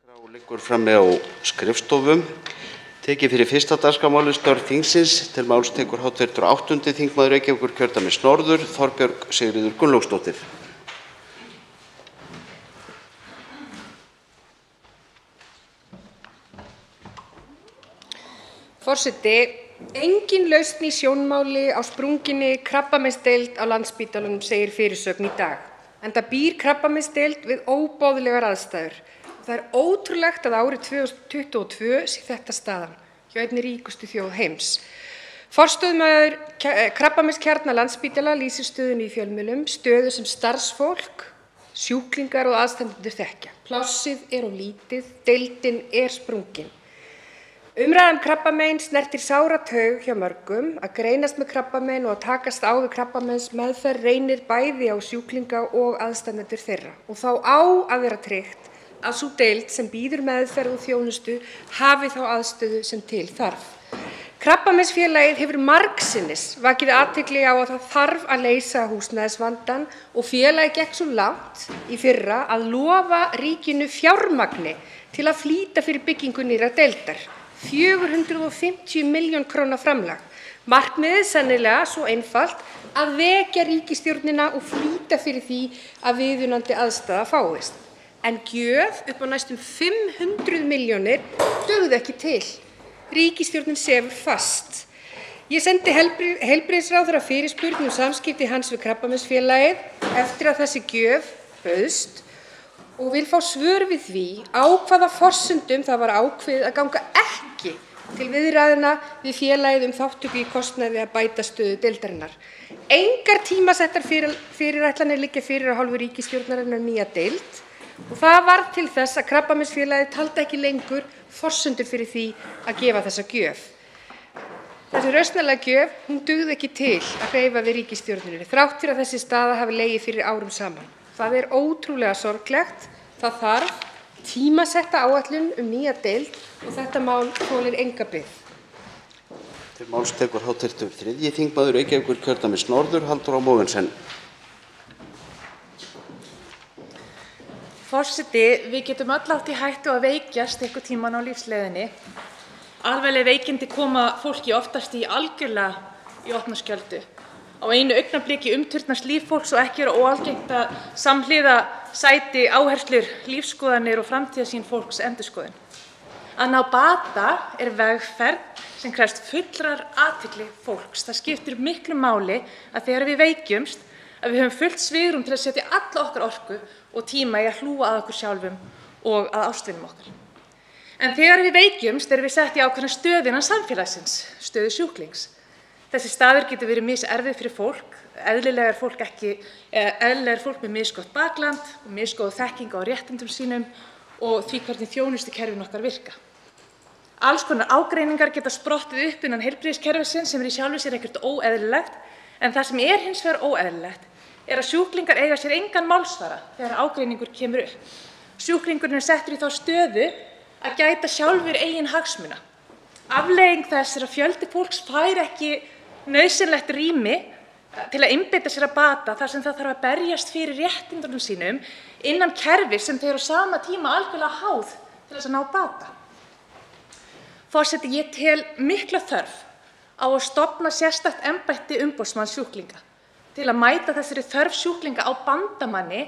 Dagskrá liggur frammi á skrifstofum. Tekið fyrir fyrsta dagskrármálið störf þingsins. Til máls tekur hv. 8. þingmaður Reykjavíkurkjördæmis norður, Þorbjörg Sigríður Gunnlaugsdóttir. Forseti, engin lausn í sjónmáli á sprunginni krabbameinsdeild á Landspítalanum, segir fyrirsögn í dag. Enda býr krabbameinsdeild við óboðlegar aðstæður. Það er ótrúlegt að árið 2022 sé þetta staðan hjá einni ríkustu þjóð heims. Forstöðumaður krabbameinskjarna Landspítala lýsir stöðunni í fjölmiðlum, stöðu sem starfsfólk, sjúklingar og aðstandendur þekkja. Plássið er of lítið, deildin er sprungin. Umræða krabbamein snertir sára taug hjá mörgum. Að greinast með krabbamein og að takast á við krabbameinsmeðferð reynir bæði á sjúklinga og aðstandendur þeirra. Og þá á að vera tryggt að sú deild sem býður meðferð og þjónustu hafi þá aðstöðu sem til þarf. Krabbameinsfélagið hefur margsinnis vakið athygli á að það þarf að leysa húsnæðisvandann og félagið gekk svo langt í fyrra að lofa ríkinu fjármagni til að flýta fyrir byggingu nýrrar deildar. 450 milljón króna framlag. Markmiðið sennilega svo einfalt að vekja ríkisstjórnina og flýta fyrir því að viðunandi aðstaða fáist. En gjöf upp á næstum 500 milljónir dugði ekki til. Ríkisstjórnin sefur fast. Ég sendi heilbrigðisráðherra fyrirspurn um samskipti hans við Krabbameinsfélagið eftir að þessi gjöf bauðst og vil fá svör við því á hvaða forsendum það var ákveðið að ganga ekki til viðræðna við félagið um þátttöku í kostnaði að bæta stöðu deildarinnar. Engar tímasettar fyrirætlanir liggja fyrir af hálfu ríkisstjórnarinnar nýja deild og það varð til þess að Krabbameinsfélagið taldi ekki lengur forsendur fyrir því að gefa þessa gjöf. Þessi rausnarlega gjöf, hún dugði ekki til að hreyfa við ríkisstjórninni, þrátt fyrir að þessi staða hafi legið fyrir árum saman. Það er ótrúlega sorglegt. Það þarf tímasetta áætlun um nýja deild og þetta mál þolir enga bið. Til máls tekur hv. 3. þingmaður Reykjavíkurkjördæmis norður, Halldóra Mogensen. Forseti, við getum öll átt í hættu að veikjast einhvern tímann á lífsleiðinni. Alvarleg veikindi koma fólki oftast í algjörlega í opna skjöldu. Á einu augnabliki umturnast líf fólks og ekki er óalgengt að samhliða sæti áherslur, lífsskoðanir og framtíðarsýn fólks endurskoðun. Að ná bata er vegferð sem krefst fullrar athygli fólks. Það skiptir miklu máli að þegar við veikjumst að við höfum fullt svigrúm til að setja alla okkar orku og tíma í að hlúa að okkur sjálfum og að ástvinum okkar. En þegar við veikjumst erum við sett í ákveðna stöðu innan samfélagsins, stöðu sjúklings. Þessi staður getur verið miserfið fyrir fólk. Eðlilega er fólk með misgott bakland og misgóða þekkingu á réttindum sínum og því hvernig þjónustukerfin okkar virka. Alls konar ágreiningar geta sprottið upp innan heilbrigðiskerfisins sem í sjálfu sér ekkert óeðlilegt, en það sem er hins vegar óeðlilegt er að sjúklingar eiga sér engan málsvara þegar ágreiningur kemur upp. Sjúklingurinn er settur í þá stöðu að gæta sjálfur eigin hagsmuna. Afleiðing þess er að fjöldi fólks fær ekki nauðsynlegt rými til að einbeita sér að bata þar sem það þarf að berjast fyrir réttindunum sínum innan kerfis sem þau eru á sama tíma algjörlega háð til þess að ná bata. Forseti, ég tel mikla þörf á að stofna sérstakt embætti umboðsmanns sjúklinga til að mæta þessari þörf sjúklinga á bandamanni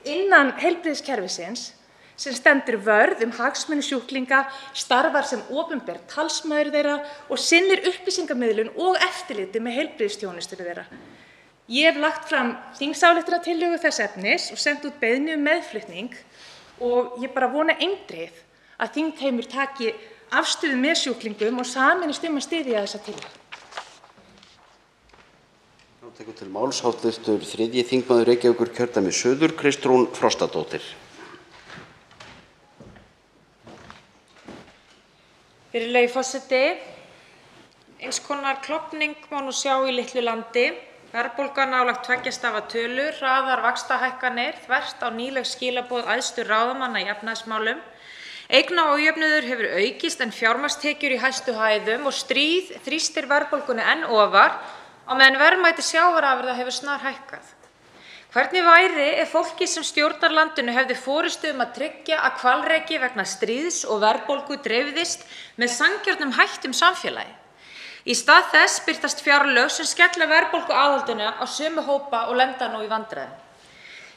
innan heilbrigðiskerfisins sem stendur vörð hagsmuni sjúklinga, starfar sem opinber talsmaður þeirra og sinnir upplýsingamiðlun og eftirliti með heilbrigðisþjónustunni þeirra. Ég hef lagt fram þingsályktunartillögu þess efnis og sent út beiðni um meðflutning og ég bara vona eindregið að þingheimur taki afstöðu með sjúklingum og sameinist að styðja þessa tillögu. Nú tekur til máls hv. 3. þingmaður Reykjavíkurkjördæmis suður, Kristrún Frostadóttir. Virðulegi forseti, eins konar klofning má nú sjá í litlu landi. Verðbólga nálægt 2 stafa tölu, hraðar vaxtahækkanir þvert á nýleg skilaboð æðstu ráðamanna í efnahagsmálum. Eignaójöfnuður hefur aukist en fjármagnstekjur í hæstu hæðum og stríð þrýstir verðbólgunni enn ofar á meðan verðmæti sjávarafurða hefur snarhækkað. Hvernig væri ef fólki sem stjórnar landinu hefði forystu að tryggja að hvalreki vegna stríðs og verðbólgu dreifðist með sanngjörnum hætti samfélagi? Í stað þess birtast fjárlög sem skella verðbólguaðhaldinu á sömu hópa og lenda nú í vandræðum.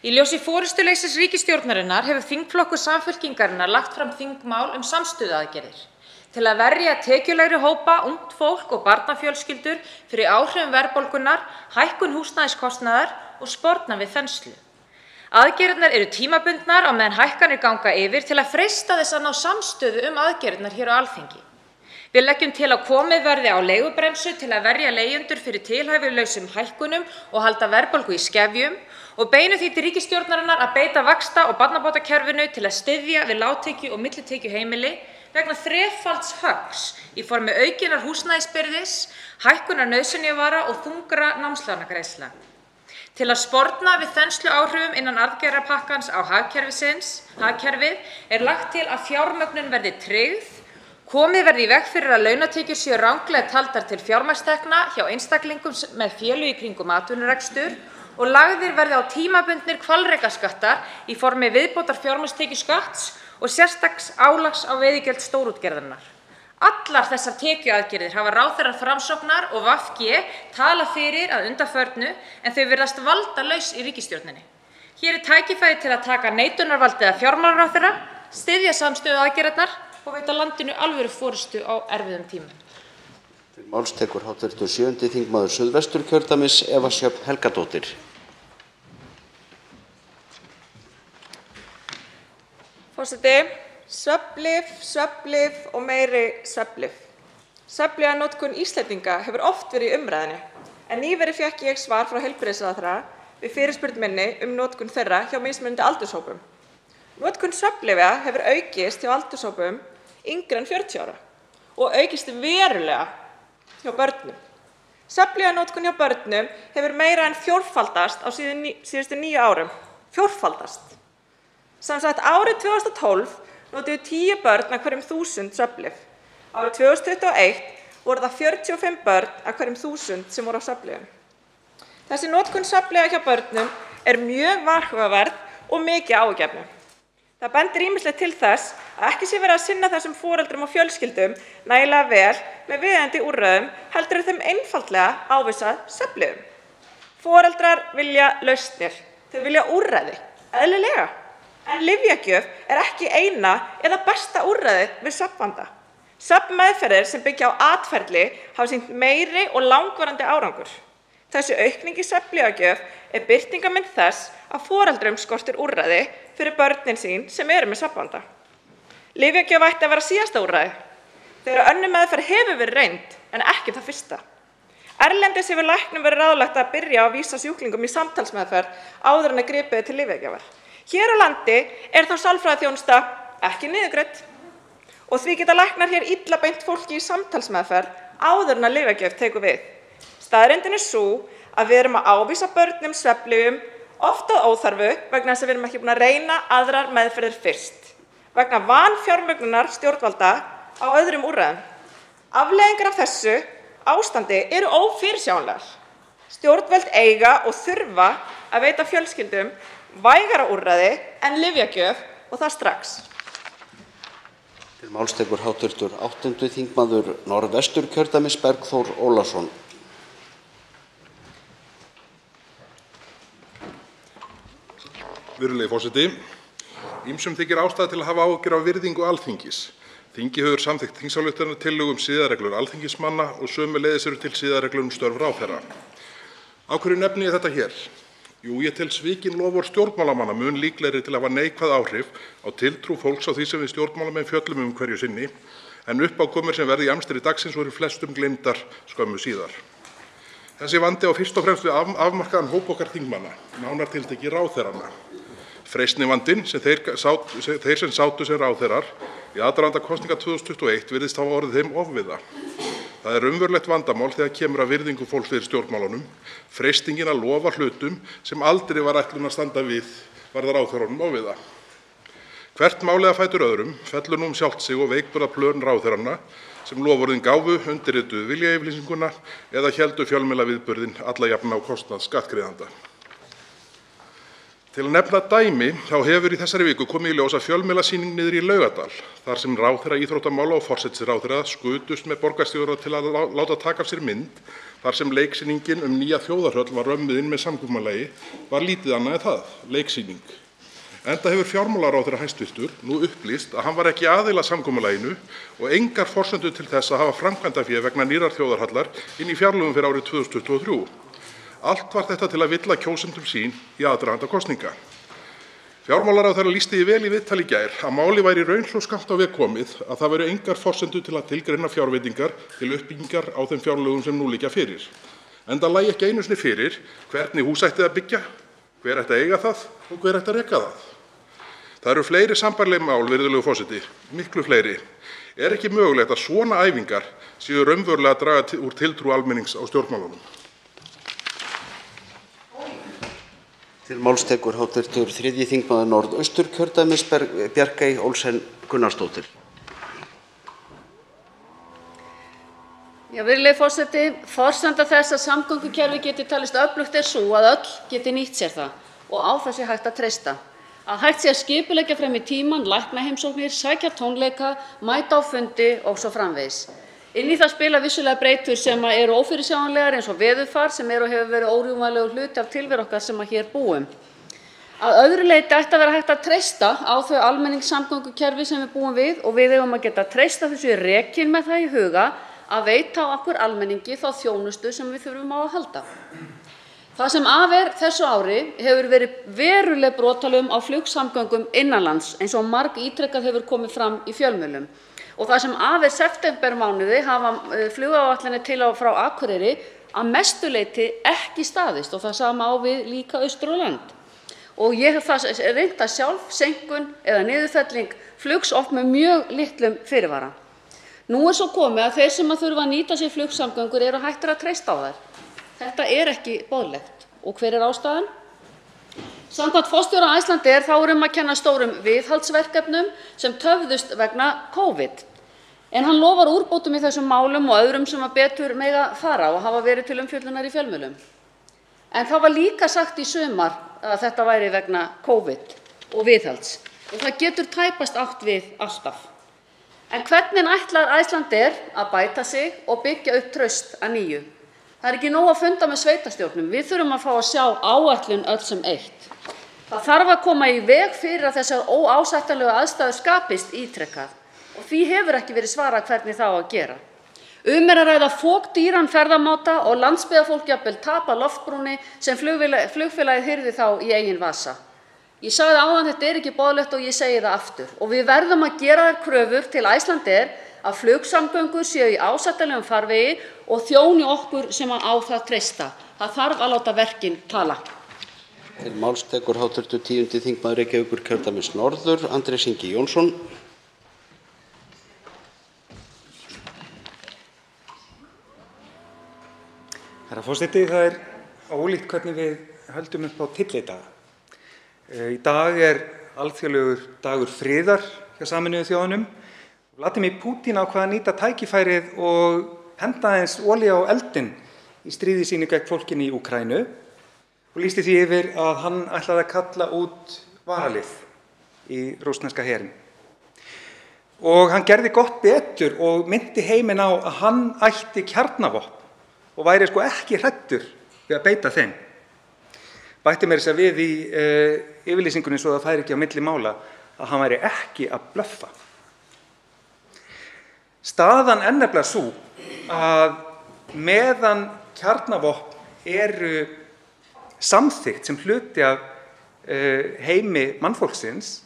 Í ljósi forystuleysis ríkisstjórnarinnar hefur þingflokkur Samfylkingarinnar lagt fram þingmál samstöðuaðgerðir til að verja tekjulægri hópa, ungt fólk og barnafjölskyldur fyrir áhrifum verðbólgunnar, hækkun húsnæðiskostnaðar og sporna við þenslu. Aðgerðirnar eru tímabundnar á meðan hækkanir ganga yfir til að freista þess að ná samstöðu aðgerðirnar hér á Alþingi. Við leggjum til að komið verði á leigubremsu til að verja leigjendur fyrir tilhæfulausum hækkunum og halda verðbólgu í skefjum og beinum því til ríkisstjórnarinnar að beita vaxta- og barnabótakerfinu til að styðja við lágtekju- og millitekjuheimili vegna þrefalds höggs í formi aukinnar húsnæðisbyrðis, hækkunar nauðsynjavara og þungra námslánagreiðslna. Til að sporna við þensluáhrifum innan aðgerðapakkans á hagkerfið er lagt til að fjármögnun verði tryggð, komið verði í veg fyrir að launatekjur séu ranglega taldar til fjármagnstekna hjá einstaklingum með félög í kringum atvinnurekstur og lagðir verði á tímabundnir hvalrekaskattar í formi viðbótar fjármagnstekjuskatts og sérstaks álags á veiðigjöld stórútgerðarinnar. Allar þessar tekjuaðgerðir hafa ráðherrar Framsóknar og VG talað fyrir að undanförnu en þau virðast valdalaus í ríkisstjórninni. Hér er tækifæri til að taka neitunarvaldið af fjármálaráðherra, styðja samstöðuaðgerðirnar og veita landinu alvöru forystu á erfiðum tímum. Til máls tekur hv. 7. þingmaður Suðvesturkjördæmis Eva Sjöfn Helgadóttir. Forseti, svefnlyf og meiri svefnlyf. Svefnlyfjanotkun Íslendinga hefur oft verið í umræðunni, en nýverið fékk ég svar frá heilbrigðisráðherra við fyrirspurn minni notkun þeirra hjá mismunandi aldurshópum. Notkun svefnlyfja hefur aukist hjá aldurshópum yngri en 40 ára og aukist verulega hjá börnum. Svefnlyfjanotkun hjá börnum hefur meira en fjórfaldast á síðustu 9 árum. Fjórfaldast. Sem sagt, árið 2012 notuðu 10 börn af hverjum 1000 svefnlyf. Árið 2021 voru það 45 börn af hverjum 1000 sem voru á svefnlyfjum. Þessi notkun svefnlyfja hjá börnum er mjög varhugaverð og mikið áhyggjuefni. Það bendir ýmislegt til þess að ekki sé verið að sinna þessum foreldrum og fjölskyldum nægilega vel með viðeigandi úrræðum, heldur er þeim einfaldlega ávísað svefnlyfjum. Foreldrar vilja lausnir, þau vilja úrræði, eðlilega. En lyfjagjöf er ekki eina eða besta úrræðið við svefnvanda. Svefnmeðferðir sem byggja á atferli hafa sýnt meiri og langvarandi árangur. Þessi aukning í svefnlyfjagjöf er birtingarmynd þess að foreldrum skortir úrræði fyrir börnin sín sem eru með svefnvanda. Lyfjagjöf ætti að vera síðasta úrræði, þegar önnur meðferð hefur verið reynd en ekki það fyrsta. Erlendis hefur læknum verið ráðlagt að byrja að vísa sjúklingum í samtalsmeðferð áður en að gripið til lyfjagjafar. Hér á landi er þá sálfræðiþjónusta ekki niðurgreidd og því geta læknar hér illa beint fólki í samtalsmeðferð áður en að lyfjagjöf tekur við. Staðreyndin er sú að við erum að ávísa börnum svefnlyfjum oft að óþarfu vegna þess að við erum ekki búin að reyna aðrar meðferðir fyrst, vegna vanfjármögnunar stjórnvalda á öðrum úrræðum. Afleiðingar af þessu ástandi eru ófyrirsjáanlegar. Stjórnvöld eiga og þurfa að veita fjölskyldum vægara úrræði en lyfjagjöf og það strax. Til máls tekur hv. 8. þingmaður Norðvesturkjördæmis Bergþór Ólason. Virðulegi forseti, ýmsum þykir ástæða til að hafa áhyggjur af virðingu Alþingis. Þingið hefur samþykkt þingsályktunartillögu siðareglur alþingismanna og sömuleiðis eru til siðareglur störf ráðherra. Á hverju nefni ég þetta hér? Jú, ég tel svikin loforð stjórnmálamanna mun líklegri til að hafa neikvæð áhrif á tiltrú fólks á því sem við stjórnmálamenn fjöllum hverju sinni, en uppákomur sem verði í amstri dagsins voru flestum gleymdar skömmu síðar. Þessi vandi á fyrst og fremst við afmarkaðan hóp okkar þingmanna, nánar tiltekið ráðherranna. Freistnivandinn sem þeir sem sátu sem ráðherrar í aðdraganda kosninga 2021 virðist hafa orðið þeim ofviða. Það er raunverulegt vandamál þegar kemur að virðingu fólks fyrir stjórnmálunum, freistingin að lofa hlutum sem aldrei var ætlun að standa við varðar ráðherrunum ofviða. Hvert málið að fætur öðrum fellur nú sjálft sig og veikburða plön ráðherranna sem loforðin gáfu, undirrituðu viljayfirlýsinguna eða héldu fjölmiðlaviðburðinn alla jafna á kostnað skattgreiðanda. Til að nefna dæmi þá hefur í þessari viku komið í ljós að fjölmiðlasýning niður í Laugardal, þar sem ráðherra íþróttamála og forsætisráðherra skutust með borgarstjóra til að láta taka af sér mynd, þar sem leiksýningin nýja þjóðarhöll var römmuð inn með samkomulagi, var lítið annað en það, leiksýning. Enda hefur fjármálaráðherra hæstvirtur nú upplýst að hann var ekki aðili að samkomulaginu og engar forsendur til þess að hafa framkvæmdafé vegna nýrrar þjóðarhallar inn í fjárlögum fyrir árið 2023. Allt var þetta til að villa kjósendum sín í aðdraganda kosninga. Fjármálaráðherra lýsti því vel í viðtali í gær að málið væri í raun svo skammt á veg komið að það væru engar forsendur til að tilgreina fjárveitingar til uppbyggingar á þeim fjárlögum sem nú liggja fyrir. Enda lægi ekki einu sinni fyrir hvernig hús ætti að byggja, hver ætti að eiga það og hver ætti að reka það. Það eru fleiri sambærileg mál, virðulegur forseti, miklu fleiri. Er ekki mögulegt að svona æfingar séu raunverulega að draga úr tiltrú almennings á stjórnmálunum? Til máls tekur hv. 3. þingmaður Norðausturkjördæmis Bjarkey Olsen Gunnarsdóttir. Virðulegi forseti, forsenda þess að samgöngukerfi geti talist öflugt sú að öll geti nýtt sér það og á það sé hægt að treysta. Að hægt sé að skipuleggja fram í tímann, læknaheimsóknir, sækja tónleika, mæta á fundi og svo framvegis. Inn í það spila vissulega breytur sem eru ófyrirsjáanlegar eins og veðurfar sem og hefur verið órjúfanlegur hluti af tilveru okkar sem hér búum. Að öðru leyti ætti að vera hægt að treysta á þau almenningssamgöngukerfi sem við búum við og við eigum að geta treysta þessu rekin með það í huga að veita okkur almenningi þá þjónustu sem við þurfum á að halda. Það sem af þessu ári hefur verið veruleg brotalöm á flugsamgöngum innanlands eins og margítrekað hefur komið fram í fjölmiðlum. Og það sem af septembermánuði hafa flugáætlanir til og frá Akureyri að mestu leyti ekki staðist og það sama á við líka austur á land. Og ég hef það reynt að sjálf seinkun eða niðurfelling flugs oft með mjög litlum fyrirvara. Nú svo komið að þeir sem þurfa að nýta sér flugsamgöngur eru hættir að treysta á þær. Þetta ekki boðlegt. Og hver ástæðan? Samkvæmt forstjóra Icelandair þá að kenna stórum viðhaldsverkefnum sem töfðust vegna COVID. En hann lofar úrbótum í þessum málum og öðrum sem betur mega fara og hafa verið til umfjöllunar í fjölmiðlum. En það var líka sagt í sumar að þetta væri vegna COVID og viðhalds. Og það getur tæpast átt við alltaf. En hvernig ætlar Icelandair að bæta sig og byggja upp traust að nýju? Það ekki nóg að funda með sveitarstjórnum. Við þurfum að fá að sjá áætlun öll sem eitt. Það þarf að koma í veg fyrir að þessar óásættanlegu aðstæður skapist ítrekkað og því hefur ekki verið svarað hvernig það á að gera. Er að ræða fokdýran ferðamáta og landsbyggðarfólk jafnvel tapa loftbrúnni sem flugfélagið hirði þá í eigin vasa. Ég sagði áðan þetta ekki boðlegt og ég segi það aftur og við verðum að gera þær kröfur til Icelandair að flugsamgöngur séu í ásættanlegum farvegi og þjóni okkur sem á það treysta. Það þarf að láta verkin tala. Til máls tekur hv. 10. þingmaður Reykjavíkurkjördæmis norður Andrés Ingi Jónsson. Herra forseti, það ólíkt hvernig við höldum upp á tyllidaga. Í dag alþjóðlegur dagur friðar hjá Sameinuðu þjóðunum. Vladimir Putin ákvað að nýta tækifærið og henda aðeins olíu á eldinn í stríði sínu gegn fólkinu í Úkraínu og lýsti því yfir að hann ætlaði að kalla út varalið í rússneska herinn. Og hann gerði gott betur og minnti heiminn á að hann ætti kjarnavopn og væri ekki hræddur við að beita þeim. Bætti meira að segja við í yfirlýsingunni svo það færi ekki á milli mála að hann væri ekki að blöffa. Staðan nefnilega sú að meðan kjarnavopn eru samþykkt sem hluti af heimi mannfólksins,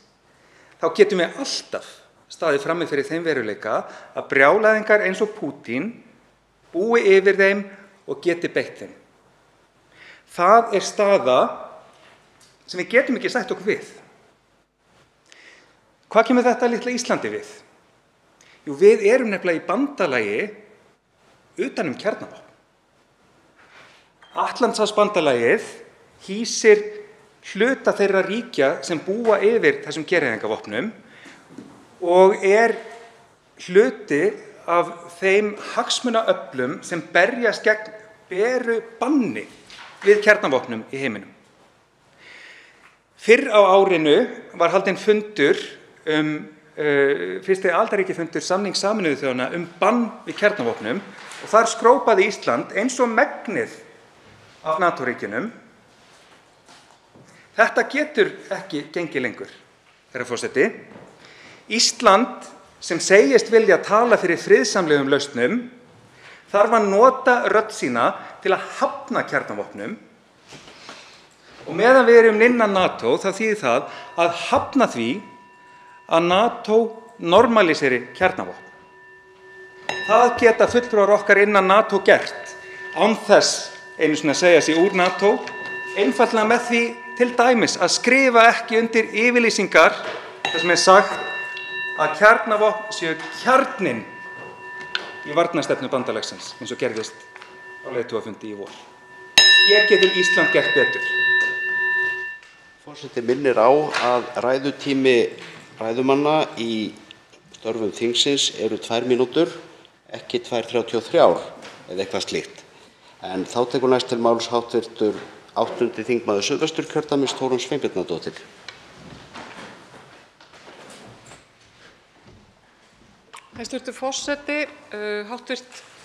þá getum við alltaf staðið frammi fyrir þeim veruleika að brjálæðingar eins og Pútín búi yfir þeim og geti beitt þeim. Það staða sem við getum ekki sætt okkur við. Hvað kemur þetta litla Íslandi við? Jú, við erum nefnilega í bandalagi utan kjarnavopn. Atlantshafsbandalagið hýsir hluta þeirra ríkja sem búa yfir þessum gereyðingarvopnum og hluti af þeim hagsmunaöflum sem berjast gegn beru banni við kjarnavopnum í heiminum. Fyrr á árinu var haldinn fundur fyrsti aðildarríkjafundur samnings Sameinuðu þjóðanna bann við kjarnavopnum og þar skrópaði Ísland eins og megnið af NATO-ríkjunum. Þetta getur ekki gengið lengur, herra forseti. Ísland, sem segist vilja tala fyrir friðsamlegum lausnum, þarf að nota rödd sína til að hafna kjarnavopnum. Og meðan við erum innan NATO þá þýðir það að hafna því að NATO normalíseri kjarnavopn. Það geta fulltrúar okkar innan NATO gert án þess einu sinni að segja sig úr NATO, einfaldlega með því til dæmis að skrifa ekki undir yfirlýsingar þar sem sagt að kjarnavopn séu kjarninn í varnarstefnu bandalagsins eins og gerðist á leiðtogafundi í vor. Hér getur Ísland gert betur. Forseti minnir á að ræðutími ræðumanna í störfum þingsins eru 2 mínútur, ekki 2:33 eða eitthvað slíkt. En þá tekur næst til máls hv. 8. þingmaður Suðvesturkjördæmis, Þórunn Sveinbjarnardóttir. Hæstv. forseti, hv.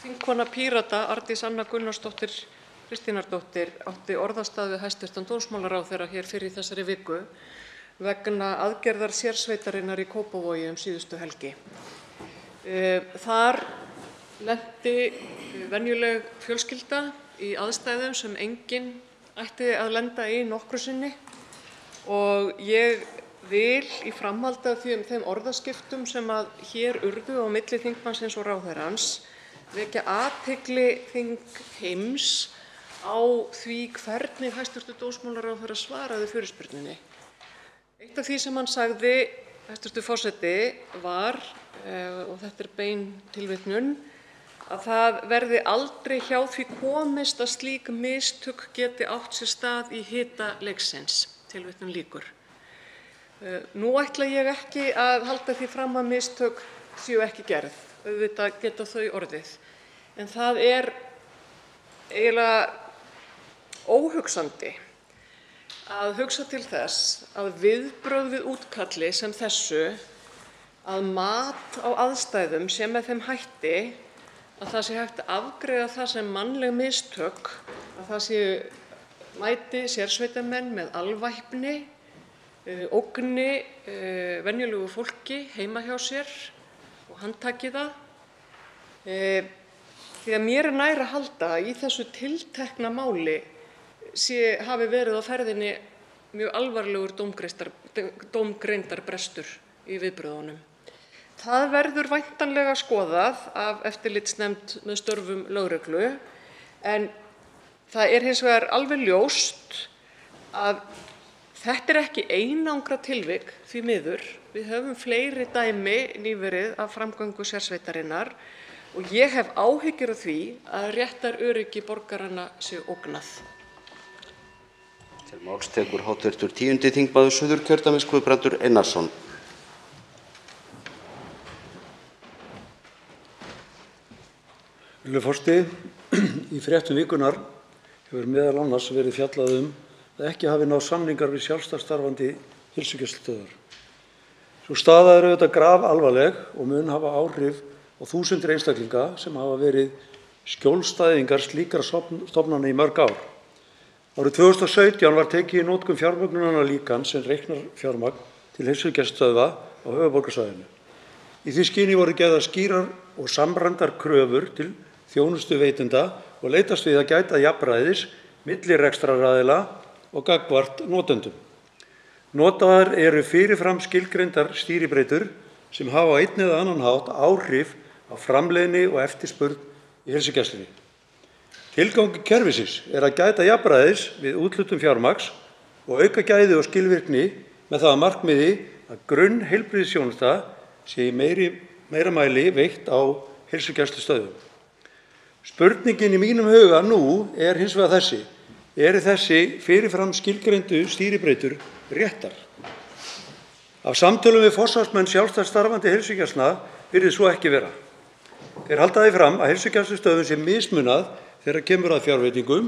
þingkona Pírata Arndís Anna Gunnarsdóttir Kristínardóttir átti orðastað við hæstv. Dómsmálaráðherra hér fyrr í þessari viku vegna aðgerðar sérsveitarinnar í Kópavogi síðustu helgi. Þar lenti venjuleg fjölskylda í aðstæðum sem enginn ætti að lenda í nokkru sinni og ég vil í framhaldi af þeim orðaskiptum sem að hér urðu á milli þingmannsins og ráðherrans vekja athygli þingheims á því hvernig hæstv. Dómsmálaráðherra svaraði fyrirspurninni. Eitt af því sem hann sagði, hæstv. forseti, var, og þetta bein tilvitnun, að það verði aldrei hjá því komist að slík mistök geti átt sér stað í hita leiksins. Tilvitnun lýkur. Nú ætla ég ekki að halda því fram að mistök séu ekki gerð. Auðvitað geta þau orðið. En það eiginlega óhugsandi að hugsa til þess að viðbrögð við útkalli sem þessu, að mat á aðstæðum sé með þeim hætti að það sé hægt að afgreiða það sem mannleg mistök, að það mæti sérsveitarmenn með alvæpni, ógni venjulegu fólki heima hjá sér og handtaki það. Því að mér nær að halda að í þessu tiltekna máli hafi verið á ferðinni mjög alvarlegur dómgreindarbrestur í viðbrögðunum. Það verður væntanlega skoðað af eftirlitsnefnd með störfum lögreglu, en það hins vegar alveg ljóst að þetta ekki einangrað tilvik, því miður. Við höfum fleiri dæmi nýverið af framgöngu sérsveitarinnar og ég hef áhyggjur af því að réttaröryggi borgaranna sé ógnað. Til máls tekur hv. 10. þingmaður Suðurkjördæmis, Guðbrandur Einarsson. Virðulegur forseti, í fréttum vikunnar hefur meðal annars verið fjallað að ekki hafi náð samningar við sjálfstætt starfandi heilsugæslustöðvar. Sú staða auðvitað grafalvarleg og mun hafa áhrif á þúsundir einstaklinga sem hafa verið skjólstæðingar slíkra stofnana í mörg ár. Árið 2017 var tekið í notkun fjármögnunarlíkan sem reiknar fjármagn til heilsugæslustöðva á höfuðborgarsvæðinu. Í því skyni voru gerðar skýrar og samræmdar kröfur til þjónustuveitenda og leitast við að gæta jafnræðis milli rekstraraðila og gagnvart notendum. Notaðar eru fyrirfram skilgreindar stýribreytur sem hafa á einn eða annan hátt áhrif á framleiðni og eftirspurn í heilsugæslunni. Tilgangur kerfisins að gæta jafnræðis við úthlutun fjármagns og auka gæði og skilvirkni með það að markmiði að grunnheilbrigðisþjónusta sé í meira mæli veitt á heilsugæslustöðvum. Spurningin í mínum huga nú hins vegar þessi: eru þessi fyrirfram skilgreindu stýribreytur réttar? Af samtölum við forsvarsmenn sjálfstætt starfandi heilsugæslna virðist svo ekki vera. Þeir halda því fram að heilsugæslustöðvum sé mismunað þegar kemur að fjárveitingum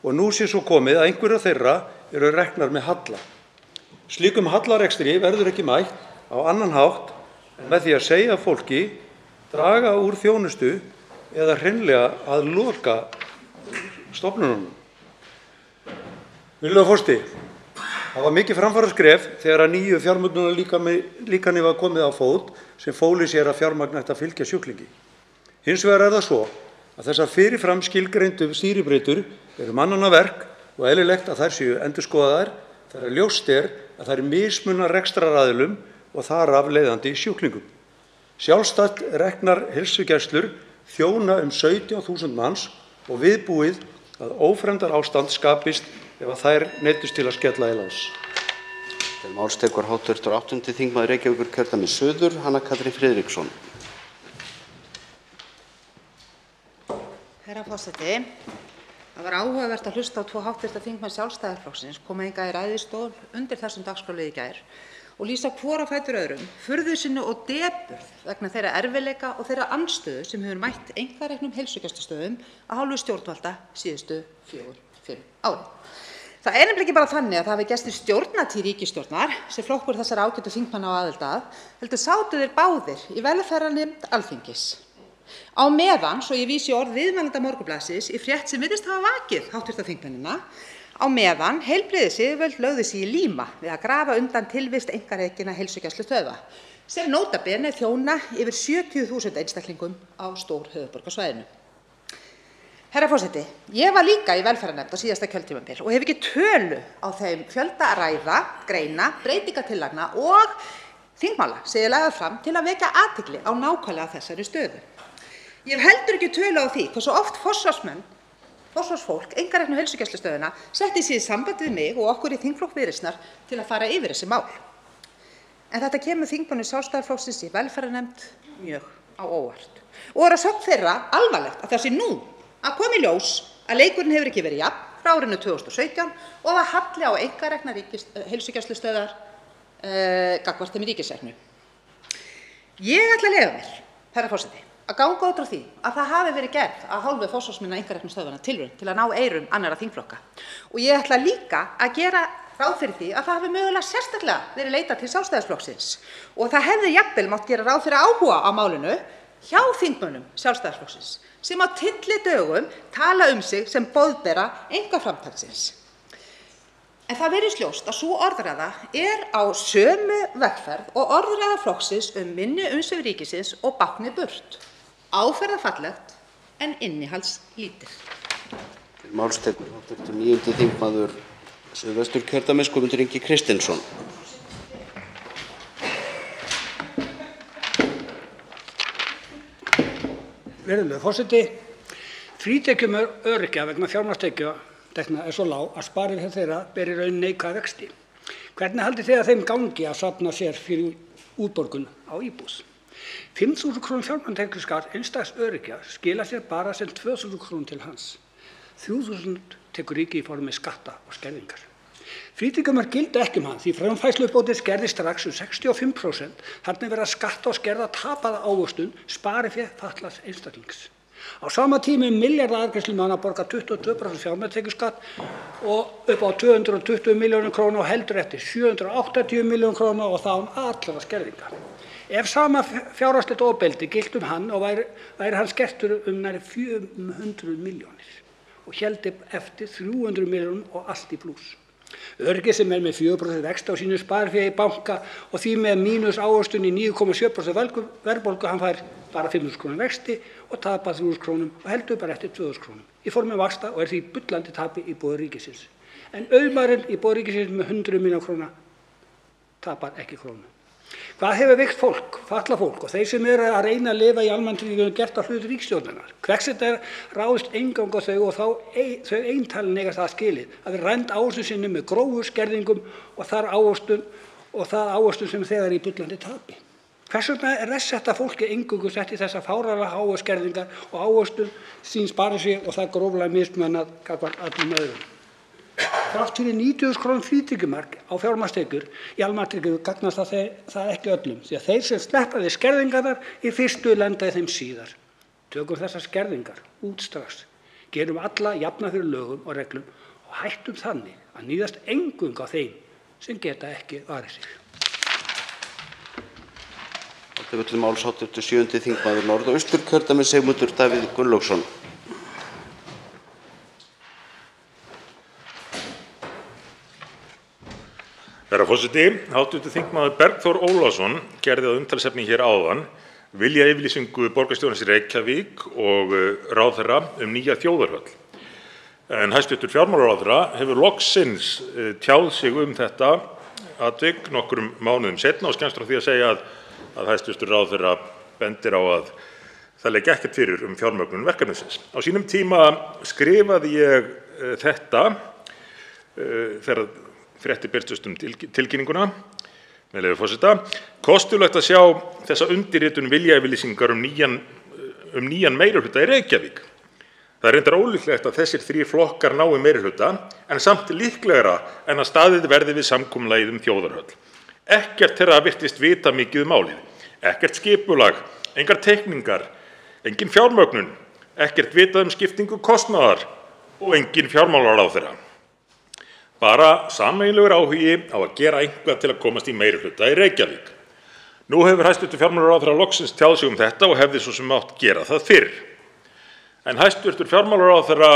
og nú sé svo komið að einhverjar þeirra eru reknar með halla. Slíkum hallarekstri verður ekki mætt á annan hátt en með því að segja fólki, draga úr þjónustu eða hreinlega að loka stofnununum. Virðulegur forseti, það var mikið framfaraskref þegar að nýju fjármögnunarlíkani var komið á fót sem fól í sér að fjármagn ætti að fylgja sjúklingi. Hins vegar það svo að þessar fyrirfram skilgreindu stýribreytur eru mannanna verk og eðlilegt að þær séu endurskoðaðar þegar ljóst að þær mismuna rekstraraðilum og þar af leiðandi sjúklingum. Sjálfstætt reknar heilsugæslur þjóna 17.000 manns og viðbúið að ófremdar ástand skapist ef að þær neyddust til að skella í lás. Til máls tekur hv. 8. þingmaður Reykjavíkurkjördæmis suður, Hanna Katrín Friðriksson. Herra forseti, það var áhugavert að hlusta á 2 hv. þingmenn Sjálfstæðisflokksins koma hingað í ræðustól undir þessum dagskrárlið í gær og lýsa hvor á fætur öðrum furðu sinni og depurð vegna þeirra erfiðleika og þeirra andstöðu sem hefur mætt einkareknum heilsugæslustöðvum af hálfu stjórnvalda síðustu 4-5 árin. Það er nefnilega ekki bara þannig að það hafi gerst í stjórnartíð ríkisstjórnar sem flokkur þessara ágætu þingmanna á aðild að, heldur sátu þeir báðir í velferðarnefnd Alþingis. Á meðan, svo ég vísi orð viðmælanda Morgunblaðsins í frétt sem virðist hafa vakið hv. þingmennina, á meðan heilbrigðisyfirvöld lögðu sig í líma við að grafa undan tilvist einkarekinna heilsugæslustöðva sem nota bene þjóna yfir 70.000 einstaklingum á stórhöfuðborgarsvæðinu. Herra forseti, ég var líka í velferðarnefnd á síðasta kjörtímabil og hef ekki tölu á þeim fjölda ræða, greina, breytingatillagna og þingmála sem ég lagði fram til að vekja athygli á nákvæmlega þessari stöðu. Ég hef heldur ekki tölu á því hversu oft forsvarsfólk einkareknu heilsugæslustöðvanna setti sig í samband við mig og okkur í þingflokk Viðreisnar til að fara yfir þessi mál. En þetta kemur þingmönnum Sjálfstæðisflokksins í velferðarnefnd mjög á óvart. Og að sögn þeirra alvarlegt að það sé nú að koma í ljós að leikurinn hefur ekki verið jafn frá árinu 2017 og að halli á einkareknar heilsugæslustöðvar gagnvart þeim í ríkisreknu. Ég ætla að leyfa mér, herra forseti, að ganga út frá því að það hafi verið gerð af hálfu forsvarsmanna einkareknu stöðvanna tilraun til að ná eyrum annarra þingflokka. Og ég ætla líka að gera ráð fyrir því að það hafi mögulega sérstaklega verið leitað til Sjálfstæðisflokksins og það hefði jafnvel mátt gera ráð fyrir áhuga á málinu hjá þingmönnum Sjálfstæðisflokksins sem á tyllidögum tala sig sem boðbera einkaframtaksins. En það virðist ljóst að sú orðræða á sömu vegferð og orðræða flokksins minni umsvif ríkisins og báknið burt. Áferðarfallegt en innihaldslítið. Til máls tekur hv. 9. þingmaður Suðvesturkjördæmis Guðmundur Ingi Kristinsson. Virðulegur forseti, frítekjumörk öryrkja vegna fjármagnstekna svo lág að sparifé þeirra ber í raun neikvæða vexti. Hvernig haldið þið að þeim gangi að safna sér fyrir útborgun á íbúð? 5.000 kr. fjármagnstekjuskatt einstaks öryrkja skila sér bara sem 2.000 kr. til hans. 3.000 tekur ríkið í formi skatta og skerðingar. Frítekjumörk gilda ekki hann því framfærsluuppbótin skerðist strax 65%. Þarna er verið að skatta og skerða tapaða ávöxtun sparifé fatlaðs einstaklings. Á sama tíma milljarða arðgreiðslumanna borga 22% fjármagnstekjuskatt og upp á 220 milljónir króna og heldur eftir 780 milljónir króna og það allra skerðinga. Ef sama fjárhagslegt ofbeldi gilt hann og væri hann skertur nærri 400 milljónir og héldi eftir 300 milljónum og allt í plús. Öryrki sem með 4% vexti á sínu sparifé í banka og því með mínus ávöxtun í 9,7% verðbólgu, hann fær bara 5.000 kr. vexti og tapar 3.000 kr. og heldur bara eftir 2.000 kr. í formi vaxta og því bullandi tapi í boði ríkisins. En auðmaðurinn í boði ríkisins með 100 milljónir króna tapar ekki krónu. Hvað hefur veikt fólk, fatlað fólk og þeir sem eru að reyna að lifa í almannatryggingum gert á hlut ríkisstjórnarinnar? Hvert ráðist eingöngu á þau og þau eintalin eiga það skilið að vera rænd ávöxtun sinni með grófu skerðingum og það ávöxtun sem þegar í bullandi tapi. Hvers vegna er þetta fólki eingöngu sett í þessar fáránlega háu skerðingar og ávöxtun sín spari sig og það gróflega mismunað gagnvart öllum öðrum? Þrátt fyrir 90.000 kr. frítekjumark á fjármagnstekjur í almannatryggingum gagnast það ekki öllum því að þeir sem sleppa við skerðingarnar í fyrstu lenda í þeim síðar. Tökum þessar skerðingar út strax, gerum alla jafna fyrir lögum og reglum og hættum þannig að níðast eingöngu á þeim sem geta ekki varið sig. Til máls hv. 7. þingmaður Norðausturkjördæmis Sigmundur Davíð Gunnlaugsson. Herra forseti, hv. þingmaður Bergþór Ólason gerði að umtalsefni hér áðan viljayfirlýsingu borgarstjórans í Reykjavík og ráðherra nýja þjóðarhöll. En hæstv. fjármálaráðherra hefur loksins tjáð sig þetta atvik nokkrum mánuðum seinna og skemmst frá því að segja að hæstv. ráðherra bendir á að það liggi ekkert fyrir fjármögnun verkefnisins. Á sínum tíma skrifaði ég þetta þegar fréttir birtust tilkynninguna, með leyfi forseta: Kostulegt að sjá þessa undirritun viljayfirlýsingar nýjan meirihluta í Reykjavík. Það er reyndar ólíklegt að þessir 3 flokkar nái meirihluta, en samt líklegra en að staðið verði við samkomulagið þjóðarhöll. Ekkert þeirra virtist vita mikið málið. Ekkert skipulag, engar teikningar, engin fjármögnun, ekkert vitað skiptingu kostnaðar og engin fjármálaráðherra. Bara sameiginlegur áhugi á að gera eitthvað til að komast í meirihluta í Reykjavík. Nú hefur hæstv. fjármálaráðherra loksins tjáð sig þetta og hefði svo sem mátt gera það fyrr. En hæstv. fjármálaráðherra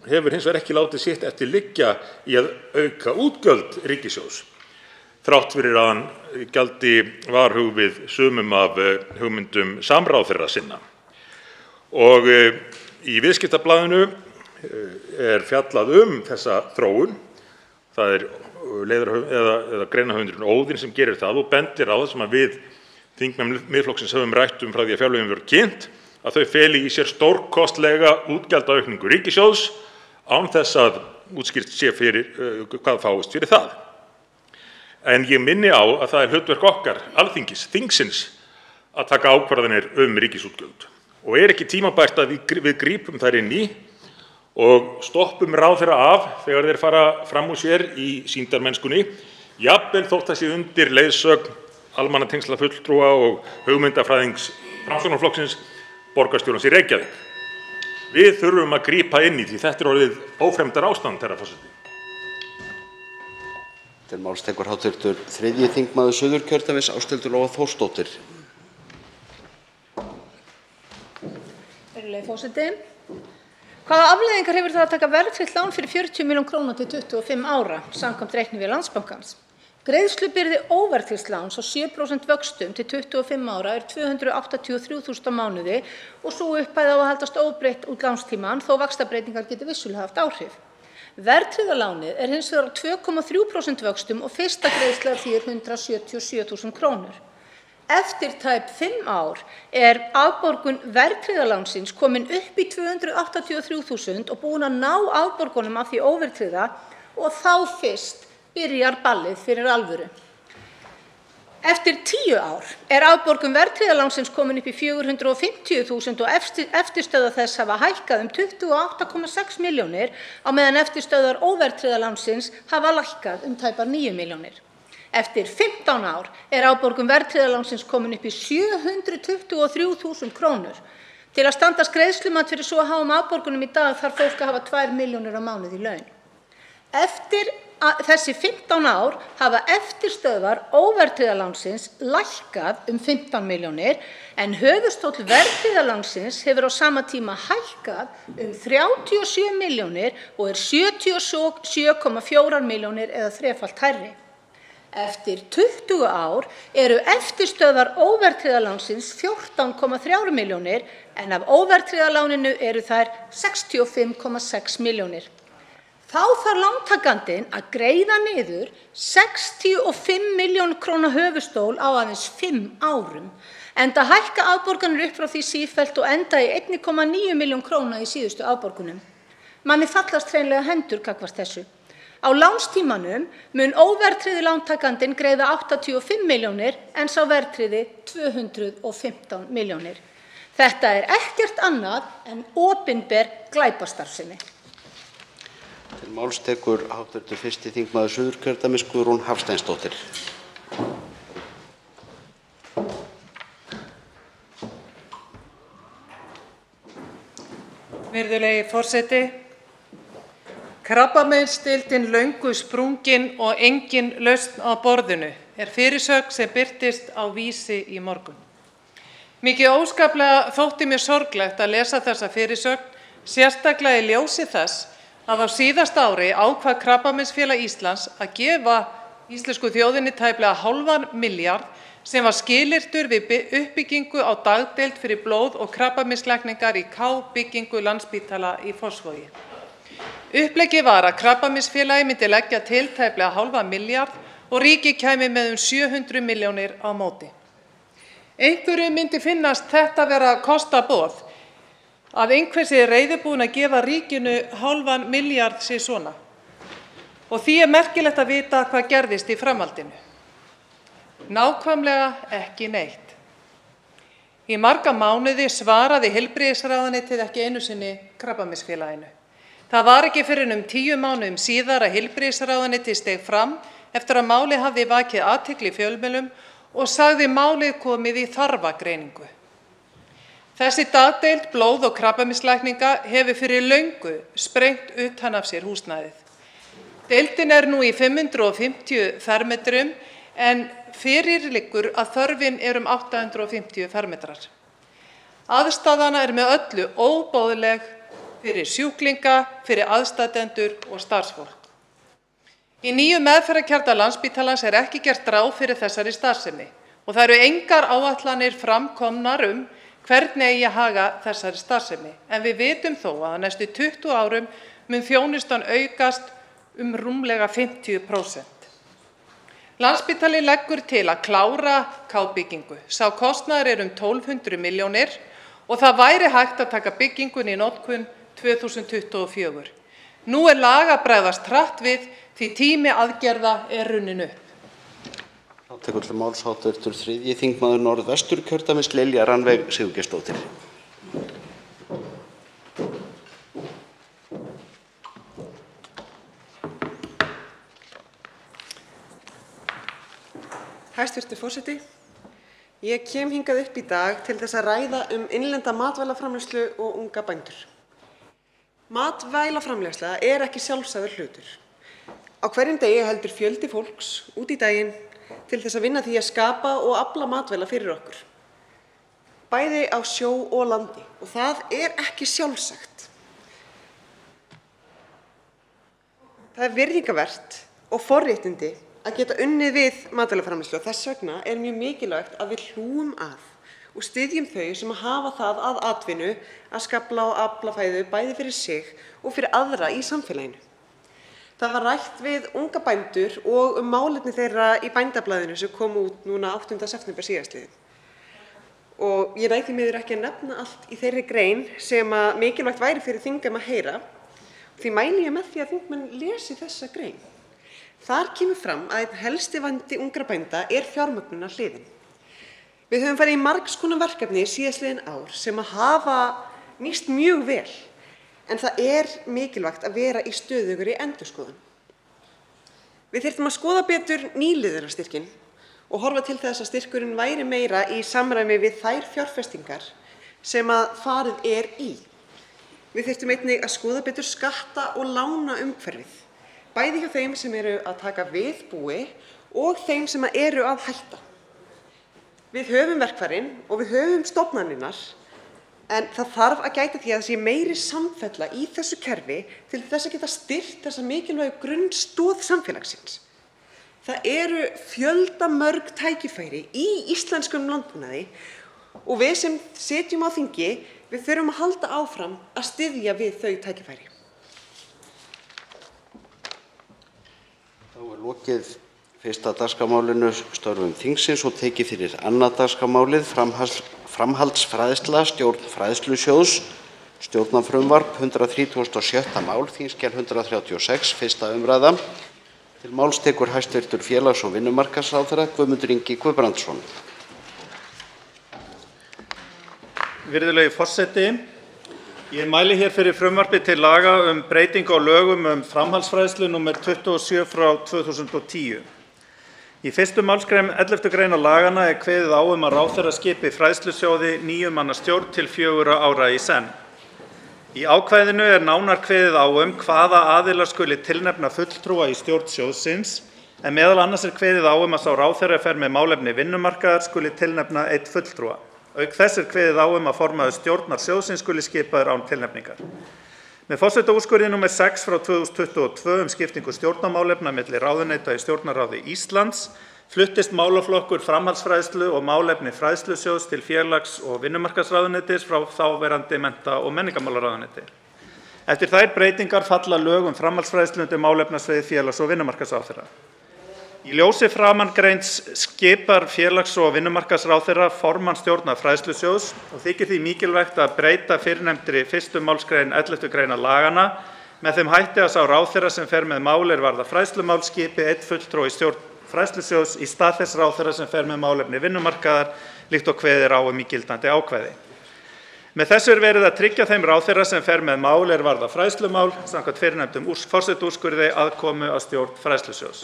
hefur hins vegar ekki látið sitt eftir liggja í að auka útgjöld ríkissjóðs, þrátt fyrir að hann gjaldi varhug við sumum af hugmyndum samráðherra sinna. Og í Viðskiptablaðinu er fjallað þessa þróun. Það er eða greinahöfundurinn Óðinn sem gerir það og bendir á það sem við þingmenn Miðflokksins höfum rætt frá því að fjárlögin voru kynnt, að þau feli í sér stórkostlega útgjaldaaukningu ríkissjóðs án þess að útskýrt sé fyrir hvað fáist fyrir það. En ég minni á að það er hlutverk okkar Alþingis, þingsins, að taka ákvarðanir ríkisútgjöld. Og er ekki tímabært að við grípum þær inn í og stoppum ráðherra af þegar þeir fara fram úr sér í sýndarmennskunni, jafnvel þótt það sé undir leiðsögn almannatengslafulltrúa og hugmyndafræðings Framsóknarflokksins, borgarstjórans í Reykjavík. Við þurfum að grípa inn í því þetta er orðið ófremdar ástand, herra forseti. Til máls tekur hv. 3. þingmaður Suðurkjördæmis Ásthildur Lóa Þórsdóttir. Virðulegi forseti. Hvaða afleiðingar hefur það að taka verðtryggt lán fyrir 40 milljónir króna til 25 ára samkvæmt reiknivél Landsbankans? Greiðslubyrði óverðtryggðs láns á 7% vöxtum til 25 ára er 283.000 á mánuði og sú upphæð á að haldast óbreytt út lánstímann þó vaxtabreytingar geti vissulega haft áhrif. Verðtryggða lánið er hins vegar á 2,3% vöxtum og fyrsta greiðsla af því er 177.000 krónur. Eftir tæp 5 ár er afborgun verðtryggða lánsins komin upp í 283.000 og búin að ná afborgunum af því óverðtryggða og þá fyrst byrjar ballið fyrir alvöru. Eftir 10 ár er afborgun verðtryggða lánsins komin upp í 450.000 og eftirstöðvar þess hafa hækkað 28,6 milljónir á meðan eftirstöðvar óverðtryggða lánsins hafa lækkað tæpar 9 milljónir. Eftir 15 ár er afborgun verðtryggða lánsins komin upp í 723.000 krónur. Til að standast greiðslumat fyrir svo háum afborgunum í dag þarf fólk að hafa 2 milljónir á mánuði í laun. Eftir þessi 15 ár hafa eftirstöðvar óverðtryggða lánsins lækkað 15 milljónir en höfuðstóll verðtryggða lánsins hefur á sama tíma hækkað 37 milljónir og er 77,4 milljónir eða þrefalt hærri. Eftir 20 ár eru eftirstöðvar óverðtryggða lánsins 14,3 milljónir en af óverðtryggða láninu eru þær 65,6 milljónir. Þá þarf lántakandinn að greiða niður 65 milljóna króna höfuðstól á aðeins 5 árum, enda hækka afborganir upp frá því sífellt og enda í 1,9 milljón króna í síðustu afborgunum. Manni fallast hreinlega hendur gagnvart þessu. Á lánstímanum mun óverðtryggði lántakandinn greiða 85 milljónir en sá verðtryggði 215 milljónir. Þetta er ekkert annað en opinber glæpastarfsemi. Til máls tekur hv. 1. þingmaður Suðurkjördæmis Guðrún Hafsteinsdóttir. Virðulegi forseti. Krabbameinsdeildin löngu sprungin og engin lausn á borðinu er fyrirsögn sem birtist á Vísi í morgun. Mikið óskaplega þótti mér sorglegt að lesa þessa fyrirsögn, sérstaklega í ljósi þess að á síðasta ári ákvað Krabbameinsfélag Íslands að gefa íslensku þjóðinni tæplega hálfan milljarð sem var skilyrtur við uppbyggingu á dagdeild fyrir blóð- og krabbameinslækningar í K-byggingu Landspítala í Fossvogi. Uppleggið var að Krabbameinsfélagið myndi leggja til tæplega hálfan milljarð og ríkið kæmi með 700 milljónir á móti. Einhverjum myndi finnast þetta vera kostaboð, að einhver sé reiðubúinn að gefa ríkinu hálfan milljarð sé svona. Og því er merkilegt að vita hvað gerðist í framhaldinu. Nákvæmlega ekki neitt. Í marga mánuði svaraði heilbrigðisráðuneytið ekki einu sinni Krabbameinsfélaginu. Það var ekki fyrr en 10 mánuðum síðar að heilbrigðisráðuneytið steig fram eftir að málið hafði vakið athygli í fjölmiðlum og sagði málið komið í þarfagreiningu. Þessi dagdeild blóð- og krabbameinslækninga hefur fyrir löngu sprengt utan af sér húsnæðið. Deildin er nú í 550 fermetrum en fyrir liggur að þörfin er 850 fermetrar. Aðstaðana er með öllu óboðleg fyrir sjúklinga, fyrir aðstandendur og starfsfólk. Í nýju meðferðarkjarna Landspítalans er ekki gert ráð fyrir þessari starfsemi og það eru engar áætlanir framkomnar hvernig eigi að haga þessari starfsemi, en við vitum þó að á næstu 20 árum mun þjónustan aukast rúmlega 50%. Landspítali leggur til að klára K-byggingu. Sá kostnaður er 1200 milljónir og það væri hægt að taka byggingunni í notkun 2024. Nú er lag að bregðast hratt við því tími aðgerða er runnin upp. Þá tekur til máls hv. 3. þingmaður Norðvesturkjördæmis Lilja Rannveig Sigurgeirsdóttir. Hæstv. forseti. Ég kem hingað upp í dag til þess að ræða innlenda matvælaframleiðslu og unga bændur. Matvælaframleiðsla er ekki sjálfsagður hlutur. Á hverjum degi heldur fjöldi fólks út í daginn til þess að vinna því að skapa og afla matvæla fyrir okkur. Bæði á sjó og landi og það er ekki sjálfsagt. Það er virðingarvert og forréttindi að geta unnið við matvælaframleiðslu og þess vegna er mjög mikilvægt að við hlúum að og styðjum þau sem hafa það að atvinnu að skafla og afla fæðu bæði fyrir sig og fyrir aðra í samfélaginu. Það var rætt við unga bændur og málefni þeirra í Bændablaðinu sem kom út núna 8. september síðastliðinn. Og ég ræði því miður ekki að nefna allt í þeirri grein sem að mikilvægt væri fyrir þingmenn að heyra. Því mæli ég með því að þingmenn lesi þessa grein. Þar kemur fram að einn helsti vandi ungra bænda er fjármögnunarhliðin. Við höfum farið í margs konar verkefni síðastliðin ár sem að hafa nýst mjög vel, en það er mikilvægt að vera í stöðugri endurskoðun. Við þyrftum að skoða betur nýliðunarstyrkinn og horfa til þess að styrkurinn væri meira í samræmi við þær fjárfestingar sem að farið er í. Við þyrftum einnig að skoða betur skatta- og lánaumhverfið, bæði hjá þeim sem eru að taka við búi og þeim sem eru að hætta. Við höfum verkfærin og við höfum stofnanirnar, en það þarf að gæta því að það sé meiri samfella í þessu kerfi til þess að geta styrkt þessa mikilvægu grunnstoð samfélagsins. Það eru fjöldamörg tækifæri í íslenskum landbúnaði og við sem sitjum á þingi, við þurfum að halda áfram að styðja við þau tækifæri. Þá er lokið fyrsta dagskrármálinu störfum þingsins og tekið fyrir annað dagskrármálið framhaldsfræðsla stjórn Fræðslusjóðs, stjórnarfrumvarp 136. mál, þingskjal 136, fyrsta umræða. Til máls tekur hæstv. Félags- og vinnumarkaðsráðherra Guðmundur Ingi Guðbrandsson. Virðulegi forseti. Ég mæli hér fyrir frumvarpi til laga breytingu á lögum framhaldsfræðslu nr. 27/2010. Í 1. málsgrein 11. greinar laganna er kveðið á að ráðherra skipi fræðslusjóði 9 manna stjórn til 4 ára í senn. Í ákvæðinu er nánar kveðið á hvaða aðilar skuli tilnefna fulltrúa í stjórn sjóðsins, en meðal annars er kveðið á að sá ráðherra fer með málefni vinnumarkaðar skuli tilnefna einn fulltrúa. Auk þess er kveðið á að formaður stjórnar sjóðsins skuli skipaður án tilnefningar. Með forsetaúrskurði nr. 6/2022 skiptingu stjórnarmálefna milli ráðuneyta í Stjórnarráði Íslands fluttist málaflokkur framhaldsfræðslu og málefni fræðslusjóðs til félags- og vinnumarkaðsráðuneytis frá þáverandi mennta- og menningarmálaráðuneyti. Eftir þær breytingar falla lög framhaldsfræðslu undir málefnasvið félags- og vinnumarkaðsráðherra. Í ljósi framangreinds skipar félags- og vinnumarkaðsráðherra formann stjórnar fræðslusjóðs og þykir því mikilvægt að breyta fyrrnefndri 1. málsgrein 11. greinar laganna með þeim hætti að sá ráðherra sem fer með mál varða fræðslumál skipi einn fulltrúa í stjórn fræðslusjóðs í stað þess ráðherra sem fer með málefni vinnumarkaðar líkt og kveðið er á í gildandi ákvæði. Með þessu er verið að tryggja þeim ráðherra sem fer með mál varða fræðslumál samkvæmt fyrrnefndum forsetaúrskurði aðkomu að stjórn fræðslusjóðs.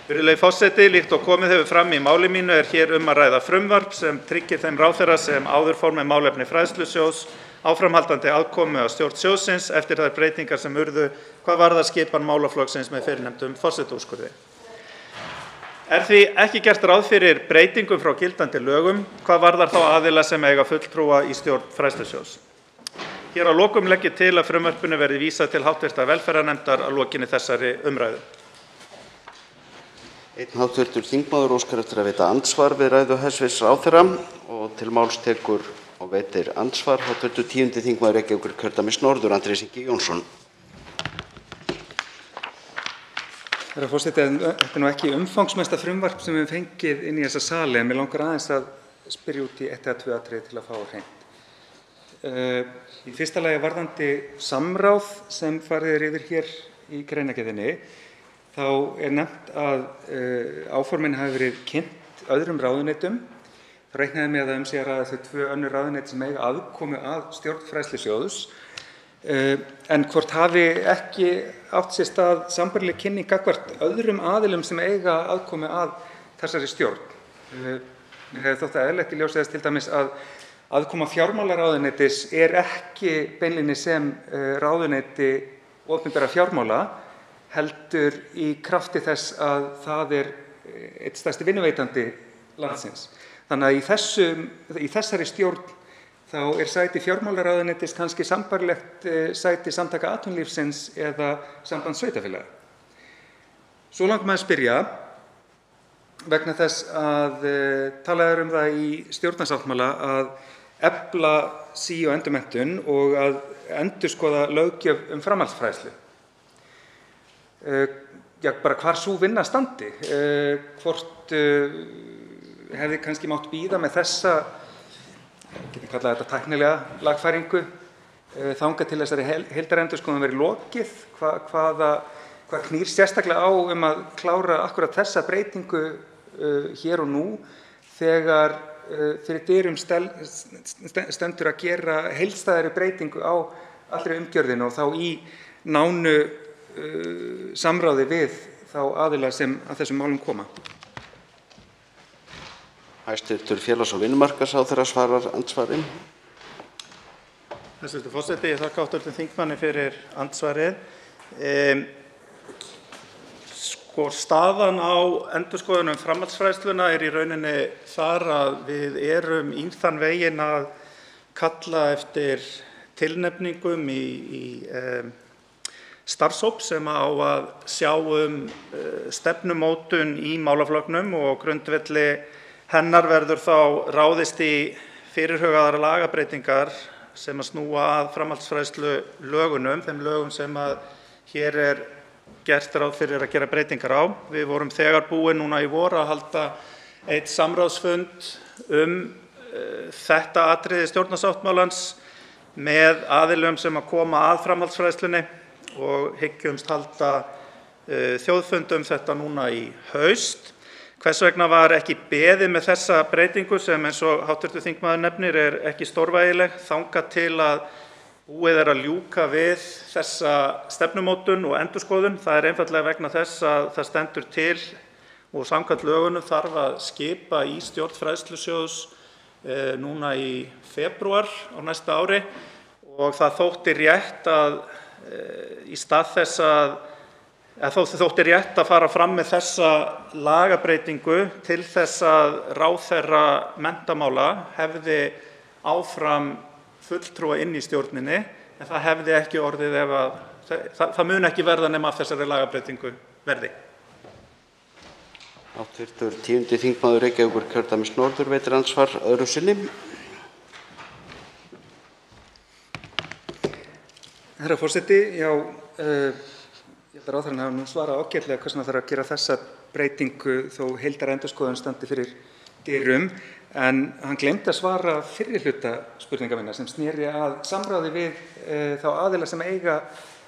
Virðulegi forseti, líkt og komið hefur fram í máli mínu er hér að ræða frumvarp sem tryggir þeim ráðherra sem áður fór með málefni fræðslusjóðs áframhaldandi aðkomu að stjórn sjóðsins eftir þær breytingar sem urðu hvað varðar skipan málaflokksins með fyrrnefndum forsetaúrskurði. Er því ekki gert ráð fyrir breytingum frá gildandi lögum hvað varðar þá aðila sem eiga fulltrúa í stjórn fræðslusjóðs. Hér að lokum legg ég til að frumvarpinu verði vísað til hv. velferðarnefndar að lokinni þessari umræðu. Einn hv. þingmaður óskar eftir að veita andsvar við ræðu hæstv. ráðherra og til máls tekur og veitir andsvar hv. 10. þingmaður Reykjavíkurkjördæmis norður, Andrés Ingi Jónsson. Herra forseti, þetta er ekki umfangsmesta frumvarp sem við höfum fengið inn í þessa sali, en mig langar aðeins að spyrja út í 1 eða 2 atriði til að fá á hreint. Í fyrsta lagi varðandi samráð sem farið er yfir hér í greinargerðinni, þá er nefnt að áformin hafi verið kynnt öðrum ráðuneytum. Þá reiknaði með að sé að ræða þau 2 önnur ráðuneyti sem eiga aðkomu að stjórn fræðslusjóðs. En hvort hafi ekki átt sér stað sambærileg kynning gagnvart öðrum aðilum sem eiga aðkomu að þessari stjórn. Mér hefði þótt eðlilegt í ljósi þess til dæmis að aðkoma fjármálaráðuneytis er ekki beinlínis sem ráðuneyti opinberra fjármála, heldur í krafti þess að það er einn stærsti vinnuveitandi landsins. Þannig að í þessari stjórn þá er sæti fjármálaráðuneytis kannski sambærilegt sæti Samtaka atvinnulífsins eða Sambands sveitarfélaga. Svo langar maður að spyrja, vegna þess að talað er það í stjórnarsáttmála að efla sí- og endurmenntun og að endurskoða löggjöf framhaldsfræðslu. Bara hvar sú vinna standi, hvort hefði kannski mátt bíða með þessa, getum kallað þetta tæknilega lagfæringu, þangað til þessari heildarendurskoðun verið lokið, hvað knýr sérstaklega á að klára akkúrat þessa breytingu hér og nú þegar fyrir dyrum stendur að gera heildstæðari breytingu á allri umgjörðinni og þá í nánu samráði við þá aðila sem að þessum málum koma. Hæstv. félags- og vinnumarkaðsráðherra svarar andsvari. Hæstv. forseti, ég þakka hv. þingmanni fyrir andsvarið. Staðan á endurskoðun framhaldsfræðsluna er í rauninni þar að við erum í þann veginn að kalla eftir tilnefningum í starfshóp sem á að sjá stefnumótun í málaflokknum og á grundvelli hennar verður þá ráðist í fyrirhugaðar lagabreytingar sem snúa að framhaldsfræðslulögunum, þeim lögum sem hér er gert ráð fyrir að gera breytingar á. Við vorum þegar búin núna í vor að halda einn samráðsfund þetta atriði stjórnarsáttmálans með aðilum sem koma að framhaldsfræðslunni og hyggjumst halda þjóðfund þetta núna í haust. Hvers vegna var ekki beðið með þessa breytingu sem eins og hv. þingmaður nefnir er ekki stórvægileg þangað til að búið er að ljúka við þessa stefnumótun og endurskoðun. Það er einfaldlega vegna þess að það stendur til og samkvæmt lögunum þarf að skipa í stjórn fræðslusjóðs núna í febrúar á næsta ári og það þótti rétt að í stað þess að þótti rétt að fara fram með þessa lagabreytingu til þess að ráðherra menntamála hefði áfram fulltrúa inn í stjórninni, en það hefði ekki orðið ef að það mun ekki verða nema af þessari lagabreytingu verði. Hv. 10. þingmaður Reykjavíkurkjördæmis norður veitir andsvar öðru sinni. Herra forseti, já, ég held að ráðherrann hafi nú svarað ágætlega hvers vegna þarf að gera þessa breytingu þó heildarendurskoðun standi fyrir dyrum, en hann gleymdi að svara fyrri hluta spurninga minnar sem sneri að samráði við þá aðila sem eiga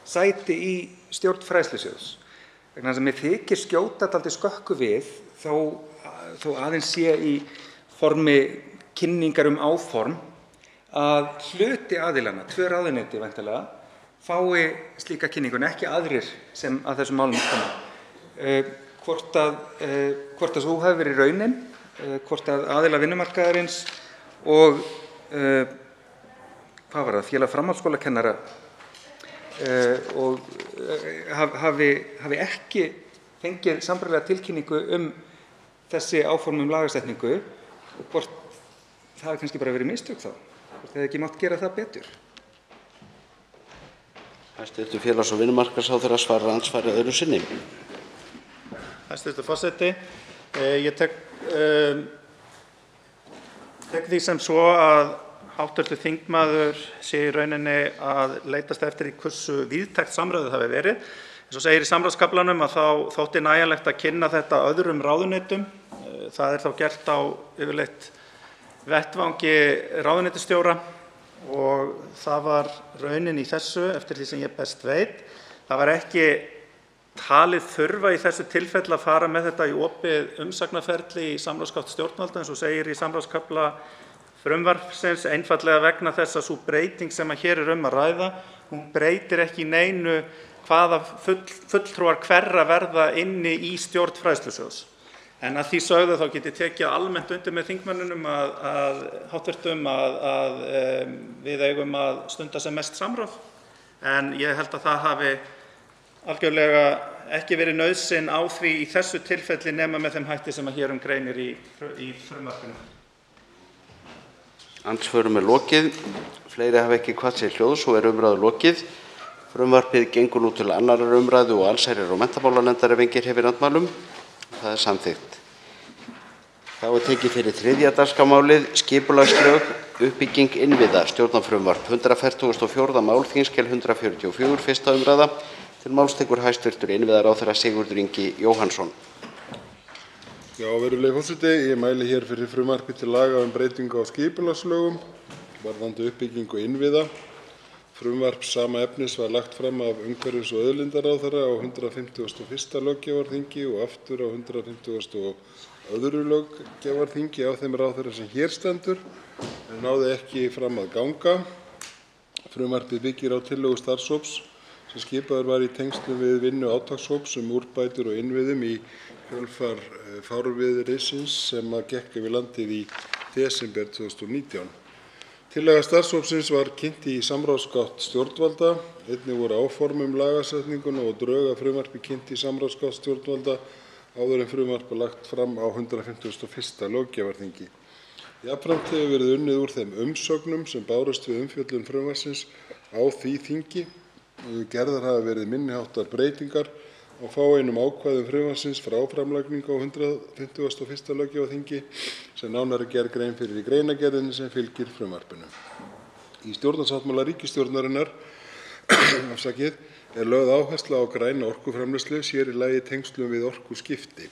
sæti í stjórn Fræðslusjóðs. Vegna þess að mér þykir skjóta dálítið skökku við þó aðeins sé í formi kynningar áform að hluti aðilanna, 2 ráðuneyti væntanlega, fái slíka kynningu en ekki aðrir sem að þessum málum koma. Hvort að svo hafi verið raunin, hvort að aðilar vinnumarkaðarins og hvað var það, félag framhaldsskólakennara og hafi ekki fengið sambærilega tilkynningu þessi áform lagasetningu og hvort það hafi kannski bara verið mistök þá, hvort það hefði ekki mátt gera það betur. Hæstv. félags- og vinnumarkaðsráðherra svarar andsvari öðru sinni. Hæstv. forseti, ég tek því sem svo að hv. þingmaður sé í rauninni að leitast eftir í hversu víðtækt samráðið hafi verið. Eins og segir í samráðskaflanum að þá þótti nægjanlegt að kynna þetta öðrum ráðuneytum. Það þá gert á yfirleitt vettvangi ráðuneytisstjóra og það var raunin í þessu eftir því sem ég best veit. Það var ekki talið þurfa í þessu tilfelli að fara með þetta í opið umsagnarferli í samráðsgátt stjórnvalda eins og segir í samráðskafla frumvarpsins, einfaldlega vegna þess að sú breyting sem hér er að ræða, hún breytir ekki neinu hvaða fulltrúar hverra verða inni í stjórn Fræðslusjóðs. En að því sögðu þá get ég tekið almennt undir með þingmönnunum að við eigum að stunda sem mest samráð. En ég held að það hafi algjörlega ekki verið nauðsyn á því í þessu tilfelli nema með þeim hætti sem hér greinir í frumvarpinu. Andsvörum lokið. Fleiri hafa ekki kvatt sér hljóðs og umræðu lokið. Frumvarpið gengur nú til 2. umræðu og allsherjar- og menntamálanefndar ef enginn hefur andmælum. Það er samþykkt. Þá er tekið fyrir 3. dagskrármálið, skipulagslög, uppbygging innviða, stjórnarfrumvarp, 144. mál, þingskjal 144, 1. umræða. Til máls tekur hæstv. innviðaráðherra Sigurður Ingi Jóhannsson. Já, virðulegi forseti, ég mæli hér fyrir frumvarpi til laga breytingu á skipulagslögum varðandi uppbyggingu innviða. Frumvarp sama efnis var lagt fram af umhverfis- og auðlindaráðherra á 151. löggjafarþingi og aftur á 152. löggjafarþingi af þeim ráðherra sem hér stendur en náði ekki fram að ganga. Frumvarpið byggir á tillögu starfshóps sem skipaður var í tengslum við vinnu átakshóps úrbætur og innviðum í kjölfar fárviðrisins sem gekk yfir landið í desember 2019. Tillaga starfshópsins var kynnt í samráðsgátt stjórnvalda. Einnig voru áform lagasetninguna og drög að frumvarpi kynnt í samráðsgátt stjórnvalda áður en frumvarp var lagt fram á 151. löggjafarþingi. Jafnframt hefur verið unnið úr þeim umsögnum sem bárust við umfjöllun frumvarpsins á því þingi. Gerðar hafa verið minni háttar breytingar á fáeinum ákvæðum frumvarpsins frá framlagningu á 151. löggjafarþingi sem nánar er gerð grein fyrir í greinargerðinni sem fylgir frumvarpinu. Í stjórnarsáttmála ríkisstjórnarinnar er lögð áhersla á græna orkuframleiðslu, sér í lagi í tengslum við orkuskipti.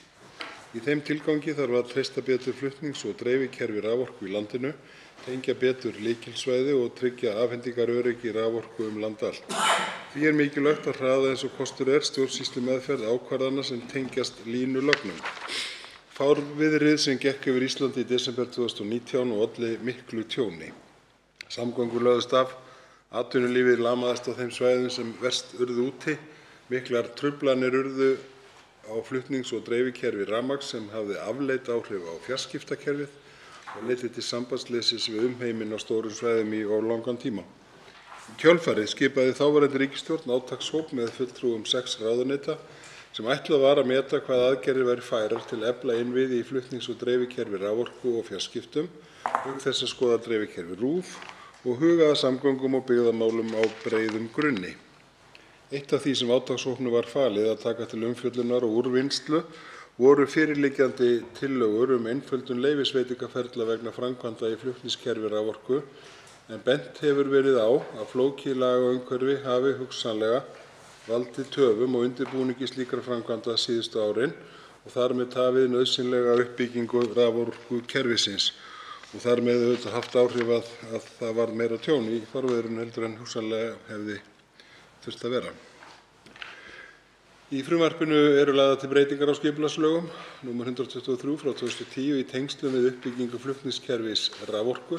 Í þeim tilgangi þarf að treysta betur flutnings- og dreifikerfi raforku í landinu, tengja betur lykilsvæði og tryggja afhendingaröryggi raforku land allt. Því er mikilvægt að hraða eins og kostur stjórnsýslumeðferð ákvarðana sem tengjast línulögnum. Fárviðrið sem gekk yfir Íslandi í desember 2019 og olli miklu tjóni. Samgöngur lögðust af, atvinnulífið lamaðist á þeim svæðum sem verst urðu úti, miklar truflanir urðu á flutnings- og dreifikerfi rafmagns sem hafði afleidd áhrif á fjarskiptakerfið og leiddi til sambandsleysis við umheiminn á stórum svæðum í of langan tíma. Í kjölfarið skipaði þáverandi ríkisstjórn átakshóp með fulltrúum 6 ráðuneyta sem ætlað var að meta hvaða aðgerðir væru færar til að efla innviði í flutnings- og dreifikerfi raforku og fjarskiptum, auk þess að skoða dreifikerfi RÚV og huga að samgöngum og byggðamálum á breiðum grunni. Eitt af því sem átakshópnum var falið að taka til umfjöllunar og úrvinnslu voru fyrirliggjandi tillögur einföldun leyfisveitingaferla vegna framkvæmda í flutningskerfi raforku, en bent hefur verið á að flókið lagaumhverfi hafi hugsanlega valdið töfum og undirbúningi slíkra framkvæmda síðustu árin og þar með tafið nauðsynlega uppbyggingu raforkukerfisins og þar með auðvitað haft áhrif að það varð meira tjón í farveðrinu heldur en hugsanlega hefði þurft að vera. Í frumvarpinu eru lagðar til breytingar á skipulagslögum nr. 123/2010 í tengslum við uppbyggingu flutningskerfis raforku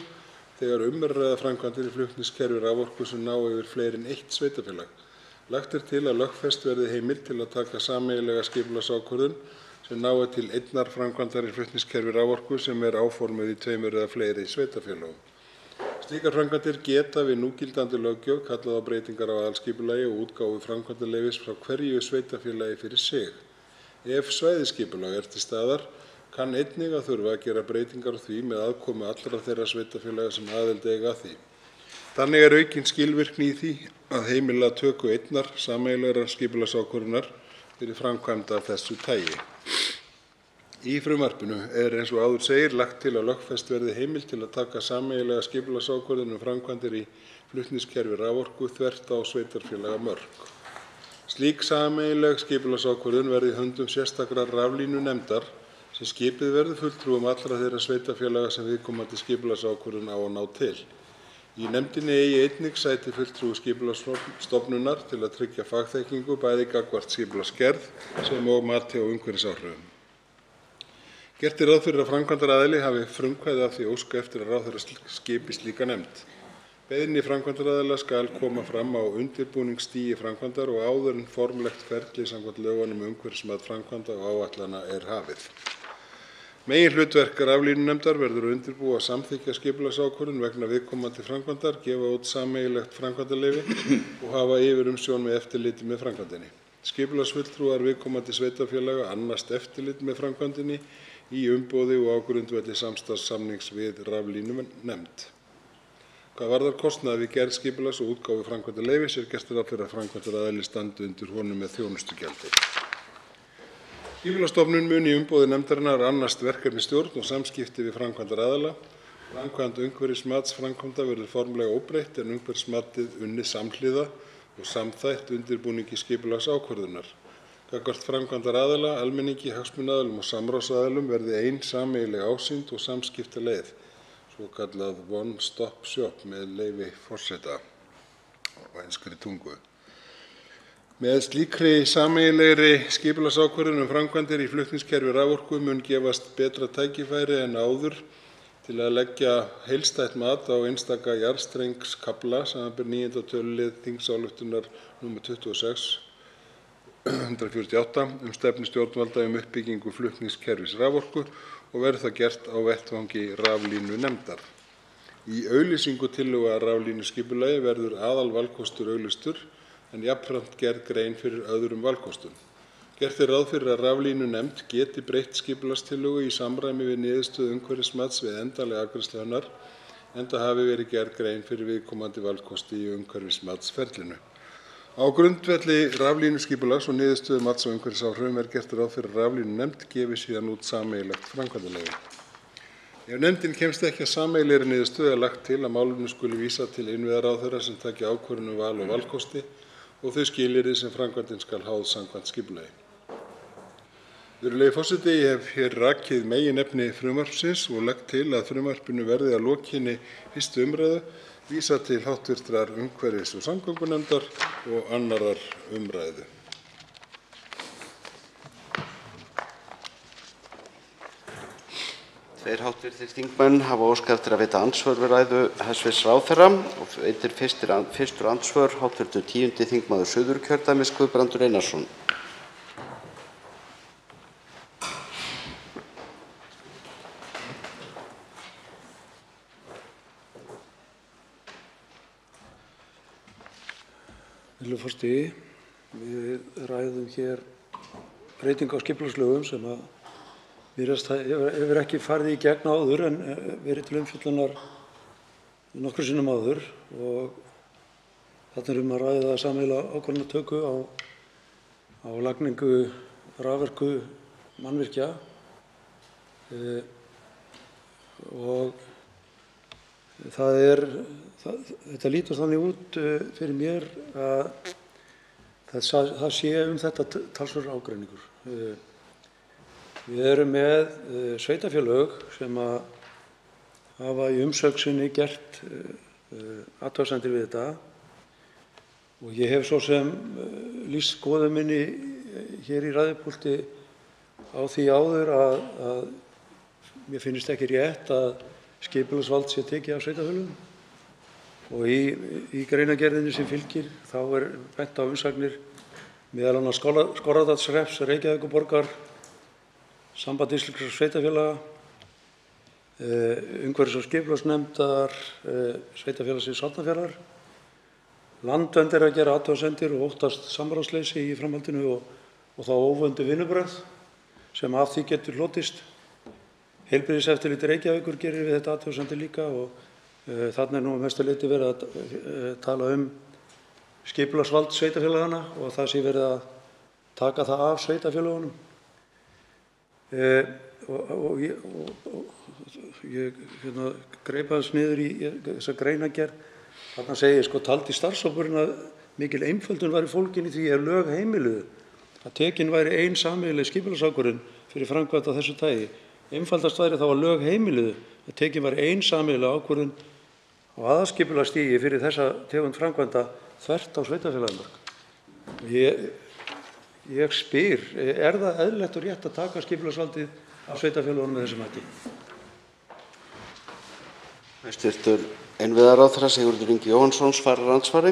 þegar er að ræða framkvæmdir í flutningskerfi raforku sem ná yfir fleiri en eitt sveitarfélag. Lagt er til að lögfest verði heimild til að taka sameiginlega skipulagsákvörðun sem nái til einnar framkvæmdar í flutningskerfi raforku sem er áformuð í 2 eða fleiri sveitarfélögum. Slíkar framkvæmdir geta við núgildandi löggjöf kallað á breytingar á aðalskipulagi og útgáfu framkvæmdaleyfis frá hverju sveitarfélagi fyrir sig. Ef svæðisskipulag er til staðar kann einnig að þurfa að gera breytingar á því með aðkomu allra þeirra sveitarfélaga sem aðild eiga að því. Þannig er aukin skilvirkni í því að heimila töku einnar sameiginlegrar skipulagsákvörðunar fyrir framkvæmd af þessu tagi. Í frumvarpinu er eins og áður segir lagt til að lögfest verði heimild til að taka sameiginlega skipulagsákvörðun framkvæmdir í flutningskerfi raforku þvert á sveitarfélagamörk. Slík sameiginleg skipulagsákvörðun verði í höndum sérstakrar raflínunefndar sem skipuð verður fulltrúum allra þeirra sveitarfélaga sem viðkomandi skipulagsákvörðun á að ná til. Í nefndinni eigi einnig sæti fulltrúi Skipulagsstofnunar til að tryggja fagþekkingu bæði gagnvart skipulagsgerð sem og mati á umhverfisáhrifum. Gert er ráð fyrir að framkvæmdaraðili hafi frumkvæði af því að óska eftir að ráðherra skipi slíka nefnd. Beiðni framkvæmdaraðila skal koma fram á undirbúningsstigi framkvæmdar og áður en formlegt ferli samkvæmt lögunum um umhverfismat framkvæmda og áætlana er hafið. Meginhlutverk raflínunefndar verður að undirbúa og samþykkja skipulagsákvörðun vegna viðkomandi framkvæmdar, gefa út sameiginlegt framkvæmdaleyfi og hafa yfirumsjón með eftirliti með framkvæmdinni. Skipulagsfulltrúar viðkomandi sveitarfélaga annast eftirlit með framkvæmdinni í umboði og á grundvelli samstarfssamnings við raflínunefnd. Hvað varðar kostnað við gerð skipulags og útgáfu framkvæmdaleyfis er gert ráð fyrir að framkvæmdaraðili standi undir honum með þjónustugjaldi. Skipulagsstofnun mun í umboði nefndarinnar annast verkefnisstjórn og samskipti við framkvæmdaraðila. Framkvæmd umhverfismats framkvæmda verður formlega óbreytt en umhverfismatið unnið samhliða og samþætt undirbúningi skipulagsákvörðunar. Gagnvart framkvæmdaraðila, almenningi, hagsmunaaðilum og samráðsaðilum verði ein sameiginleg ásýnd og samskiptaleið, svokallað one stop shop með leyfi forseta á enskri tungu. Með slíkri sameiginlegri skipulagsákvörðun framkvæmdir í flutningskerfi raforku mun gefast betra tækifæri en áður til að leggja heildstætt mat á einstaka jarðstrengskafla, samanber 9. tölulið þingsályktunar nr. 26/148 stefnu stjórnvalda uppbyggingu flutningskerfis raforku og verður það gert á vettvangi raflínunefndar. Í auglýsingu tillögu að raflínuskipulagi verður aðalvalkostur auglýstur en jafnframt gerð grein fyrir öðrum valkostum. Gert er ráð fyrir að raflínunefnd geti breytt skipulagstillögu í samræmi við niðurstöðu umhverfismats við endanlega afgreiðslu hennar, enda hafi verið gerð grein fyrir viðkomandi valkosti í umhverfismatsferlinu. Á grundvelli raflínuskipulags og niðurstöðu mats á umhverfisáhrifum er gert ráð fyrir að raflínunefnd gefi síðan út sameiginlegt framkvæmdaleyfi. Ef nefndin kemst ekki að sameiginlegri niðurstöðu er lagt til að málinu skuli vísa til innviðaráðherra sem taki ákvörðun um val og valkosti og þau skilyrði sem framkvæmdin skal háð samkvæmt skipulagi. Virðulegi forseti, ég hef hér rakið meginefni frumvarpsins og legg til að frumvarpinu verði að lokinni 1. umræðu vísað til hv. umhverfis- og samgöngunefndar og 2. umræðu. Tveir hv. þingmenn hafa óskað eftir að veita andsvör við ræðu hæstv. ráðherra og veitir fyrstur andsvör hv. 10. þingmaður Suðurkjördæmis Guðbrandur Einarsson. Forseti. Við ræðum hér breytingu á skipulagslögum sem að hefur ekki farið í gegn áður en verið til umfjöllunar nokkrum sinnum áður, og þarna er að ræða sameiginlega ákvarðanatöku á lagningu raforku mannvirkja, og þetta lítur þannig út fyrir mér að það sé þetta talsverður ágreiningur. Við erum með sveitarfélög sem hafa í umsögn sinni gert athugasemdir við þetta, og ég hef svo sem lýst skoðun minni hér í ræðupúlti á því áður að mér finnst ekki rétt að skipulagsvald sé tekið af sveitarfélögum, og í greinargerðinni sem fylgir þá er bent á umsagnir meðal annars Skorradalshrepps, Reykjavíkurborgar, Samband íslenskra sveitarfélaga, umhverfis- og skipulagsnefndar sveitarfélagsins Hornafjarðar. Landvernd er að gera athugasemdir og óttast samráðsleysi í framhaldinu og þá óvöndu vinnubrögð sem af því getur hlotist. Heilbrigðiseftirlit Reykjavíkur gerir við þetta athugasemdir líka, og þarna er nú að mestu leyti verið að tala skipulagsvald sveitarfélaganna og það sé verið að taka það af sveitarfélögunum. Og ég greip aðeins niður í þessa greinargerð. Þarna segir, taldi starfshópurinn að mikil einföldun væri fólgin í því að lög heimiluðu að tekin væri ein sameiginleg skipulagsákvörðun fyrir framkvæmd af þessu tagi. Einfaldast væri þá að lög heimiluðu að tekin væri ein sameiginleg ákvörðun á aðalskipulagsstigi fyrir þessa tegund framkvæmda þvert á sveitarfélagamörk. Ég spyr, er það eðlilegt og rétt að taka skipulagsvaldið af sveitarfélögunum með þessum hætti? Hæstv. Innviðaráðherra Sigurður Ingi Jóhannsson svarar andsvari.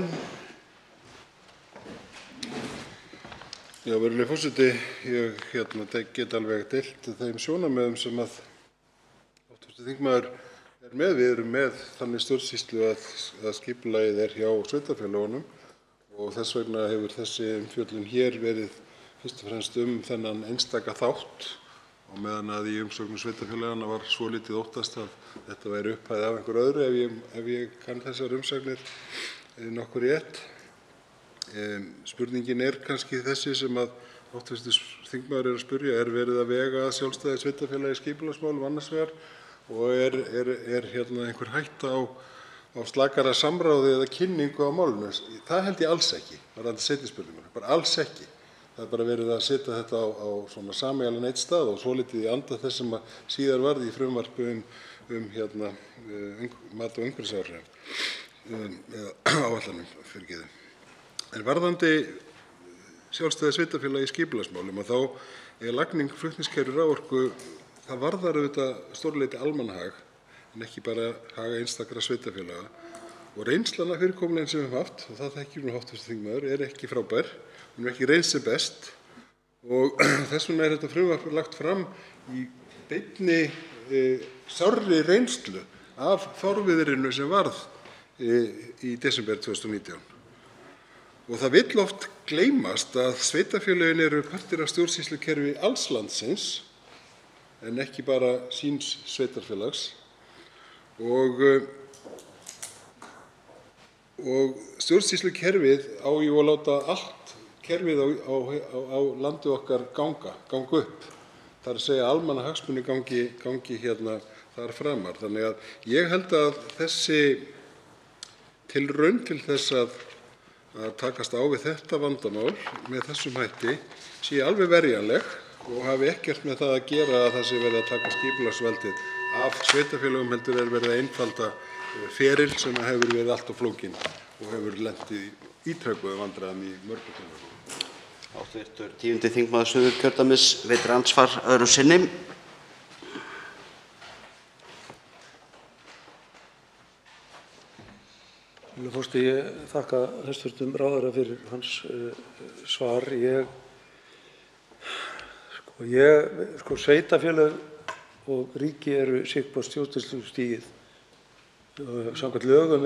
Já, virðulegi forseti, ég get alveg deilt þeim sjónarmiðum sem að hv. þingmaður er með. Við erum með þannig stjórnsýslu að skipulagið er hjá sveitarfélögunum, og þess vegna hefur þessi umfjöllun hér verið fyrst og fremst þennan einstaka þátt, og meðan að í umsögnum sveitarfélaganna var svolítið óttast að þetta væri upphæðið af einhverju öðru, ef ég kann þessar umsagnir nokkuð rétt. Spurningin er kannski þessi sem að hv. þingmaður er að spyrja: er verið að vega að sjálfstæði sveitarfélaga í skipulagsmálum annars vegar, og er einhver hætta á slakara samráði eða kynningu á málinu? Það held ég alls ekki, varðandi seinni spurninguna, bara alls ekki. Það er bara verið að setja þetta á svona sameiginlegan einn stað og svolítið í anda þess sem síðar varð í frumvarpi mat- og umhverfisáhrif, eða áætlanir, fyrirgefðu. En varðandi sjálfstæði sveitarfélaga í skipulagsmálum, að þá er lagning flutningskerfis raforku, það varðar auðvitað stórleiti almannahag en ekki bara hag einstakra sveitarfélaga. Og reynslan af fyrirkomulaginu sem við höfum haft, og það þekkir nú hv. þingmaður, er ekki frábær. Hún er ekki reynst sem best, og þess vegna er þetta frumvarp lagt fram í beinni sárri reynslu af fárviðrinu sem varð í desember 2019. Og það vill oft gleymast að sveitarfélögin eru partur af stjórnsýslukerfi alls landsins en ekki bara síns sveitarfélags, og stjórnsýslukerfið á jú að láta allt kerfið á landi okkar ganga upp. Það er að segja að almannahagsmunir gangi þar framar. Þannig að ég held að þessi tilraun til þess að takast á við þetta vandamál með þessum hætti sé alveg verjanleg og hafi ekkert með það að gera að það sé verið að taka skipulagsvaldið af sveitarfélögum, heldur er verið að einfalda feril sem hefur verið allt of flókinn og hefur lent í ítrekuðu vandræðum í mörgum tilfellum. Hv. 10. þingmaður Suðurkjördæmis veitir andsvar öðru sinni. Forseti, ég þakka hæstv. Ráðherra fyrir hans svar. Sveitarfélög og ríki eru sitt á stjórnsýslustigið. Samkvæmt lögum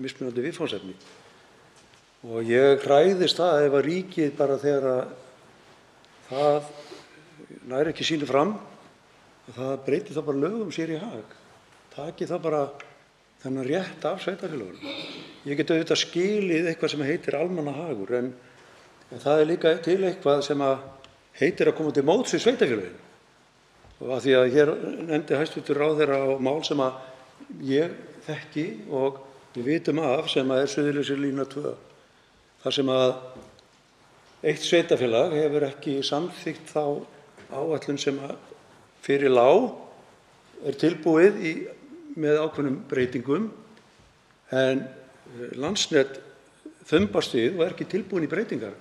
mismunandi viðfangsefni. Og ég hræðist það ef að ríkið bara þegar það nær ekki sínu fram, að það breyti það bara lögum sér í hag. Taki það bara þennan rétt af sveitarfélögunum. Ég get auðvitað skilið eitthvað sem heitir almannahagur, en það er líka til eitthvað sem heitir að koma til móts við sveitarfélögin. Og að því að hér nefndi hæstv. Ráðherra á mál sem ég þekki og við vitum af, sem er Suðurnesjalína 2, þar sem eitt sveitarfélag hefur ekki samþykkt þá áætlun sem fyrir lá, er tilbúið með ákveðnum breytingum, en Landsnet þumbast við og er ekki tilbúin í breytingar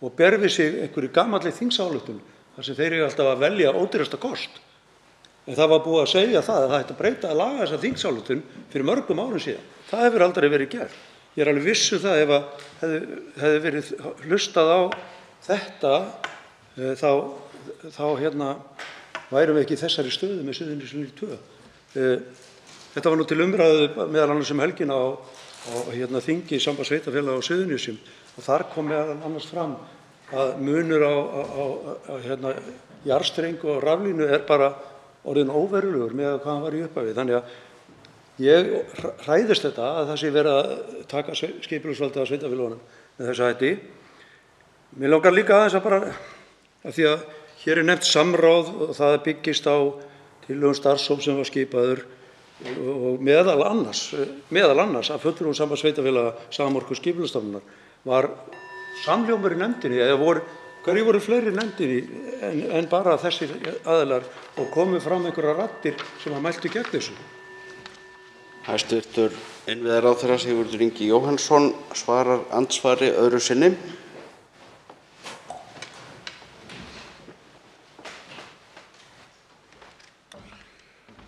og ber við sig einhverju gamalli þingsályktun þar sem þeir eru alltaf að velja ódýrasta kost. En það var búið að segja það að það ætti að breyta að laga þessa þingsályktun fyrir mörgum árum síðan. Það hefur aldrei verið gert. Ég er alveg viss um það ef hefði verið hlustað á þetta, þá værum við ekki í þessari stöðu með Suðurnesjalínu 2. Þetta var nú til umræðu meðal annars helgina á þingi Sambands sveitarfélaga á Suðurnesjum, og þar kom meðal annars fram að munur á jarðstreng og raflínu er bara orðinn óverulegur með hvað hann var í upphafi. Þannig að ég hræðist þetta að það sé verið að taka skipulagsvaldið af sveitarfélögunum með þessu hætti. Mér langar líka aðeins að bara, af því að hér er nefnt samráð og það byggist á tillögum starfshóps sem var skipaður og meðal annars af fulltrúum Sambands sveitarfélaga Samorku skipulagsstofnunar var samhljómur í nefndinni, eða hverju voru fleiri í nefndinni en bara þessir aðilar, og komu fram einhverjar raddir sem mæltu gegn þessu. Hæstv. Innviðaráðherra Sigurður Ingi Jóhannsson svarar andsvari öðru sinni.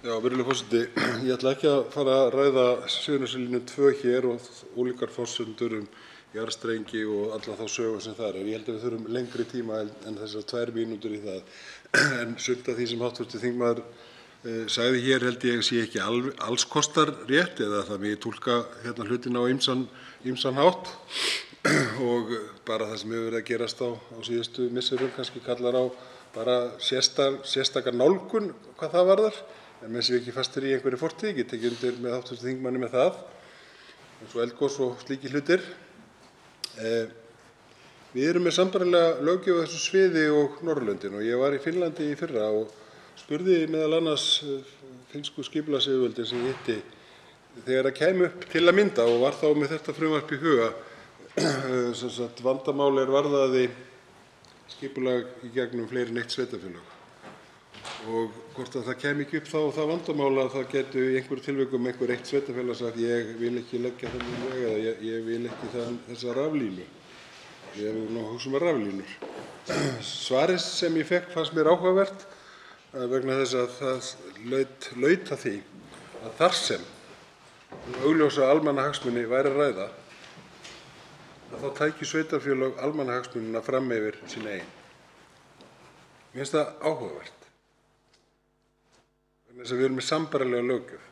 Já, virðulegur forseti, ég ætla ekki að fara að ræða Suðurnesjalínu 2 hér og ólíkar forsendur jarðstrengi og alla þá sögu sem það er. Ég held að við þurfum lengri tíma en þessar 2 mínútur í það. En sumt af því sem hv. þingmaður sagði hér held ég sé ekki alls kostar rétt, eða það megi túlka hlutina á ýmsan hátt, og bara það sem hefur verið að gerast á síðustu misserum kannski kallar á bara sérstaka nálgun hvað það varðar. En menn séu ekki fastir í einhverri fortíð, ég tek undir með hv. þingmanni með það, eins og eldgos og slíkir hlutir. Við erum með sambærilega löggjöf á þessu sviði og Norðurlöndin, og ég var í Finnlandi í fyrra og spurði meðal annars finnsku skipulagsyfirvöldin sem ég hitti þegar það kæmi upp til að mynda, og var þá með þetta frumvarp í huga, vandamál varðaði skipulag í gegnum fleiri en eitt sveitarfélag. Og hvort að það kæmi ekki upp þá það vandamál að það gætu í einhverjum tilvikum einhver eitt sveitarfélag sagt ég vil ekki leggja þennan veg eða ég vil ekki þessa raflínu. Ég vil nú hugsa raflínur. Svarið sem ég fékk fannst mér áhugavert vegna þess að það laut að því að þar sem augljósa almannahagsmuni væri að ræða, að þá tæki sveitarfélög almannahagsmunina fram yfir sín eigin. Mér finnst það áhugavert. Þess að við erum með sambærilega löggjöf.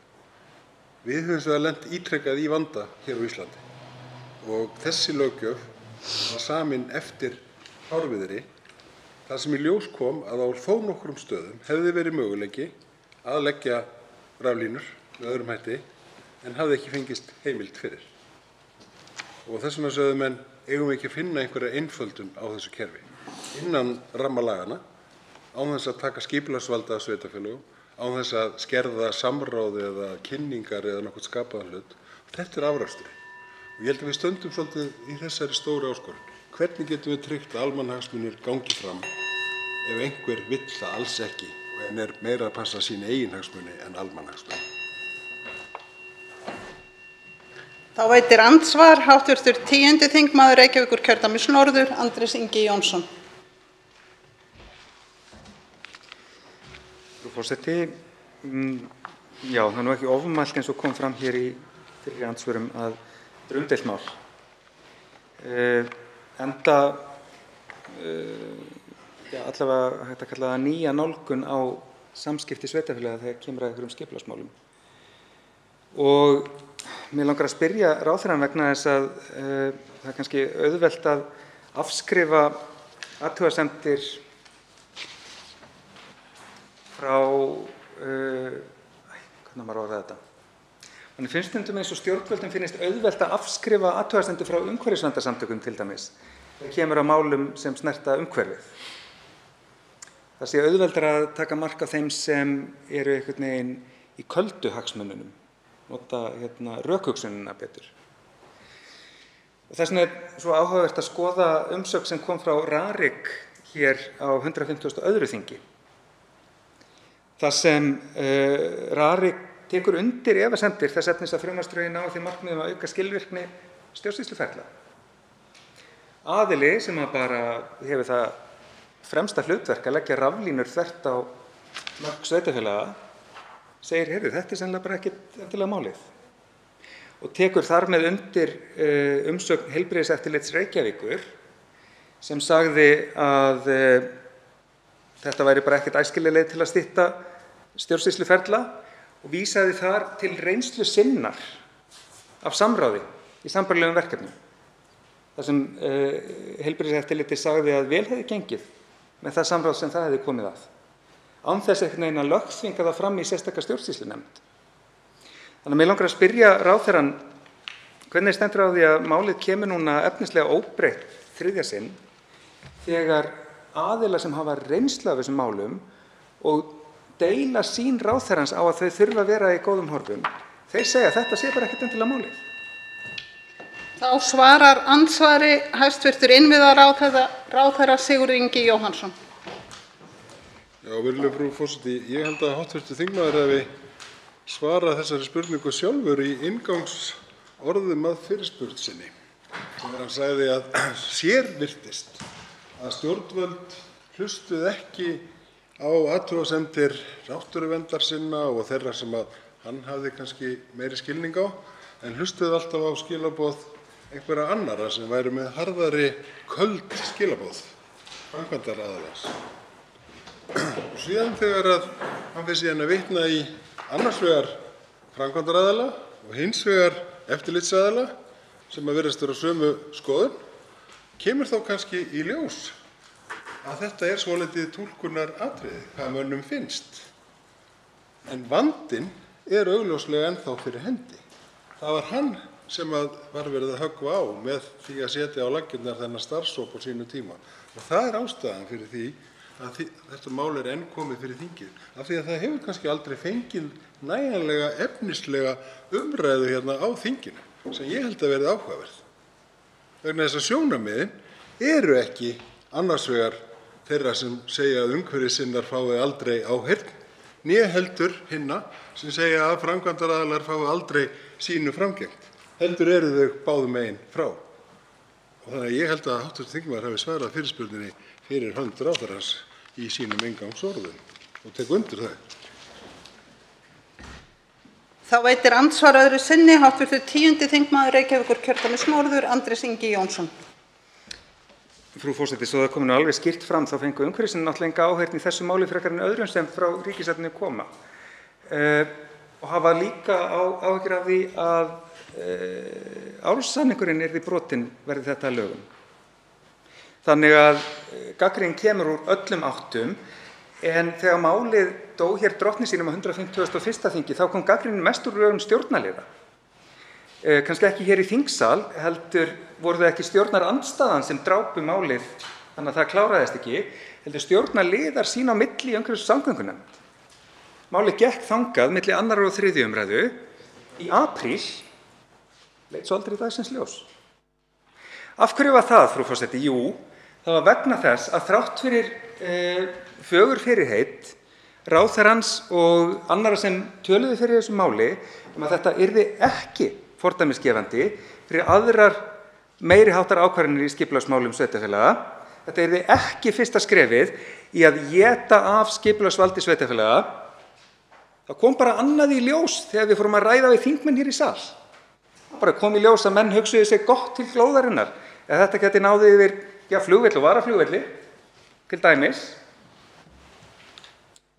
Við höfum hins vegar lent ítrekað í vanda hér á Íslandi, og þessi löggjöf var samin eftir fárviðri þar sem í ljós kom að á þó nokkrum stöðum hefði verið möguleiki að leggja raflínur með öðrum hætti en hafði ekki fengist heimild fyrir. Og þess vegna sögðu menn, eigum við ekki að finna einhverja einföldun á þessu kerfi innan ramma laganna, án þess að taka skipulagsvaldið af sveitarfélögum, án þess að skerða samráð eða kynningar eða nokkurn skapaðan hlut. Þetta er afraksturinn. Og ég held að við stöndum svolítið í þessari stóru áskorun. Hvernig getum við tryggt að almannahagsmunir gangi fram ef einhver vill það alls ekki en er meira að passa sína eigin hagsmuni en almannahagsmuni? Þá veitir andsvar hv. 10. þingmaður Reykjavíkurkjördæmis norður, Andrés Ingi Jónsson. Frú forseti, já, það er nú ekki ofmælt eins og kom fram hér í fyrri andsvörum að þetta er umdeilt mál. Enda allavega hægt að kalla það nýja nálgun á samskipti sveitarfélaga þegar kemur að einhverjum skipulagsmálum. Og Mig langar að spyrja ráðherrann vegna þess að það er kannski auðvelt að afskrifa athugasemdir frá, hvernig maður orðaði þetta? Þannig finnst stundum eins og stjórnvöldum finnst auðvelt að afskrifa athugasemdir frá umhverfisverndarsamtökum til dæmis. Það kemur að málum sem snerta umhverfið. Það sé auðveldara að taka mark á þeim sem eru einhvern veginn í köldu hagsmununum, nota rökhugsunina betur. Og þess vegna er svo áhugavert að skoða umsögn sem kom frá RARIK hér á 152. þingi. Það sem RARIK tekur undir efasemdir þess efnis að frumvarpsdrögin nái því markmiðum að auka skilvirkni stjórnsýsluferla. Aðili sem bara hefur það fremsta hlutverk að leggja raflínur þvert á mörk sveitarfélaga segir, heyrðu, þetta er sennilega bara ekkert endilega málið. Og tekur þar með undir umsögn Heilbrigðiseftirlits Reykjavíkur sem sagði að þetta væri bara ekkert æskileg leið til að stytta stjórnsýsluferla og vísaði þar til reynslu sinnar af samráði í sambærilegum verkefnum. Það sem Heilbrigðiseftirlitið sagði að vel hefði gengið með það samráð sem það hefði komið að. Án þess einhvern veginn að lögþvinga það fram í sérstaka stjórnsýslunefnd. Þannig að mig langar að spyrja ráðherrann hvernig stendur á því að málið kemur núna efnislega óbreytt þriðja sinn þegar aðilar sem hafa reynslu af þessum málum og deila sín ráðherrans á að þau þurfa að vera í góðum horfum, þeir segja að þetta sé bara ekkert endilega málið. Þá svarar andsvari hæstv. Innviðaráðherra Sigurður Ingi Jóhannsson. Já, virðuleg frú forseti, ég held að hv. þingmaður hafi svarað þessari spurningu sjálfur í inngangsorðum að fyrirspurn sinni. Þegar hann sagði að sér virtist að stjórnvöld hlustuðu ekki á athugasemdir náttúruverndarsinna og þeirra sem að hann hafði kannski meiri skilning á, en hlustuðu alltaf á skilaboð einhverra annarra sem væru með harðari köld skilaboð framkvæmdaraðilans. Og síðan þegar hann fer síðan að vitna í annars vegar framkvæmdaraðila og hins vegar eftirlitsaðila sem að virðast vera á sömu skoðun, kemur þá kannski í ljós að þetta er svolítið túlkunaratriði, hvað mönnum finnst. En vandinn er augljóslega ennþá fyrir hendi. Það var hann sem var verið að höggva á með því að setja á laggirnar þennan starfshóp á sínu tíma. Og það er ástæðan fyrir því að þetta mál er enn komið fyrir þingið. Af því að það hefur kannski aldrei fengið nægjanlega efnislega umræðu hérna á þinginu, sem ég held að verði áhugaverð. Vegna þess að sjónarmiðin eru ekki annars vegar þeirra sem segja að umhverfissinnar fái aldrei áheyrn, né heldur hinna sem segja að framkvæmdaraðilar fái aldrei sínu framgengt. Heldur eru þau báðum megin frá. Og þannig að ég held að hv. þingmaður hafi svarað fyrirspurninni fyrir hönd ráðherrans í sínum inngangsorðum og tek undir það. Þá veitir andsvar öðru sinni hv. 10. þingmaður Reykjavíkurkjördæmis norður, Andrés Ingi Jónsson. Frú forseti, svo það komi nú alveg skýrt fram þá fengu umhverfissinnar náttúrulega enga áheyrn í þessu máli frekar en öðrum sem frá ríkisstjórninni koma. Og hafa líka áhyggjur af því að árssamningurinn yrði brotinn verði þetta að lögum. Þannig að gagnrýnin kemur úr öllum áttum, en þegar málið dó hér drottni sínum á 151. þingi þá kom gagnrýnin mest úr röðum stjórnarliða. Kannski ekki hér í þingsal, heldur voru það ekki stjórnarandstaðan sem drápu málið þannig að það kláraðist ekki, heldur stjórnarliðar sín á milli í umhverfis- og samgöngunefnd. Málið gekk þangað milli 2. og 3. umræðu í apríl, leit svo aldrei dagsins ljós. Af hverju var það, frú forseti? Jú, það var vegna þess að þrátt fyrir fögur fyrirheit ráðherrans og annarra sem töluðu fyrir þessu máli að þetta yrði ekki fordæmisgefandi fyrir aðrar meiri háttar ákvarðanir í skipulagsmálum sveitarfélaga. Þetta yrði ekki fyrsta skrefið í að éta af skipulagsvaldi sveitarfélaga. Það kom bara annað í ljós þegar við fórum að ræða við þingmenn hér í sal. Það bara kom í ljós að menn hugsuðu sig gott til glóðarinnar. Eða þetta geti náði yfir flugvelli og varaflugvelli til dæmis.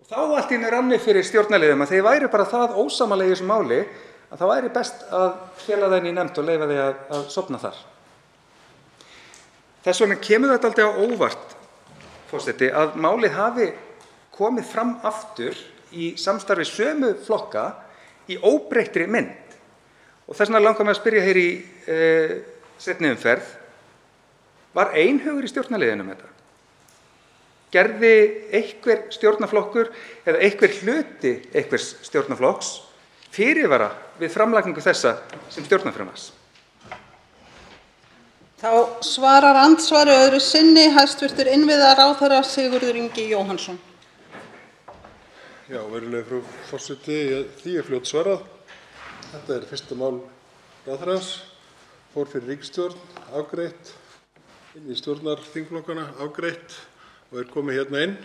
Og þá allt í einu rann upp fyrir stjórnarliðum að þeir væru bara það ósammála í þessu máli að þá væri best að fela það inn í nefnd og leyfa því að sofna þar. Þess vegna kemur þetta aldrei á óvart, forseti, að málið hafi komið fram aftur í samstarfi sömu flokka í óbreyttri mynd. Og þess vegna langar mig að spyrja hér í seinni umferð, var einhugur í stjórnarliðinu um þetta? Gerði einhver stjórnarflokkur eða einhver hluti einhvers stjórnarflokks fyrirvara við framlagningu þessa sem stjórnarfrumvarps? Þá svarar andsvari öðru sinni hæstv. Innviðaráðherra Sigurður Ingi Jóhannsson. Já, virðulegi frú forseti, því er fljótt svarað. Þetta er fyrsta mál ráðherrans, fór fyrir ríkisstjórn, afgreitt, inn í stjórnarþingflokkana, afgreitt og er komið hérna inn.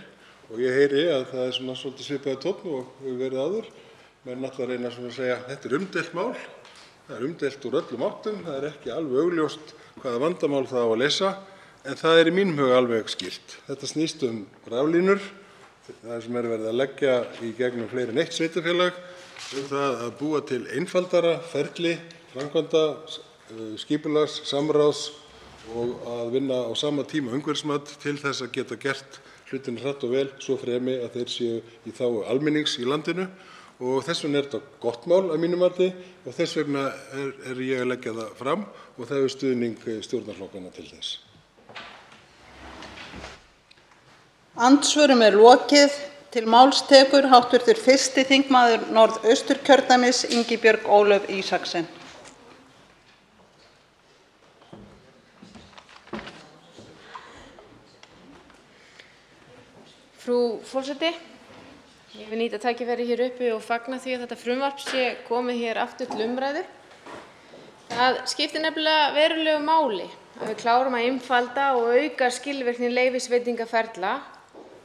Og ég heyri að það er svona svolítið svipaður tónn og hefur verið áður. Menn ætla að reyna svona að segja þetta er umdeilt mál. Það er umdeilt úr öllum áttum. Það er ekki alveg augljóst hvaða vandamál það á að leysa, en það er í mínum huga alveg skýrt. Þetta snýst raflínur, það sem verið að leggja í gegnum fleiri en eitt sveitarfélag, það að búa til einfaldara ferli, framkvæmda, skipulags, samráðs og að vinna á sama tíma umhverfismat til þess að geta gert hlutina hratt og vel, svo fremi að þeir séu í þágu almennings í landinu. Og þess vegna er þetta gott mál að mínu mati og þess vegna er ég að leggja það fram og það hefur stuðning stjórnarflokkanna til þess. Andsvörum er lokið. Til máls tekur hv. 1. þingmaður Norðausturkjördæmis Ingibjörg Ólöf Isaksen. Frú forseti, ég vil nýta tækifærið hér uppi og fagna því að þetta frumvarp sé komið hér aftur til umræðu. Það skiptir nefnilega verulegu máli að við klárum að einfalda og auka skilvirkni leyfisveitingaferla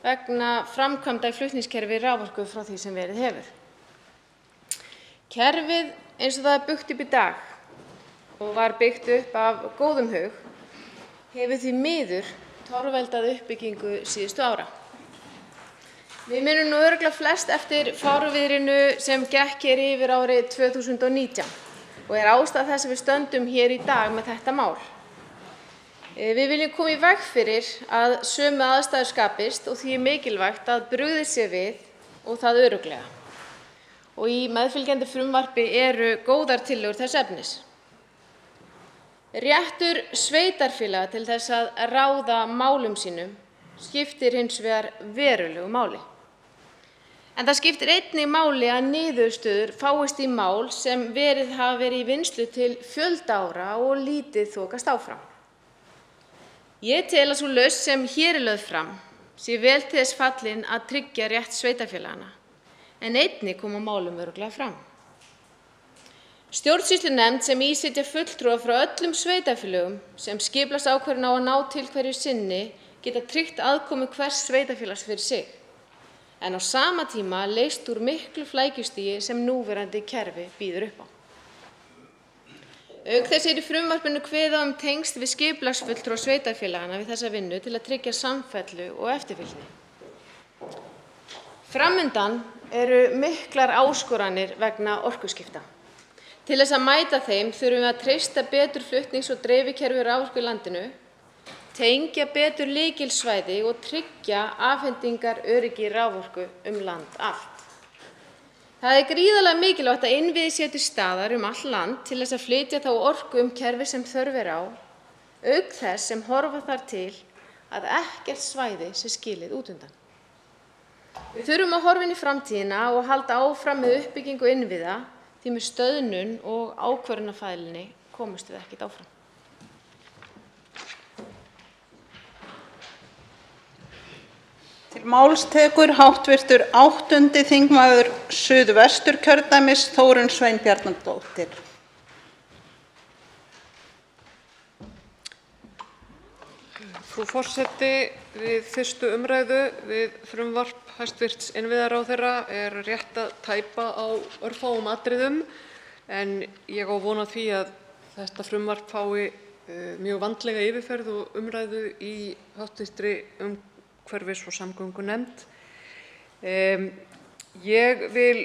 vegna framkvæmda í flutningskerfi raforku frá því sem verið hefur. Kerfið eins og það er byggt upp í dag og var byggt upp af góðum hug hefur því miður torveldað uppbyggingu síðustu ára. Við munum nú örugglega flest eftir fárviðrinu sem gekk hér yfir árið 2019 og er ástæða þess að við stöndum hér í dag með þetta mál. Við viljum koma í veg fyrir að sömu aðstæður skapist og því er mikilvægt að brugðið sé við og það örugglega. Og í meðfylgjandi frumvarpi eru góðar tillögur þess efnis. Réttur sveitarfélaga til þess að ráða málum sínum skiptir hins vegar verulegu máli. En það skiptir einnig máli að niðurstöður fáist í mál sem hafa verið í vinnslu til fjölda ára og lítið þokast áfram. Ég tel að sú lausn sem hér er lögð fram sé vel til þess fallin að tryggja rétt sveitarfélaganna, en einnig koma málum örugglega fram. Stjórnsýslunefnd sem ísitja fulltrúa frá öllum sveitarfélögum sem skipulagsákvörðun á að ná til hverju sinni geta tryggt aðkomu hvers sveitarfélags fyrir sig, en á sama tíma leyst úr miklu flækjustigi sem núverandi kerfi býður upp á. Auk þess er í frumvarpinu kveðið á tengsl við skipulagsfulltrúa sveitarfélaganna við þessa vinnu til að tryggja samfellu og eftirfylgni. Fram undan eru miklar áskoranir vegna orkuskipta. Til þess að mæta þeim þurfum við að treysta betur flutnings- og dreifikerfi raforku í landinu, tengja betur lykilsvæði og tryggja afhendingaröryggi raforku land allt. Það er gríðarlega mikilvægt að innviðir séu til staðar allt land til þess að flytja þá orku kerfi sem þörf er á, auk þess sem horfa þarf til að ekkert svæði sé skilið út undan. Við þurfum að horfa inn í framtíðina og halda áfram með uppbyggingu innviða því með stöðnun og ákvörðunarfælni komumst við ekkert áfram. Til máls tekur hv. 8. þingmaður Suðvesturkjördæmis Þórunn Sveinbjarnardóttir. Frú forseti, við fyrstu umræðu við frumvarp hæstv. Innviðaráðherra er rétt að tæpa á örfáum atriðum, en ég á von á því að þetta frumvarp fái mjög vandlega yfirferð og umræðu í hv. umhverfis- og samgöngunefnd. Ég vil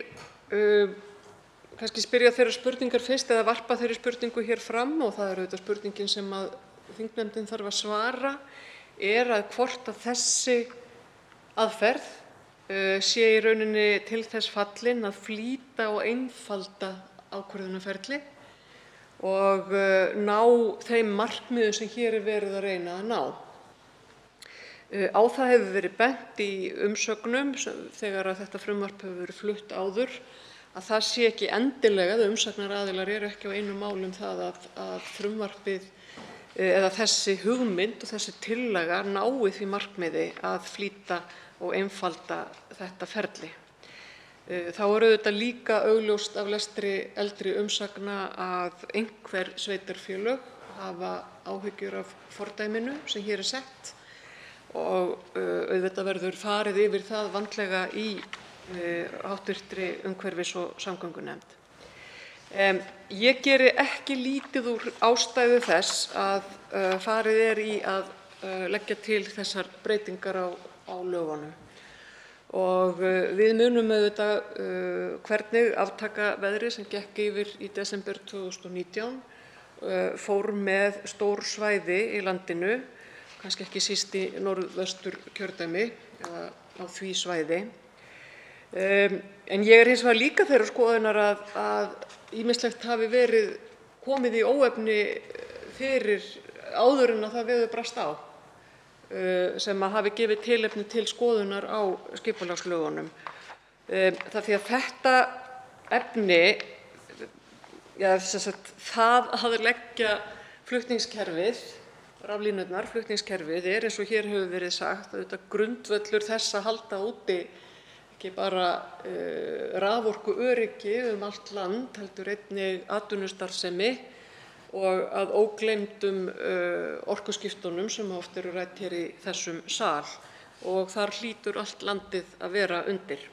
kannski spyrja þeirra spurningar fyrst eða varpa þeirri spurningu hér fram, og það er auðvitað spurningin sem að þingnefndin þarf að svara, er að hvort að þessi aðferð sé í rauninni til þess fallin að flýta og einfalda ákvörðunarferli og ná þeim markmiðum sem hér er verið að reyna að ná. Á það hefur verið bent í umsögnum þegar að þetta frumvarp hefur verið flutt áður að það sé ekki endilega, að umsagnaraðilar eru ekki á einu máli um það að frumvarpið eða þessi hugmynd og þessi tillaga nái því markmiði að flýta og einfalda þetta ferli. Þá er auðvitað líka augljóst af lestri eldri umsagna að einhver sveitarfélög hafa áhyggjur af fordæminu sem hér er sett og auðvitað verður farið yfir það vandlega í hv. umhverfis- og samgöngunefnd. Ég geri ekki lítið úr ástæðu þess að farið er í að leggja til þessar breytingar á lögunum. Og við munum auðvitað hvernig aftakaveðrið sem gekk yfir í desember 2019 fór með stór svæði í landinu, kannski ekki síst í Norðvesturkjördæmi eða á því svæði. En ég er hins vegar líka þeirrar skoðunar að ýmislegt hafi verið komið í óefni fyrir áður en að það veður brast á, sem að hafi gefið tilefni til skoðunar á skipulagslögunum. Það því að þetta efni, það að leggja flutningskerfið, raflínurnar, flutningskerfið, er eins og hér hefur verið sagt, auðvitað grundvöllur þess að halda úti ekki bara raforkuöryggi allt land, heldur einnig atvinnustarfsemi og að ógleymdum orkuskiptunum sem oft eru rædd hér í þessum sal, og þar hlýtur allt landið að vera undir.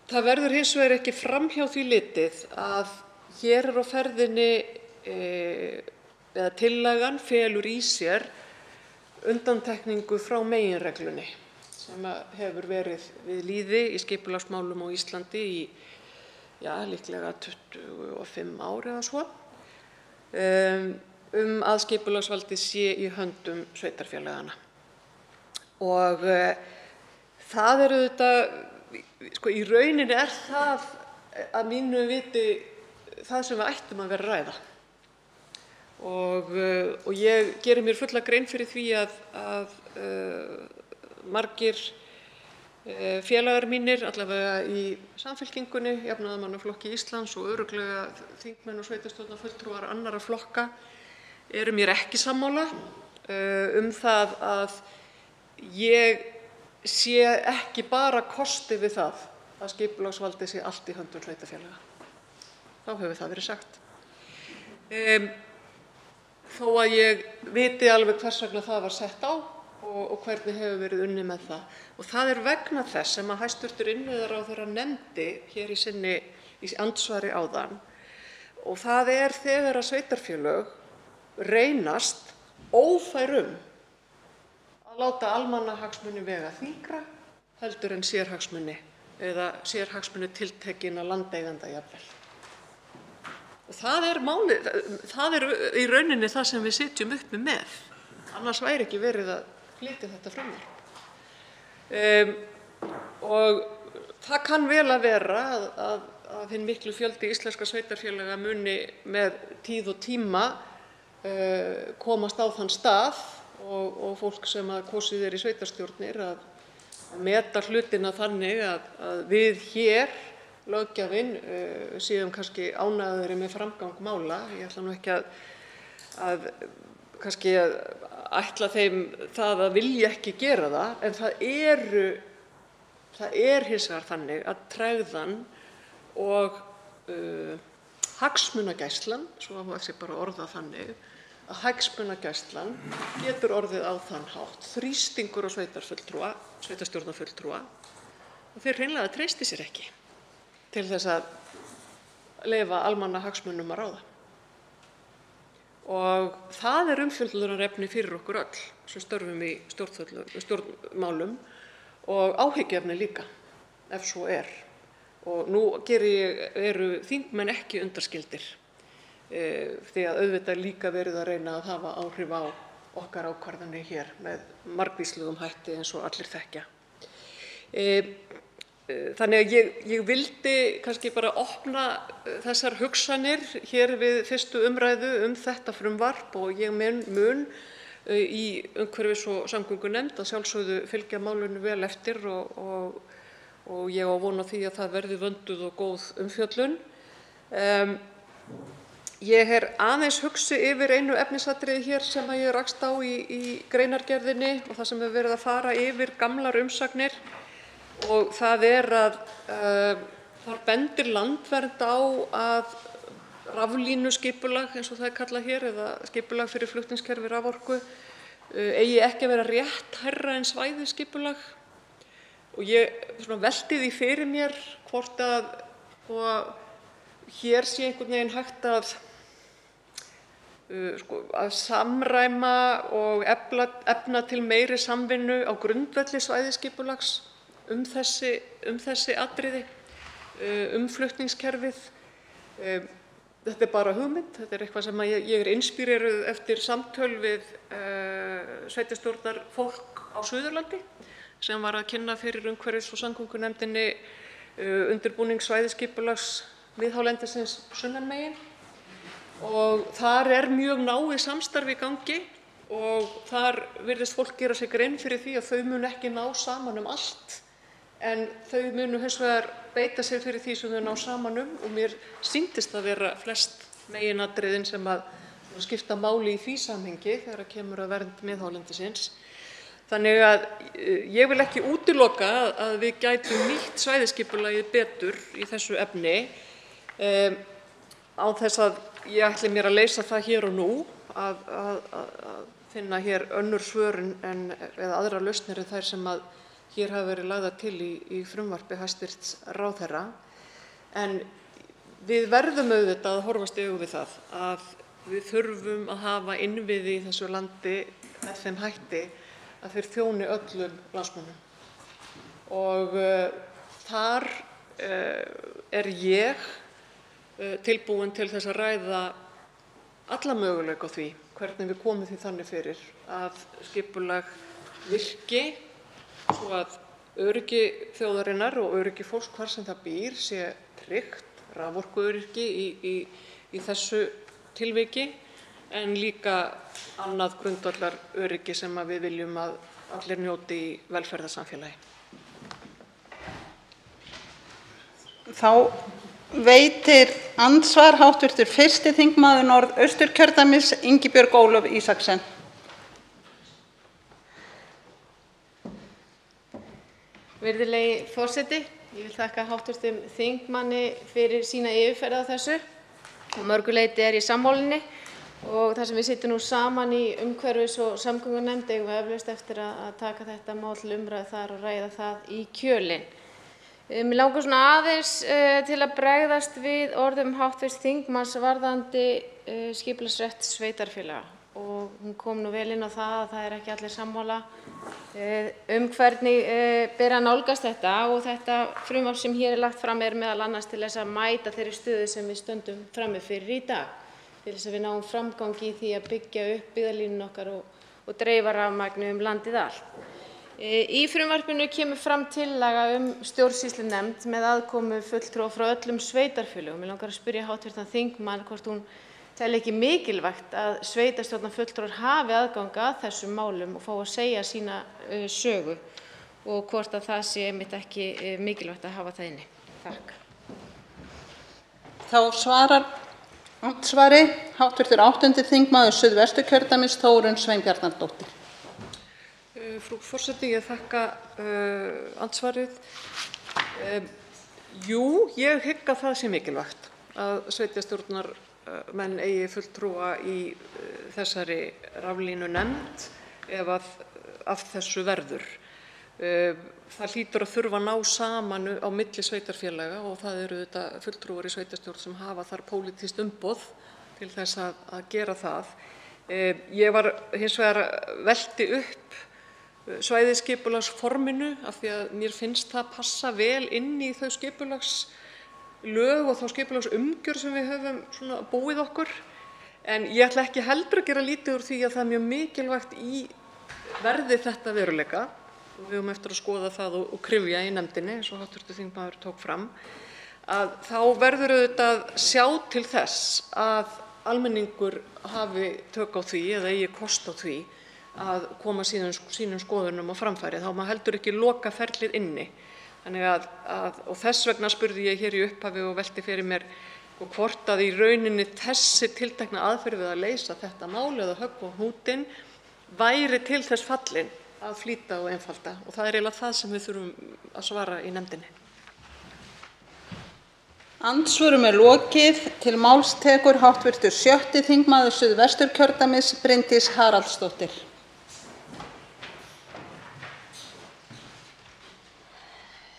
Það verður hins vegar ekki framhjá því litið að hér er á ferðinni eða tillagan felur í sér undantekningu frá meginreglunni sem hefur verið við lýði í skipulagsmálum á Íslandi í líklega 25 ár eða svo, að skipulagsvaldið sé í höndum sveitarfélaganna. Og það er auðvitað, í rauninni er það að mínu viti það sem við ættum að vera að ræða. Og ég geri mér fulla grein fyrir því að margir félagar mínir, allavega í Samfylkingunni, Jafnaðarmannaflokki Íslands og örugglega þingmenn og sveitarstjórnarfulltrúar annarra flokka, eru mér ekki sammála það að ég sé ekki bara kosti við það að skipulagsvaldið sé allt í höndum sveitarfélaga. Þá hefur það verið sagt. Þó að ég viti alveg hvers vegna það var sett á og hvernig hefur verið unnið með það. Og það er vegna þess sem að hæstv. Innviðaráðherra nefndi hér í andsvari áðan, og það er þegar að sveitarfélög reynast ófær að láta almannahagsmuni vega þyngra heldur en sérhagsmuni eða sérhagsmuni tiltekinna landeigenda jafnvel. Og það er málið, það er í rauninni það sem við sitjum uppi með. Annars væri ekki verið að flytja þetta frumvarp. Og það kann vel að vera að hinn miklu fjöldi íslenskra sveitarfélaga muni með tíð og tíma komast á þann stað og fólk sem kosið er í sveitarstjórnir að meta hlutina þannig að við hér, löggjafinn, séum kannski ánægðari með framgang mála. Ég ætla nú ekki að ætla þeim það að vilja ekki gera það, en það er hins vegar þannig að tregðan og hagsmunagæslan, svo að það sé bara orðað þannig, að hagsmunagæslan getur orðið á þann hátt þrýstingur á sveitarstjórnarfulltrúa og þeir hreinlega treysti sér ekki til þess að leyfa almannahagsmunum að ráða. Og það er umfjöllunarefni fyrir okkur öll sem störfum í stjórnmálum og áhyggjuefni líka, ef svo er. Og nú eru þingmenn ekki undanskildir því að auðvitað er líka verið að reyna að hafa áhrif á okkar ákvarðanir hér með margvíslegum hætti eins og allir þekkja. Þannig að ég vildi kannski bara opna þessar hugsanir hér við 1. umræðu þetta frumvarp og ég mun í umhverfis- og samgöngunefnd að sjálfsögðu fylgja málinu vel eftir og ég á von á því að það verði vönduð og góð umfjöllun. Ég er aðeins hugsi yfir einu efnisatriði hér sem ég rakst á í greinargerðinni og það sem er verið að fara yfir gamlar umsagnir. Og það að þar bendir Landvernd á að raflínuskipulag, eins og það er kallað hér, eða skipulag fyrir flutningskerfi raforku, eigi ekki að vera rétthærra en svæðisskipulag. Og ég velti því fyrir mér hvort að hér sé einhvern veginn hægt að samræma og efna til meiri samvinnu á grundvelli svæðisskipulags þessi atriði, flutningskerfið. Þetta er bara hugmynd, þetta er eitthvað sem ég er inspíreruð eftir samtöl við sveitarstjórnarfólk á Suðurlandi sem var að kynna fyrir umhverfis- og samgöngunefndinni undirbúning svæðisskipulags miðhálendisins sunnanmegin. Og þar mjög náið samstarf í gangi og þar virðist fólk gera sér grein fyrir því að þau munu ekki ná saman um allt en þau munu hins vegar beita sér fyrir því sem þau ná saman um og mér sýndist að vera flest meginatriðin sem að skipta máli í því samhengi þegar kemur að vernd miðhálendisins. Þannig að ég vil ekki útiloka að við gætum nýtt svæðisskipulagið betur í þessu efni án þess að ég ætli mér að leysa það hér og nú að finna hér önnur svör eða aðrar lausnir en þær sem að hér hafa verið lagðar til í frumvarpi hæstvirts ráðherra. En við verðum auðvitað að horfast í augu við það að við þurfum að hafa innviði í þessu landi með þeim hætti að þeir þjóni öllum landsmönnum. Og þar ég tilbúin til þess að ræða alla möguleika á því hvernig við komum því þannig fyrir að skipulag virki svo að öryggi þjóðarinnar og öryggi fólks hvar sem það býr sé tryggt, raforkuöryggi í þessu tilviki en líka annað grundvallaröryggi sem við viljum að allir njóti í velferðarsamfélagi. Þá veitir andsvar hv. 1. þingmaður Norðausturkjördæmis, Ingibjörg Ólöf Isaksen. Virðulegi forseti, ég vil þakka hv. þingmanni fyrir sína yfirferð á þessu. Að mörgu leyti ég sammála og þar sem við sitjum nú saman í umhverfis- og samgöngunefnd eigum við eflaust eftir að taka þetta mál til umræðu þar og ræða það í kjölinn. Mig langar aðeins til að bregðast við orðum hv. þingmanns varðandi skipulagsrétt sveitarfélaga og hún kom nú vel inn á það að það ekki allir sammála hvernig ber að nálgast þetta og þetta frumvarp sem hér lagt fram meðal annars til þess að mæta þeirri stöðu sem við stöndum frammi fyrir í dag, til þess að við náum framgangi í því að byggja upp byggðalínuna okkar og dreifa rafmagni landið allt. Í frumvarpinu kemur fram tillaga stjórnsýslunefnd með aðkomu fulltrúa frá öllum sveitarfélögum. Mig langar að spyrja hv. þingmann hvort hún telji ekki mikilvægt að sveitarstjórnarfulltrúar hafi aðgang að þessum málum og fái að segja sína sögu og hvort að það sé einmitt ekki mikilvægt að hafa það inni. Takk. Þá svarar andsvari hv. 8. þingmaður Suðvesturkjördæmis, Þórunn Sveinbjarnardóttir. Frú forseti, ég þakka andsvarið. Jú, ég hygg að það sé mikilvægt að sveitarstjórnarmenn eigi fulltrúa í þessari raflínunefnd ef af þessu verður. Það hlýtur að þurfa að ná saman á milli sveitarfélaga og það eru auðvitað fulltrúar í sveitarstjórn sem hafa þar pólitískt umboð til þess að gera það. Ég var hins vegar velti upp svæðisskipulagsforminu af því að mér finnst það passa vel inn í þau skipulagslög og þá skipulagsumgjörð sem við höfum svona búið okkur. En ég ætla ekki heldur að gera lítið úr því að það er mjög mikilvægt verði þetta veruleika og við höfum eftir að skoða það og kryfja í nefndinni eins og hv. þingmaður tók fram, að þá verður auðvitað að sjá til þess að almenningur hafi tök á því eða eigi kost á því að koma sínum skoðunum á framfæri. Þá má heldur ekki loka ferlið inni. Þannig og þess vegna spurði ég hér í upphafi og velti fyrir mér hvort að í rauninni þessi tiltekna aðferð við að leysa þetta mál eða höggva á hnútinn væri til þess fallin að flýta og einfalda, og það er eiginlega það sem við þurfum að svara í nefndinni. Andsvörum lokið. Til máls tekur hv. 6. þingmaður Suðvesturkjördæmis, Bryndís Haraldsdóttir.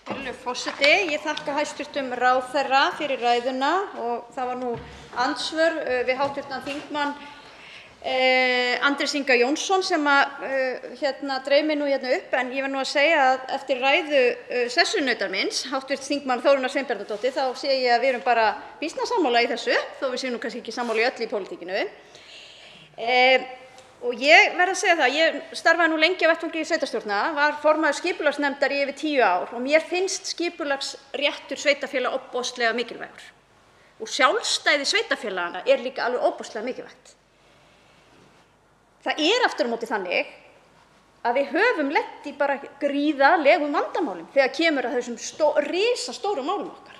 Virðulegur forseti, ég þakka hæstv. Ráðherra fyrir ræðuna og það var nú andsvör við hv. þingmann Andrés Inga Jónsson sem dreif mig nú upp, en ég verð nú að segja að eftir ræðu sessunautar míns, hv. þingmann Þórunnar Sveinbjarnardóttur, þá sé ég að við erum bara býsna sammála í þessu, þó við séum nú kannski ekki sammála í öllu í pólitíkinu. Og ég verð að segja það, ég starfaði nú lengi á vettvangi sveitarstjórna, var formaður skipulagsnefndar í yfir 10 ár og mér finnst skipulagsréttur sveitarfélaga ofboðslega mikilvægur. Og sjálfstæði sveitarfélaganna er líka alveg ofboðslega mikilvægt. Það er aftur á móti þannig að við höfum lent í bara gríðarlegum vandamálum þegar kemur að þessum risastóru málum okkar.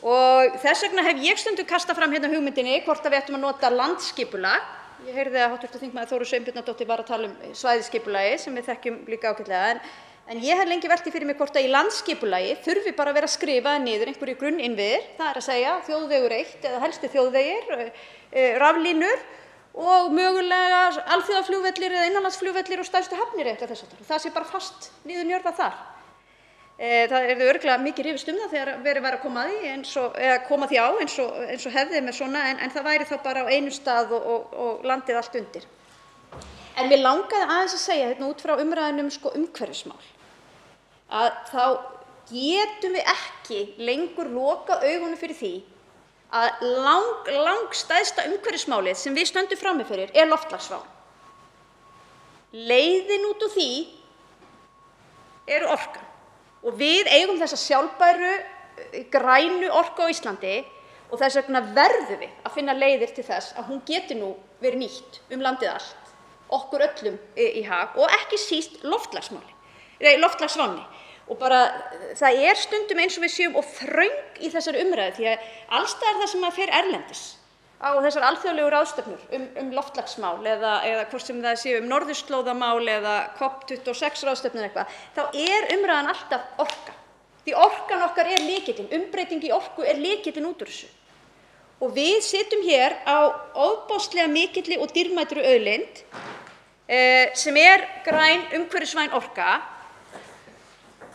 Og þess vegna hef ég stundum kastað fram hugmyndinni hvort að við ættum að nota landsskipulag. Ég heyrði að hv. þingmaður Þórunn Sveinbjarnardóttir var að tala svæðisskipulagið sem við þekkjum líka ágætlega, en ég hef lengi velt því fyrir mér hvort að í landsskipulagi þurfi bara að vera skrifaðir niður einhverjir grunninnviðir, það er að segja þjóðvegur 1 eða helstu þjóðvegir, raflínur og mögulega alþjóðaflugvellir eða innanlandsflugvellir og stærstu hafnir eitthvað þess háttar. Það sé bara fast niðurnjörvað þar. Það yrði örugglega mikið rifist það þegar verið væri að koma að því koma því á eins og hefði með svona, en það væri þá bara á einum stað og landið allt undir. En mér langaði aðeins að segja út frá umræðunum umhverfismál að þá getum við ekki lengur lokað augunum fyrir því að langstærsta umhverfismálið sem við stöndum frammi fyrir er loftslagsvá. Leiðin út úr því er orkan. Og við eigum þessa sjálfbæru grænu orku á Íslandi og þess vegna verðum við að finna leiðir til þess að hún geti nú verið nýtt landið allt, okkur öllum í hag og ekki síst loftslagsvánni. Og bara það er stundum eins og við séum of þröng í þessari umræðu því að alls staðar það sem maður fer erlendis á þessar alþjóðlegu ráðstefnur loftslagsmál eða hvort sem það séu norðurslóðamál eða COP26 ráðstefnur eitthvað, þá er umræðan alltaf orka. Því orkan okkar er lykillinn, umbreyting í orku er lykillinn út úr þessu. Og við sitjum hér á ofboðslega mikilli og dýrmætri auðlind sem er græn umhverfisvæn orka.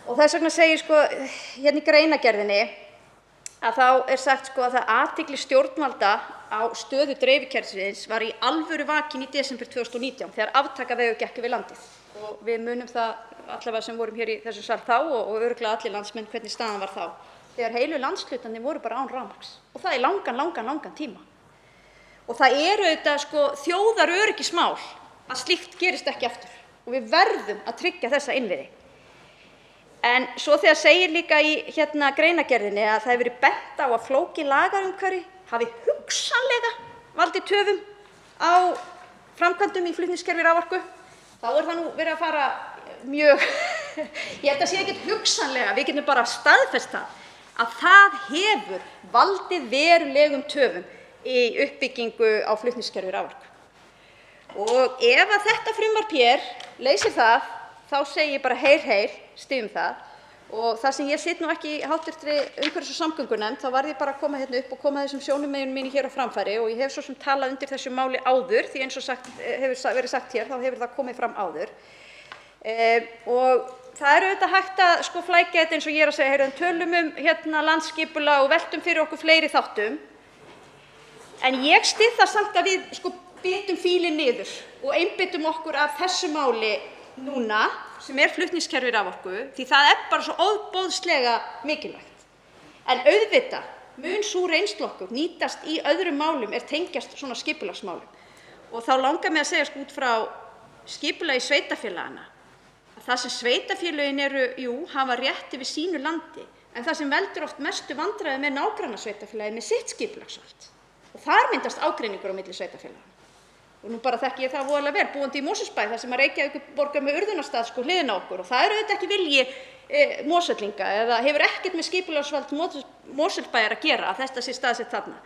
Og þess vegna segir hérna í greinargerðinni að þá er sagt að það athygli stjórnvalda á stöðu dreifikerfisins var í alvöru vakin í desember 2019 þegar aftakaveður gekk yfir landið. Og við munum það allavega sem vorum hér í þessum sal þá og örugglega allir landsmenn hvernig staðan var þá. Þegar heilu landshlutarnir voru bara án rafmagns. Og það í langan tíma. Og það er auðvitað þjóðaröryggismál að slíkt gerist ekki aftur. Og við verðum að tryggja þessa innviði. En svo þegar segir líka í greinargerðinni að það hefur verið bent á að flókið lagaumhverfi hafi hugsanlega valdið töfum á framkvæmdum í flutningskerfi raforku, þá er það nú verið að fara mjög, ég held að sé ekkert hugsanlega, við getum bara staðfest það að það hefur valdið verulegum töfum í uppbyggingu á flutningskerfi raforku. Og ef að þetta frumvarp hér leysir það, þá segi ég bara heyr, styðjum það. Og það sem ég sit nú ekki í háttvirtri umhverfis- og samgöngunefnd, þá varð ég bara að koma hérna upp og koma þessum sjónarmiðum mínum hér á framfæri og ég hef svo sem talað undir þessu máli áður, því eins og hefur verið sagt hér, þá hefur það komið fram áður. Og það er auðvitað hægt að flækja þetta eins og ég er að segja, tölum landsskipulag og veltum fyrir okkur fleiri þáttum. En ég styð það samt að við bitum fílinn niður og einbeitum okkur að þessu máli núna sem flutningskerfi raforku, því það bara svo ofboðslega mikilvægt. En auðvitað mun sú reynsla okkur nýtast í öðrum málum tengjast svona skipulagsmálum. Og þá langar mig að segja út frá skipulagi sveitarfélaganna að það sem sveitarfélögin hafa rétt yfir sínu landi, en það sem veldur oft mestu vandræðum með nágrannasveitarfélagið með sitt skipulagsvald. Og þar myndast ágreiningur á milli sveitarfélaganna. Og nú bara þekki ég það voðalega vel, búandi í Mosfellsbæ, þar sem Reykjavíkurborg með urðunarstað hliðina á okkur, og það auðvitað ekki vilji Mosfellinga eða hefur ekkert með skipulagsvald Mosfellsbæjar að gera að þetta sé staðsett þarna.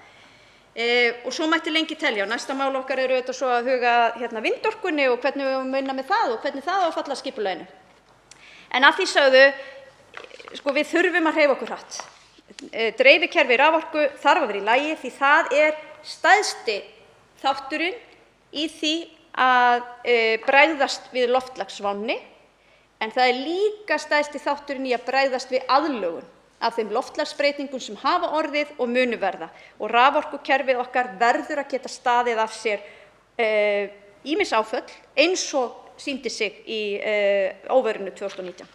Og svo mætti lengi telja. Næsta mál okkar auðvitað svo að huga vindorkunni og hvernig við höfum vinna með það og hvernig það á að falla skipulaginu. En að því sögðu, við þurfum að hreyfa okkur hratt. Dreifikerfi raforku þarf að vera í lagi því það stærsti þátturinn í því að bregðast við loftslagsvánni, en það líka stærsti þátturinn í að bregðast við aðlögun af þeim loftslagsbreytingum sem hafa orðið og munu verða. Og raforkukerfið okkar verður að geta staðið af sér ýmis áföll eins og sýndi sig í óveðrinu 2019.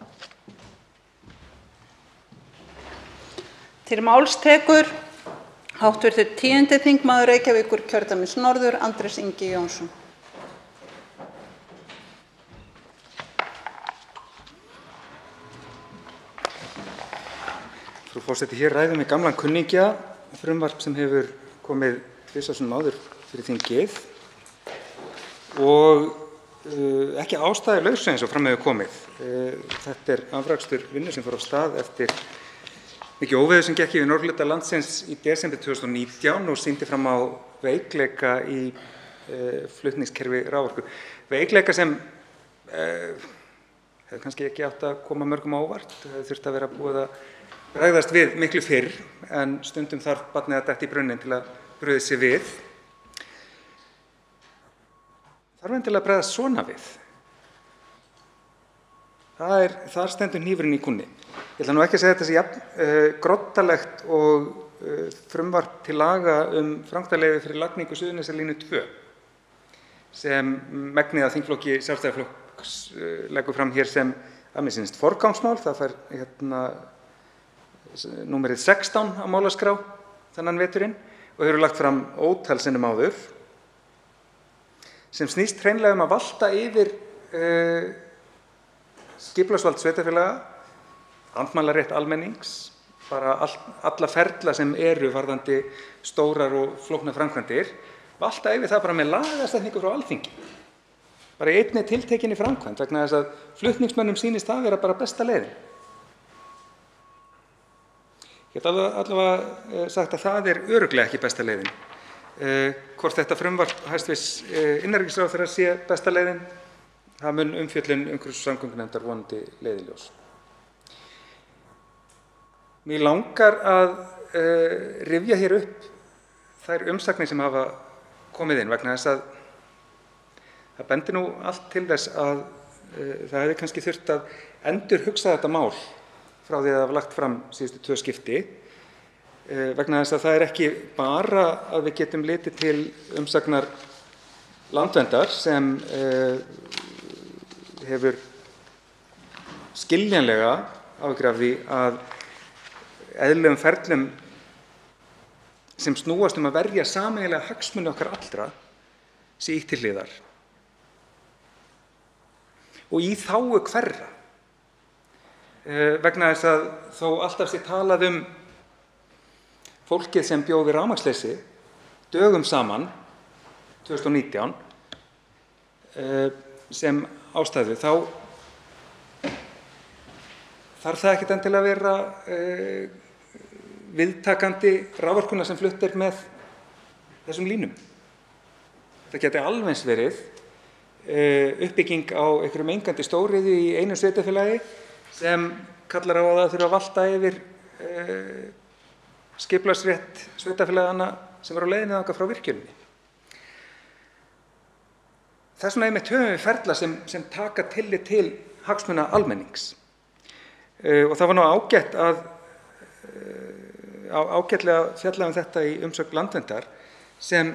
Til máls tekur hv. 10. þingmaður Reykjavíkurkjördæmis norður, Andrés Ingi Jónsson. Frú forseti, hér ræðum við gamlan kunningja, frumvarp sem hefur komið tvisvar sinnum áður fyrir þingið og ekki ástæðulaust eins og fram hefur komið. Þetta afrakstur vinnu sem fór af stað eftir mikið óveður sem gekk yfir norðurhluta landsins í desember 2019 og sýndi fram á veikleika í flutningskerfi raforku. Veikleika sem hefði kannski ekki átt að koma mörgum á óvart, hefði þurft að vera búið að bregðast við miklu fyrr, en stundum þarf barnið að detta í brunninn til að brugðið sig við. Þarf endilega að bregðast svona við. Þar stendur hnífurinn í kúnni. Ég ætla nú ekki að segja þetta sé jafn groddarlegt og frumvarp til laga framkvæmdaleyfi fyrir lagningu Suðurnesjalínu 2 sem megnið af þingflokki Sjálfstæðisflokks leggur fram hér sem að mér sýnist forgangsmál. Það fær númerið 16 á málaskrá þennan veturinn og hefur lagt fram ótal sinnum áður, sem snýst hreinlega að valta yfir skipulagsvald sveitarfélaga, andmælarétt almennings, bara alla ferla sem eru varðandi stórar og flóknar framkvæmdir, valta yfir það bara með lagasetningu frá Alþingi. Bara í einni tiltekinni framkvæmd vegna þess að flutningsmönnum sýnist það vera bara besta leiðin. Ég get allavega sagt að það örugglega ekki besta leiðin. Hvort þetta frumvarp hæstv. Innanríkisráðherra sé besta leiðin, það mun umfjöllun umhverfis- og samgöngunefndar vonandi leiða í ljós. Mig langar að rifja hér upp þær umsagnir sem hafa komið inn vegna þess að það bendir nú allt til þess að það hefði kannski þurft að endurhugsa þetta mál frá því að það var lagt fram síðustu 2 skipti, vegna þess að það ekki bara að við getum litið til umsagnar Landverndar sem hefur skiljanlega áhyggjur af því að eðlilegum ferlum sem snúast að verja sameiginlega hagsmuni okkar allra sé ýtt til hliðar. Og í þágu hverra? Vegna þess að þó alltaf sé talað fólkið sem bjó við rafmagnsleysi dögum saman 2019 sem ástæðu, þá þarf það ekkert endilega að vera viðtakandi raforkuna sem flutt með þessum línum. Það geti alveg eins verið uppbygging á einhverju mengandi stóriðju í einu sveitarfélagi sem kallar á að það þurfa að valta yfir skipulagsrétt sveitarfélaganna sem eru á leiðinni þangað frá virkjuninni. Þess vegna einmitt höfum við ferla sem taka tillit til hagsmuna almennings. Og það var nú ágætlega fjallað þetta í umsögn Landverndar sem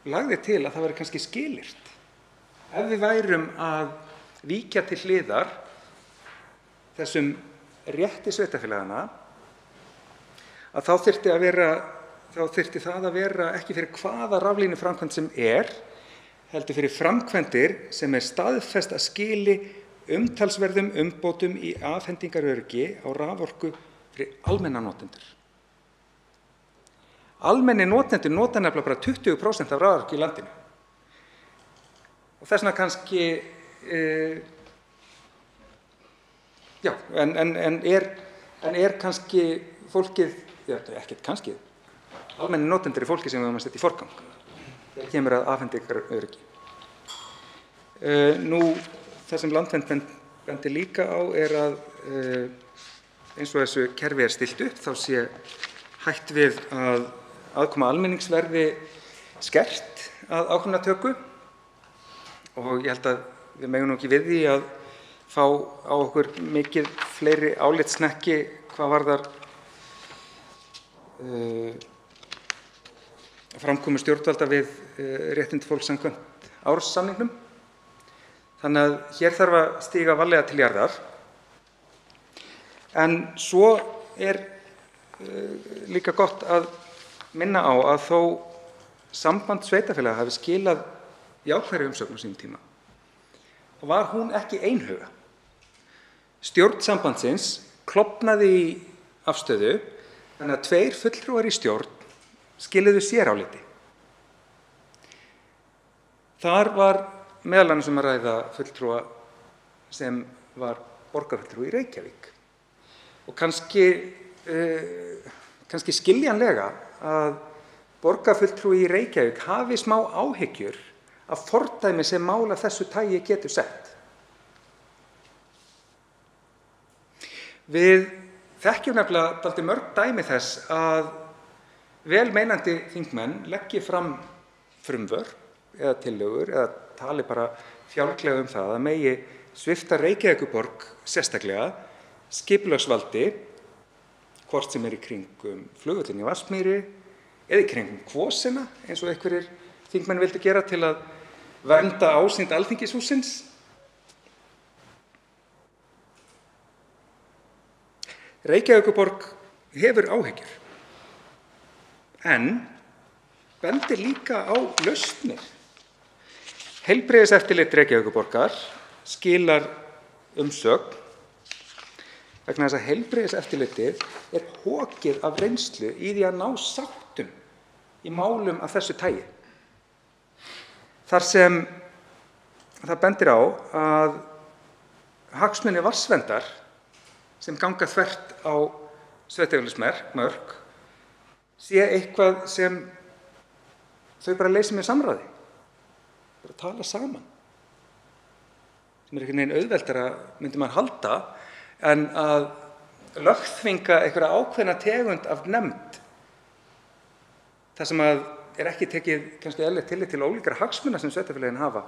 lagði til að það væri kannski skilyrt ef við værum að víkja til hliðar þessum rétti sveitarfélaganna, að þá þyrfti það að vera ekki fyrir hvaða raflínuframkvæmd sem heldur fyrir framkvæmdir sem staðfest að skili umtalsverðum umbótum í afhendingaröryggi á raforku fyrir almenna notendur. Almennir notendur nota nefnilega bara 20% af raforku í landinu. Og þess vegna kannski, en kannski fólkið, ekkert kannski, almennir notendur fólkið sem við höfum að setja í forgang þegar kemur að afhendingaröryggi. Það sem Landvernd bendir líka á að eins og þessu kerfi stillt upp þá sé hætt við að aðkoma almennings verði skert að ákvörðunartöku, og ég held að við megum nú ekki við því að fá á okkur mikið fleiri álitshnekkir hvað varðar framkomu stjórnvalda við réttindi fólks samkvæmt Árósasamningnum. Þannig að hér þarf að stíga varlega til jarðar. En svo líka gott að minna á að þó Samband sveitarfélaga hafi skilað jákvæðri umsögn á sínum tíma, og var hún ekki einhuga. Stjórn sambandsins klofnaði í afstöðu, þannig að 2 fulltrúar í stjórn skiluðu séráliti. Þar var meðal annars að ræða fulltrúa sem var borgarfulltrúi í Reykjavík. Og kannski skiljanlega að borgarfulltrúi í Reykjavík hafi smá áhyggjur af fordæmi sem mál af þessu tagi getur sett. Við þekkjum nefnilega dálítið mörg dæmi þess að vel meinandi þingmenn leggi fram frumvörp eða tillögur eða tali bara fjálglega það að megi svipta Reykjavíkurborg sérstaklega skipulagsvaldi, hvort sem í kringum flugvöllinn í Vatnsmýri eða í kringum Kvosina, eins og einhverjir þingmenn vildu gera til að vernda ásýnd Alþingishússins. Reykjavíkurborg hefur áhyggjur, en bendir líka á lausnir. Heilbrigðiseftirlit Reykjavíkurborgar skilar umsögn vegna þess að heilbrigðiseftirlitið hokið af reynslu í því að ná sáttum í málum af þessu tagi. Þar sem það bendir á að hagsmuni vatnsverndar sem ganga þvert á sveitarfélagsmörk sé eitthvað sem þau bara leysa með samráði, bara tala saman, sem einhvern veginn auðveldara, myndi maður halda, en að lögþvinga einhverja ákveðna tegund af nefnd þar sem að ekki tekið kannski eðlilegt tillit til ólíkra hagsmuna sem sveitarfélögin hafa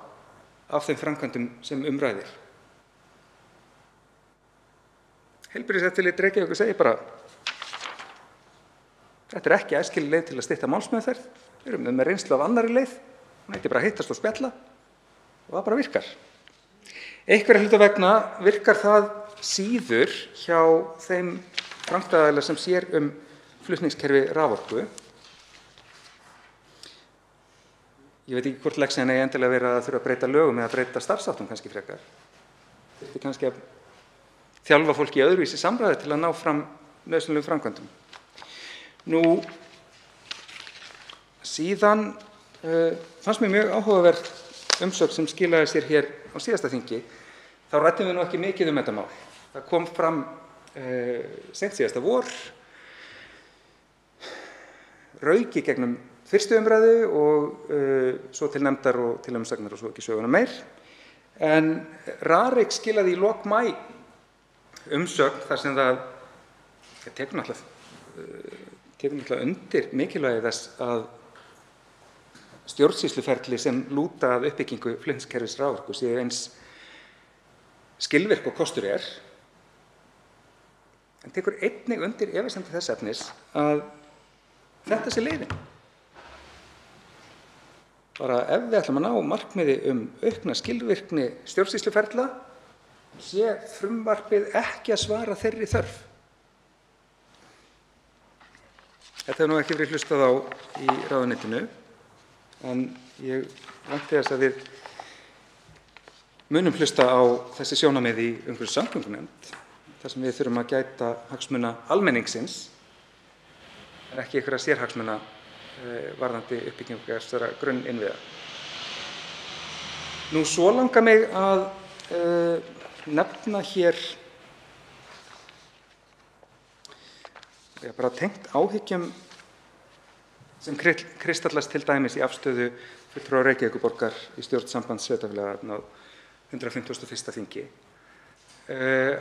af þeim framkvæmdum sem ræðir. Heilbrigðiseftirlit Reykjavíkur segir bara: þetta ekki æskileg leið til að stytta málsmeðferð, við erum með reynslu af annarri leið, hún ætti bara að hittast og spjalla og það bara virkar. Einhverra hluta vegna virkar það síður hjá þeim framkvæmdaraðila sem sér flutningskerfi raforku. Ég veit ekki hvort lexían eigi endilega vera að þurfa að breyta lögum eða breyta starfsháttum kannski frekar. Þurfti kannski að þjálfa fólk í öðruvísi samræði til að ná fram nauðsynlegum framkvæmdum. Síðan fannst mér mjög áhugaverð umsögn sem skilaði sér hér á síðasta þingi. Þá ræddum við nú ekki mikið þetta mál. Það kom fram seint síðasta vor, rauk í gegnum fyrstu umræðu og svo til nefndar og til umsagnar og svo ekki söguna meir. En RARIK skilaði í lok maí umsögn þar sem það tekur náttúrulega undir mikilvægi þess að stjórnsýsluferli sem lúta að uppbyggingu flutningskerfis raforku séu eins skilvirk og kostur en tekur einnig undir efasemdir þess efnis að þetta sé leiðin. bara ef við ætlum að ná markmiði aukna skilvirkni stjórnsýsluferla sé frumvarpið ekki að svara þeirri þörf. Þetta hefur nú ekki verið hlustað á í ráðuneytinu en ég vænti þess að við munum hlusta á þessi sjónarmið í umhverfis- og samgöngunefnd þar sem við þurfum að gæta hagsmuna almenningsins en ekki einhverra sérhagsmuna varðandi uppbyggingu þessara grunninnviða. Nú svo langar mig að nefna hér bara tengt áhyggjum sem kristallast til dæmis í afstöðu fulltrúa Reykjavíkurborgar í stjórn Sambands sveitarfélaga á 151. þingi.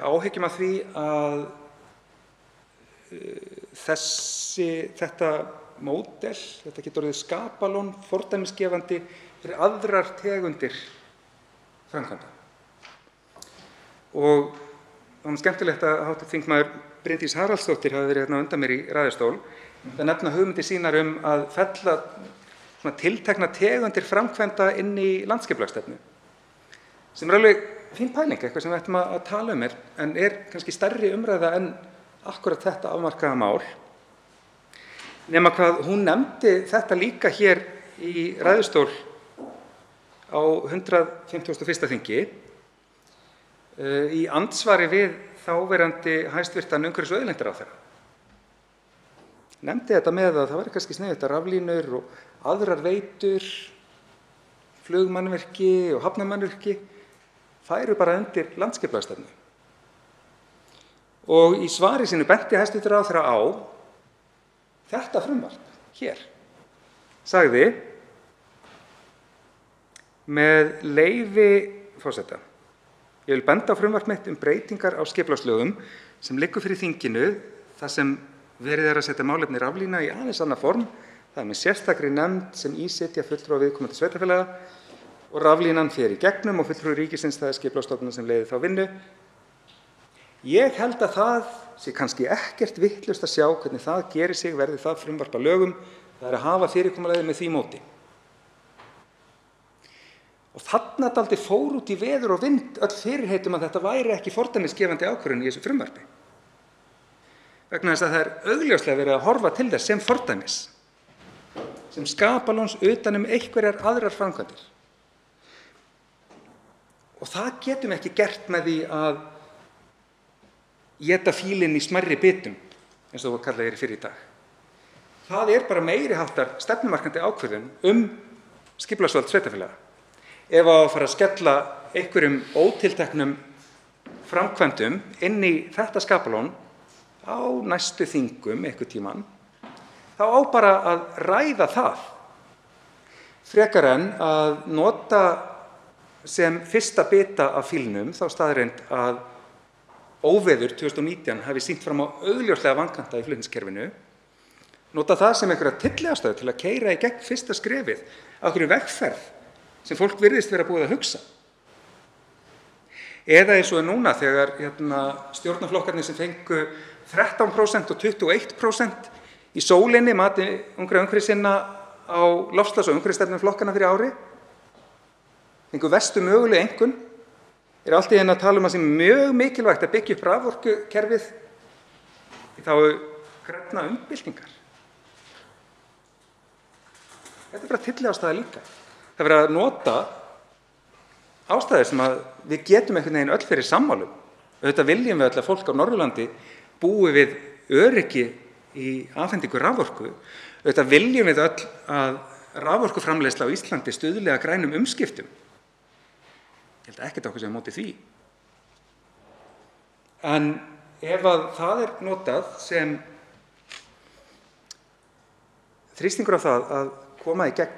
Áhyggjum af því að þetta módel, þetta getur orðið skapalón fordæmisgefandi fyrir aðrar tegundir framkvæmda. Og það var skemmtilegt að hv. þingmaður Bryndís Haraldsdóttir hafi verið hérna undan mér í ræðustól að nefna hugmyndir sínar að fella svona tiltekna tegundir framkvæmda inn í landsskipulagsstefnu sem alveg fín pæling, eitthvað sem við ættum að tala en kannski stærri umræða en akkúrat þetta afmarkaða mál. Nema hvað hún nefndi þetta líka hér í ræðustól á 151. þingi í andsvari við þáverandi hæstv. Umhverfis- og auðlindaráðherra. Nefndi þetta með að það væri kannski sniðugt að raflínur og aðrar veitur, flugmannvirki og hafnarmannvirki færu bara undir landsskipulagsstefnu. Og í svari sínu benti hæstv. ráðherra á þetta frumvarp hér. Sagði með leyfi forseta: Ég vil benda á frumvarp mitt breytingar á skipulagslögum sem liggur fyrir þinginu þar sem verið að setja málefni raflína í aðeins annað form. Það með sérstakri nefnd sem í sitja fulltrúar viðkomandi sveitarfélaga og raflínan fer í gegnum og fulltrúi ríkisins, það Skipulagsstofnunar sem leiðir þá vinnu. Ég held að það sé kannski ekkert vitlaust að sjá hvernig það gerir sig verði það frumvarp að lögum. Það að hafa fyrirkomulagið með því móti. Og þarna daldi fór út í veður og vind öll fyrirheit að þetta væri ekki fordæmisgefandi ákvörðun í þessu frumvarpi. Vegna þess að það er augljóslega verið að horfa til þess sem fordæmis, sem skapalóns utan einhverjar aðrar framkvæmdir. Og það getum við ekki gert með því að éta fílinn í smærri bitum, eins og kallað er fyrir í dag. Það er bara meiri háttar stefnumarkandi ákvörðun skipulagsvald sveitarfélaga. Ef að fara að skella einhverjum ótilteknum framkvæmdum inn í þetta skapalón á næstu þingum einhvern tímann, þá á bara að ræða það frekar en að nota sem fyrsta bita af fílnum þá staðreynd að óveður 2019 hafi sýnt fram á augljóslega vankanta í flutningskerfinu, nota það sem einhverja tylliaðstöðu til að keyra í gegn fyrsta skrefið af einhverju vegferð sem fólk virðist vera búið að hugsa. Eða eins og núna þegar stjórnarflokkarnir sem fengu 13% og 21% í sólinni mati ungra umhverfissinna á loftslags- og umhverfisstefnum flokkanna fyrir ári, fengu verstu mögulega einkunn, allt í einu að tala að það sé mjög mikilvægt að byggja upp raforkukerfið í þágu grænna umbyltingar. Þetta er bara tylliástæða líka. Það er verið að nota ástæður sem að við getum einhvern veginn öll fyrir sammálum. Auðvitað viljum við öll að fólk á Norðurlandi búi við öryggi í afhendingu raforku. Auðvitað viljum við öll að raforkuframleiðsla á Íslandi stuðli að grænum umskiptum. Ég held ekkert okkur sem á móti því. En ef að það er notað sem þrýstingur á það að koma í gegn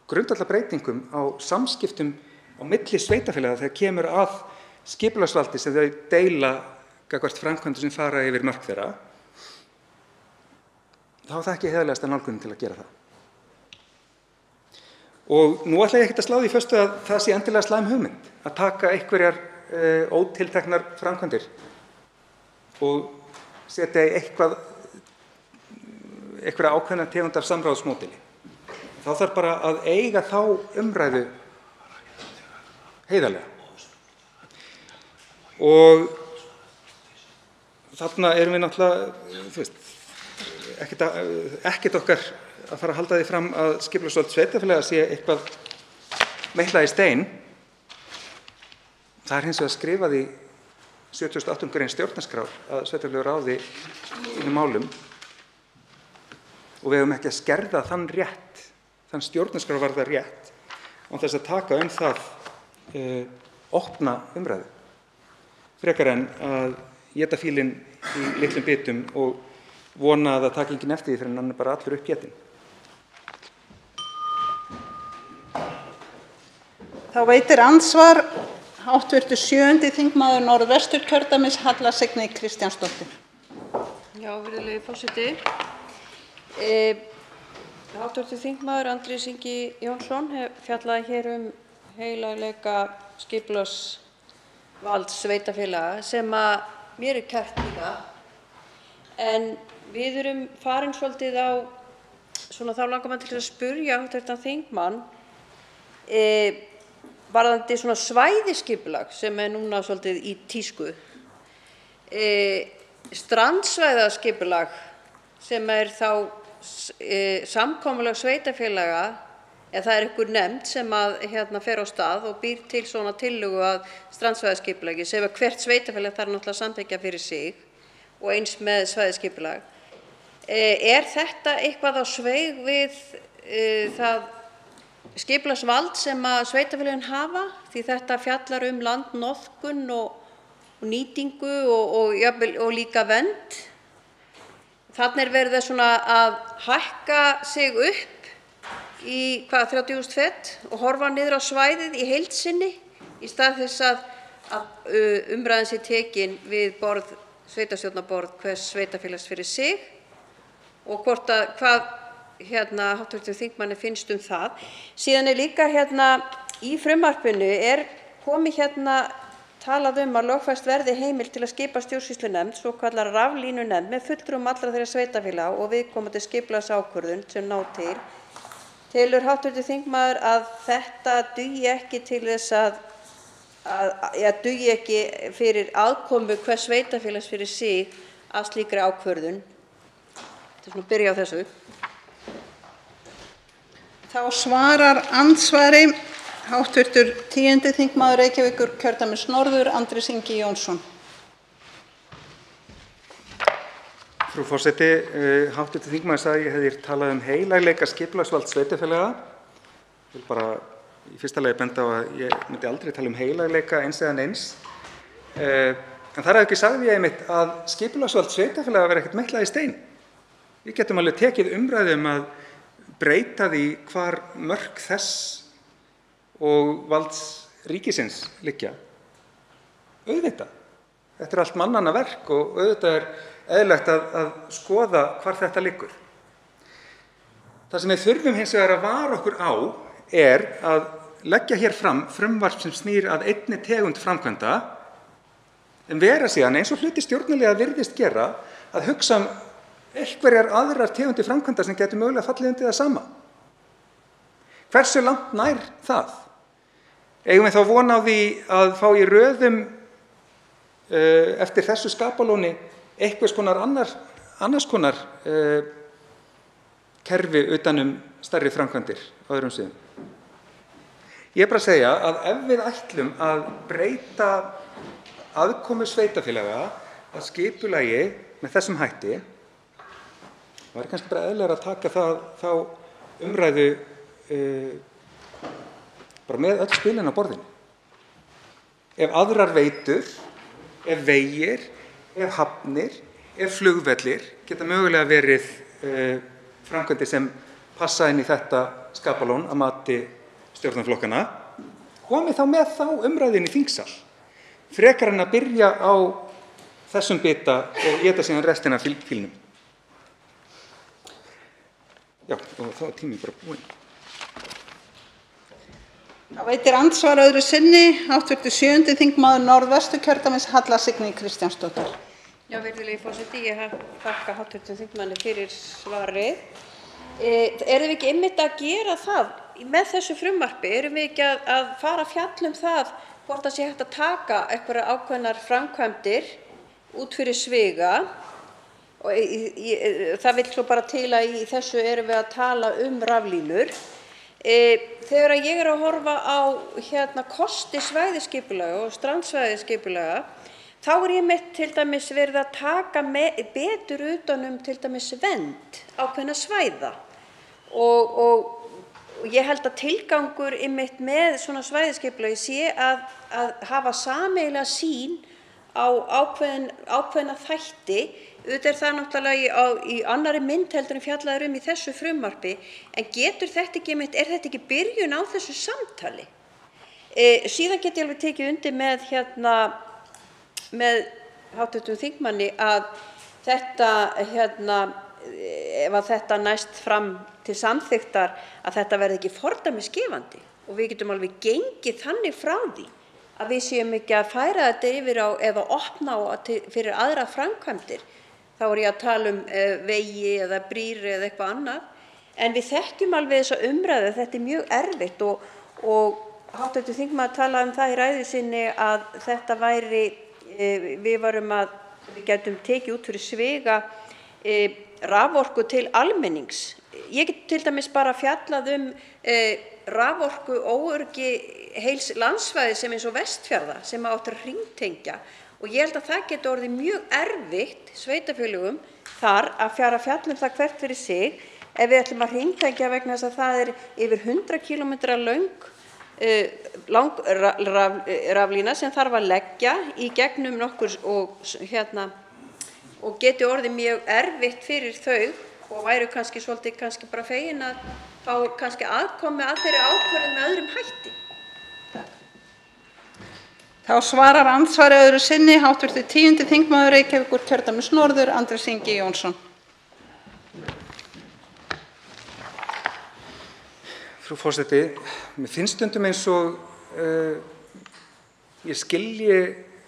grundvallarbreytingum á samskiptum á milli sveitarfélaga þegar kemur að skipulagsvaldi sem þau deila gagnvart framkvæmdum sem fara yfir mörk þeirra, þá er það ekki heiðarlegasta nálgunin til að gera það. Og nú ætla ég ekkert að slá því föstu að það sé endilega slæm hugmynd að taka einhverjar ótilteknar framkvæmdir og setja í einhverja ákveðna tegund af samráðsmódeli. Þá þarf bara að eiga þá umræðu heiðarlega. Og þarna erum við náttúrulega, ekkert okkar að fara að halda því fram að skipulagsvald sveitarfélaga sé eitthvað meitlað í stein. Það hins vegar skrifað í 78. grein stjórnarskrár að sveitarfélög ráði sínum málum og við höfum ekki að skerða þann rétt, þann stjórnarskrárvarða rétt án þess að taka það opna umræðu. Frekar en að éta fílinn í litlum bitum og vona að það taki enginn eftir því fyrir en hann bara allur uppgetinn. Þá veitir andsvar hv. 7. þingmaður Norðvesturkjördæmis Halla Signý Kristjánsdóttir. Já, virðulegi forseti. Hv. þingmaður Andrés Ingi Jónsson fjallaði hér heilagleika skipulagsvalds sveitarfélaga sem að mér kært líka. En við erum farin svolítið á, þá langar maður til að spyrja hv. þingmann varðandi svæðisskipulag sem núna svolítið í tísku. Strandsvæðaskipulag sem þá samkomulag sveitarfélaga, eða það einhver nefnd sem fer á stað og býr til svona tillögu að strandsvæðaskipulagi sem hvert sveitarfélag þarf náttúrulega að samþykkja fyrir sig og eins með svæðisskipulag. Þetta eitthvað á sveig við það skipulagsvald sem að sveitarfélögin hafa, því þetta fjallar landnotkun og nýtingu og líka vernd. Þarna verið að hækka sig upp í 30.000 fet og horfa niður á svæðið í heild sinni í stað þess að umræðan sé tekin við sveitarstjórnarborð hvers sveitarfélags fyrir sig og hvað hv. þingmanni finnst það. Síðan líka í frumvarpinu komið talað að lögfest verði heimild til að skipa stjórnsýslunefnd, svokallaða raflínunefnd með fulltrúum allra þeirra sveitarfélaga og viðkomandi skipulagsákvörðun sem ná til. Telur hv. þingmaður að þetta dugi ekki til þess dugi ekki fyrir aðkomu hvers sveitarfélags fyrir sig að slíkri ákvörðun? Þetta byrja á þessu. Þá svarar andsvari hv. 10. þingmaður Reykjavíkurkjördæmis norður Andrés Ingi Jónsson. Frú forseti, hv. þingmaður sagði að ég hefði talað heilagleika skipulagsvalds sveitarfélaga. Ég vil bara í fyrsta lagi benda á að ég myndi aldrei tala heilagleika eins eða neins. En þar að auki sagði ég einmitt að skipulagsvald sveitarfélaga verði ekkert meitlað í stein. Við getum alveg tekið umræðu að breyta því hvar mörk þess og valds ríkisins liggja. Auðvitað. Þetta allt mannanna verk og auðvitað eðlilegt að skoða hvar þetta liggur. Það sem við þurfum hins vegar að vara okkur á að leggja hér fram frumvarp sem snýr að einni tegund framkvæmda en vera síðan eins og hluti stjórnarliða virðist gera að hugsa einhverjar aðrar tegundir framkvæmda sem getur mögulega fallið undir það sama. Hversu langt nær það? Eigum við þá von á því að fá í röðum eftir þessu skapalóni einhvers konar annars konar kerfi utan stærri framkvæmdir á öðrum sviðum? Ég bara að segja að ef við ætlum að breyta aðkomu sveitarfélaga að skipulagi með þessum hætti, það er kannski bara eðlilegra að taka þá umræðu bara með öll spilin á borðinu. Ef aðrar veitur, ef vegir, ef hafnir, ef flugvellir geta mögulega verið framkvæmdir sem passa inn í þetta skapalón að mati stjórnarflokkana, komið þá með þá umræðin í þingsal, frekar en að byrja á þessum bita og éta síðan restina af fílnum. Já, og þá tíminn bara búinn. Þá veitir andsvar öðru sinni hv. 7. þingmaður Norðvesturkjördæmis Halla Signý Kristjánsdóttir. Já, virðulegi forseti, ég þakka hv. þingmanni fyrir svarið. Erum við ekki einmitt að gera það með þessu frumvarpi? Erum við ekki að fara að fjalla það hvort það sé hægt að taka einhverjar ákveðnar framkvæmdir út fyrir sviga? Það vill svo bara til að í þessu erum við að tala raflínur. Þegar ég er að horfa á kosti svæðisskipulaga og strandsvæðisskipulaga, þá er ég til dæmis verið að taka betur utan til dæmis vernd ákveðinna svæða og ég held að tilgangur með svona svæðisskipulagi sé að hafa sameiginlega sýn á ákveðna þætti. Auðvitað er það náttúrulega í annarri mynd heldur en fjallað í þessu frumvarpi, en getur þetta ekki er þetta ekki byrjun á þessu samtali? Síðan get ég alveg tekið undir með hv. þingmanni að þetta ef að þetta næst fram til samþykktar að þetta verði ekki fordæmisgefandi og við getum alveg gengið þannig frá því að við séum ekki að færa þetta yfir á eða opna fyrir aðra framkvæmdir. Þá er ég að tala vegi eða brýr eða eitthvað annað. En við þekkjum alveg þessa umræðu, þetta er mjög erfitt og hv. þingmaður talaði það í ræðu sinni að þetta væri, við gætum tekið út fyrir sviga raforku til almennings. Ég get til dæmis bara fjallað raforku óöryggi heils landsvæðis sem eins og Vestfjarða sem áttu að hringtengja og ég held að það geti orðið mjög erfitt sveitarfélögum þar að fjalla það hvert fyrir sig ef við ætlum að hringtengja vegna þess að það er yfir 100 km lang raflína sem þarf að leggja í gegnum nokkur og geti orðið mjög erfitt fyrir þau og væru kannski bara fegin að fá kannski aðkomu að þeirri ákvörðun með öðrum hætti. Þá svarar andsvari öðru sinni hv. 10. þingmaður Reykjavíkurkjördæmis norður, Andrés Ingi Jónsson. Frú forseti, mér finnst stundum eins og ég skilji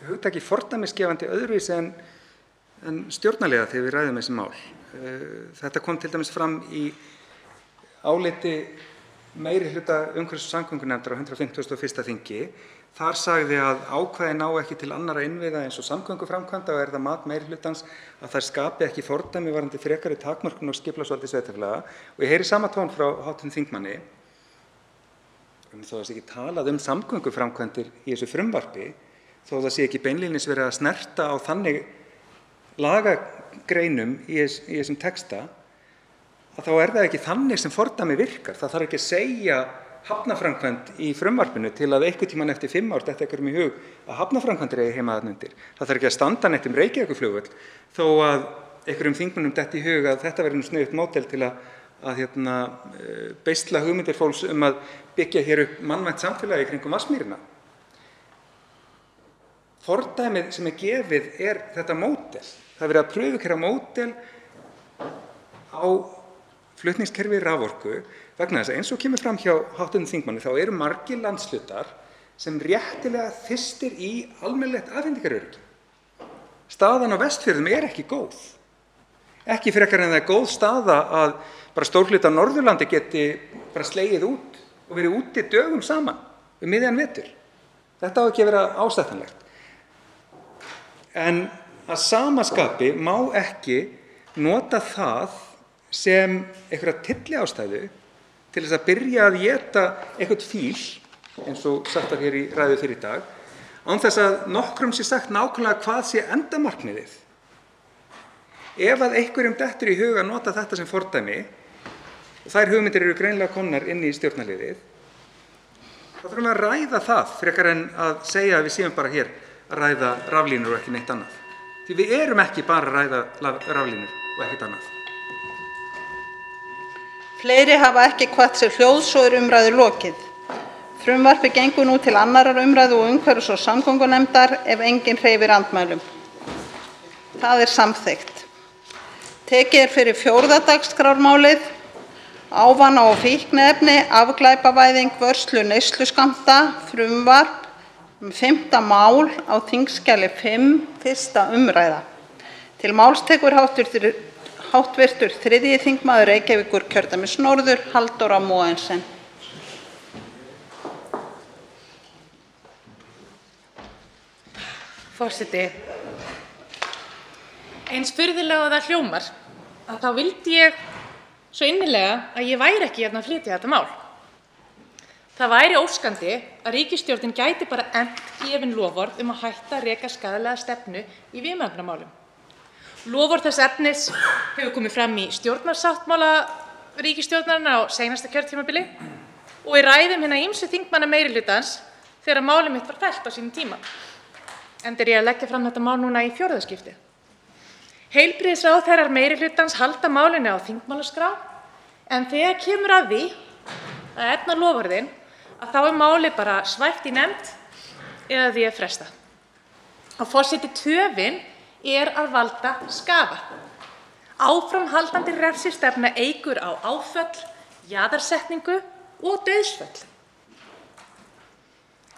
hugtakið fordæmisgefandi öðruvísi en stjórnarliða þegar við ræðum þessi mál. Þetta kom til dæmis fram í áliti meirihluta umhverfis- og samgöngunefndar á 151. þingi. Þar sagði að ákvæði ná ekki til annarra innviða eins og samgönguframkvæmda og er það mat meirihlutans að þær skapi ekki fordæmi varðandi frekari takmörkun og skipulagsvaldi sveitarfélaga. Og ég heyri sama tón frá hv. þingmanni, þó það sé ekki talað samgönguframkvæmdir í þessu frumvarpi, þó það sé ekki beinlínis verið að snerta á þannig lagagreinum í þessum texta, að þá er það ekki þannig sem fordæmi virkar. Það þarf ekki að segja hafnarframkvæmd í frumvarpinu til að einhvern tímann eftir 5 ár detti einhverjum í hug að hafnarframkvæmdir eigi heima þarna undir. Það þarf ekki að standa neitt Reykjavíkurflugvöll þó að einhverjum þingmönnum detti í hug að þetta verði sniðugt módel til að beisla hugmyndir fólks að byggja hér upp mannvænt samfélagi kringum Vatnsmýrina. Fordæmið sem er gefið er þetta módel. Það er verið að prufukeyra módel á flutningskerfi raforku vegna þess að eins og kemur fram hjá hv. þingmanni þá eru margir landshlutar sem réttilega þyrstir í almennilegt afhendingaröryggi. Staðan á Vestfjörðum er ekki góð. Ekki frekar en það er góð staða að bara stórhluti af Norðurlandi geti bara slegið út og verið úti dögum saman miðjan vetur. Þetta á ekki að vera ásættanlegt. En að sama skapi má ekki nota það sem einhverja tylliástæðu til þess að byrja að éta eitthvert fíl, eins og sagt var hér í ræðu fyrr í dag, án þess að nokkrum sé sagt nákvæmlega hvað sé endamarkmiðið. Ef að einhverjum dettur í hug að nota þetta sem fordæmi, og þær hugmyndir eru greinilega komnar inn í stjórnarliðið, þá þurfum við að ræða það frekar en að segja að við séum bara hér að ræða raflínur og ekki neitt annað. Því við erum ekki bara að ræða raflínur og ekkert annað. Fleiri hafa ekki kvatt sér hljóðs og er umræðu lokið. Frumvarpið gengur nú til 2. umræðu og umhverfis- og samgöngunefndar ef enginn hreyfir andmælum. Það er samþykkt. Tekið er fyrir 4. dagskrármálið, ávana- og fíkniefni, afglæpavæðing, vörslu neysluskammta, frumvarp 5. mál á þingskjali 5, 1. umræða. Til máls tekur háttvirtur 3. þingmaður Reykjavíkurkjördæmis norður, Halldóra Mogensen. Forseti, eins furðulega og það hljómar, að þá vildi ég svo innilega að ég væri ekki hérna að flytja þetta mál. Það væri óskandi að ríkisstjórnin gæti bara efnt gefin loforð að hætta að reka skaðlega stefnu í vímuefnamálum. Loforð þess efnis hefur komið fram í stjórnarsáttmála ríkisstjórnarinnar á seinasta kjörtímabili og í ræðum hinna ýmsu þingmanna meirihlutans þegar málið mitt var fellt á sínum tíma. Enda ég að leggja fram þetta mál núna í 4. skipti. Heilbrigðisráðherrar meirihlutans halda málinu á þingmálaskrá, en þegar kemur að því að efna loforðin, að þá málið bara svæft í nefnd eða því að fresta. Og forseti, töfin að valda skaða. Áframhaldandi refsistefna eykur á áföll, jaðarsetningu og dauðsföll.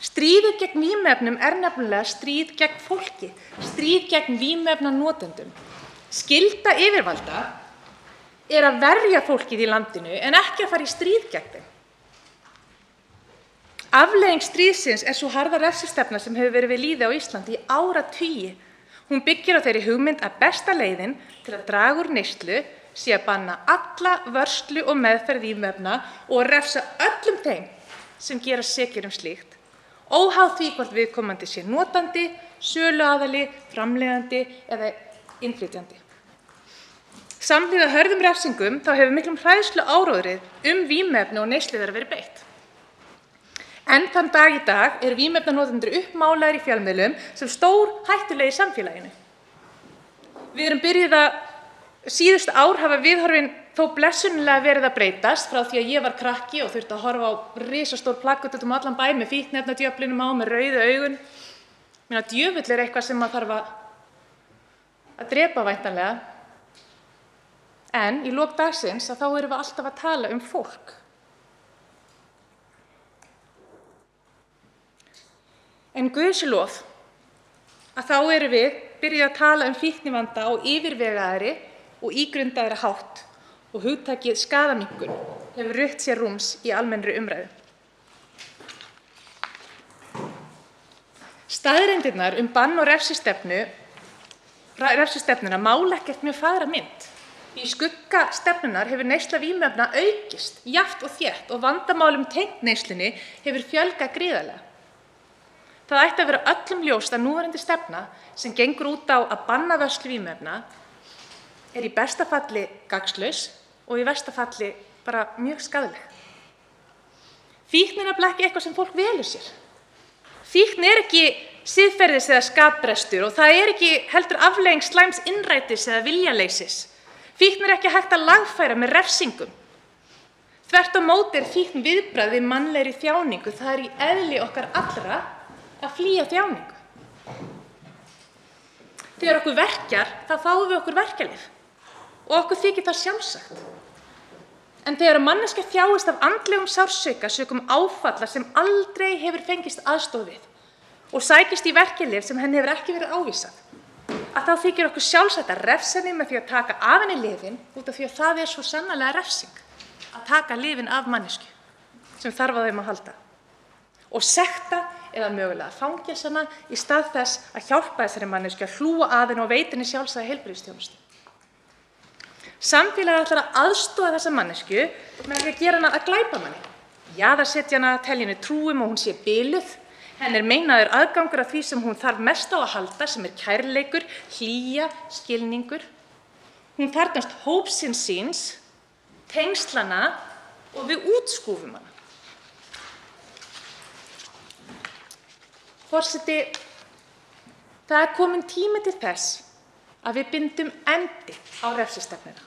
Stríðið gegn vímuefnum nefnilega stríð gegn fólki, stríð gegn vímuefnanotendum. Skylda yfirvalda að verja fólkið í landinu en ekki að fara í stríð gegn þeim. Afleiðing stríðsins sú harða refsistefna sem hefur verið við lýði á Íslandi í áratugi. Hún byggir á þeirri hugmynd að besta leiðin til að draga úr neyslu sé að banna alla vörslu og meðferð vímuefna og refsa öllum þeim sem gera sekir slíkt, óháð því hvort viðkomandi sé notandi, söluaðili, framleiðandi eða innflytjandi. Samhliða hörðum refsingum þá hefur miklum hræðsluáróðrið vímuefni og neyslu þeirra verið beitt. Enn þann dag í dag eru vímuefnanotendur uppmálaðir í fjölmiðlum sem stórhættulegir samfélaginu. Við erum byrjuð að síðustu ár hafa viðhorfin þó blessunarlega verið að breytast frá því að ég var krakki og þurfti að horfa á risastór plakköt út allan bæ með fíkniefnadjöflunum á með rauðu augun. Djöfull eitthvað sem maður þarf að drepa væntanlega. En í lok dagsins þá erum við alltaf að tala fólk. En guðslof að þá erum við byrjuð að tala fíknivanda á yfirvegaðri og ígrundaðri hátt og hugtakið skaðaminnkun hefur rutt sér rúms í almennri umræðu. Staðreyndirnar bann og refsistefnuna mála ekkert mjög fagra mynd. Í skugga stefnunar hefur neysla vímuefna aukist jafnt og þétt og vandamálum tengt neyslunni hefur fjölgað gríðarlega. Það ætti að vera öllum ljóst að núverandi stefna sem gengur út á að banna vörslu vímuefna í besta falli gagnslaus og í versta falli bara mjög skaðleg. Fíkn ekki eitthvað sem fólk velur sér. Fíkn ekki siðferðis eða skapbrestur og það ekki heldur afleiðing slæms innrætis eða viljaleysis. Fíkn ekki hægt að lagfæra með refsingum. Þvert á móti fíkn viðbragð við mannlegri þjáningu. Það í eðli okkar allra að flýja þjáningu. Þegar okkur verkjar, þá fáum við okkur verkjalyf og okkur þykir það sjálfsagt. En þegar manneskja þjáist af andlegum sársauka sökum áfalla sem aldrei hefur fengist aðstoð við og sækist í verkjalyf sem henni hefur ekki verið ávísað, að þá þykir okkur sjálfsagt að refsa henni með því að taka af henni lyfin út af því að það svo sannarlega refsing að taka lyfin af manneskju sem þarf á þeim að halda og sekta eða mögulega fangelsa hana í stað þess að hjálpa þessari manneskju að hlúa að henni og veita henni sjálfsagða heilbrigðisþjónustu. Samfélagið ætlar að aðstoða þessa manneskju með því að gera hana að glæpamanni, jaðarsetja hana, telja henni trú og hún sé biluð. Henni meinaður aðgangur að því sem hún þarf mest á að halda, sem kærleikur, hlýja, skilningur. Hún þarfnast hópsins síns, tengslana og við útskúfum hana. Forseti, það kominn tími til þess að við bindum endi á refsistefnuna.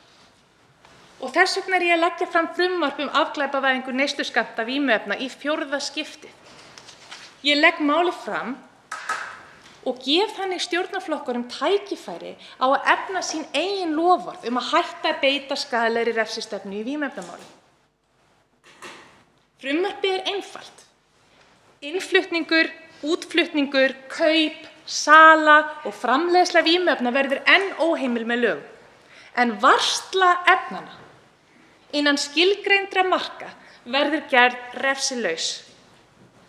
Og þess vegna ég að leggja fram frumvarp afglæpavæðingu neysluskammta vímuefna í 4. skiptið. Ég legg málið fram og gef þannig stjórnarflokkunum tækifæri á að efna sín eigin loforð að hætta að beita skaðlegri refsistefnu í vímuefnamálum. Frumvarpið einfalt. Innflutningur, útflutningur, kaup, sala og framleiðsla vímuefna verður enn óheimil með lögum. En varsla efnanna innan skilgreindra marka verður gerð refsilaus.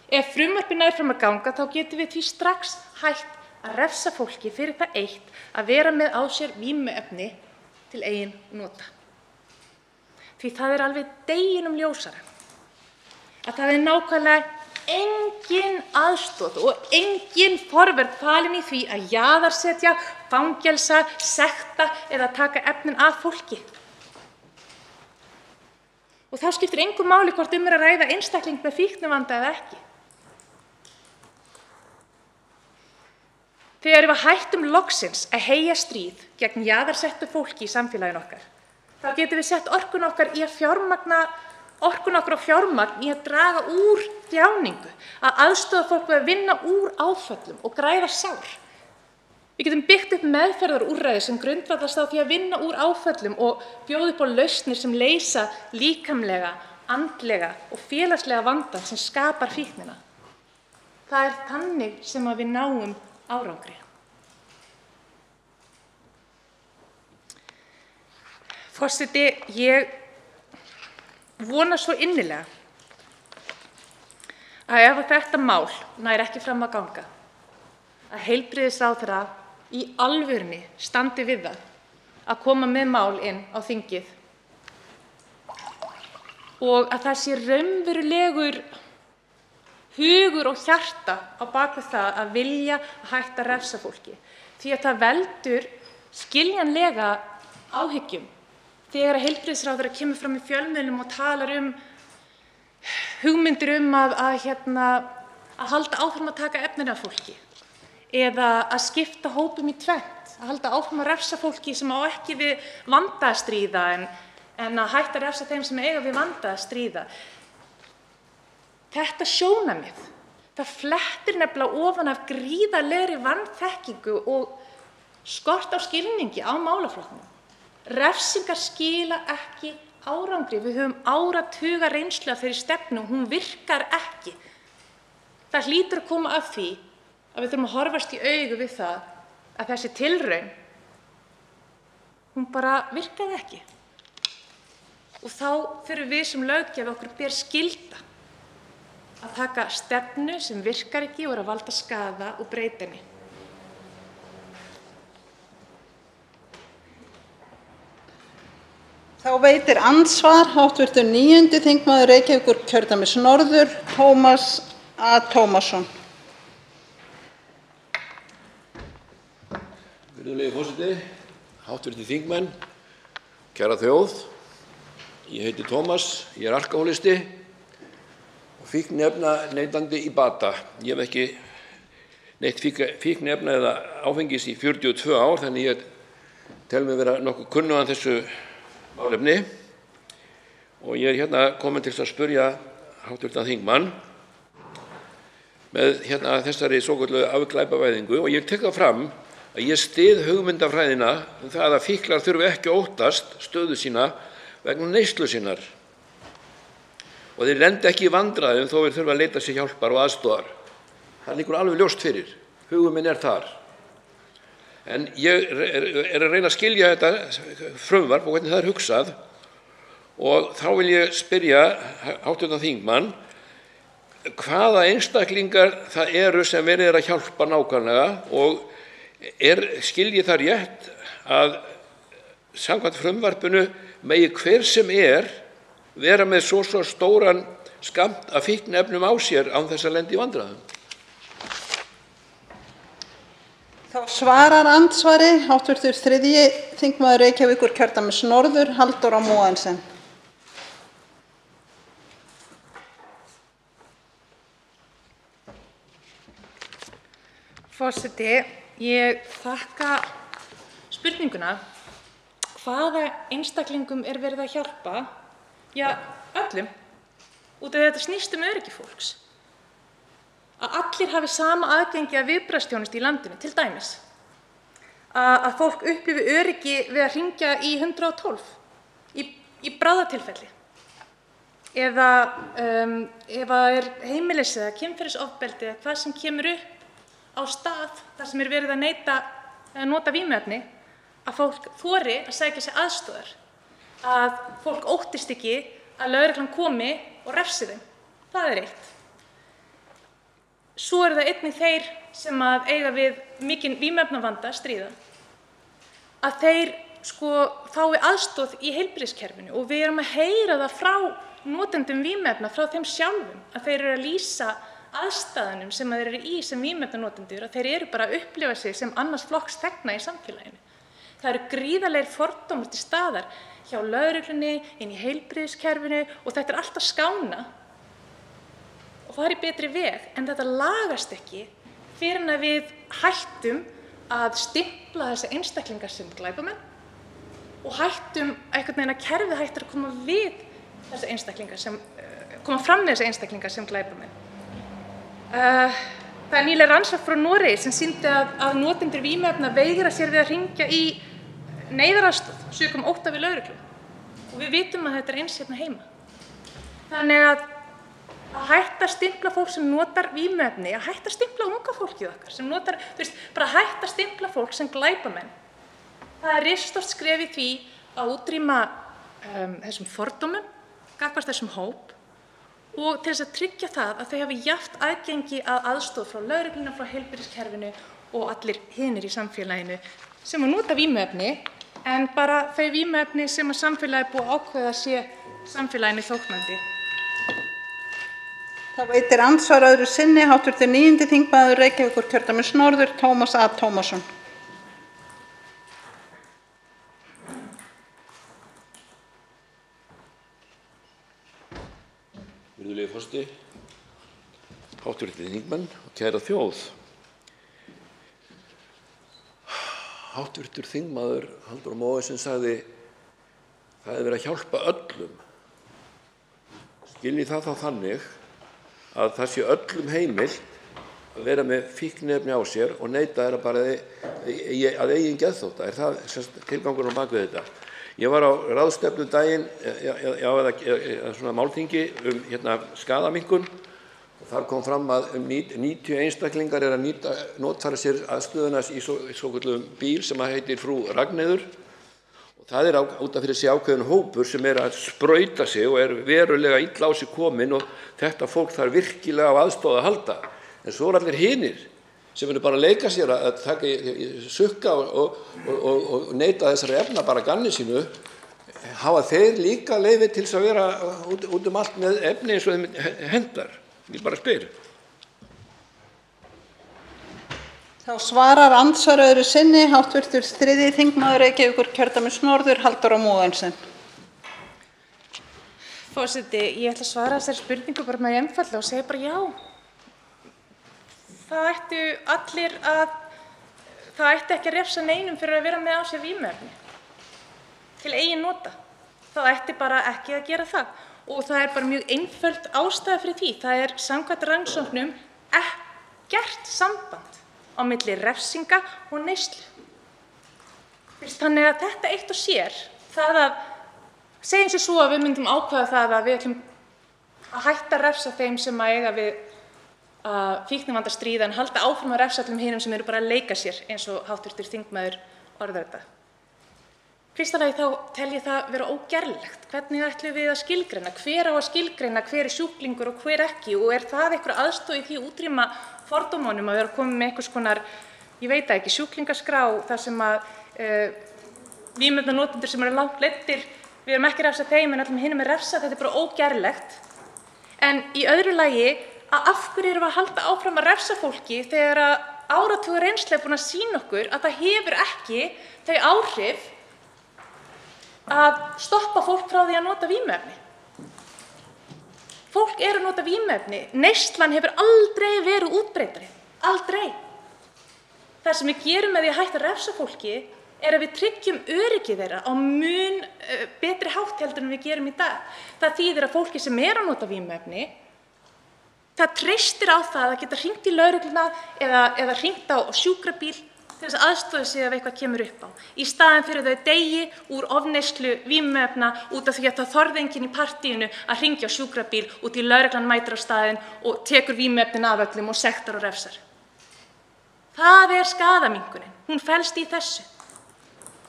Ef frumvarpið nær fram að ganga þá getum við því strax hætt að refsa fólki fyrir það eitt að vera með á sér vímuefni til eigin nota. Því það er alveg deginum ljósara að það er nákvæmlega engin aðstoð og engin forvörn falin í því að jaðarsetja, fangelsa, sekta eða taka efnin af fólki. Og þá skiptir engu máli hvort er að ræða einstakling með fíknivanda eða ekki. Þegar við hættum loksins að heyja stríð gegn jaðarsettu fólki í samfélaginu okkar, þá getum við sett orkun okkar í að fjármagn í að draga úr þjáningu, að aðstoða fólk við að vinna úr áföllum og græða sár. Við getum byggt upp meðferðarúrræði sem grundvallast á því að vinna úr áföllum og bjóða upp á lausnir sem leysa líkamlega, andlega og félagslega vandann sem skapar fíknina. Það er þannig sem að við náum árangri. Forseti, ég vona svo innilega að ef þetta mál nær ekki fram að ganga, að heilbrigðisráðherra í alvörunni standi við það að koma með mál inn á þingið og að það sé raunverulegur hugur og hjarta á bak við það að vilja að hætta að refsa fólki. Því að það veldur skiljanlega áhyggjum þegar heilbrigðisráðherra kemur fram í fjölmiðlum og talar hugmyndir að halda áfram að taka efnin af fólki eða að skipta hópum í tvennt, að halda áfram að refsa fólki sem á ekki við vanda að stríða en að hætta að refsa þeim sem eiga við vanda að stríða. Þetta sjónarmið, það flettir nefnilega ofan af gríðarlegri vanþekkingu og skort á skilningi á málaflokknum. Refsingar skila ekki árangri. Við höfum áratuga reynslu af þeirri stefnu, hún virkar ekki. Það hlýtur að koma að því að við þurfum að horfast í augu við það að þessi tilraun, hún bara virkaði ekki. Og þá þurfum við sem löggjafi okkur ber skylda að taka stefnu sem virkar ekki og er að valda skaða og breyta henni. Þá veitir andsvar hv. 9. þingmaður Reykjavíkurkjördæmis norður, Tómas A. Tómasson. Virðulegi forseti, hv. þingmenn, kæra þjóð. Ég heiti Tómas, ég er alkóhólisti og fíkniefnaneytandi í bata. Ég hef ekki neytt fíkniefna eða áfengis í 42 ár, þannig ég tel mig vera nokkuð kunnugan þessu málefni og ég er hérna komin til að spyrja hv. þingmann með þessari svokölluðu afglæpavæðingu og ég tek það fram að ég styð hugmyndafræðina það að fíklar þurfi ekki að óttast stöðu sína vegna neyslu sinnar og þeir lendi ekki í vandræðum þó þeir þurfa að leita sér hjálpar og aðstoðar. Það liggur alveg ljóst fyrir. Hugur minn er þar. En ég er að reyna að skilja þetta frumvarp og hvernig það er hugsað og þá vil ég spyrja hv. þingmann hvaða einstaklingar það eru sem verið er að hjálpa nákvæmlega og skilji það rétt að samkvæmt frumvarpinu megi hver sem vera með svo stóran skammt af fíkniefnum á sér án þess að lenda í vandræðum. Þá svarar andsvari hv. 3. þingmaður Reykjavíkurkjördæmis norður, Halldóra Mogensen. Forseti, ég þakka spurninguna. Hvaða einstaklingum er verið að hjálpa? Já, öllum. Út af þetta snýst öryggi fólks. Að allir hafi sama aðgengi að viðbragðsþjónustu í landinu, til dæmis. Að fólk upplifi öryggi við að hringja í 112 í bráðatilfelli. Eða ef það er heimilis eða kynferðisofbeldi eða hvað sem kemur upp, á stað þar sem verið að nota vímuefni, að fólk þori að sækja sér aðstoðar, að fólk óttist ekki að lögreglan komi og refsi þeim. Það er eitt. Svo eru það einnig þeir sem að eiga við mikinn vímuefnavanda að stríða, að þeir fái aðstoð í heilbrigðiskerfinu, og við erum að heyra það frá notendum vímuefna, frá þeim sjálfum, að þeir eru að lýsa aðstæðunum sem þeir eru í sem vímuefnanotendur, að þeir eru bara að upplifa sig sem annars flokks þegna í samfélaginu. Það eru gríðarlegir fordómar til staðar hjá lögreglunni, inn í heilbrigðiskerfinu, og þetta er allt að skána og fara í betri veg, en þetta lagast ekki fyrr en að við hættum að stimpla þessa einstaklinga sem glæpamenn og hættum einhvern veginn að kerfið hættir að koma við þessa einstaklinga koma fram með þessa einstaklinga sem glæpamenn. Það er nýleg rannsókn frá Noregi sem sýndi að notendur vímuefna veigra sér við að hringja í neyðaraðstoð sökum ótta við lögreglu, og við vitum að þetta er eins hérna heima. Þannig að hætta að stimpla fólk sem notar vímuefni, að hætta að stimpla unga fólkið okkar sem notar, bara hætta að stimpla fólk sem glæpamenn. Það er risastórt skref í því að útrýma þessum fordómum gagnvart þessum hóp, og til þess að tryggja það að þau hafi jafnt aðgengi að aðstoð frá lögreglunni, frá heilbrigðiskerfinu og allir hinir í samfélaginu sem að nota vímuefni, en bara þau vímuefni sem að samfélagið búið að ákveða að sé samfélaginu þóknandi. Það veitir andsvar öðru sinni hv. 9. þingmaður Reykjavíkurkjördæmis norður, Tómas A. Tómasson. Virðulegi forseti, hv. þingmenn og kæra þjóð. Hv. þingmaður Halldór Mogensen sagði það hefði verið að hjálpa öllum. Skiljið það þá þannig að það sé öllum heimilt að vera með fíkniefni á sér og neita þeirra bara að eigin geðþótta? Er það tilgangurinn á bak við þetta? Ég var á ráðstefnu daginn, eða svona málþingi skaðaminnkun, og þar kom fram að 90 einstaklingar eru að notfæra sér aðstöðuna í svokölluðum bíl sem heitir Frú Ragnheiður. Það er út af fyrir sig ákveðinn hópur sem er að sprauta sig og er verulega illa á sig kominn, og þetta fólk þarf virkilega á aðstoð að halda. En svo eru allir hinir sem eru bara að leika sér að taka sukka og neita þessari efna bara ganni sínu. Hafa þeir líka leyfi til þess að vera út allt með efni eins og þeim hendar? Ég bara spyr. Þá svarar andsvar öðru sinni hv. 3. þingmaður Reykjavíkurkjördæmis norður, Halldór Mogensen. Forseti, ég ætla að svara þessari spurningu bara mjög einfaldlega og segja bara já. Það ætti ekki að refsa neinum fyrir að vera með á sér vímuefni til eigin nota. Það ætti bara ekki að gera það, og það er bara mjög einföld ástæða fyrir því. Það er samkvæmt rannsóknum ekkert samband á milli refsinga og neyslu. Þannig að þetta eitt og sér, það að segjum sem svo að við myndum ákveða það að við ætlum að hætta að refsa þeim sem að eiga við fíknivanda að stríða, en halda áfram að refsa öllum hinum sem eru bara að leika sér, eins og hv. þingmaður orðar þetta. Fyrsta lagi þá tel ég það vera ógerlegt. Hvernig ætlum við að skilgreina? Hver á að skilgreina hver er sjúklingur og hver ekki? Og er það einhver aðstoð í því að útrýma fordómunum að vera komið með einhvers konar, ég veit ekki, sjúklingaskrá þar sem að vímuefnanotendur sem eru langt leiddir, við erum ekki að refsa þeim en öllum hinum er refsað? Þetta er bara ógerlegt. En í öðru lagi, af hverju erum við að halda áfram að refsa fólki þegar að áratugur reynsla er búin að sýna okkur að það hefur ekki þau áhrif að stoppa fólk frá því að nota vímuefni? Fólk er að nota vímuefni. Neyslan hefur aldrei verið útbreiddari. Aldrei. Það sem við gerum með því að hætta að refsa fólki er að við tryggjum öryggi þeirra á mun betri hátt heldur en við gerum í dag. Það þýðir að fólki sem er að nota vímuefni, það treystir á það að geta hringt í lögregluna eða hringt á sjúkrabíl til þess að aðstoða sig ef eitthvað kemur upp á, í staðinn fyrir þau deyi úr ofneyslu vímuefna út af því að það þorði enginn í partíinu að hringja á sjúkrabíl út í lögreglan mætir á staðinn og tekur vímuefnin af öllum og sektar og refsar. Það er skaðaminnkunin. Hún felst í þessu.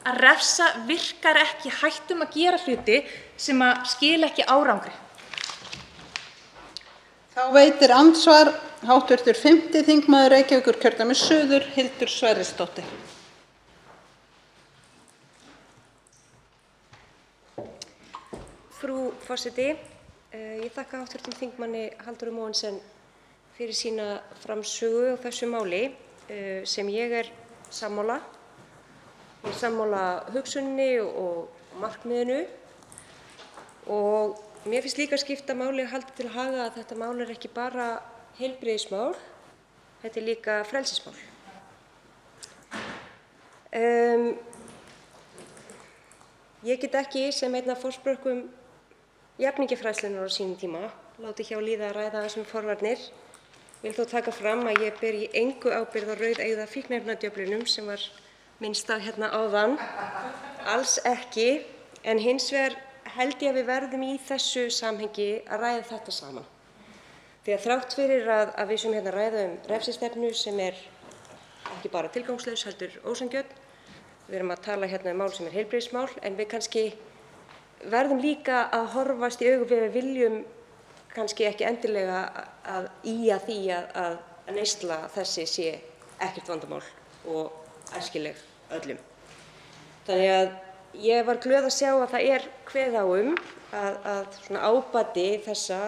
Að refsa virkar ekki, hættum að gera hluti sem að skila ekki árangri. Þá veitir andsvar hv. 5. þingmaður Reykjavíkurkjördæmis suður, Hildur Sverrisdóttir. Frú forseti, ég þakka hv. þingmanni Halldóru Mogensen fyrir sína framsögu á þessu máli sem ég er sammála. Ég er sammála hugsuninni og markmiðinu og mér finnst líka skipta máli að halda til haga að þetta mál er ekki bara heilbrigðismál, þetta er líka frelsismál. Ég get ekki sem einn af forspörkum jafningjafræðslunnar á sínum tíma látið hjá líða að ræða þessum forvarnir. Vil þó taka fram að ég ber í engu ábyrgð á rauðeygða fíkniefnadjöflunum sem var minnst á hérna áðan, alls ekki, en hins vegar held ég að við verðum í þessu samhengi að ræða þetta saman. Því að þrátt fyrir að við sem hérna ræða refsistefnu sem er ekki bara tilgangslaus heldur ósanngjörn, við erum að tala hérna mál sem er heilbrigðismál, en við kannski verðum líka að horfast í augu við viljum kannski ekki endilega að ýja því að neysla þessi sé ekkert vandamál og æskileg öllum. Þannig að ég var glöð að sjá að það er kveðið á að svona ábati þessa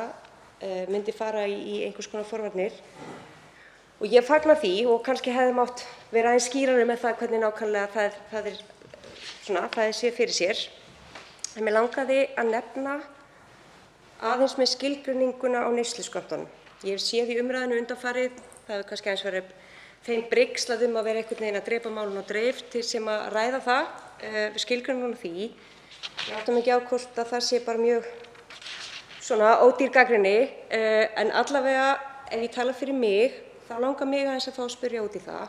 myndi fara í einhvers konar forvarnir. Og ég fagna því og kannski hefði mátt vera aðeins skýrari með það hvernig nákvæmlega það sé fyrir sér. En mér langaði að nefna aðeins með skilgreininguna á neysluskömmtunum. Ég hef séð í umræðinu undanfarið, það hefur kannski aðeins verið þeim brigslað að vera einhvern veginn að drepa málinu á dreif til sem að ræða það, skilgreininguna á því. Ég átta mig ekki á hvort að það sé bara mjög svona ódýr gagnrýni, en allavega ef ég tala fyrir mig, þá langar mig aðeins að fá að spyrja út í það.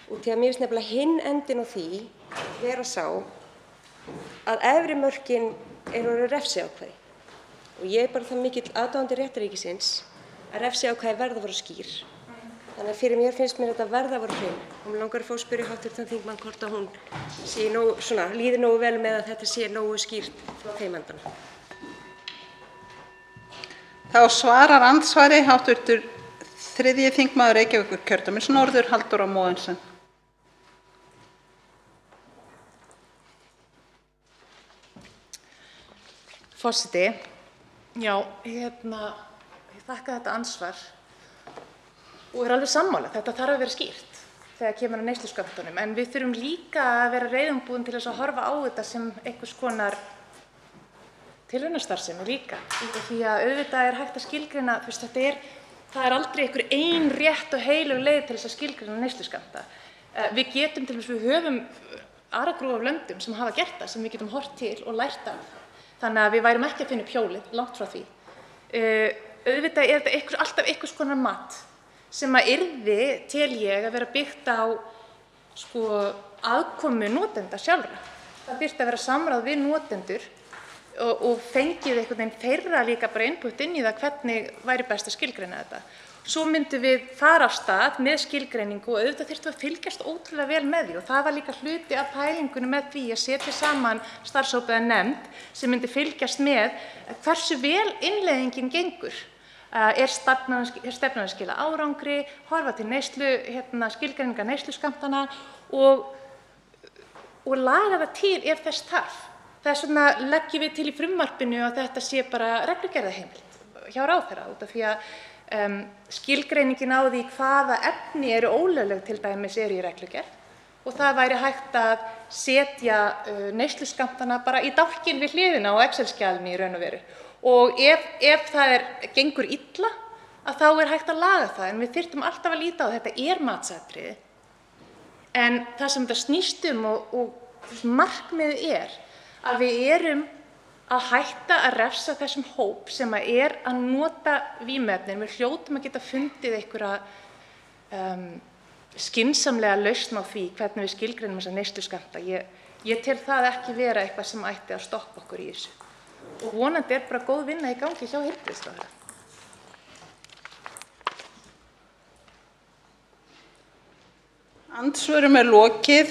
Og því að mér finnst nefnilega hinn endinn á því vera sá að efri mörkin eru orðin refsiákvæði. Og ég er bara það mikill aðdáandi réttarríkisins að refsiákvæði verða að vera skýr. Þannig að fyrir mér finnst mér þetta verða að vera hrein. Og mér langar að fá að spyrja hv. þingmann hvort að hún líði nógu vel með að þetta sé nógu skýrt frá þeim endanum. Þá svarar andsvari hv. 3. þingmaður Reykjavíkurkjördæmis norður, Halldóra Mogensen. Forseti, já, ég þakka þetta ansvar og er alveg sammála. Þetta þarf að vera skýrt þegar kemur að neysluskömmtunum, en við þurfum líka að vera reiðubúin til þess að horfa á þetta sem einhvers konar tilraunastarfsemi líka. Því að auðvitað er hægt að skilgreina, það er aldrei einhver ein rétt og heilög leið til þess að skilgreina neysluskammta. Við getum til þess að við höfum aragrúa af löndum sem hafa gert það, sem við getum horft til og lært af. Þannig að við værum ekki að finna upp hjólið, langt frá því. Auðvitað er þetta alltaf einhvers konar mat sem að yrði, tel ég, að vera byggt á aðkomu notenda sjálfra. Það þyrfti að vera samráð við notendur og fengið einhvern veginn þeirra líka bara input inn í það hvernig væri best að skilgreina þetta. Svo myndum við fara af stað með skilgreiningu og auðvitað þyrftum að fylgjast ótrúlega vel með því og það var líka hluti af pælingunni með því að setja saman starfshóp eða nefnd sem myndi fylgjast með hversu vel innleiðingin gengur. Er stefnan að skila árangri, horfa til skilgreiningar neysluskammtana og laga það til ef þess þarf. Þess vegna leggjum við til í frumvarpinu að þetta sé bara reglugerðarheimild hjá ráðherra út af því að skilgreiningin á því hvaða efni eru ólögleg til dæmis í reglugerð og það væri hægt að setja neysluskammtana bara í dálkinn við hliðina á Excel-skjalinu í raun og veru. Og ef það gengur illa, þá er hægt að laga það, en við þyrftum alltaf að líta á þetta er matsatriði. En það sem þetta snýst og markmiðið er að við erum að hætta að refsa þessum hóp sem er að nota vímuefnin. Við hljótum að geta fundið einhverja skynsamlega lausn á því hvernig við skilgreinum þessa neysluskammta. Ég tel það ekki vera eitthvað sem ætti að stoppa okkur í þessu. Og vonandi er bara góð vinna í gangi hjá heilbrigðisráðherra. Andsvörum lokið.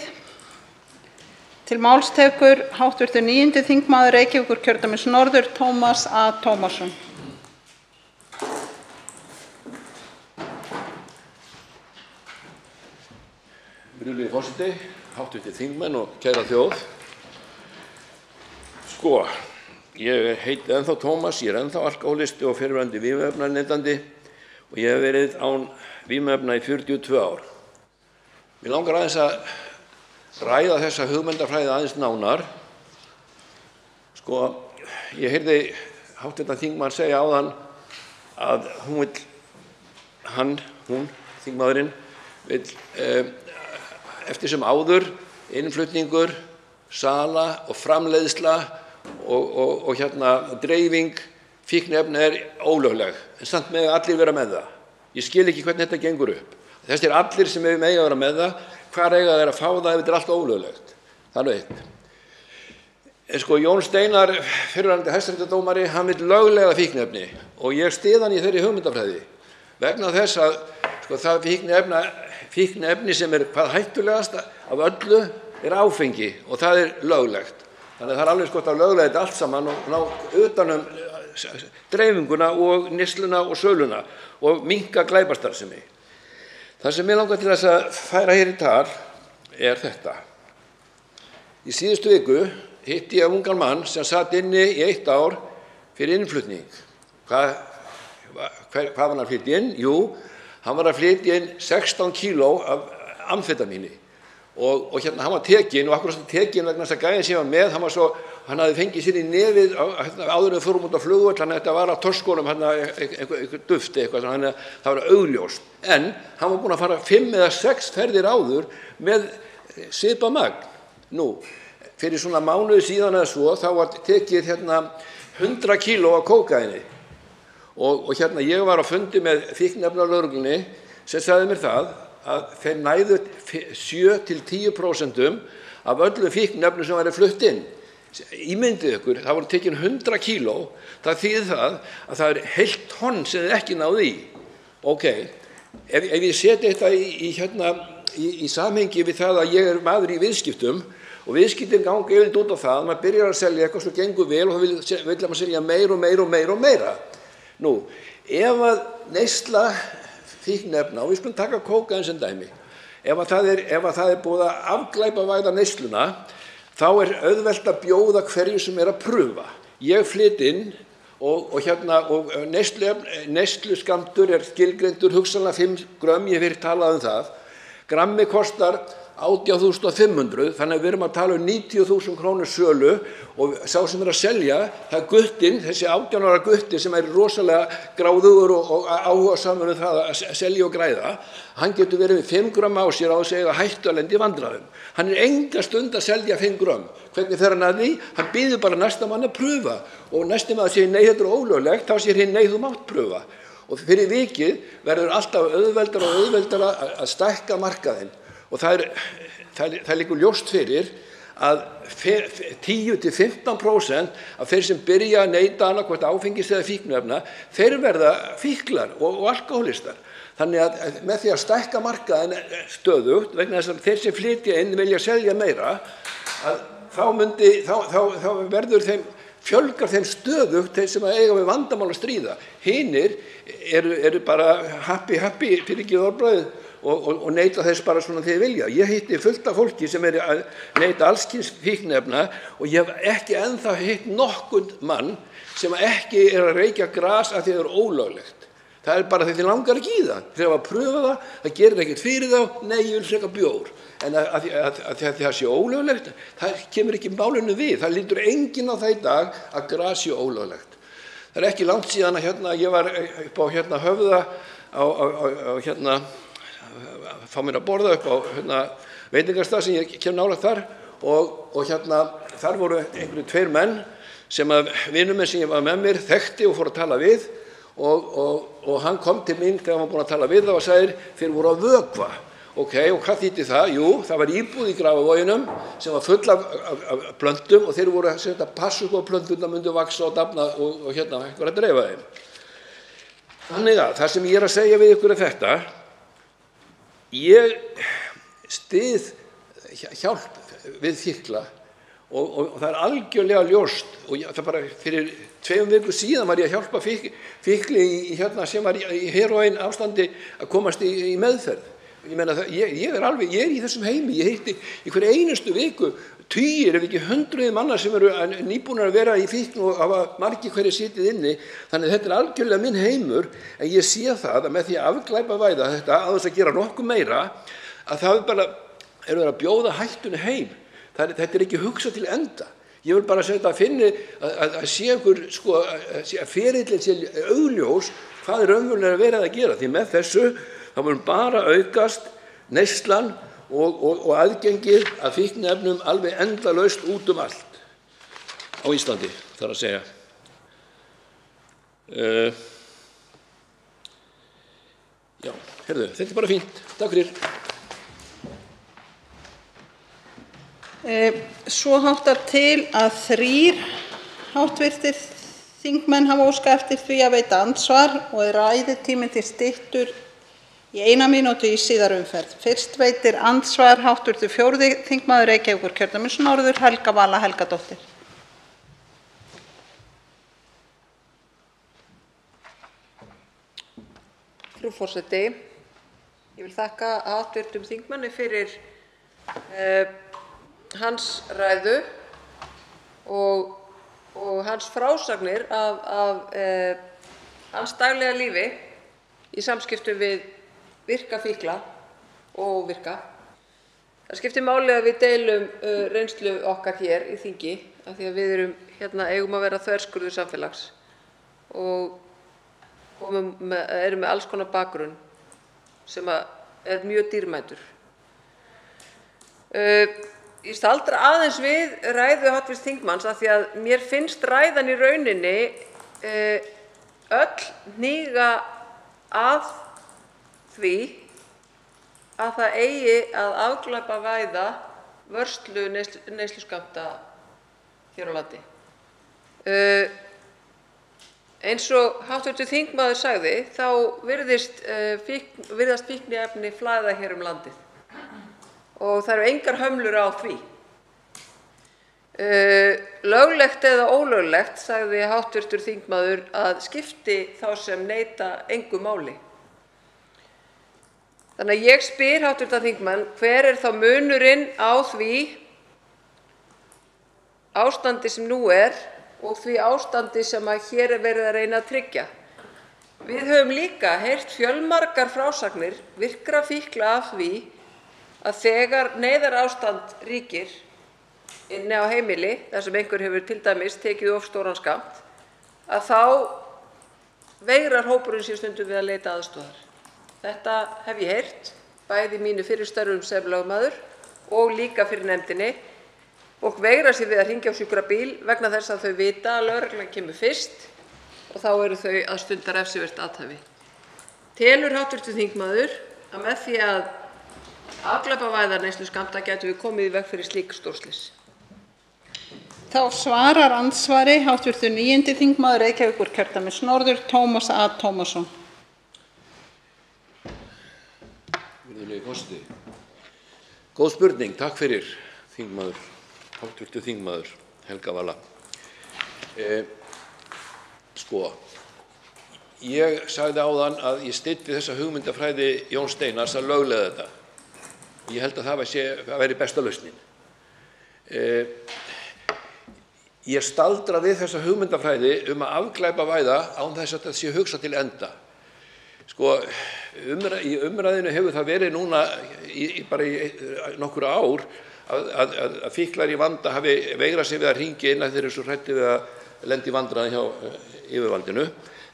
Til máls tekur hv. 9. þingmaður Reykjavíkurkjördæmis norður, Tómas A. Tómasson. Virðulegi forseti, hv. þingmenn og kæra þjóð. Ég heiti ennþá Tómas, ég ennþá alkóhólisti og fyrrverandi vímuefnaneytandi og ég hef verið án vímuefna í 42 ár. Mig langar aðeins að ræða þessa hugmyndafræði aðeins nánar. Ég heyrði hv. þingmann segja áðan að hún, þingmaðurinn, vill eftir sem áður innflutningur, sala og framleiðsla og dreifing fíkniefna ólögleg, en samt mega allir vera með það. Ég skil ekki hvernig þetta gengur upp. Þessir allir sem mega vera með það, hvar eiga þeir að fá það ef þetta allt ólöglegt? Það eitt. En Jón Steinar, fyrrverandi hæstaréttardómari, hann vill lögleiða fíkniefni og ég styð hann í þeirri hugmyndafræði vegna þess að það fíkniefni sem hvað hættulegast af öllu áfengi og það löglegt. Þannig að það alveg gott að lögleiða þetta allt saman og ná utan dreifinguna og neysluna og söluna og minnka glæpastarfsemi. Það sem mig langar til þess að færa hér í tal þetta. Í síðustu viku hitti ég ungan mann sem satt inni í 1 ár fyrir innflutning. Hvað var hann að flytja inn? Jú, hann var að flytja inn 16 kíló af amfetamíni og hann var tekinn og akkurat tekinn vegna þess að gæinn sem var með, hann hafði fengið sér í nefið áður en við fórum út á flugvöll, þannig að þetta var á töskunum eitthvað dufti, þannig að það var augljóst. En hann var búinn að fara 5 eða 6 ferðir áður með svipað magn. Nú, fyrir svona mánuði síðan eða svo, þá var tekið 100 kíló af kókaíni og ég var á fundi með fíkniefnalögreglunni sem sagði mér það að þeir næðu 7–10% af öllum fíkniefnum sem væri flutt inn. Ímyndið ykkur, það voru tekin 100 kíló, það þýðir það að það heilt tonn sem þið ekki náðu í. Ef ég seti þetta í samhengi við það að ég maður í viðskiptum og viðskiptin ganga yfirleitt út á það að maður byrjar að selja eitthvað sem gengur vel og þá vill maður selja meira. Nú, ef að neysla fíkniefna, og við skulum taka kókaín sem dæmi, ef það búið að afglæpavæða neysluna, þá auðvelt að bjóða hverju sem að pröfa. Ég flyt inn og neysluskammtur skilgreindur hugsanlega 5 grömm, ég hef talað það. Grammi kostar 18.500, þannig að við erum að tala 90.000 krónur sölu og sá sem að selja, það guttinn, þessi 18 ára gutti sem rosalega gráðugur og áhugasamur það að selja og græða, hann getur verið við 5 grömm á sér á þess að hættu að lenda í vandræðum. Hann enga stund að selja 5 grömm. Hvernig fer hann að því? Hann býður bara næsta mann að pröfa og næsti maður segir nei, þetta ólöglegt, þá segir hinn nei, þú mátt pröfa. Og fyrir vikið verður alltaf auðveldara að stækka markaðinn. Og það liggur ljóst fyrir að 10–15% af þeir sem byrja að neyta annaðhvort áfengis eða fíkniefna, þeir verða fíklar og alkóhólistar. Þannig að með því að stækka markaðinn stöðugt, vegna þess að þeir sem flytja inn vilja selja meira, þá verður fjölgar þeim stöðugt þeir sem eiga við vandamál að stríða. Hinir eru bara happi fyrir ekki orðbragðið og neyta þess bara svona þegar vilja. Ég hitti fullt af fólki sem að neyta alls kyns fíkniefna og ég hef ekki ennþá hitt nokkurn mann sem ekki að reykja gras af því það ólöglegt. Það bara því þið langar ekki í það. Þeir hafa að pröfa það gerir ekkert fyrir þá, nei, ég vil frekar bjór. En að það sé ólöglegt, það kemur ekki málinu við. Það lítur enginn á það í dag að gras sé ólöglegt. Það ekki langt síðan að ég var upp á Höfða fá mér að borða upp á veitingastað sem ég kem nálægt þar og þar voru einhverjir 2 menn sem að vinur minn sem ég var með mér þekkti og fór að tala við og hann kom til mín þegar hann var búinn að tala við það og sagði þeir voru að vökva. Og hvað þýddi það? Jú, það var íbúð í Grafarvoginum sem var full af plöntum og þeir voru að passa upp á plönturnar myndu vaxa og dafna og einhver að dreifa þeim. Þannig að það sem ég að segja við ykkur þetta, ég styð hjálp við fíkla og það er algjörlega ljóst og það bara fyrir 2 vikum síðan var ég að hjálpa fíkli sem var í heróín ástandi að komast í meðferð. Ég meina ég er í þessum heimi, ég hitti í hverju einustu viku tugir ef ekki hundruð manna sem eru nýbúnar að vera í fíkn og hafa margir hverjir sitið inni, þannig að þetta er algjörlega minn heimur, en ég sé það að með því að afglæpavæða þetta að þess að gera nokkuð meira að það bara eru að bjóða hættunni heim. Þetta er ekki hugsað til enda. Ég vil bara segja þetta að finni að sé einhver að ferillinn sé augljós hvað er raunverulega verið að gera, því með þessu þá mun bara aukast neyslan og aðgengið að fíkniefnum alveg endalaust út allt á Íslandi, þarf að segja. Já, heyrðu, þetta er bara fínt. Takk fyrir. Svo háttar til að 3 hv. þingmenn hafa óskað eftir því að veita andsvar og er ræðutíminn því styttur í 1 mínútu í síðari umferð. Fyrst veitir andsvar hv. 4. þingmaður Reykjavíkurkjördæmis norður, Helga Vala Helgadóttir. Frú forseti, ég vil þakka hv. þingmanni fyrir hans ræðu og hans frásagnir af hans daglega lífi í samskiptum við virka fíkla og óvirka. Það skiptir máli að við deilum reynslu okkar hér í þingi af því að við eigum að vera þverskurður samfélags og erum með alls konar bakgrunn sem er mjög dýrmætur. Ég staldra aðeins við ræðu hv. þingmanns af því að mér finnst ræðan í rauninni öll hníga að því að það eigi að afglæpavæða vörslu neysluskammta hér á landi. Eins og hv. þingmaður sagði þá virðast fíkniefni flæða hér landið og það eru engar hömlur á því. Löglegt eða ólöglegt, sagði hv. þingmaður, að skipti þá sem neita engu máli. Þannig að ég spyr hv. þingmann, hver er þá munurinn á því ástandi sem nú er og því ástandi sem hér er verið að reyna að tryggja? Við höfum líka heyrt fjölmargar frásagnir virkra fíkla af því að þegar neyðarástand ríkir inni á heimili, þar sem einhver hefur til dæmis tekið of stóran skammt, að þá veigrar hópurinn sér stundum við að leita aðstoðar. Þetta hef ég heyrt, bæði í mínu fyrri störfum sem lögmaður og líka fyrir nefndinni. Fólk veigrar sér við að hringja á sjúkrabíl vegna þess að þau vita að lögreglan kemur fyrst og þá eru þau að stunda refsivert athæfi. Telur hv. þingmaður að með því að afglæpavæða neysluskammta gætum við komið í veg fyrir slík stórslys? Þá svarar andsvari hv. 9. þingmaður Reykjavíkurkjördæmis norður, Tómas A. Tómasson. Virðulegi forseti. Góð spurning, takk fyrir þingmaður, hv. þingmaður Helga Vala. Ég sagði áðan að ég styddi þessa hugmyndafræði Jóns Steinars að lögleiða þetta. Ég held að það væri besta lausnin. Ég staldra við þessa hugmyndafræði að afglæpavæða án þess að þetta sé hugsað til enda. Í umræðinu hefur það verið núna bara í nokkur ár að fíklar í vanda hafi veigrað sér við að hringja inn að þeir eru svo hræddir við að lenda í vandræðum hjá yfirvaldinu.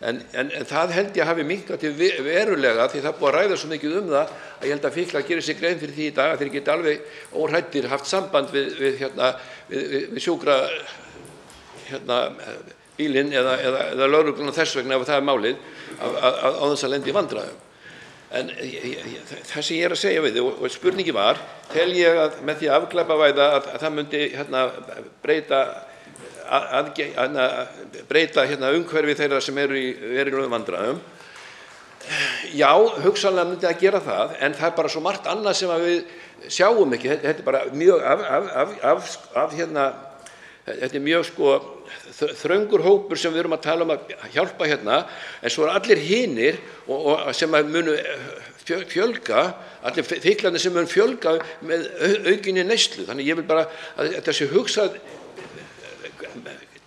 En það held ég hafi minnkað til verulega því það er búið að ræða svo mikið það að ég held að fíklar gerir sér grein fyrir því í dag að þeir geti alveg óhræddir haft samband við sjúkra bílinn eða lögregluna þess vegna ef það er málið á þess að lenda í vandræðum. En það sem ég er að segja við þig og spurningi var, tel ég að með því að afglæpavæða að það myndi breyta umhverfi þeirra sem eru í vandræðum. Já, hugsanlega myndi það gera það, en það bara svo margt annað sem að við sjáum ekki. Þetta bara mjög þetta mjög þröngur hópur sem við erum að tala að hjálpa en svo allir hinir og sem munu fjölga, allir fíklarnir sem munu fjölga með aukinni neyslu. Þannig ég vil bara að þetta sé hugsað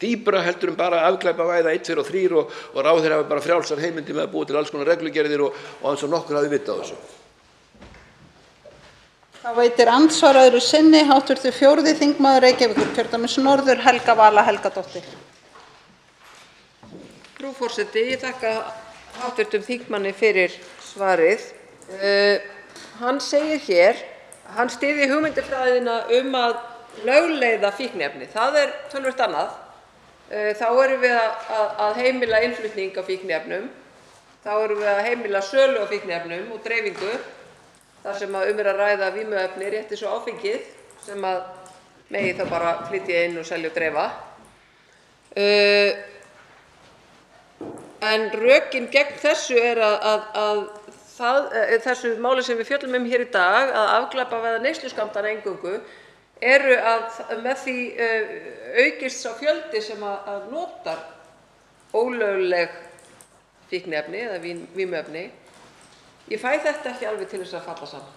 dýpra heldur bara afglæpavæða 1, 2 og 3 og ráðherra hafa bara frjálsar heimildir með að búa til alls konar reglugerðir og eins og nokkur hafi vitað þessu. Þá veitir andsvar öðru sinni hv. 4. þingmaður Reykjavíkurkjördæmis norður, Helga Vala Helgadóttir. Frú forseti, ég þakka hv. þingmanni fyrir svarið. Hann segir hér, hann styðji hugmyndafræðina að lögleiða fíkniefni. Það töluvert annað. Þá erum við að heimila innflutning á fíkniefnum. Þá erum við að heimila sölu á fíkniefnum og dreifingu. Þar sem að að ræða vímuefni rétt eins og áfengið sem að megi þá bara flytja inn og selja og dreifa. En rökin gegn þessu að þessu máli sem við fjöllum hér í dag, að afglæpavæða neysluskammtana eingöngu, eru að með því aukist sá fjöldi sem að notar ólögleg fíkniefni eða vímuefni. Ég fæ þetta ekki alveg til þess að falla saman.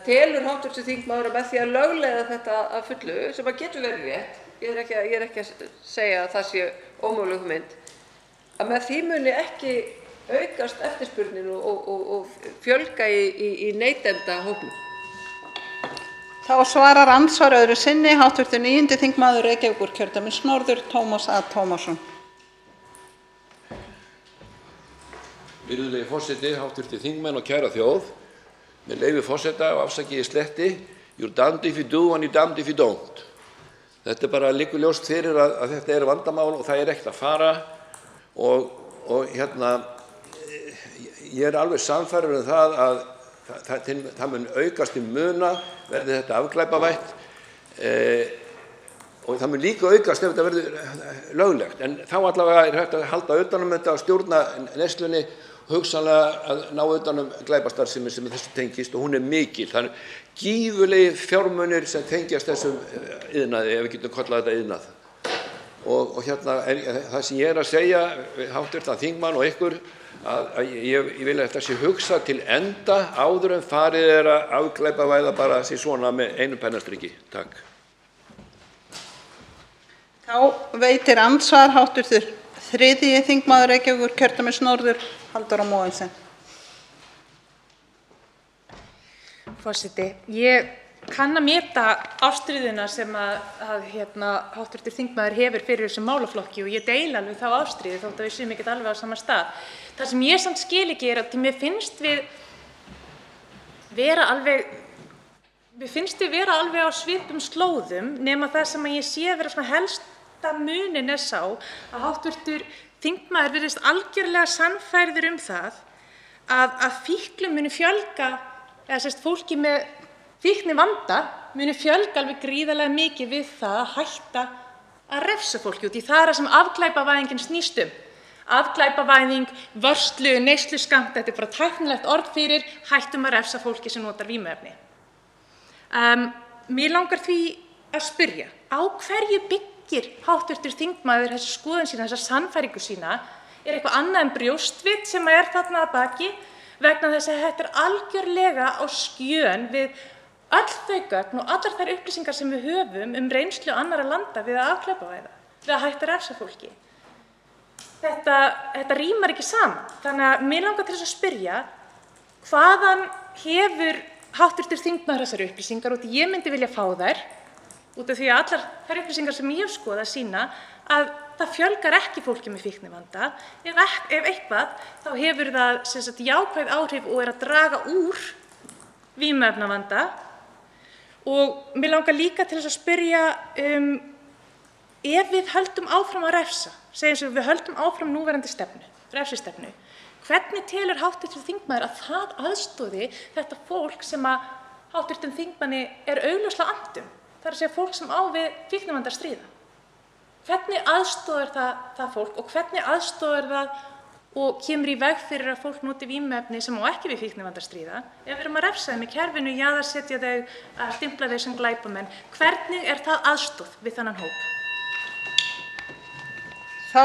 Telur hv. þingmaður að með því að lögleiða þetta að fullu, sem að getur verið rétt, ég er ekki að segja að það sé ómöguleg hugmynd, að með því muni ekki aukast eftirspurnin og fjölga í neytendahópnum. Þá svarar andsvar öðru sinni hv. 9. þingmaður Reykjavíkurkjördæmis norður, Tómas A. Tómasson. Virðulegi forseti, hv. þingmenn og kæra þjóð, með leyfi forseta og afsakið sletti, you're damned if you do and you're damned if you don't. Þetta bara liggur ljóst fyrir að þetta vandamál og það ekkert að fara og ég alveg sannfærður það að það mun aukast í muna verði þetta afglæpavætt og það mun líka aukast ef þetta verður löglegt. En þá allavega hægt að halda utan þetta og stjórna neyslunni, hugsanlega að ná utan glæpastarfsemi sem þessu tengist og hún mikil. Það gífurlegir fjármunir sem tengjast þessum iðnaði, ef við getum kallað þetta iðnað. Og það sem ég að segja við hv. þingmann og ykkur, að ég vil að þetta sé hugsað til enda áður en farið að afglæpavæða bara sig svona með einu pennastriki. Takk. Þá veitir andsvar hv. 3. þingmaður Reykjavíkurkjördæmis norður, Halldóra Mogensen. Forseti, ég kann að meta ástríðuna sem hv. þingmaður hefur fyrir þessum málaflokki og ég deila alveg þá ástríðu þótt að við séum ekkert alveg á sama stað. Það sem ég samt skil ekki að mér finnst við vera alveg á svipum slóðum, nema það sem ég sé vera svona helsta munin sá að hv. þingmaður virðist algjörlega sannfærður það að fíklum muni fjölga, eða fólki með fíknivanda muni fjölga alveg gríðarlega mikið við það að hætta að refsa fólki út í það sem afglæpavæðingin snýst Afglæpavæðing, vörslu, neysluskammta, þetta bara tæknilegt orð fyrir hættum að refsa fólki sem notar vímuefni. Mér langar því að spyrja, á hverju byggir hv. þingmaður þessa skoðun sína, þessa sannfæringu sína? Er eitthvað annað en brjóstvit sem þarna að baki? Vegna þess að þetta algjörlega á skjön við öll þau gögn og allar þær upplýsingar sem við höfum reynslu annarra landa við að afglæpavæða, við að hætta að refsa fólki. Þetta rímar ekki saman. Þannig að mig langar til þess að spyrja, hvaðan hefur hv. þingmaður þessar upplýsingar? Og ég myndi vilja fá þær, út af því að allar þær upplýsingar sem ég hef skoðað sýna að það fjölgar ekki fólki með fíknivanda. Ef eitthvað, þá hefur það jákvæð áhrif og að draga úr vímuefnavanda. Og mig langar líka til þess að spyrja, ef við höldum áfram að refsa, segjum sem við höldum áfram núverandi refsistefnu, hvernig telur hv. þingmaður að það aðstoði þetta fólk sem að hv. þingmanni augljóslega annt það að segja fólk sem á við fíknivanda að stríða? Hvernig aðstoðar það fólk og hvernig aðstoðar það og kemur í veg fyrir að fólk noti vímuefni sem á ekki við fíknivanda að stríða. Ef við erum að refsa þeim í kerfinu, jaðarsetja þau, að stimpla þau sem glæpamenn, hvernig er það aðstoð við þennan hóp? Þá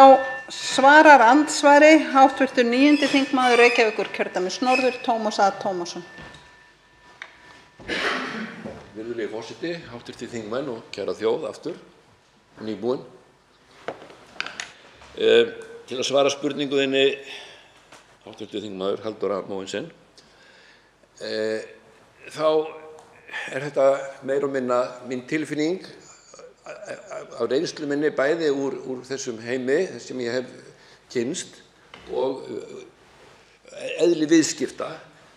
svarar andsvari hv. 9. þingmaður Reykjavíkurkjördæmis norður, Tómas A. Tómasson. Virðulegi forseti, hv. þingmenn og kæra þjóð aftur, nýbúin. Til að svara spurningu þinni, hv. þingmaður Halldóra Mogensen, þá þetta meira og minna mín tilfinning á reynslu minni bæði úr þessum heimi sem ég hef kynnst og eðli viðskipta.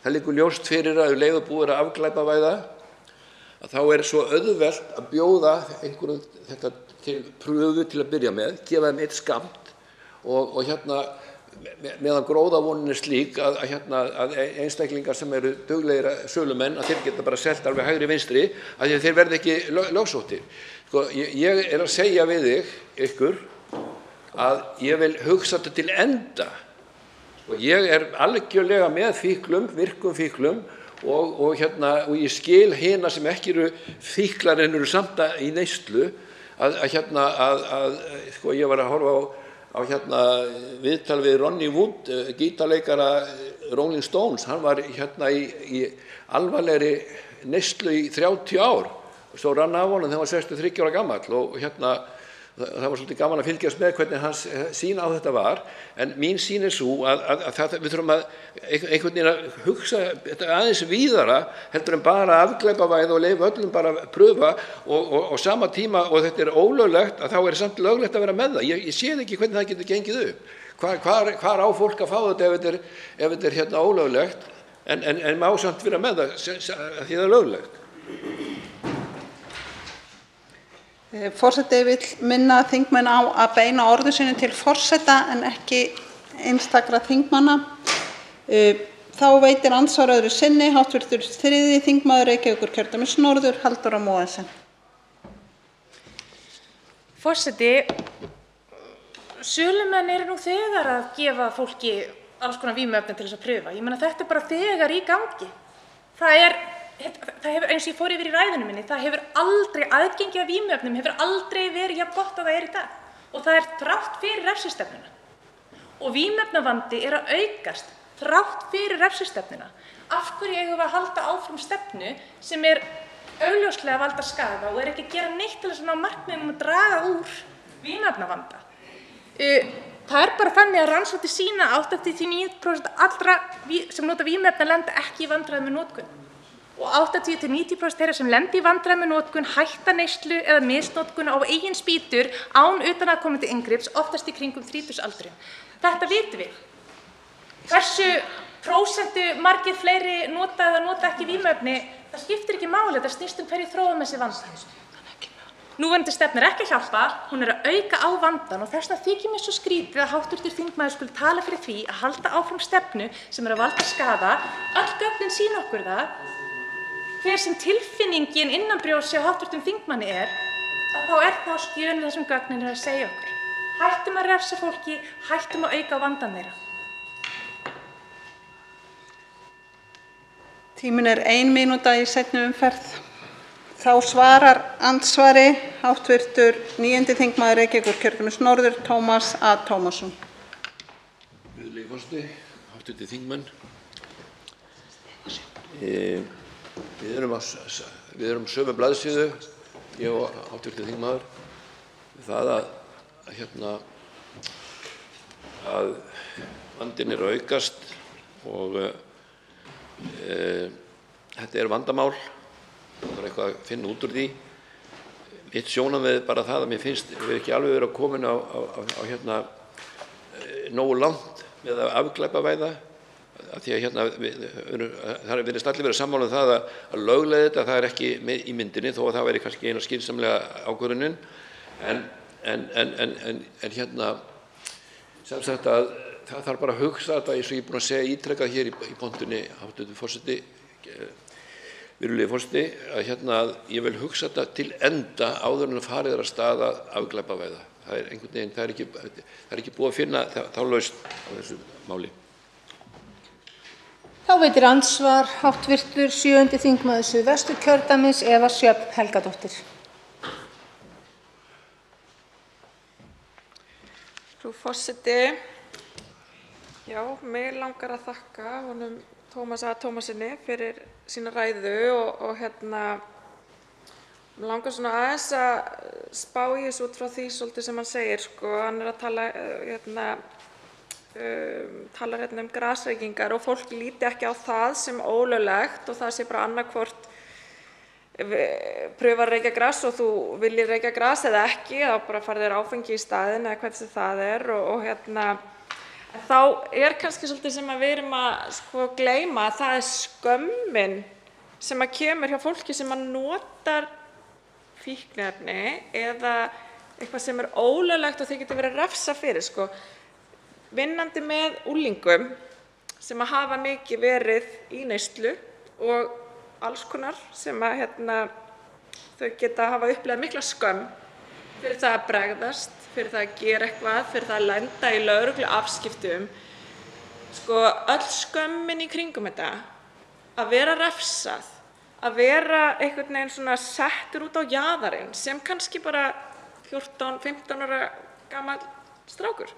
Það liggur ljóst fyrir að leið og búið að afglæpavæða að þá svo auðvelt að bjóða einhverjum þetta til pröfu til að byrja með, gefa þeim eitt skammt og meðan gróðavonin slík að einstaklingar sem eru duglegir sölumenn að þeir geta bara selt alveg hægri vinstri af því að þeir verði ekki lögsóttir. Ég að segja við ykkur að ég vil hugsa þetta til enda. Ég algjörlega með fíklum, virkum fíklum og ég skil hina sem ekki eru fíklar en eru samt í neyslu ég var að horfa á viðtal við Ronnie Wood, gítarleikara Rolling Stones. Hann var í alvarlegri neyslu í 30 ár og svo rann af honum þegar hann var 63 ára gamall og það var svolítið gaman að fylgjast með hvernig hans sýn á þetta var. En mín sýn sú að við þurfum að einhvern veginn að hugsa þetta aðeins víðara heldur en bara afglæpavæða og leyfa öllum bara að pröfa og sama tíma og þetta ólöglegt að þá samt löglegt að vera með það. Ég sé ekki hvernig það getur gengið upp. Hvar á fólk að fá þetta ef þetta ólöglegt en má samt vera með það því það löglegt? Forseti vill minna þingmenn á að beina orðu sinni til forseta en ekki einstakra þingmanna. Þá veitir andsvar öðru sinni hv. 3. þingmaður Reykjavíkurkjördæmis norður, Halldóra Mogensen. Forseti, sölumenn eru nú þegar að gefa fólki alls konar vímuefni til þess að pröfa. Ég meina þetta bara þegar í gangi. Það hefur, eins og ég fór yfir í ræðunni minni, það hefur aldrei aðgengi að vímuefnum hefur aldrei verið jafn gott að það í dag og það þrátt fyrir refsistefnuna. Og vímuefnavandi að aukast þrátt fyrir refsistefnuna. Af hverju eigum við að halda áfram stefnu sem augljóslega að valda skaða og ekki að gera neitt til þess að ná markmiðum að draga úr vímuefnavanda? Það bara þannig að rannsóknir sýna að 89% allra sem nota vímuefni lenda ekki í vandræðum með notkun. Og 80–90% þeirra sem lenda í vandræðum með notkun hætta neyslu eða misnotkun á eigin spýtur án utanaðkomandi inngrips, oftast í kringum 30-aldurinn. Þetta vitum við. Hversu prósentu margir fleiri nota eða nota ekki vímuefni, það skiptir ekki máli, þetta snýst hverju þróum þessi vanda. Núverandi stefna ekki að hjálpa, hún að auka á vandann og þess vegna þykir mér svo skrítið að hv. þingmaður skuli tala fyrir því að halda áfram stefnu sem að valda skaða. Öll gögnin sýna okkur það. Hver sem tilfinningin innanbrjósts hjá hv. þingmanni að þá það á skjön þessum gögnin að segja okkur. Hættum að refsa fólki, hættum að auka á vandann þeirra. Tíminn 1 mínúta í seinni umferð. Þá svarar andsvari hv. 9. þingmaður Reykjavíkurkjördæmis norður, Tómas A. Tómasson. Virðulegi forseti, hv. þingmenn. Við erum sömu blaðsíðu, ég og hv. þingmaður, það að vandinn að aukast og þetta vandamál. Það er eitthvað að finna út úr því. Mitt sjónarmið bara það að mér finnst við ekki alveg vera komin á nógu langt með að afglæpavæða. Því að það virðist allir vera sammála um það að lögleiða þetta, það ekki í myndinni þó að það væri kannski eina skynsamlega ákvörðunin. Sem sagt að það þarf bara að hugsa þetta eins og ég búinn að segja ítrekað hér í pontunni, hv. forseti, virðulegi forseti, að ég vil hugsa þetta til enda áður en farið af stað að afglæpavæða. Það er einhvern veginn, það er ekki búið að finna þá lausn á þessu máli. Þá veitir andsvar hv. 7. þingmaður Suðvesturkjördæmis, Eva Sjöfn Helgadóttir. Frú forseti, já, mig langar að þakka honum Tómasi A. Tómassyni fyrir sína ræðu og mig langar svona aðeins að spá í þessu út frá því svolítið sem hann segir, sko, hann er að tala um grasreykingar og fólk líti ekki á það sem ólöglegt og það sé bara annaðhvort pröfa að reykja gras og þú viljir reykja gras eða ekki, þá bara farið þér áfengi í staðinn eða hvernig sem það er og þá er kannski svolítið sem að við erum að gleyma að það er skömmin sem að kemur hjá fólki sem að notar fíkniefni eða eitthvað sem er ólöglegt og þeir geta verið refsað fyrir, sko. Vinnandi með unglingum sem að hafa mikið verið í neyslu og alls konar sem að þau geta hafa upplifað mikla skömm fyrir það að bregðast, fyrir það að gera eitthvað, fyrir það að lenda í lögregluafskiptum. Sko, öll skömmin í kringum þetta, að vera refsað, að vera einhvern veginn svona settur út á jaðarinn sem kannski bara 14-15 ára gamall strákur.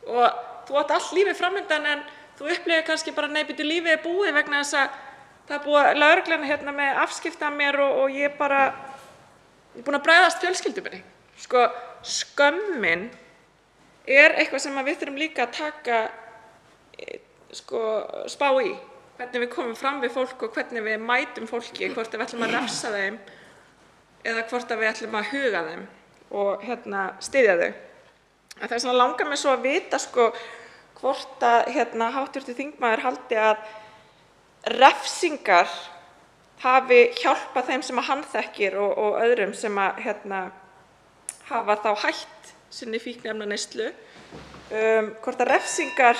Og þú átt allt lífið framöndan en þú upplifir kannski bara nei, bíddu, lífið er búið vegna þess að það er búið að lögreglan með afskipta mér og ég er búin að bregðast fjölskyldu minni. Sko, skömmin er eitthvað sem við þurfum líka að taka spá í. Hvernig við komum fram við fólk og hvernig við mætum fólki, hvort við ætlum að refsa þeim eða hvort við ætlum að huga þeim og styðja þau. Það er svona langar mig svo að vita hvort að hv. þingmaður haldi að refsingar hafi hjálpað þeim sem að hann þekkir og öðrum sem að hafa þá hætt sinni fíkniefnaneyslu, hvort að refsingar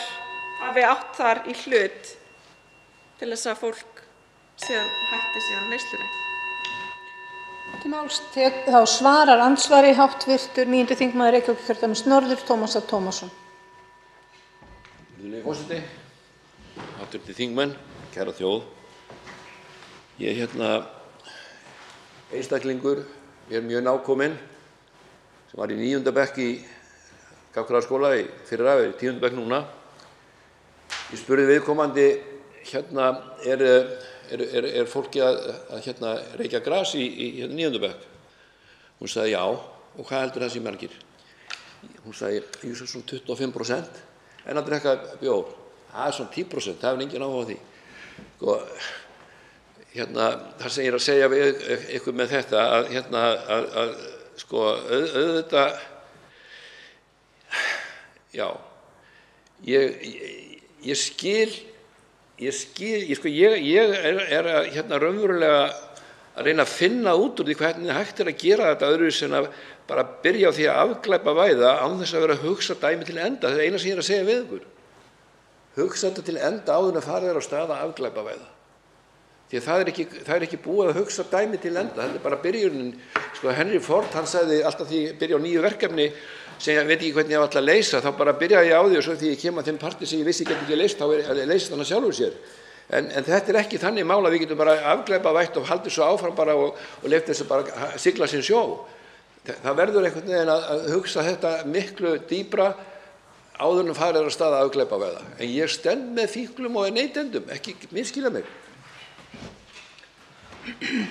hafi átt þar í hlut til þess að fólk hætti síðan neyslunni. Þá svarar andsvari hv. 9. þingmaður Reykjavíkurkjördæmis norður, Tómas A. Tómasson. Virðulegi forseti, hv. þingmenn, kæra þjóð. Ég einstaklingur, ég mjög nákominn, sem var í 9. bekk í Gagnfræðaskóla í fyrra, í 10. bekk núna. Ég spurði viðkomandi, er fólki að reykja gras í 9. bekk? Hún sagði já, og hvað heldur það sé margir? Hún sagði, ég svo svona 25%, en að drekka bjór. Það er svona 10%, það hefur enginn áhuga á því. Það sem ég er að segja við ykkur með þetta, auðvitað, já, ég skil, ég er raunverulega að reyna að finna út úr því hvernig hægt er að gera þetta öðruvísi en að bara byrja á því að afglæpavæða án þess að vera að hugsa dæmi til enda. Það er eina sem ég er að segja við ykkur. Hugsa þetta til enda áður en að fara þér á stað að afglæpavæða. Því að það er ekki búið að hugsa dæmi til enda. Þetta er bara byrjunin. Henry Ford, hann sagði alltaf því ég byrja á nýju verkefni sem ég veit ekki hvernig ég á alltaf að leysa, þá bara byrjaði ég á því og svo því ég kem að þeim parti sem ég vissi ég get ekki leyst, þá leysist hann sjálfur sér. En þetta er ekki þannig mál að við getum bara afglæpavætt og haldið svo áfram bara og leyft þess að bara sigla sinn sjó. Það verður einhvern veginn að hugsa þetta miklu dýpra áður en farið af stað að afglæpavæða. En ég stend með fíklum og neytendum, ekki misskilja mig.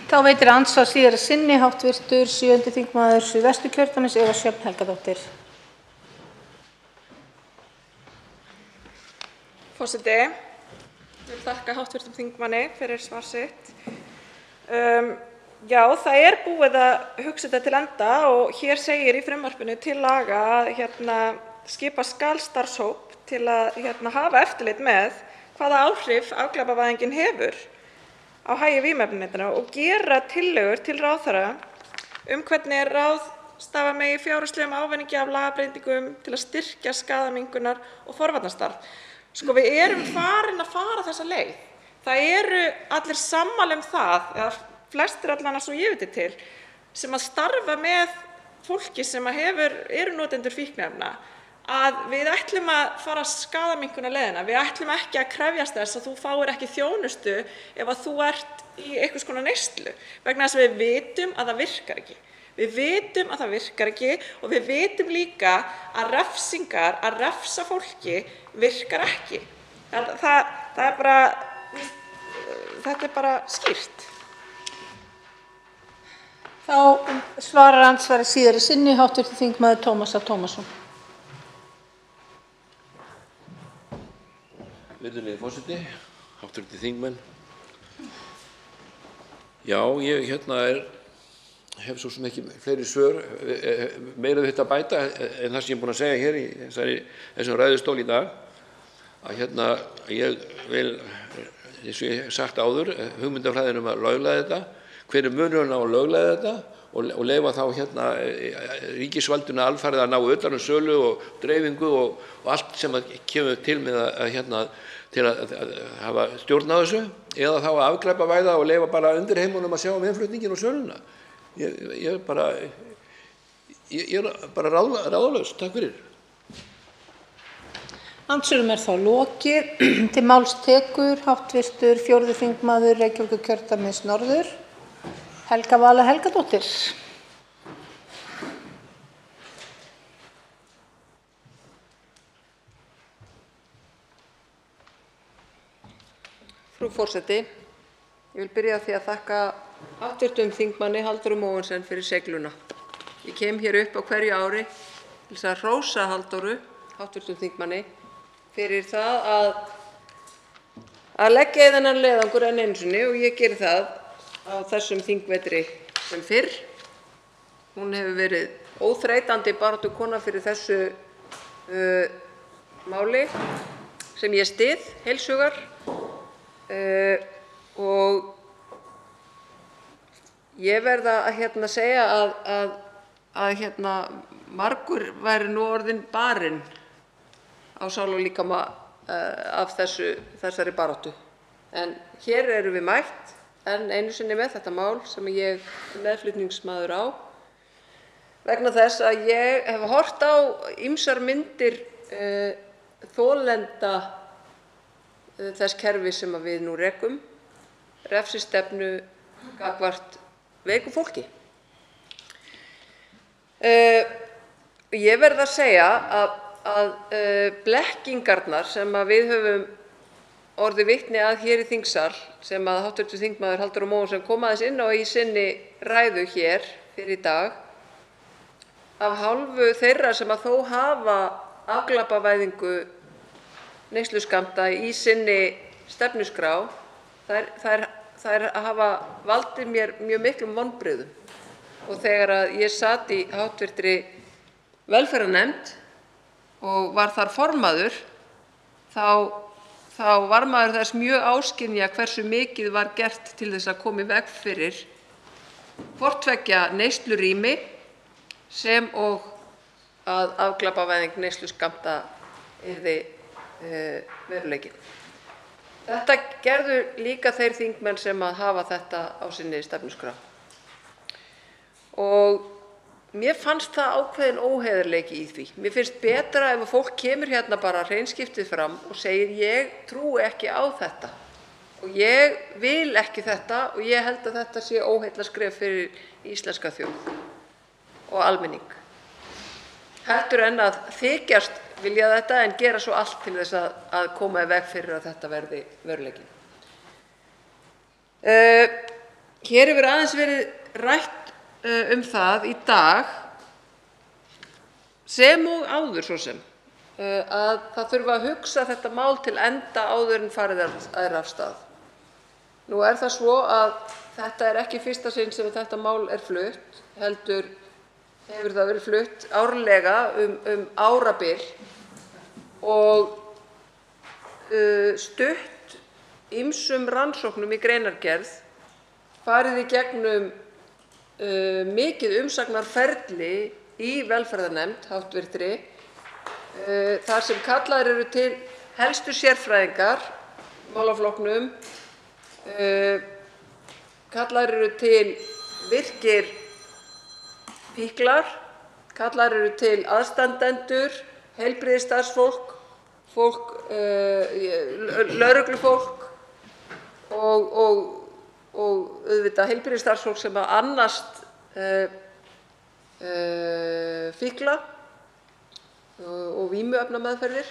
Þá veitir andsvar síðara sinni hv. 7. þingmaður Suðvesturkjördæmis, Eva Sjöfn Helgadóttir. Forseti, ég vil þakka hv. þingmanni fyrir svar sitt. Já, það er búið að hugsa þetta til enda og hér segir í frumvarpinu til laga að skipa skal starfshóp til að hafa eftirlit með hvaða áhrif afglæpavæðingin hefur á hagi vímuefnaneyslu og gera tillögur til ráðherra hvernig ráðstafa megi fjárhagslegum ávinningi af lagabreytingum til að styrkja skaðaminnkunar og forvarnastarf. Við erum farin að fara þessa leið. Það eru allir sammála það, eða flestir allan svo ég viti til, sem að starfa með fólki sem eru notendur fíkniefna að við ætlum að fara skaðaminnkunarleiðina. Við ætlum ekki að krefjast þess að þú fáir ekki þjónustu ef að þú ert í einhvers konar neyslu, vegna þess að við vitum að það virkar ekki. Við vitum að það virkar ekki og við vitum líka að refsingar, að refsa fólki virkar ekki. Það er bara, þetta er bara skýrt. Þá svarar andsvari síðar í sinni hv. þingmaður Tómas A. Tómasson. Virðulegi forseti, hv. þingmenn. Já, ég hef svo sem ekki fleiri svör, meira við þetta að bæta en það sem ég er búinn að segja hér í þessum ræðustól í dag, að ég vil, eins og ég hef sagt áður, hugmyndafræðin að lögleiða þetta, hver munurinn á að lögleiða þetta og leyfa þá ríkisvaldinu alfarið að ná utan um sölu og dreifingu og allt sem kemur til með til að hafa stjórn á þessu, eða þá að afglæpavæða og leyfa bara undirheimunum að sjá um innflutninginn og söluna. Ég er bara ráðalaus. Takk fyrir. Andsvörum þá lokið. Til máls tekur hv. 4. þingmaður Reykjavíkurkjördæmis norður, Helga Vala Helgadóttir. Frú forseti, ég vil byrja á því að þakka hv. þingmanni Halldóru Mogensen fyrir segluna. Ég kem hér upp á hverju ári til þess að hrósa Halldóru, hv. þingmanni, fyrir það að leggja í þennan leiðangur enn einu sinni og ég geri það á þessum þingvetri sem fyrr. Hún hefur verið óþreytandi baráttukona fyrir þessu máli sem ég styð heils hugar. Og ég verð að segja að margur væri nú orðinn barinn á sál og líkama af þessari baráttu. En hér erum við mætt enn einu sinni með þetta mál sem ég er meðflutningsmaður á, vegna þess að ég hef horft á ýmsar myndir þolenda þess kerfis sem við nú rekum, refsistefnu gagnvart veiku fólki. Ég verð að segja að blekkingarnar sem við höfum orðið vitni að hér í þingsal, sem að hv. þingmaður Halldóra Mogensen kom aðeins inn á í sinni ræðu hér fyrir í dag, af hálfu þeirra sem að þó hafa afglæpavæðingu neysluskammta í sinni stefnuskrá, þær hafa valdið mér mjög miklum vonbrigðum. Og þegar að ég sat í hv. velferðarnefnd og var þar formaður, þá var maður þess mjög áskynja hversu mikið var gert til þess að koma í veg fyrir hvort tveggja neyslurými sem og að afglæpavæðing neysluskammta yrði veruleikinn. Þetta gerðu líka þeir þingmenn sem að hafa þetta á sinni stefnuskrá. Og mér fannst það ákveðinn óheiðarleiki í því. Mér finnst betra ef fólk kemur hérna bara hreinskiptið fram og segir: ég trúi ekki á þetta og ég vil ekki þetta og ég held að þetta sé óheillaskref fyrir íslenska þjóð og almenning. Heldur en að þykjast vilja þetta en gera svo allt til þess að koma í veg fyrir að þetta verði veruleikinn. Hér hefur aðeins verið rætt það í dag, sem og áður svo sem, að það þurfi að hugsa þetta mál til enda áður en farið er af stað. Nú er það svo að þetta er ekki fyrsta sinn sem þetta mál er flutt, heldur hefur það verið flutt árlega árabil og stutt ýmsum rannsóknum í greinargerð, farið í gegnum mikið umsagnarferli í velferðarnefnd hv. Þar sem kallaðir eru til helstu sérfræðingar í málaflokknum, kallaðir eru til virkir fíklar Kallaðir eru til aðstandendur, heilbrigðisstarfsfólk, lögreglufólk og auðvitað heilbrigðisstarfsfólk sem annast fíkla og vímuefnameðferðir.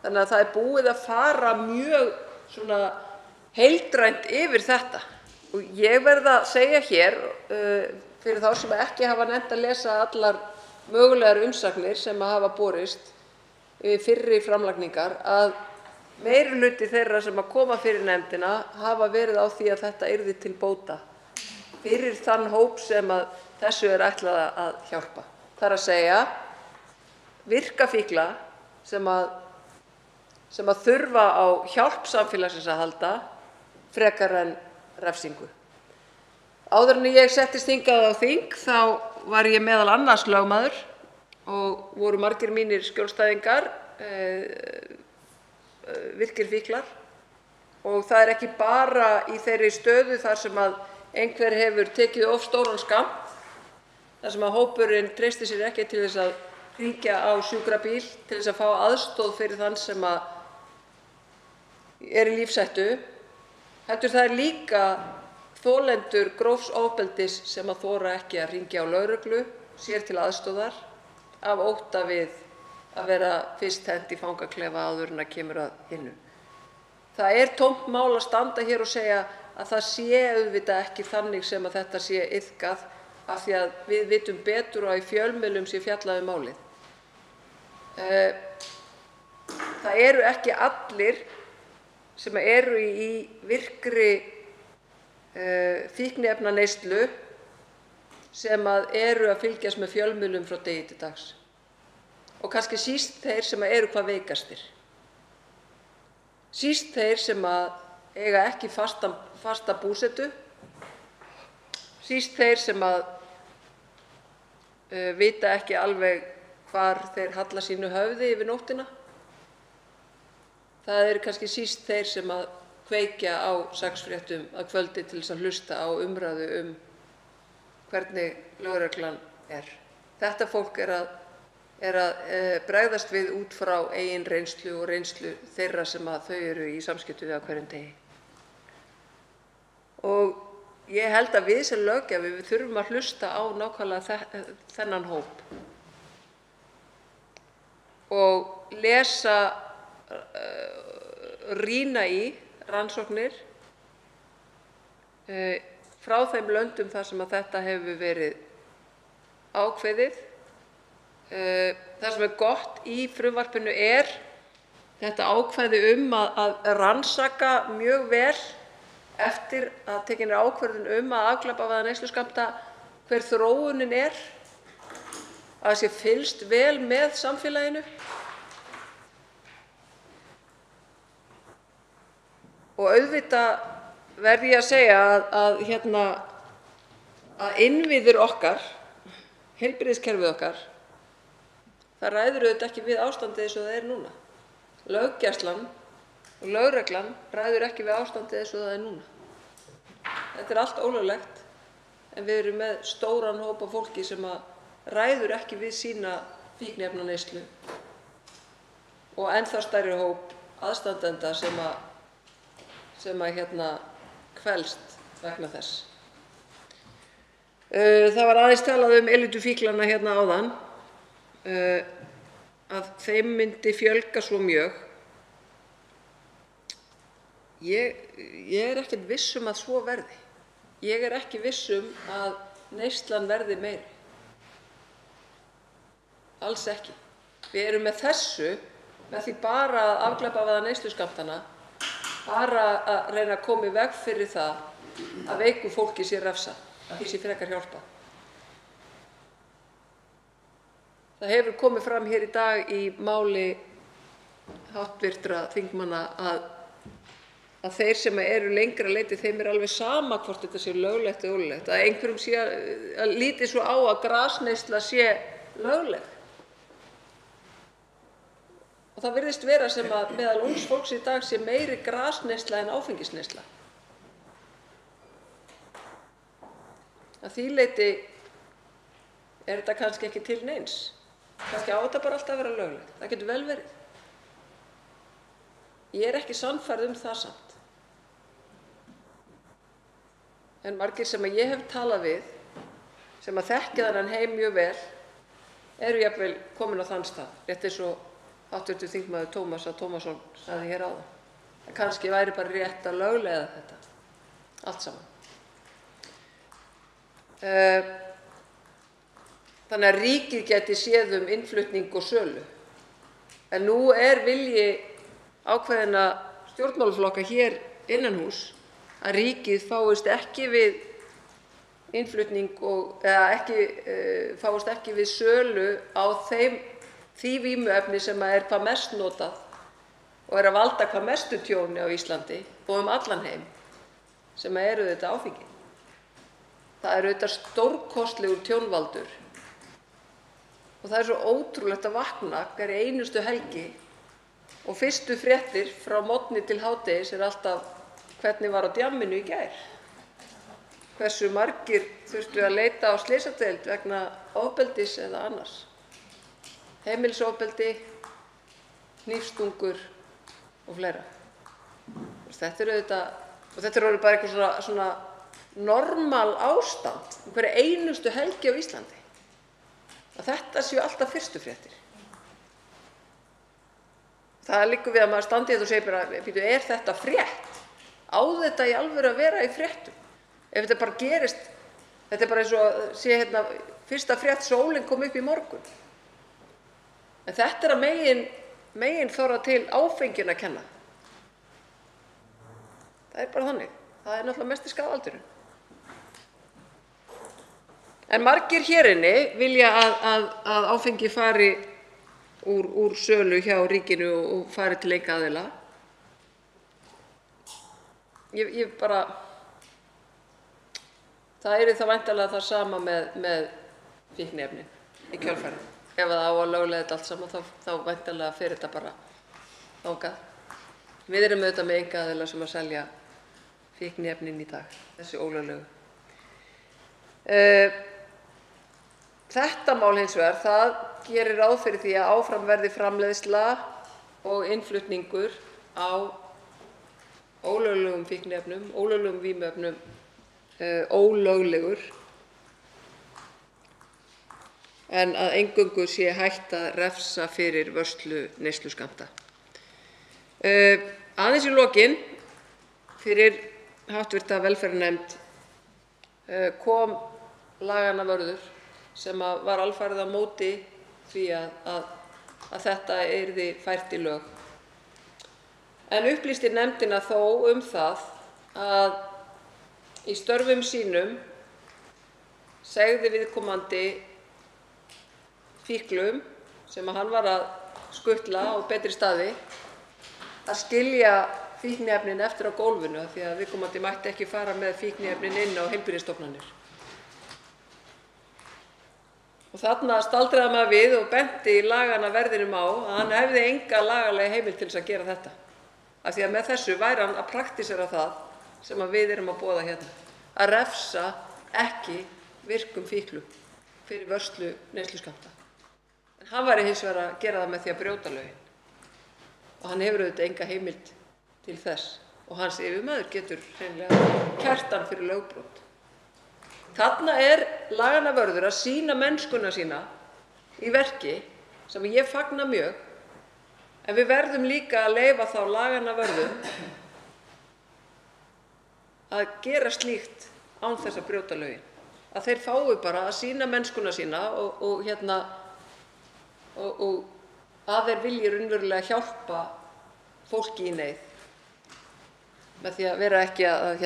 Þannig að það er búið að fara mjög svona heildrænt yfir þetta. Og ég verð að segja hér, fyrir þá sem ekki hafa nennt að lesa allar mögulegar umsagnir sem hafa borist fyrri framlagningar, að meirihluti þeirra sem koma fyrir nefndina hafa verið á því að þetta yrði til bóta fyrir þann hóp sem að þessu er ætlað að hjálpa. Það er að segja virka fíkla sem að þurfa á hjálp samfélagsins að halda frekar en refsingu. Áður en ég settist hingað á þing þá var ég meðal annars lögmaður og voru margir mínir skjólstæðingar virkir fíklar, og það er ekki bara í þeirri stöðu þar sem að einhver hefur tekið of stóran skammt, þar sem að hópurinn treystir sér ekki til þess að hringja á sjúkrabíl til þess að fá aðstoð fyrir þann sem að er í lífshættu, heldur það er líka þolendur grófs ofbeldis sem að þora ekki að hringja á lögreglu sér til aðstoðar af ótta við að vera fyrst hent í fangaklefa áður en að kemur að hinnu. Það er tómt mál að standa hér og segja að það sé auðvitað ekki þannig sem að þetta sé iðkað, af því að við vitum betur og að í fjölmiðlum sé fjallað um málið. Það eru ekki allir sem eru í virkri fíkniefnaneyslu sem að eru að fylgjast með fjölmiðlum frá degi til dags. Og kannski síst þeir sem eru hvað veikastir. Síst þeir sem eiga ekki fasta búsetu. Síst þeir sem vita ekki alveg hvar þeir halla sínu höfði yfir nóttina. Það eru kannski síst þeir sem kveikja á saxfréttum að kvöldi til þess að hlusta á umræðu hvernig lögreglan er. Þetta fólk er að bregðast við út frá eigin reynslu og reynslu þeirra sem þau eru í samskiptum við á hverjum degi. Og ég held að við sem löggjafi við þurfum að hlusta á nákvæmlega þennan hóp og lesa, rýna í rannsóknir frá þeim löndum þar sem þetta hefur verið ákveðið. Það sem er gott í frumvarpinu er þetta ákvæði að rannsaka mjög vel eftir að tekin er ákvörðun að afglæpavæða neysluskammta hver þróunin er, að það sé fylgst vel með samfélaginu. Og auðvitað verð ég að segja að innviðir okkar, heilbrigðiskerfið okkar, það ræður auðvitað ekki við ástandið eins og það er núna. Löggæslan og lögreglan ræður ekki við ástandið eins og það er núna. Þetta er allt ólöglegt, en við erum með stóran hóp af fólki sem ræður ekki við sína fíkniefnaneyslu og ennþá stærri hóp aðstandenda sem kvelst vegna þess. Það var aðeins talað elitufíklana áðan, að þeim myndi fjölga svo mjög. Ég er ekkert viss að svo verði. Ég er ekki viss að neyslan verði meiri. Alls ekki. Við erum með því bara að afglæpavæða neysluskammtana, bara að reyna að koma í veg fyrir það að veiku fólki sé refsað, að því sé frekar hjálpað. Það hefur komið fram hér í dag í máli hv. þingmanna að þeir sem eru lengra leyti, þeim er alveg sama hvort þetta sé löglegt eða ólöglegt, að einhverjum sé að líti svo á að grasneysla sé lögleg. Og það virðist vera sem að meðal ungs fólks í dag sé meiri grasneysla en áfengisneysla. Að því leyti er þetta kannski ekki til neins. Kannski á þetta bara alltaf að vera löglegt. Það getur vel verið. Ég er ekki sannfærð það samt. En margir sem ég hef talað við, sem að þekkja þennan heim mjög vel, eru jafnvel komin á þann stað, rétt eins og hv. þingmaður Tómas A. Tómasson sagði hér áðan. Það kannski væri bara rétt að lögleiða þetta allt saman. Þannig að ríkið geti séð innflutning og sölu. En nú er vilji ákveðinna stjórnmálaflokka hér innanhús að ríkið fáist ekki við innflutning eða fáist ekki við sölu á því vímuefni sem er hvað mest notað og er að valda hvað mestu tjóni á Íslandi og allan heim, sem eru þetta áfengi. Það er auðvitað stórkostlegur tjónvaldur og það er svo ótrúlegt að vakna hverja einustu helgi og fyrstu fréttir frá morgni til hádegis er alltaf hvernig var á djamminu í gær. Hversu margir þurftu að leita á slysadeild vegna ofbeldis eða annars. Heimilisofbeldi, hnífstungur og fleira. Þetta er auðvitað, og þetta er orðið bara eitthvað svona normal ástand hverja einustu helgi á Íslandi. Að þetta séu alltaf fyrstu fréttir. Það liggur við að maður standi þetta og segir bara, er þetta frétt? Á þetta í alvöru að vera í fréttum? Ef þetta bara gerist, þetta er bara eins og sé fyrsta frétt, sólin kom upp í morgun. En þetta er að megin þorra til áfenginu að kenna. Það er bara þannig. Það er náttúrulega mesti skaðvaldurinn. En margir hér inni vilja að áfengi fari úr sölu hjá ríkinu og fari til einkaaðila. Ég bara, það yrði þá væntanlega það sama með fíkniefnin í kjölfarið. Ef það á að lögleiða þetta allt saman, þá væntanlega fer þetta bara þangað. Við erum auðvitað með einkaaðila sem að selja fíkniefnin í dag, þessi ólöglegu. Þetta mál hins vegar, það gerir ráð fyrir því að áfram verði framleiðsla og innflutningur á ólöglegum fíkniefnum, ólöglegum vímuefnum, ólöglegur, en að eingöngu sé hægt að refsa fyrir vörslu neysluskammta. Aðeins í lokin, fyrir hv. velferðarnefnd kom laganna vörður sem var alfarið á móti því að þetta yrði fært í lög. En upplýsti nefndina þó það að í störfum sínum segði viðkomandi fíklum sem hann var að skutla á betri staði að skilja fíkniefnin eftir á gólfinu því að viðkomandi mætti ekki fara með fíkniefnin inn á heilbrigðisstofnanir. Og þarna staldraði maður við og benti laganna verðinum á að hann hefði enga lagalega heimild til þess að gera þetta. Af því að með þessu væri hann að praktísera það sem við erum að boða hérna. Að refsa ekki virkum fíklum fyrir vörslu neysluskammta. En hann væri hins vegar að gera það með því að brjóta lögin. Og hann hefur auðvitað enga heimild til þess. Og hans yfirmaður getur hreinlega kært hann fyrir lögbrot. Þarna er laganna vörður að sýna mennskuna sína í verki sem ég fagna mjög, en við verðum líka að leyfa þá laganna vörðum að gera slíkt án þess að brjóta lögin. Að þeir fái bara að sýna mennskuna sína og að þeir vilji raunverulega hjálpa fólki í neyð með því að vera ekki að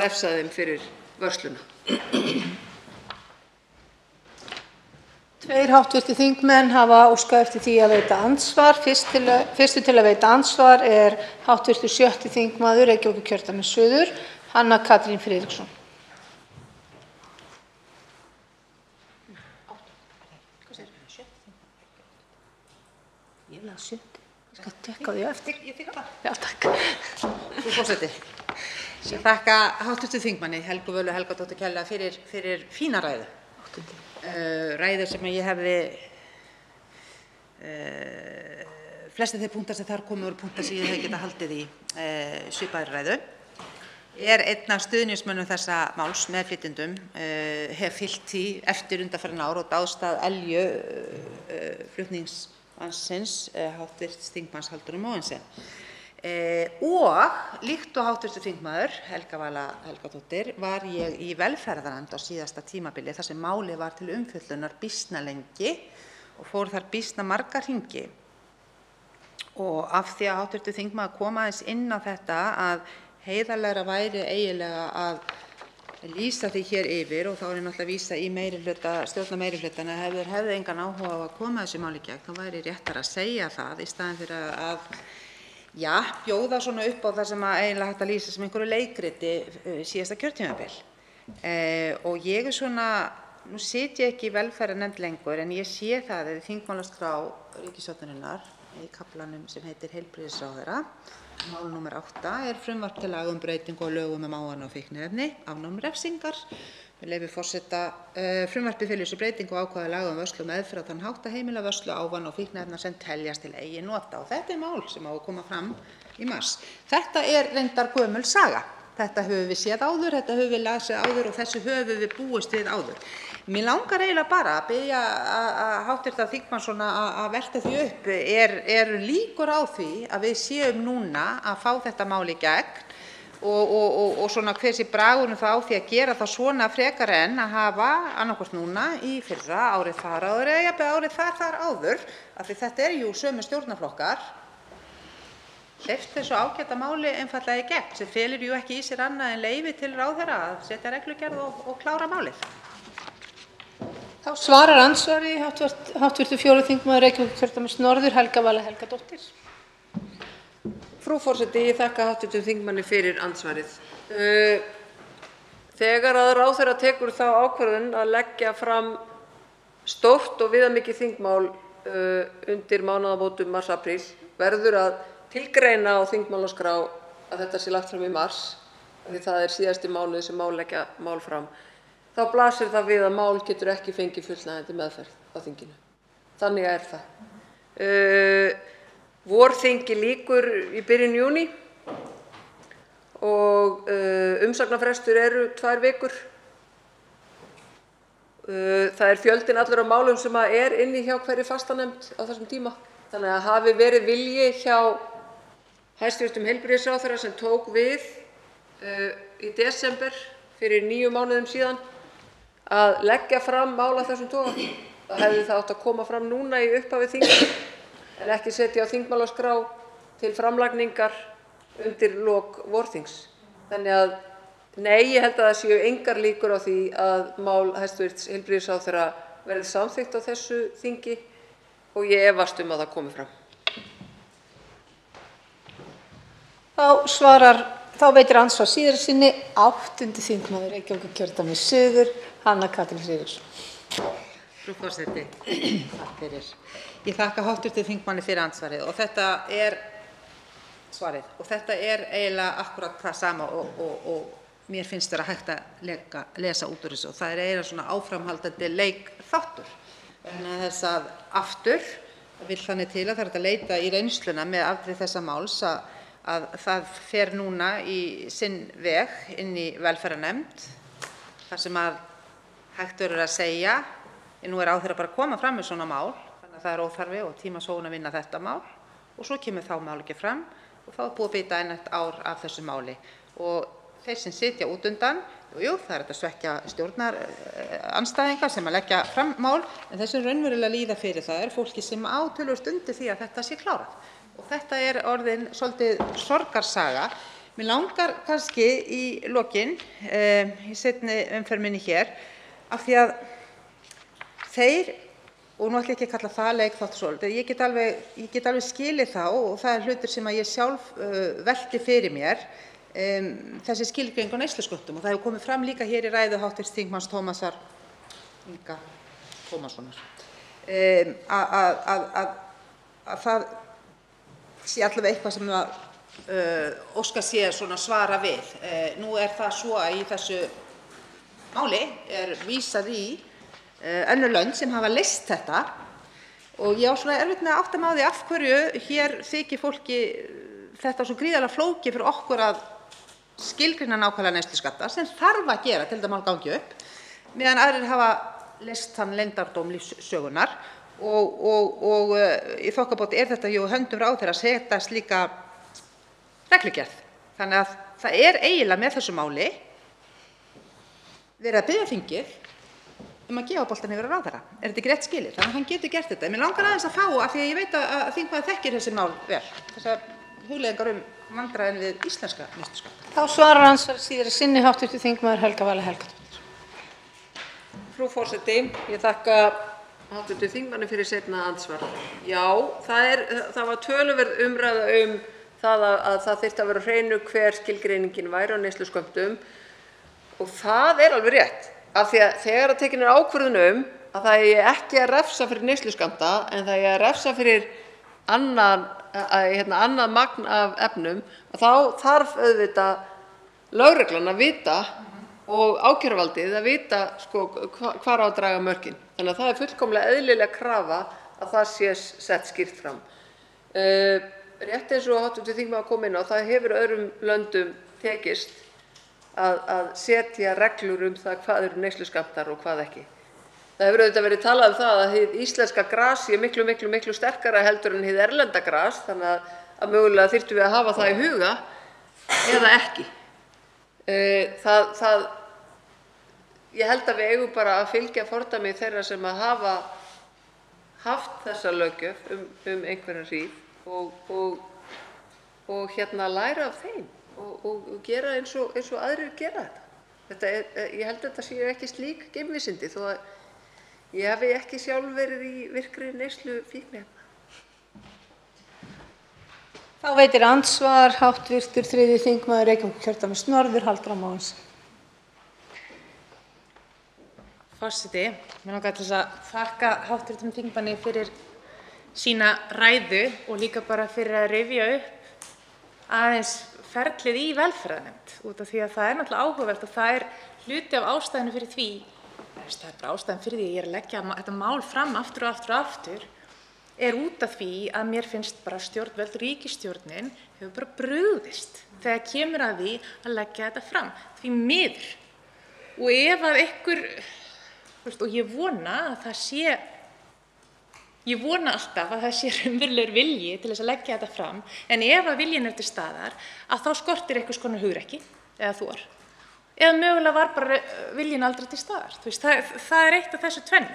refsa þeim fyrir vörsluna. Tveir hv. þingmenn hafa óskað eftir því að veita andsvar. Fyrstur til að veita andsvar er hv. 6. þingmaður Reykjavíkurkjördæmis suður, Hanna Katrín Friðriksson. Ég las 7. Ég skal tekka því eftir. Ég tek það. Já, takk. Frú forseti, ég þakka hv. þingmanni Helgu Völu Helgadóttur kærlega fyrir fína ræðu. ræðu sem ég hefði flestir þeir punktar sem þar komu voru punktar sem ég hefði getað haldið í svipaðri ræðu. Er einn af stuðningsmönnum þessa máls meðflytjendum, hef fylgt því eftir undanfarin ár og dáðst að elju flutningsmannsins, hv. þingmanns Halldóru Mogensen. Og líkt og hv. þingmaður Helga Vala Helgadóttir var ég í velferðarnefnd á síðasta tímabili þar sem málið var til umfjöllunar býsna lengi og fór þar býsna marga hringi. Og af því að hv. þingmaður kom aðeins inn á þetta að heiðarlegra væri eiginlega að lýsa því hér yfir, og þá er ég náttúrulega að vísa í meirihluta, stjórnarmeirihlutana, ef þeir hefðu engan áhuga á að koma þessu máli í gegn, þá væri réttara að segja það í staðinn fyrir að bjóða svona upp á það sem eiginlega hægt að lýsa sem einhverju leikriti síðasta kjörtímabil. Og ég er svona, nú sit ég ekki í velferðarnefnd lengur, en ég sé það í þingmálaskrá ríkisstjórnarinnar í kaflanum sem heitir Heilbrigðisráðherra, mál nr. 8, er frumvarp til laga breytingu á lögum ávana- og fíkniefni, afnám refsingar. Með leyfi forseta, frumvarpið felur í sér breytingu á ákvæði laga vörslu og meðferð á þann hátt að heimila vörslu ávana- og fíkniefna sem teljast til eigin nota. Og þetta er mál sem á að koma fram í mars. Þetta er reyndar gömul saga. Þetta höfum við séð áður, þetta höfum við lasið áður og þessu höfum við búist við áður. Mér langar eiginlega bara að biðja hv. þingmann svona að velta því upp. Er líkur á því að við séum núna að fá þetta mál í gegn og svona hver sé bragurinn þá á því að gera það svona frekar en að hafa annaðhvort núna í fyrra, árið þar áður eða jafnvel árið þar áður, af því þetta eru jú sömu stjórnarflokkar, hleypt þessu ágæta máli einfaldlega í gegn sem felur jú ekki í sér annað en leyfi til ráðherra að setja reglugerð og klára málið. Þá svarar andsvari hv. 4. þingmaður Reykjavíkurkjördæmis norður, Helga Vala Helgadóttir. Frú forseti, ég þakka hv. þingmanni fyrir andsvarið. Þegar að ráðherra tekur þá ákvörðun að leggja fram stórt og viðamikið þingmál undir mánaðamótum mars-apríl, verður að tilgreina á þingmálaskrá að þetta sé lagt fram í mars, því það er síðasti mánuð sem má leggja mál fram. Þá blasir það við að mál getur ekki fengið fullnægjandi meðferð á þinginu. Þannig er það. Vorþingi lýkur í byrjun júní og umsagnarfrestur eru 2 vikur. Það er fjöldinn allur á málum sem er inni hjá hverri fastanefnd á þessum tíma. Þannig að hafi verið vilji hjá hæstv. Heilbrigðisráðherra sem tók við í desember fyrir 9 mánuðum síðan að leggja fram mál af þessum toga, þá hefði það átt að koma fram núna í upphafi þings en ekki setja á þingmálaskrá til framlagningar undir lok vorþings. Þannig að nei, ég held að það séu engar líkur á því að mál hæstv. Heilbrigðisráðherra verði samþykkt á þessu þingi og ég efast að það komi fram. Þá veitir andsvar síðar sinni 8. þingmaður Reykjavíkurkjördæmis suður, Hanna Katrín Friðriksson. Frú forseti, takk fyrir. Ég þakka hv. þingmanni fyrir andsvarið og þetta er svarið. Og þetta er eiginlega akkúrat það sama og mér finnst vera hægt að lesa út úr þessu. Og það er eiginlega svona áframhaldandi leikþáttur. Vegna þess að aftur vill þannig til að það er hægt að leita í reynsluna með afdrif þessa máls að það fer núna í sinn veg inn í velferðarnefnd þar sem að hægt verður að segja nú er ráðherra bara að koma fram með svona mál, þannig að það er óþarfi og tímasóun að vinna þetta mál og svo kemur þá mál ekki fram og þá er búið að bíta enn 1 ár af þessu máli. Og þeir sem sitja út undan, jú, það er að svekkja stjórnarandstæðinga sem að leggja fram mál, en þessum raunverulega líða fyrir það er fólki sem á töluvert undir því að þetta sé klárað. Og þetta er orðin svolítið sorgarsaga. Mér langar kannski í lokin, í seinni umferð minni hér, af því að þeir, og nú ætla ég ekki að kalla það leikþátt svolítið, ég get alveg skilið þá og það er hlutur sem að ég sjálf velti fyrir mér, þessi skilgreining á neysluskömmtum og það hefur komið fram líka hér í ræðu hv. þingmanns Tómasar Inga Tómassonar að það sé allavega eitthvað sem óska sé svona svara við. Nú er það svo að í þessu máli er vísað í önnur lönd sem hafa leyst þetta og ég á svona erfitt með að átta mig á því af hverju hér þykir fólki þetta svo gríðarlega flókið fyrir okkur að skilgreina nákvæmlega neysluskatta sem þarf að gera til þetta mál gangi upp, meðan aðrir hafa leyst þann leyndardóm lífssögunnar og í þokkabót þetta höndum ráðherra að setja slíka reglugerð. Þannig að það eiginlega með þessu máli verið að biðja þingið að gefa boltann yfir á ráðherra. Er þetta ekki rétt skilið? Þannig að hann getur gert þetta. Mér langar aðeins að fá, af því að ég veit að þingmaður þekkir þessi mál vel, þessar hugleiðingar vandræðin við íslenska neysluskatta. Þá svarar andsvari síðari sinni hv. þingmaður Helga Vala Helgadóttir. Frú forseti, ég þakka hv. þingmanni fyrir seinna andsvar. Já, það var töluverð umræða það að það þyrfti að vera á hreinu hver skilgreiningin væri á neysluskömmtum og það alveg rétt, af því að þegar tekin ákvörðun að það eigi ekki að refsa fyrir neysluskammta en það eigi að refsa fyrir annað magn af efnum, þá þarf auðvitað lögreglan að vita og ákæruvaldið að vita hvar á að draga mörkin. Þannig að það fullkomlega eðlileg krafa að það sé sett skýrt fram. Rétt eins og hv. þingmaður kom inn á, það hefur öðrum löndum tekist að setja reglur það hvað eru neysluskammtar og hvað ekki. Það hefur auðvitað verið talað það að hið íslenska gras sé miklu sterkara heldur en hið erlenda gras, þannig að mögulega þyrftum við að hafa það í huga eða ekki. Ég held að við eigum bara að fylgja fordæmi þeirra sem að hafa haft þessa löggjöf einhverja hríð og læra af þeim og gera eins og aðrir gera þetta. Ég held að þetta séu ekki slík geimvísindi þó að ég hafi ekki sjálf verið í virkri neyslu fíkniefna. Þá veitir andsvar hv. 3. þingmaður Reykjavíkurkjördæmis norður, Halldóra Mogensen. Forseti, mér langar til að þakka hv. þingmanni fyrir sína ræðu og líka bara fyrir að rifja upp aðeins ferlið í velferðarnefnd, út af því að það náttúrulega áhugavert og það hluti af ástæðinu fyrir því, það bara ástæðan fyrir því að ég að leggja þetta mál fram aftur og aftur, út af því að mér finnst bara stjórnvöld, ríkisstjórnin hefur bara brugðist þegar kemur að því að leggja þetta fram, því miður. Og ef að ykkur, og ég vona alltaf að það sé raunverulegur vilji til þess að leggja þetta fram, en ef að viljinn til staðar, að þá skortir einhvers konar hugrekki eða þor. Eða mögulega var bara viljinn aldrei til staðar. Það eitt af þessu tvennu.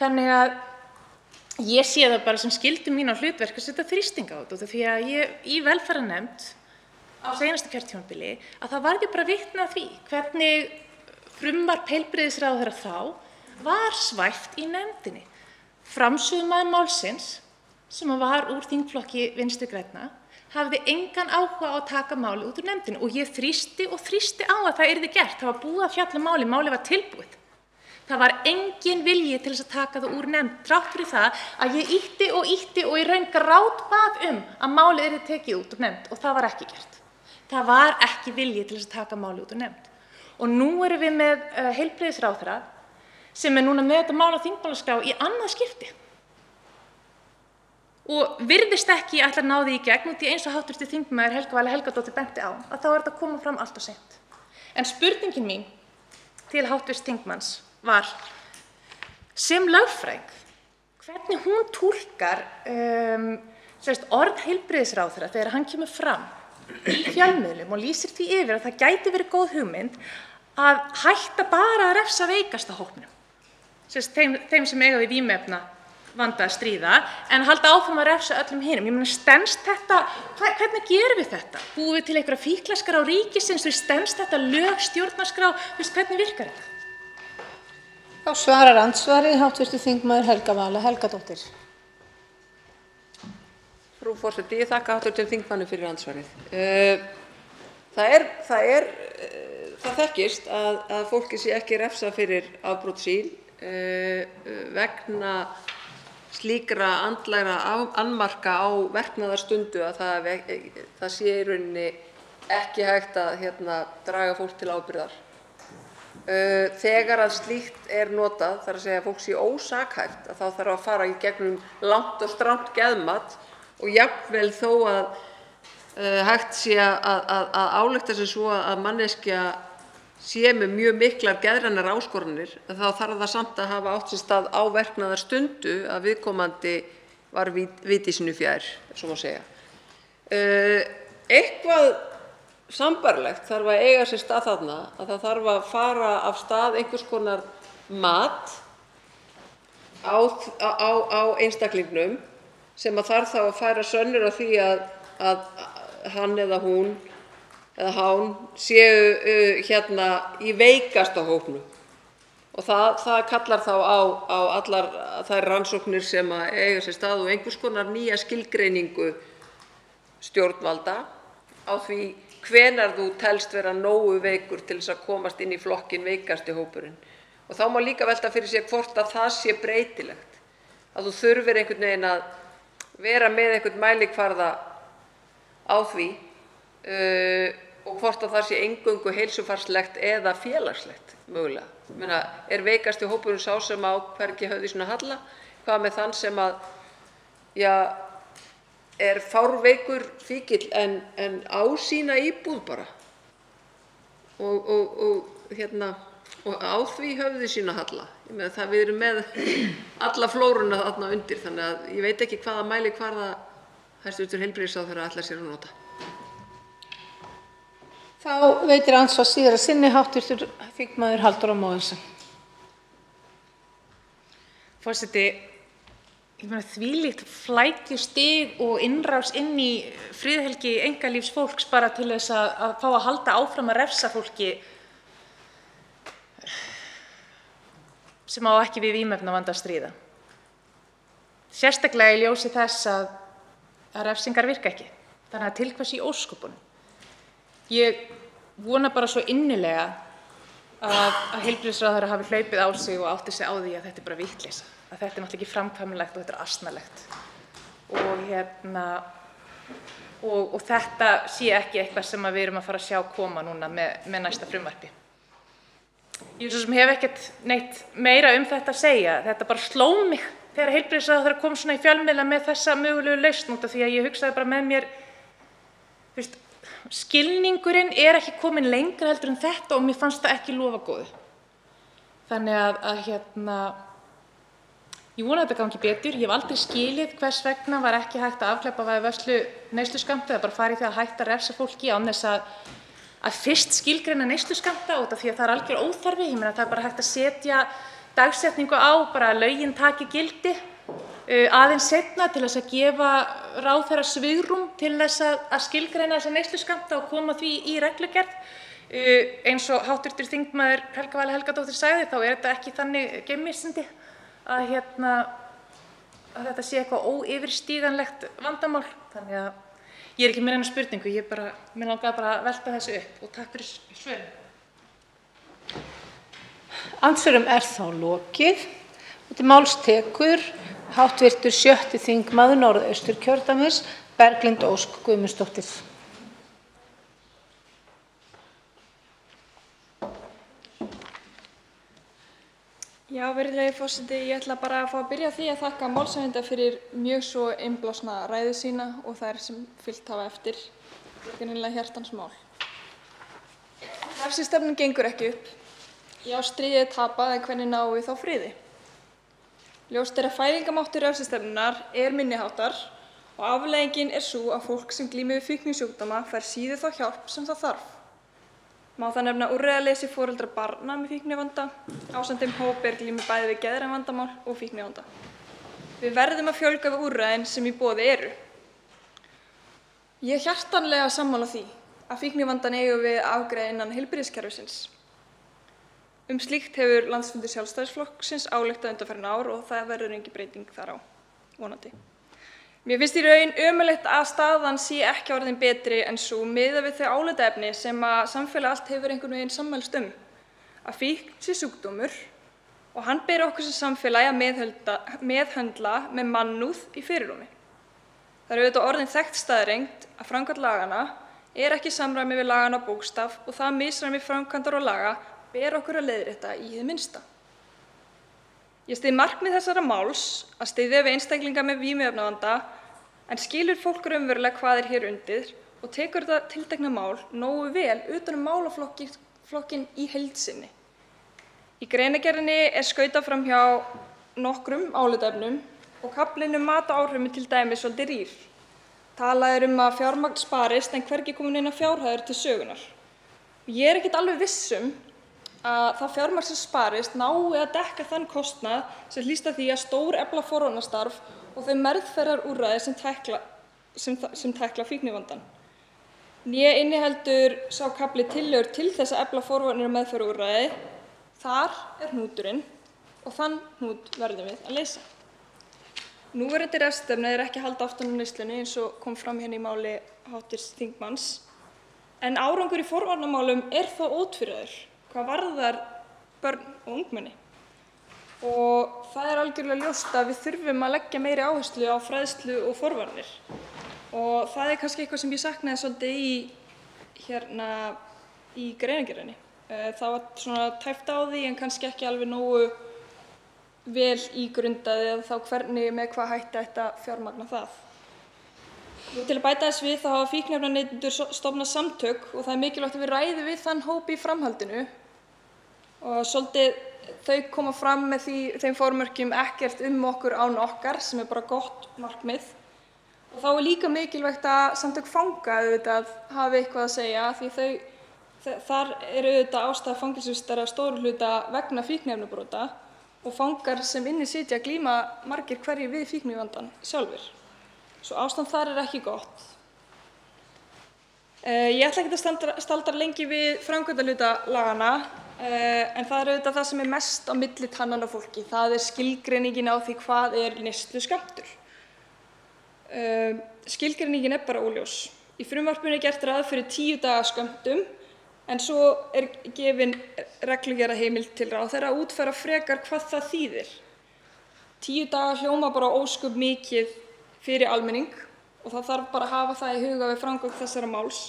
Þannig að ég sé það bara sem skyldu mín á hlutverk að setja þrýsting á þetta, því að ég í velferðarnefnd á seinasta kjörtímabili að það var ég bara vitni að því hvernig frumvarp heilbrigðisráðherra þá var svæft í nefndinni. Framsögumaður málsins, sem var úr þingflokki Vinstri grænna, hafði engan áhuga á að taka máli út úr nefndinni og ég þrýsti á að það yrði gert. Það var búið að fjalla málið var tilbúið. Það var engin vilji til þess að taka það úr nefnd, þrátt fyrir það að ég ýtti og í raun grátbað að málið yrði tekið út úr nefnd og það var ekki gert. Það var ekki vilji til þess að taka málið út úr nefnd. Og nú erum við með heilbrigðisráðherra sem núna með þetta mál á þingmálaskrá í annað skipti og virðist ekki ætla að ná því í gegn, út í eins og hv. þingmaður Helga Vala Helgadóttir benti á að þá þetta að koma fram allt of seint. En spurningin mín til hv. þingmanns var sem lögfræðing, hvernig hún túlkar orð heilbrigðisráðherra þegar hann kemur fram í fjölmiðlum og lýsir því yfir að það gæti verið góð hugmynd að hætta bara að refsa veikasta hópnum, þeim sem eiga við vímuefna vanda að stríða, en halda áfram að refsa öllum hinum. Ég meina, stenst þetta, hvernig gerum við þetta? Búum við til einhverja fíklaskrá ríkisins, stenst þetta lög, stjórnarskrá, hvernig virkar þetta? Þá svarar andsvari hv. þingmaður Helga Vala Helgadóttir. Frú forseti, ég þakka hv. þingmanni fyrir andsvarið. Það þekkist að fólki sé ekki refsað fyrir afbrot sín vegna slíkra andlegra annmarka á verknaðarstundu að það sé í rauninni ekki hægt að draga fólk til ábyrgðar. þegar að slíkt er notað, þar að segja að fólk sé ósakhæft, að þá þarf að fara í gegnum langt og strangt geðmat og jafnvel þó að hægt sé að álykta sem svo að manneskja sé með mjög miklar geðrænar áskoranir, þá þarf það samt að hafa átt sér stað á verknaðar stundu að viðkomandi var viti sínu fjær, svo má segja. Eitthvað sambærilegt þarf að eiga sér stað þarna, að það þarf að fara af stað einhvers konar mat á einstaklingnum sem að þarf þá að færa sönnur á því að hann eða hún eða hán séu í veikasta hópnum. Og það kallar þá á allar þær rannsóknir sem að eiga sér stað og einhvers konar nýja skilgreiningu stjórnvalda á því hvenær þú telst vera nógu veikur til þess að komast inn í flokkinn veikasti hópurinn. Og þá má líka velta fyrir sér hvort að það sé breytilegt. Að þú þurfir einhvern veginn að vera með einhvern mælikvarða á því og hvort að það sé eingöngu heilsufarslegt eða félagslegt mögulega. Ég meina, veikasti hópurinn sá sem á hvergi höfði svona halla? Hvað með þann sem að, er fárveikur fíkill en á sína íbúð bara og á því höfði sína halla. Ég meina það við erum með alla flóruna þarna undir, þannig að ég veit ekki hvaða mælikvarða hæstv. Heilbrigðisráðherra ætlar sér að nota. Þá veitir andsvar síðara sinni hv. þingmaður Halldóra Mogensen. Forseti, ég meina þvílíkt flækjustig og innrás inn í friðhelgi einkalífs fólks bara til þess að fá að halda áfram að refsa fólki sem á ekki við vímuefnavanda að stríða. Sérstaklega í ljósi þess að refsingar virka ekki. Þannig að til hvers í ósköpunum. Ég vona bara svo innilega að heilbrigðisráðherra hafi hlaupið á sig og átti sig á því að þetta er bara vitleysa, að þetta er náttúrulega ekki framkvæmanlegt og þetta er asnalegt. Og þetta sé ekki eitthvað sem við erum að fara að sjá koma núna með næsta frumvarpi. Ég svo sem hef ekkert neitt meira þetta að segja. Þetta bara sló mig þegar heilbrigðisráðherra kom svona í fjölmiðla með þessa mögulegu lausn, út af því að ég hugsaði bara með mér, skilningurinn er ekki kominn lengra heldur en þetta og mér fannst það ekki lofa góðu. Þannig að ég vona að þetta gangi betur. Ég hef aldrei skilið hvers vegna var ekki hægt að afglæpa vörslu neysluskammta eða bara fara í því að hætta að refsa fólki án þess að fyrst skilgreina neysluskammta, út af því að það er algjör óþarfi. Ég meina það er bara hægt að setja dagsetningu á, bara að lögin taki gildi aðeins seinna til þess að gefa ráðherra svigrúm til þess að skilgreina þessa neysluskammta og koma því í reglugerð. Eins og hv. þingmaður Helga Vala Helgadóttir sagði, þá er þetta ekki þannig geimvísindi að þetta sé eitthvað óyfirstíganlegt vandamál. Þannig að ég er ekki með neina spurningu, mér langaði bara að velta þessu upp og takk fyrir svörin. Andsvörum er þá lokið og til máls tekur hv. 6. þingmaður Norðausturkjördæmis, Berglind Ósk Guðmundsdóttir. Já, virðulegi forseti, ég ætla bara að fá að byrja á því að þakka málshefjanda fyrir mjög svo innblásna ræðu sína og þær sem fylgt hafa eftir. Þetta er greinilega hjartans mál. Refsistefnan gengur ekki upp. Já, stríðið er tapað, en hvernig náum við þá friði? Ljóst er að fælingarmáttur refsistefnunnar er minniháttar og afleiðingin er sú að fólk sem glímir við fíknisjúkdóma fær síður þá hjálp sem það þarf. Má það nefna úrræðaleysi foreldra barna með fíknivanda ásamt þeim hópi glímir bæði við geðræn vandamál og fíknivanda. Við verðum að fjölga við úrræðin sem í boði eru. Ég er hjartanlega sammála því að fíknivandann eigum við að afgreiða innan heilbrigðiskerfisins. Slíkt hefur landsfundur Sjálfstæðisflokksins ályktað undanfarin ár og það verður engin breyting þar á, vonandi. Mér finnst í raun ömurlegt að staðan sé ekki orðin betri en svo miðað við þau álitaefni sem að samfélag allt hefur einhvern veginn sammælst að fíkn sé sjúkdómur og hann ber okkur sem samfélagi að meðhöndla með mannúð í fyrirrúmi. Það er auðvitað orðin þekkt staðreynd að framkvæmd laganna er ekki í samræmi við laganna bókstaf og það misræmi framkvæmdar og laga ber okkur að leiðrétta í hið minnsta. Ég styð markmið þessara máls að styðja við einstaklinga með vímuefnavanda en skilur fólk raunverulega hvað hér undir og tekur þetta tiltekna mál nógu vel utan málaflokkinn í heild sinni. Í greinargerðinni skautað fram hjá nokkrum álitaefnum og kaflinn mat á áhrifum til dæmis svolítið rýr. Talað að fjármagn sparist en hvergi komin neina fjárhæðir til sögunar. Ég ekkert alveg viss að það fjármagn sem sparist nái að dekka þann kostnað sem hlýst af því að stórefla forvarnastarf og þau meðferðarúrræði sem tækla fíknivandann. Né inniheldur sá kafli tillögur til þess að efla forvarnir og meðferðarúrræði. Þar hnúturinn og þann hnút verðum við að leysa. Núverandi refsistefna ekki að halda aftan af neyslunni eins og kom fram hérna í máli hv. þingmanns, en árangur í forvarnamálum þó ótvíræður hvað varðar börn og ungmenni. Og það algjörlega ljóst að við þurfum að leggja meiri áherslu á fræðslu og forvarnir. Og það kannski eitthvað sem ég saknaði svolítið í greinargerðinni. Það var svona tæpt á því en kannski ekki alveg nógu vel ígrundað eða þá hvernig með hvað hætti ætti að fjármagna það. Til að bæta þess við þá hafa fíkniefnaneytendur stofnað samtök og það mikilvægt að við ræðum við þann hóp í framhaldinu og svolítið þau koma fram með þeim formörkjum ekkert okkur án okkar sem bara gott markmið. Og þá líka mikilvægt að samtök fanga auðvitað hafi eitthvað að segja því þar auðvitað ástæða fangelsisvistar að stórum hluta vegna fíkniefnabrota og fangar sem inni sitja glíma margir hverjir við fíknivandann sjálfir. Svo ástand þar ekki gott. Ég ætla ekki að staldra lengi við framkvæmdahluta laganna, en það auðvitað það sem mest á milli tannanna á fólki. Það skilgreiningin á því hvað neysluskammtur. Skilgreiningin bara óljós. Í frumvarpinu gert ráð fyrir 10 daga skömmtum, en svo gefin reglugerðarheimild til ráðherra að útfæra frekar hvað það þýðir. 10 daga hljóma bara ósköp mikið fyrir almenning og það þarf bara að hafa það í huga við framgang þessara máls.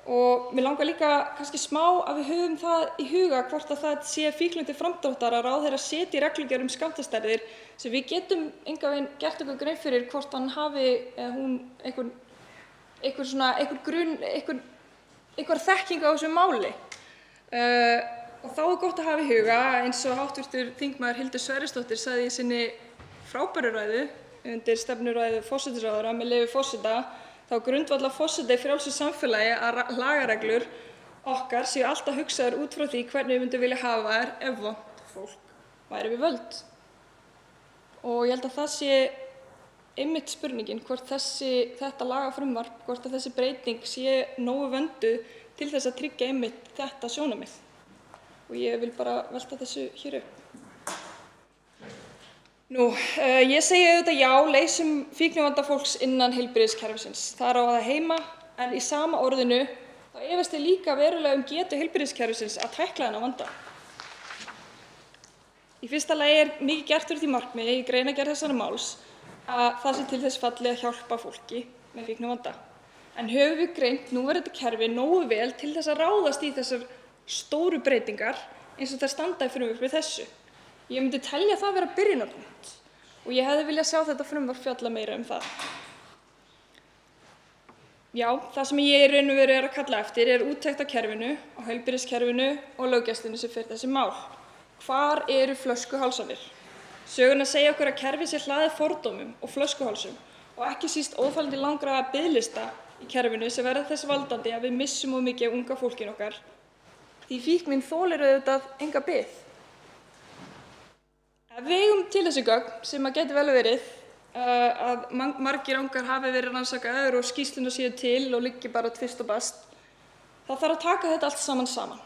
Og mér langar líka kannski smá að við höfum það í huga hvort að það sé fíkniefna til framdráttar að ráðherra setji reglugerð skammtastærðir sem við getum engan veginn gert okkur grein fyrir hvort hann hafi eða hún einhver þekking á þessu máli. Og þá gott að hafa í huga, eins og hv. þingmaður Hildur Sverrisdóttir sagði í sinni frábæru ræðu undir stefnuræðu forsætisráðherra með leyfi forseta, þá grundvallar forseti í frjálsu samfélagi að lagareglur okkar séu alltaf hugsaðar út frá því hvernig við myndum vilja hafa þær ef vont fólk væri við völd. Og ég held að það sé einmitt spurningin hvort þetta lagafrumvarp, hvort að þessi breyting sé nógu vönduð til þess að tryggja einmitt þetta sjónarmið. Og ég vil bara velta þessu hér upp. Ég segi auðvitað já, leysum fíknivanda fólks innan heilbrigðiskerfisins. Það á það heima, en í sama orðinu þá efast ég líka verulega getu heilbrigðiskerfisins að tækla þennan vanda. Í fyrsta lagi mikið gert úr því markmiði í greinargerð þessara máls að það sé til þess fallið að hjálpa fólki með fíknivanda. En höfum við greint núverandi kerfi nógu vel til þess að ráðast í þessar stóru breytingar eins og þær standa í frumvarpi þessu? Ég myndi telja það vera byrjunarpunkt og ég hefði viljað sjá þetta frumvarp fjalla meira það. Já, það sem ég í raun og veru að kalla eftir úttekt á kerfinu, á heilbrigðiskerfinu og löggæslunni sem fer þessi mál. Hvar eru flöskuhálsarnir? Sögurnar segja okkur að kerfið sé hlaðið fordómum og flöskuhálsum og ekki síst óþolandi langra biðlista í kerfinu sem verða þess valdandi að við missum of mikið unga fólkinu okkar. Því fíknin þolir auðvitað enga bið. Ef við eigum til þessi gögn sem að geti vel verið að margir angar hafi verið rannsakaðir og skýrslurnar séu til og liggi bara tvist og bast, þá þarf að taka þetta allt saman.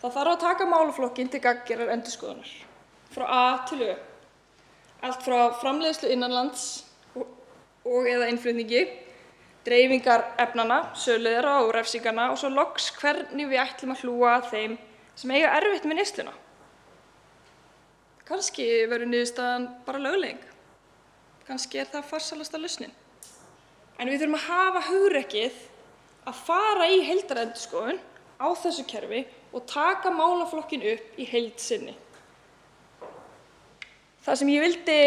Það þarf að taka málaflokkinn til gagngerrar endurskoðunar, frá A til Ö. Allt frá framleiðslu innanlands og eða innflutningi, dreifingar efnanna, sölu þeirra og refsinganna og svo loks hvernig við ætlum að hlúa að þeim sem eiga erfitt með neysluna. Kannski verður niðurstaðan bara lögleiðing. Kannski það farsælasta lausnin. En við þurfum að hafa hugrekkið að fara í heildarendurskoðun á þessu kerfi og taka málaflokkinn upp í heild sinni. Það sem ég vildi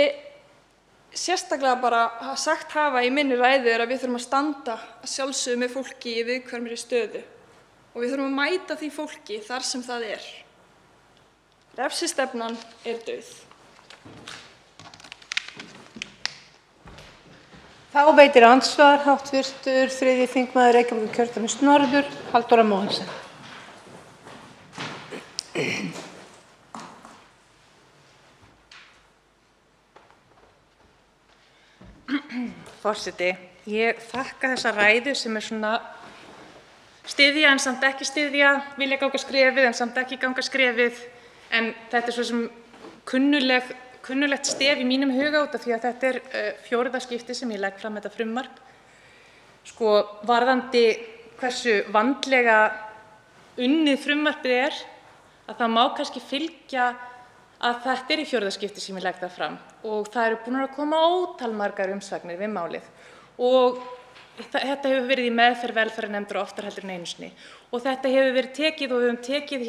sérstaklega bara sagt hafa í minni ræðu að við þurfum að standa að sjálfsögðu með fólki í viðkvæmri stöðu og við þurfum að mæta því fólki þar sem það er. Refsistefnan er dauð. Þá veitir andsvar hv. 3. þingmaður Reykjavíkurkjördæmis norður, Halldóra Mogensen. Forseti, ég þakka þessa ræðu sem svona styðja en samt ekki styðja, vilja ganga skrefið en samt ekki ganga skrefið, en þetta svo sem kunnulegt stef í mínum huga út af því að þetta er 4. skipti sem ég legg fram þetta frumvarp. Sko, varðandi hversu vandlega unnið frumvarpið er, að það má kannski fylgja að þetta er í 4. skipti sem ég legg það fram og það eru búin að koma ótalmargar umsagnir við málið og þetta hefur verið í meðferð velferðarnefndar oftar heldur en einu sinni og þetta hefur verið tekið og við höfum tekið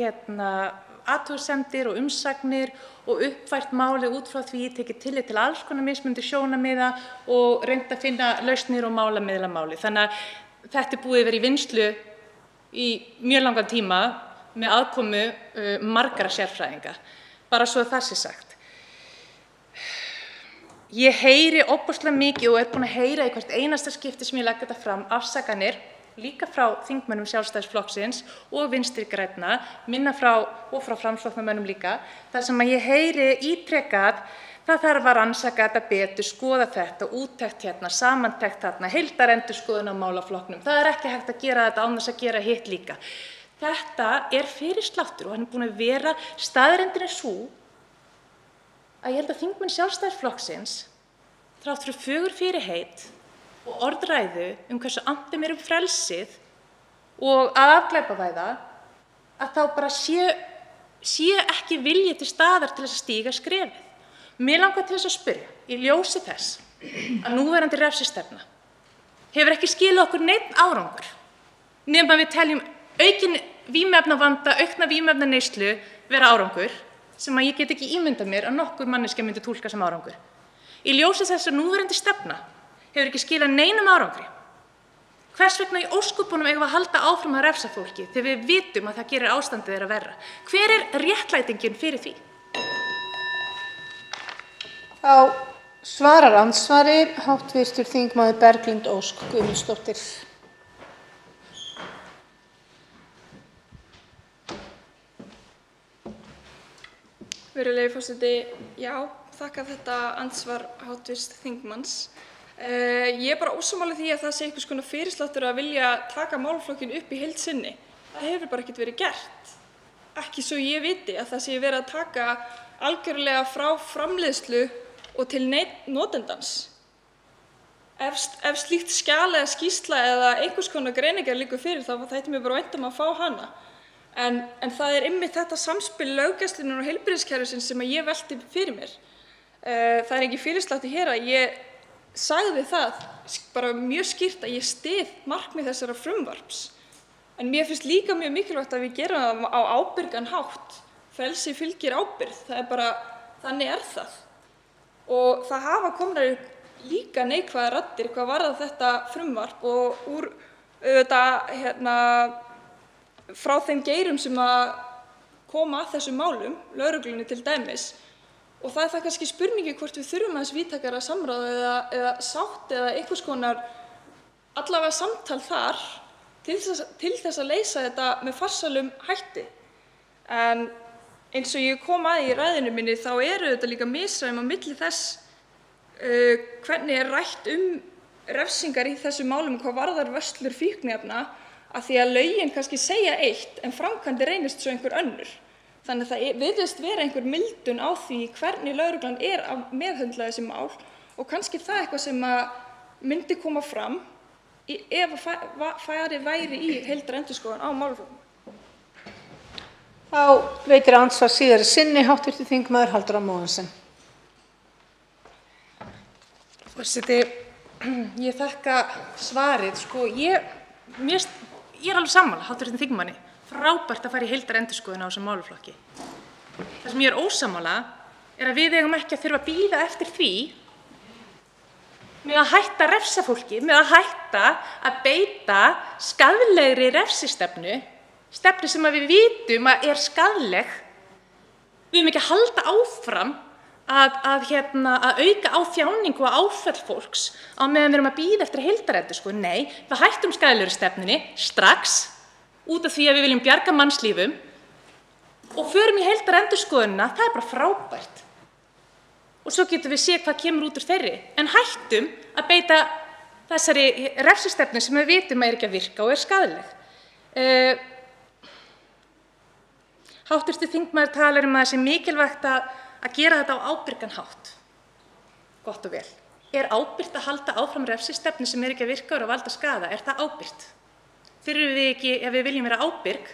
athugasemdir og umsagnir og uppfært málið út frá því, tekið tillit til alls konar mismunandi sjónarmiða og reynt að finna lausnir og málamiðla málið. Þannig að þetta er búið að vera í vinnslu í mjög langan tíma með aðkomu margra sérfræðinga. Bara svo að það sé sagt. Ég heyri ofboðslega mikið og er búin að heyra í hvert einasta skipti sem ég legg þetta fram afsakanir, líka frá þingmönnum Sjálfstæðisflokksins og Vinstri grænna, minna og frá Framsóknarmönnum líka, þar sem að ég heyri ítrekað það þarf að rannsaka þetta betur, skoða þetta, úttekt hérna, samantekt þarna, heildarendurskoðun á málaflokknum. Það er ekki hægt að gera þetta án þess að gera hitt líka. Þetta er fyrirsláttur og hann er búin að vera, staðreyndin er sú að ég held að þingmenn Sjálfstæðisflokksins, þrátt fyrir fögur fyrirheit og orðræðu hversu annt þeim er frelsið og að afglæpavæða, að þá bara sé ekki vilji til staðar til þess að stíga skrefið. Mig langar til þess að spyrja, í ljósi þess að núverandi refsistefna hefur ekki skilað okkur neinn árangur, nema við teljum aukin vímuefnavanda, aukna vímuefnaneyslu vera árangur, sem að ég get ekki ímyndað mér að nokkur manneskja myndi túlka sem árangur. Í ljósi þess að núverandi stefna hefur ekki skilað neinum árangri. Hvers vegna í ósköpunum eigum við að halda áfram að refsa fólki þegar við vitum að það gerir ástandið þeirra verra? Hver er réttlætingin fyrir því? Þá svarar andsvari hv. þingmaður Berglind Ósk Guðmundsdóttir. Virðulegi forseti, já, þakka þetta andsvar hv. þingmanns. Ég er bara ósammála því að það sé einhvers konar fyrirsláttur að vilja taka málaflokkinn upp í heild sinni. Það hefur bara ekkert verið gert. Ekki svo ég viti að það sé verið að taka algjörlega frá framleiðslu og til notendans. Ef slíkt skjal eða skýrsla eða einhvers konar greinargerð liggur fyrir þá þætti mér bara vænt að fá hana. En það er einmitt þetta samspil löggæslunnar og heilbrigðiskerfisins sem ég velti fyrir mér. Það er ekki fyrirsláttur hér að ég sagði það bara mjög skýrt að ég styð markmið þessara frumvarps. En mér finnst líka mjög mikilvægt að við gerum það á ábyrgan hátt. Frelsi fylgir ábyrgð, það er bara, þannig er það. Og það hafa komnar upp líka neikvæðar raddir hvað varðar þetta frumvarp og úr frá þeim geirum sem að koma að þessum málum, lögreglunni til dæmis. Og það er það kannski spurningi hvort við þurfum aðeins víðtækara samráð eða sátt eða einhvers konar allavega samtal þar til þess að leysa þetta með farsælum hætti. En eins og ég kom að í ræðunni minni þá eru þetta líka misræmi á milli þess hvernig er rætt refsingar í þessum málum hvað varðar vörslur fíkniefna, að því að lögin kannski segja eitt en framkvæmdin reynist svo einhver önnur. Þannig að það virðist vera einhver mildun á því hvernig lögreglan er að meðhöndla þessi mál og kannski það eitthvað sem að myndi koma fram ef farið væri í heildarendurskoðun á málaflokknum. Þá veitir andsvar síðari sinni hv. þingmaður Halldóra Mogensen. Forseti, ég þakka svarið. Ég er alveg sammála hv. þingmanni frábært að fara í heildarendurskoðun á þessum málaflokki. Það sem ég er ósammála er að við eigum ekki að þurfa að bíða eftir því með að hætta að refsa fólki, með að hætta að beita skaðlegri refsistefnu, stefnu sem við vitum að er skaðleg. Við eigum ekki að halda áfram að auka á þjáningu og áföll fólks á meðan við erum að bíða eftir heildarendurskoðun. Nei, við hættum skaðlegri stefnunni strax út af því að við viljum bjarga mannslífum og förum í heildarendurskoðunina. Það er bara frábært. Og svo getum við séð hvað kemur út úr þeirri. En hættum að beita þessari refsistefnu sem við vitum að er ekki að virka og er skaðleg. Hv. þingmaður talar að það sé mikilvægt að gera þetta á ábyrgan hátt. Gott og vel. Er ábyrgt að halda áfram refsistefnu sem er ekki að virka og er að valda skaða? Er það ábyrgt? Þurfum við ekki, ef við viljum vera ábyrg,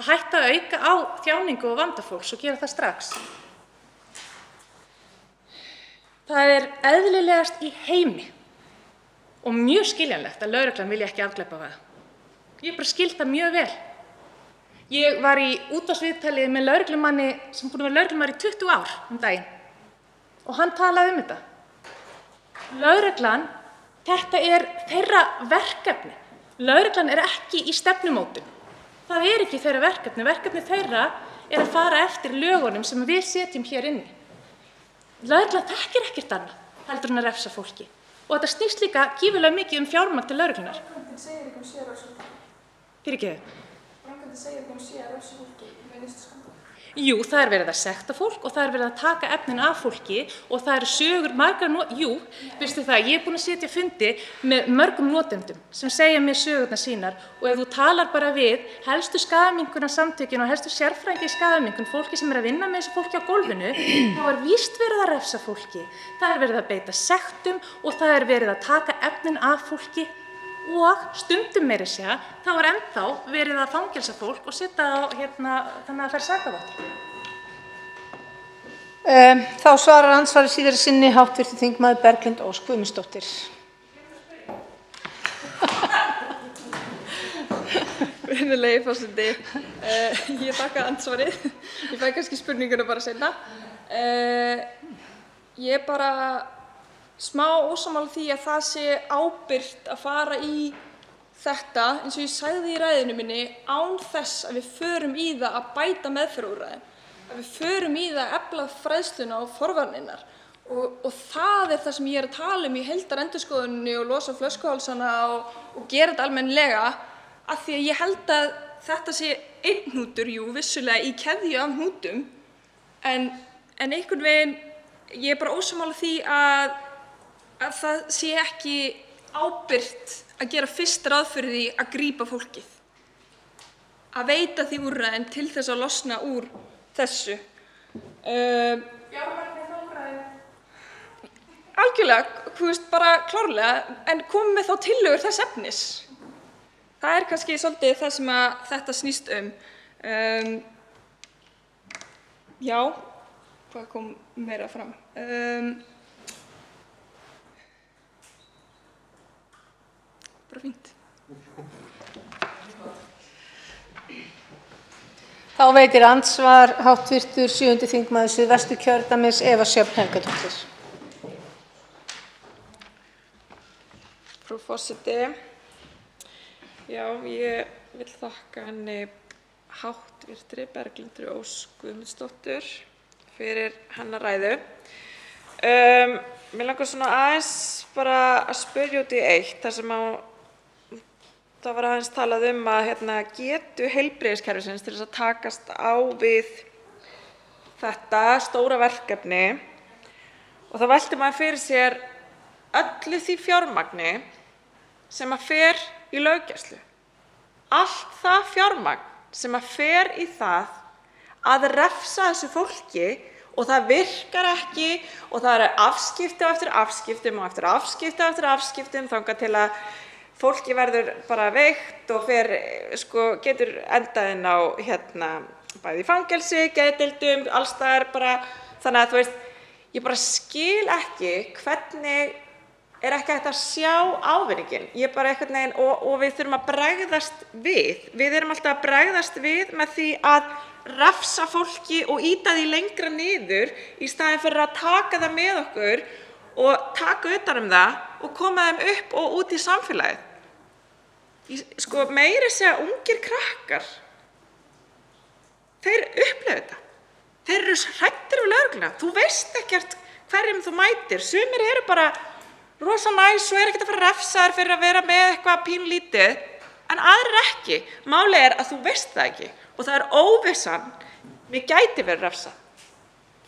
að hætta að auka á þjáningu og vanda fólks og gera það strax? Það er eðlilegast í heimi og mjög skiljanlegt að lögreglan vilji ekki afglæpavæða. Ég bara skil það mjög vel. Ég var í útvarpsviðtali með lögreglumanni sem búinn að vera lögreglumaður í 20 ár daginn og hann talaði þetta. Lögreglan, þetta er þeirra verkefni. Lögreglan er ekki í stefnumótun. Það er ekki þeirra verkefni. Verkefni þeirra er að fara eftir lögunum sem við setjum hér inni. Lögreglan þekkir ekkert annað heldur en að refsa fólki. Og þetta snýst líka gífurlega mikið fjármagn til lögreglunnar. Framkvæmdin segir ekki sérrefsa fólki. Fyrirgefðu. Framkvæmdin segir ekki sérrefsa fólki með nýstu skandal. Jú, það er verið að sekta fólk og það er verið að taka efnin af fólki og það eru sögur margar veistu það, ég er búin að sitja fundi með mörgum notendum sem segja mér sögurnar sínar og ef þú talar bara við helstu skaðaminnkunarsamtökin og helstu sérfræðinga í skaðaminnkun, fólki sem er að vinna með þessu fólki á gólfinu, þá er víst verið að refsa fólki. Það er verið að beita sektum og það er verið að taka efnin af fólki og stundum meira segja, þá er ennþá verið að fangelsa fólk og setja á þannig að það fær sakavottorð. Þá svarar andsvari síðari sinni hv. þingmaður Berglind Ósk Guðmundsdóttir. Virðulegi forseti, ég þakka andsvarið. Ég fæ kannski spurninguna bara seinna. Ég er bara smá ósammála því að það sé ábyrgt að fara í þetta, eins og ég sagði í ræðunni minni, án þess að við förum í það að bæta meðferðarúrræðin, að við förum í það að efla fræðsluna og forvarnirnar. Og það er það sem ég er að tala um í heildarendurskoðuninni og losa flöskuhálsana og gera þetta almennilega, af því að ég held að þetta sé einn hnútur, jú, vissulega í keðju af hnútum, en einhvern veginn, ég er bara ósammála því að það sé ekki ábyrgt að gera fyrst ráð fyrir því að grípa fólkið. Að veita því úrræðin til þess að losna úr þessu. Algjörlega, bara klárlega, en komum með þá tillögur þess efnis. Það er kannski svolítið það sem að þetta snýst um. Já, hvað kom meira fram? Bara fínt. Þá veitir andsvar hv. 7. þingmaður Suðvesturkjördæmis Eva Sjöfn Helgadóttir. Frú forseti, já, ég vil þakka henni hv. Berglindri Ósk Guðmundsdóttur fyrir hennar ræðu. Mér langar svona aðeins bara að spyrja út í eitt, þar sem það var aðeins talað um að getu heilbrigðiskerfisins til þess að takast á við þetta stóra verkefni og þá veltir maður fyrir sér öllu því fjármagni sem að fer í löggæslu. Allt það fjármagn sem að fer í það að refsa þessu fólki og það virkar ekki og það eru afskipti eftir afskiptum og eftir afskipti eftir afskiptum þangað til að fólki verður bara veikt og getur endað inn á bæði í fangelsi, geðdeildum, alls staðar bara. Þannig að ég bara skil ekki hvernig er ekki hægt að sjá ávinninginn. Ég bara einhvern veginn, og við þurfum að bregðast við. Við erum alltaf að bregðast við með því að refsa fólki og ýta því lengra niður í staðinn fyrir að taka það með okkur og taka utan það og koma þeim upp og út í samfélagið. Sko, meira segja ungir krakkar, þeir upplifa þetta. Þeir eru hræddir við lögregluna. Þú veist ekkert hverjum þú mætir. Sumir eru bara rosa næs og ekkert að fara að refsa þér fyrir að vera með eitthvað pínlítið, en aðrir ekki. Málið er að þú veist það ekki og það er óvissan. Mér gæti verið refsað.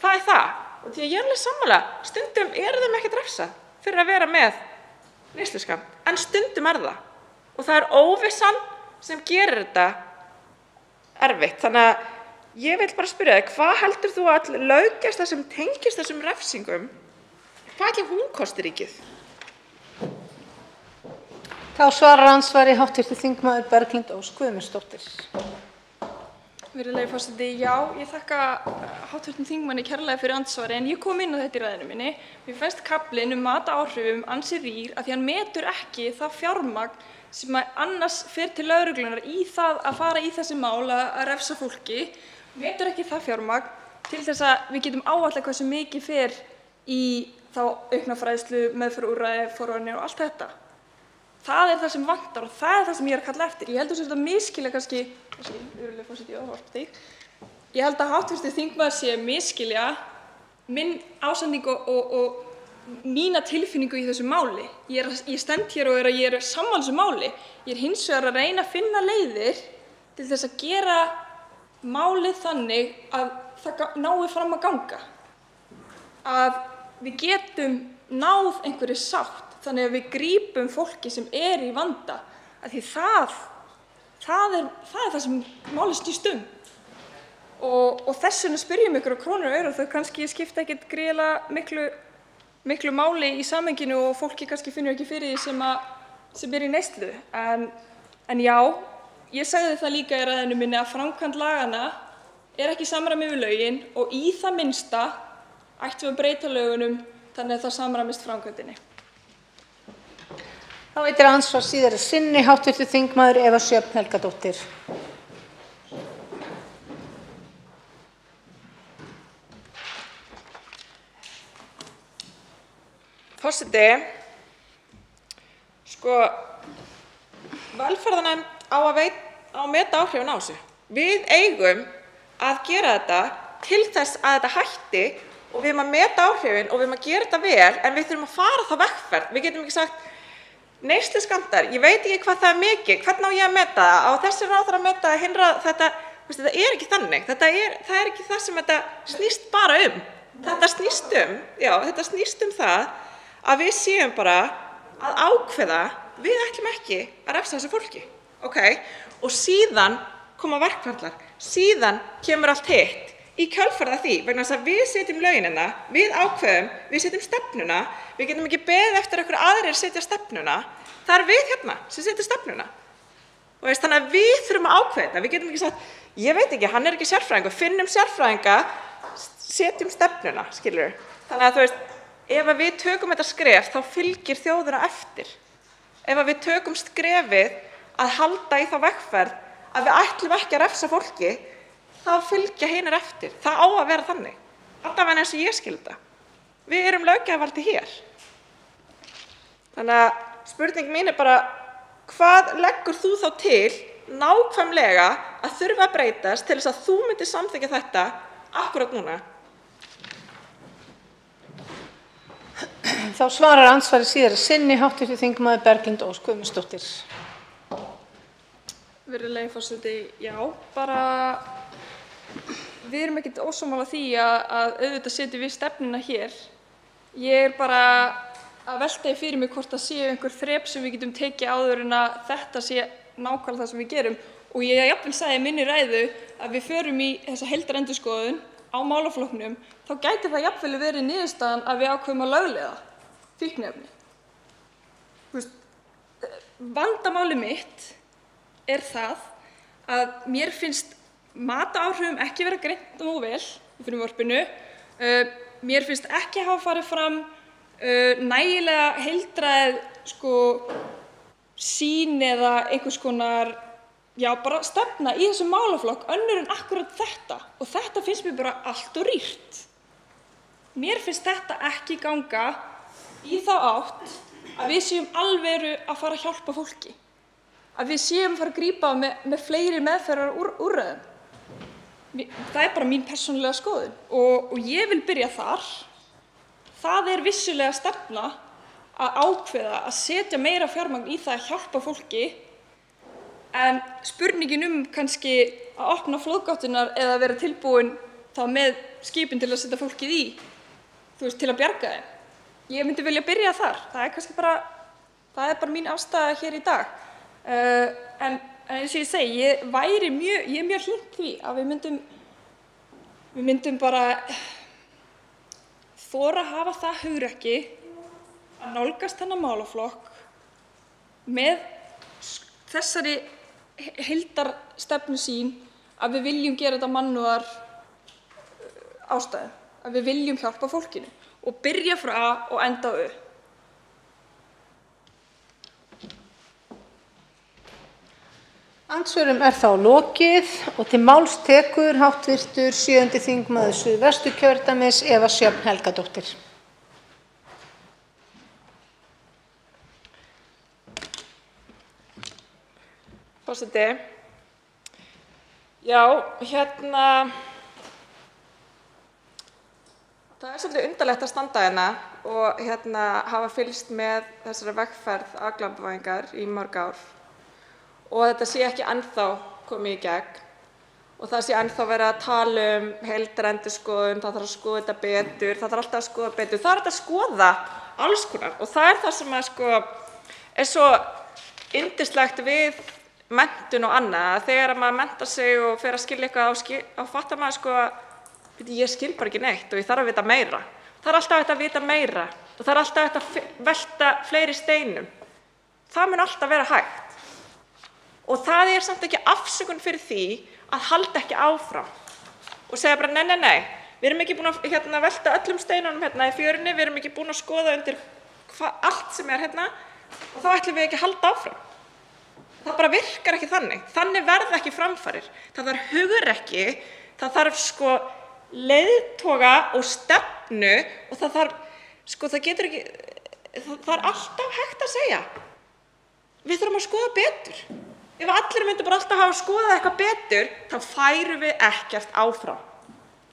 Það er það. Og því að ég er alveg sammála, stundum er þeim ekkert refsað fyrir að vera með neysluskammta, en stundum er það. Og það er óvissan sem gerir þetta erfitt. Þannig að ég vil bara spyrja þig, hvað heldur þú að löggæsla sem tengist þessum refsingum, hvað ætli hún kosti ríkið? Þá svarar andsvari hv. þingmaður Berglind Ósk Guðmundsdóttir. Virðulegi forseti, já, ég þakka hv. þingmanni kærlega fyrir andsvari, en ég kom inn á þetta í ræðunni minni. Mér finnst kaflinn mat á áhrifum ansi rýr af því hann metur ekki það fjármagn sem annars fer til lögreglunnar í það að fara í þessi mál að refsa fólki, metur ekki það fjármagn til þess að við getum áætlað hversu mikið fer í þá aukna fræðslu, meðferðarúrræði, forvarnir og allt þetta. Það er það sem vantar og það er það sem ég er að kalla eftir. Ég held að þetta misskilja kannski, virðulegur forseti, ég ávarpa þig. Ég held að hv. þingmaður sé að misskilja minn ásetning og mína tilfinningu í þessu máli. Ég stend hér og ég er sammála þessu máli. Ég er hins vegar að reyna að finna leiðir til þess að gera málið þannig að það nái fram að ganga. Að við getum náð einhverri sátt þannig að við grípum fólki sem er í vanda. Af því það er það sem málið snýst um. Og þess vegna spyrjum ykkur á krónur og aura, þau kannski skipta ekkert gríðarlega miklu máli í samhenginu og fólki kannski finnur ekki fyrir því sem er í neyslu. En já, ég sagði það líka í ræðunni minni að framkvæmd laganna er ekki í samræmi við lögin og í það minnsta ættum við að breyta lögunum þannig að það samræmist framkvæmdinni. Þá veitir andsvar síðari sinni hv. þingmaður Eva Sjöfn Helgadóttir. Forseti, sko, velferðarnefnd á að meta áhrifin á þessu. Við eigum að gera þetta til þess að þetta hætti og við erum að meta áhrifin og við erum að gera þetta vel, en við þurfum að fara þá vegferð. Við getum ekki sagt, neysluskammtar, ég veit ekki hvað það er mikið, hvernig á ég að meta það, á þessi ráðherra að meta þetta er ekki þannig. Það er ekki það sem þetta snýst bara um. Þetta snýst um það að við séum bara að ákveða, við ætlum ekki að refsa þessu fólki, og síðan koma verkferlar, síðan kemur allt hitt í kjölfarið því, vegna þess að við setjum lögin, við ákveðum, við setjum stefnuna, við getum ekki beðið eftir að einhverjir aðrir setja stefnuna, það er við hérna sem setjum stefnuna. Þannig að við þurfum að ákveða þetta, við getum ekki sagt, ég veit ekki, hann er ekki sérfræðingur, finnum sérfræðinga, setjum stefnuna, skilurðu. Þannig að ef við tökum þetta skref, þá fylgir þjóðin á eftir. Ef við tökum skrefið að halda í þá vegferð að við ætlum ekki að refsa fólki, þá fylgja hinir eftir. Það á að vera þannig. Alla vegna eins og ég skil þetta. Við erum löggjafarvaldið hér. Þannig að spurning mín er bara, hvað leggur þú þá til nákvæmlega að þurfa að breytast til þess að þú myndir samþykkja þetta akkúrat núna? Þá svarar andsvari síðari sinni hv. þingmaður Berglind Ósk Guðmundsdóttir. Virðulegi forseti, já, bara við erum ekkert ósammála því að auðvitað setjum við stefnuna hér. Ég er bara að velta því fyrir mig hvort það séu einhver þrep sem við getum tekið áður en að þetta sé nákvæmlega það sem við gerum. Og ég jafnvel sagði í minni ræðu að við förum í þessa heildarendurskoðun á málaflokknum, þá gæti það jafnvel verið niðurstaðan að við ákveðum að lögleiða fíkniefni. Vandamáli mitt er það að mér finnst mataáhrifum ekki vera greint nógu vel í frumvarpinu. Mér finnst ekki hafa farið fram nægilega heildræð sýn eða einhvers konar bara stefna í þessum málaflokk önnur en akkúrat þetta, og þetta finnst mér bara allt og rýrt. Mér finnst þetta ekki ganga í þá átt að við séum alveg að fara að hjálpa fólki, að við séum að fara að grípa með fleiri meðferðarúrræðum. Það er bara mín persónulega skoðun og ég vil byrja þar. Það er vissulega stefna að ákveða að setja meira fjármagn í það að hjálpa fólki, en spurningin kannski að opna flóðgáttirnar eða vera tilbúin þá með skipin til að setja fólkið í, til að bjarga þeim. Ég myndi vilja byrja þar. Það er bara mín afstaða hér í dag. En eins og ég segi, ég er mjög hlynnt því að við myndum bara þora að hafa það hugrekki að nálgast þennan málaflokk með þessari heildarstefnusýn að við viljum gera þetta mannúðar ástæðu, að við viljum hjálpa fólkinu og byrja frá A og enda á Ö. Andsvörum þá lokið og til máls tekur hv. 7. þingmaður Suðvesturkjördæmis, Eva Sjöfn Helgadóttir. Forseti, já, það er svolítið undarlegt að standa hérna og hafa fylgst með þessari vegferð afglæpavæðingar í mörg ár og þetta sé ekki ennþá komið í gegn og það sé ennþá verið að tala heildarendurskoðun, það þarf að skoða þetta betur, það þarf alltaf að skoða betur. Það er hægt að skoða alls konar og það er það sem er svo yndislegt við menntun og annað, að þegar maður menntar sig og fer að skilja eitthvað þá fattar maður ég skil bara ekki neitt og ég þarf að vita meira. Það er alltaf hægt að vita meira og það er alltaf hægt að velta fleiri steinum. Það mun alltaf vera hægt. Og það er samt ekki afsökun fyrir því að halda ekki áfram og segja bara nei, við erum ekki búin að velta öllum steinunum í fjörunni, við erum ekki búin að skoða undir allt sem er og þá ætlum við ekki að halda áfram. Það bara virkar ekki þannig. Þannig verða ekki framfarir. Það þarf hugrekki, það þarf leiðtoga og stefnu og það þarf, það er alltaf hægt að segja. Við þurfum að skoða betur. Ef allir myndu bara alltaf hafa skoðað eitthvað betur, þá færum við ekkert áfram.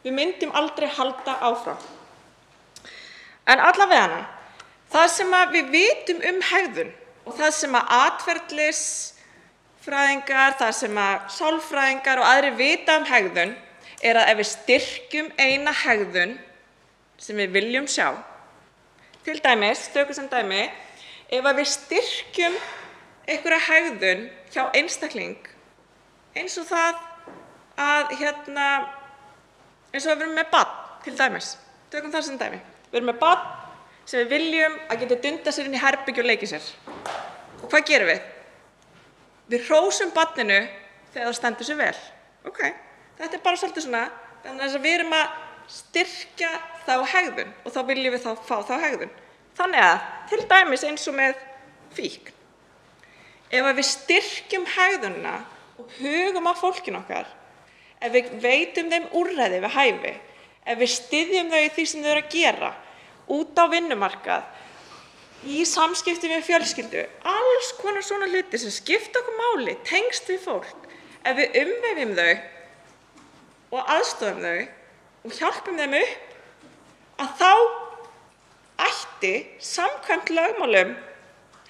Við myndum aldrei halda áfram. En allavega, það sem við vitum hegðun og það sem atferlisfræðingar, það sem sálfræðingar og aðrir vita hegðun er að ef við styrkjum eina hegðun sem við viljum sjá, til dæmis, tökum sem dæmi, ef við styrkjum einhverja hegðun hjá einstakling, eins og það að eins og við erum með barn, til dæmis, tökum það sem dæmi. Við erum með barn sem við viljum að geti dundað sér inn í herbergi og leikið sér. Og hvað gerum við? Við hrósum barninu þegar það stendur sig vel. Þetta er bara svolítið svona, þannig að við erum að styrkja þá hegðun og þá viljum við fá þá hegðun. Þannig að, til dæmis eins og með fíkn, ef við styrkjum hegðunina og hugum að fólkinu okkar, ef við veitum þeim úrræði við hæfi, ef við styðjum þau í því sem þau eru að gera, út á vinnumarkað, í samskipti við fjölskyldu, alls konar svona hluti sem skipta okkur máli, tengst við fólk, ef við umvefjum þau og aðstoðum þau og hjálpum þeim upp, að þá ætti samkvæmt lögmálum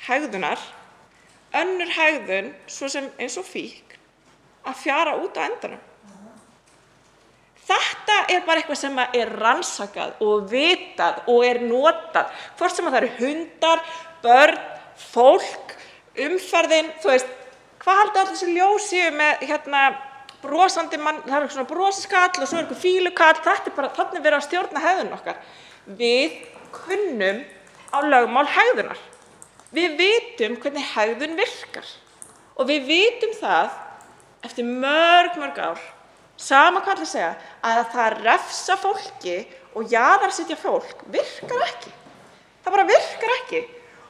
hegðunar, önnur hegðun, svo sem eins og fíkn, að fjara út á endanum. Þetta er bara eitthvað sem er rannsakað og vitað og er notað, hvort sem það eru hundar, börn, fólk, umferðin, hvað haldið allir þessi ljós séu með brosandi mann, það er svona broskall og svo er eitthvað fílukall, þetta er bara, þannig verið að stjórna hegðun okkar. Við kunnum á lögmál hegðunar. Við vitum hvernig hegðun virkar og við vitum það eftir mörg ár, sama hvað allir segja, að það refsa fólki og jaðarsetja fólk virkar ekki. Það bara virkar ekki.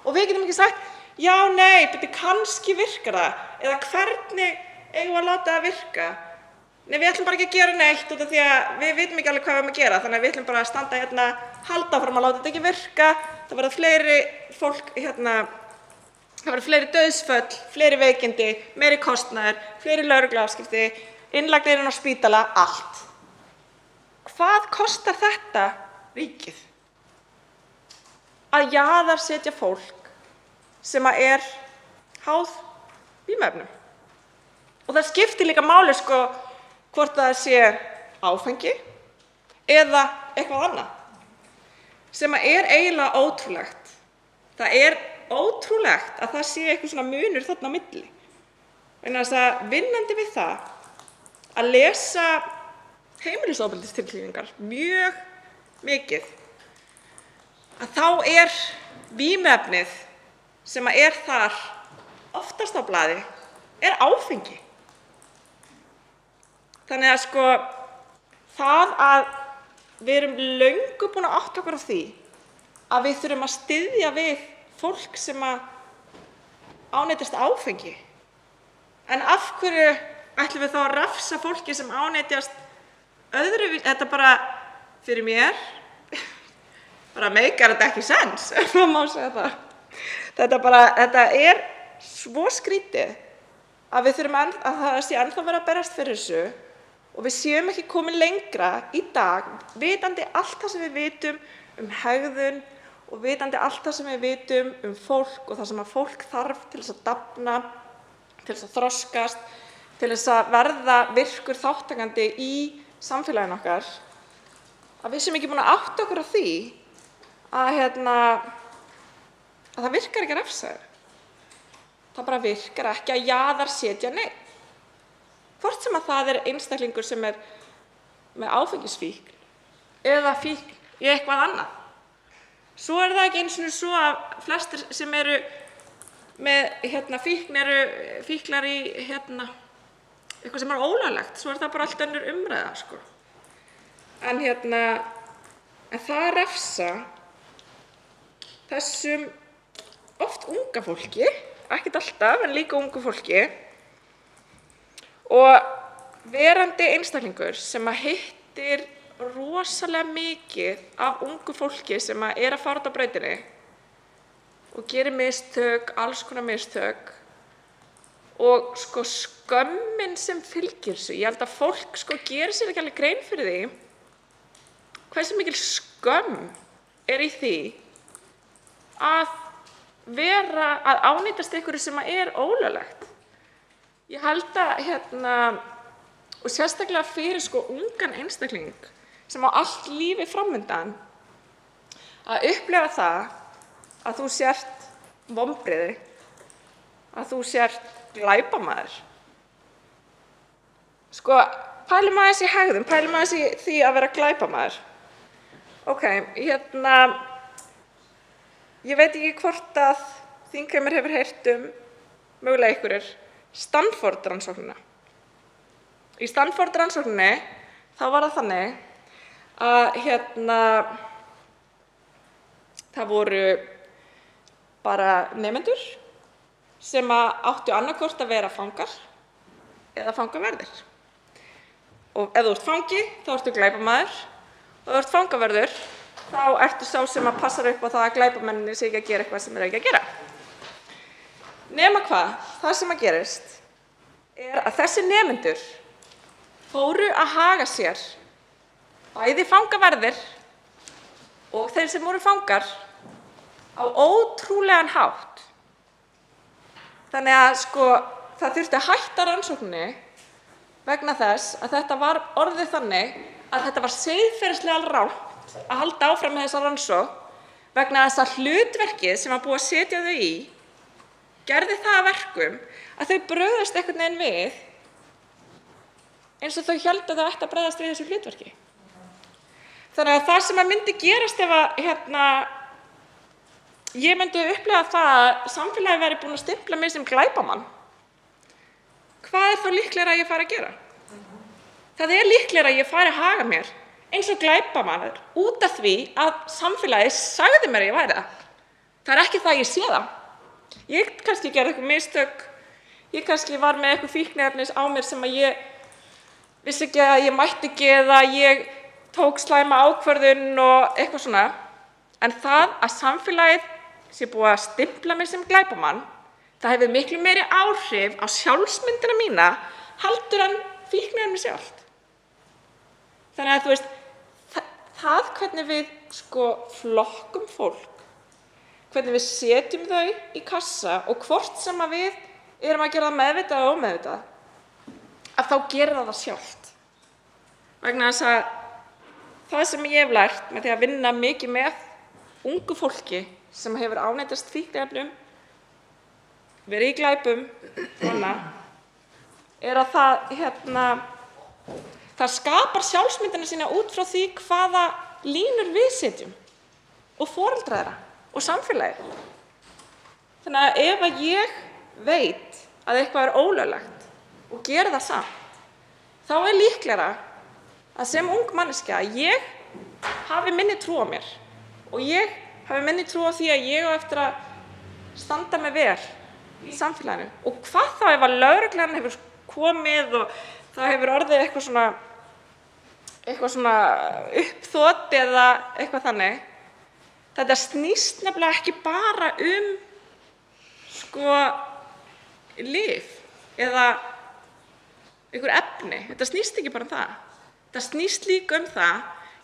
Og við getum ekki sagt, já, nei, betur kannski virkar það, eða hvernig eigum við að láta það virka. Nei, við ætlum bara ekki að gera neitt út af því að við vitum ekki alveg hvað við erum að gera, þannig að við ætlum bara að standa hérna, halda áfram að láta þetta ekki virka, það verða fleiri fólk, það verða fleiri dauðsföll, fleiri veikindi, meiri kostnaður, fleiri lögregluafskipti, innlagnir inn á spítala, allt. Hvað kostar þetta ríkið? Að jaðarsetja fólk sem er háð vímuefnum. Og það skiptir líka máli hvort það sé áfengi eða eitthvað annað, sem er eiginlega ótrúlegt. Það er ótrúlegt að það sé eitthvað svona munur þarna á milli. Vegna þess að vinnandi við það að lesa heimilisofbeldistilkynningar mjög mikið, að þá er vímuefnið sem er þar oftast á blaði er áfengi. Þannig að það að við erum löngu búin að átta okkur á því að við þurfum að styðja við fólk sem ánetjast áfengi. En af hverju ætlum við þá að refsa fólki sem ánetjast öðru? Þetta bara, fyrir mér, bara meikar þetta ekki sens, ef maður má segja það. Þetta er svo skrítið að við þurfum að það sé ennþá verið að berast fyrir þessu og við séum ekki komin lengra í dag, vitandi allt það sem við vitum hegðun og vitandi allt það sem við vitum fólk og það sem að fólk þarf til þess að dafna, til þess að þroskast, til þess að verða virkur þátttakandi í samfélaginu okkar, að við séum ekki búin að átta okkur á því að það virkar ekki að refsa þér. Það bara virkar ekki að jaðarsetja neitt. Hvort sem að það er einstaklingur sem er með áfengisfíkn eða fíkn í eitthvað annað. Svo er það ekki eins og svo að flestir sem eru með fíkn eru fíklar í eitthvað sem er ólöglegt. Svo er það bara allt önnur umræða, En það að refsa þessum oft unga fólki, ekkert alltaf, en líka ungu fólki, og verandi einstaklingur sem hittir rosalega mikið af ungu fólki sem er að fara út á brautinni og gerir mistök, alls konar mistök, og skömmin sem fylgir þessu. Ég held að fólk gerir sér ekki alveg grein fyrir því hversu mikil skömm er í því að ánýtast einhverju sem er ólöglegt. Ég held að og sérstaklega fyrir ungan einstakling sem á allt lífið framundan, að upplifa það að þú sért vonbrigði, að þú sért glæpamaður. Pælum aðeins í hegðun, pælum aðeins í því að vera glæpamaður. Ég veit ekki hvort að þingheimur hefur heyrt mögulega einhverjir Stanford-rannsóknina. Í Stanford-rannsókninni þá var það þannig að það voru bara nemendur sem áttu annaðhvort að vera fangar eða fangaverðir. Og ef þú ert fangi þá ertu glæpamaður og ef þú ert fangaverður þá ertu sá sem passar upp á það að glæpamennirnir sé ekki að gera eitthvað sem þeir ekki að gera. Nema hvað, það sem gerist er að þessi nemendur fóru að haga sér, bæði fangaverðir og þeir sem voru fangar, á ótrúlegan hátt. Þannig að það þurfti að hætta rannsókninni vegna þess að þetta var orðið þannig að þetta var siðferðislega rangt að halda áfram með þessa rannsókn vegna þess að hlutverkið sem var búið að setja þau í gerði það að verkum að þau brugðust einhvern veginn við eins og þau héldu að þau ættu að bregðast við þessu hlutverki. Þannig að það sem myndi gerast ef ég myndi upplifa það að samfélagið væri búin að stimpla mig sem glæpamann, hvað er þá líklegra að ég fari að gera? Það er líklegra að ég fari að haga mér eins og glæpamann út af því að samfélagið sagði mér að ég væri það. Það er ekki það að ég sé það. Ég kannski gerði eitthvað mistök, ég kannski var með eitthvað fíkniefni á mér sem að ég vissi ekki að ég mætti ekki eða ég tók slæma ákvörðun og eitthvað svona. En það að samfélagið sé búið að stimpla mig sem glæpamann, það hefur miklu meiri áhrif á sjálfsmyndina mína heldur en fíkniefni sjálft. Þannig að þú veist, það hvernig við flokkum fólk, hvernig við setjum þau í kassa og hvort sem að við erum að gera það meðvitað og ómeðvitað, að þá gerir það sjálft. Vegna þess að það sem ég hef lært með því að vinna mikið með ungu fólki sem hefur ánetjast fíkniefnum, verið í glæpum, er að það skapar sjálfsmyndina sína út frá því hvaða línur við setjum og foreldrar þeirra og samfélagið. Þannig að ef að ég veit að eitthvað er ólöglegt og geri það samt, þá er líklegra að sem ung manneskja ég hafi minni trú á mér og ég hafi minni trú á því að ég á eftir að standa mig vel í samfélaginu. Og hvað þá ef að lögreglan hefur komið og það hefur orðið eitthvað svona uppþot eða eitthvað þannig. Þetta snýst nefnilega ekki bara lyf eða einhver efni. Þetta snýst ekki bara það. Þetta snýst líka það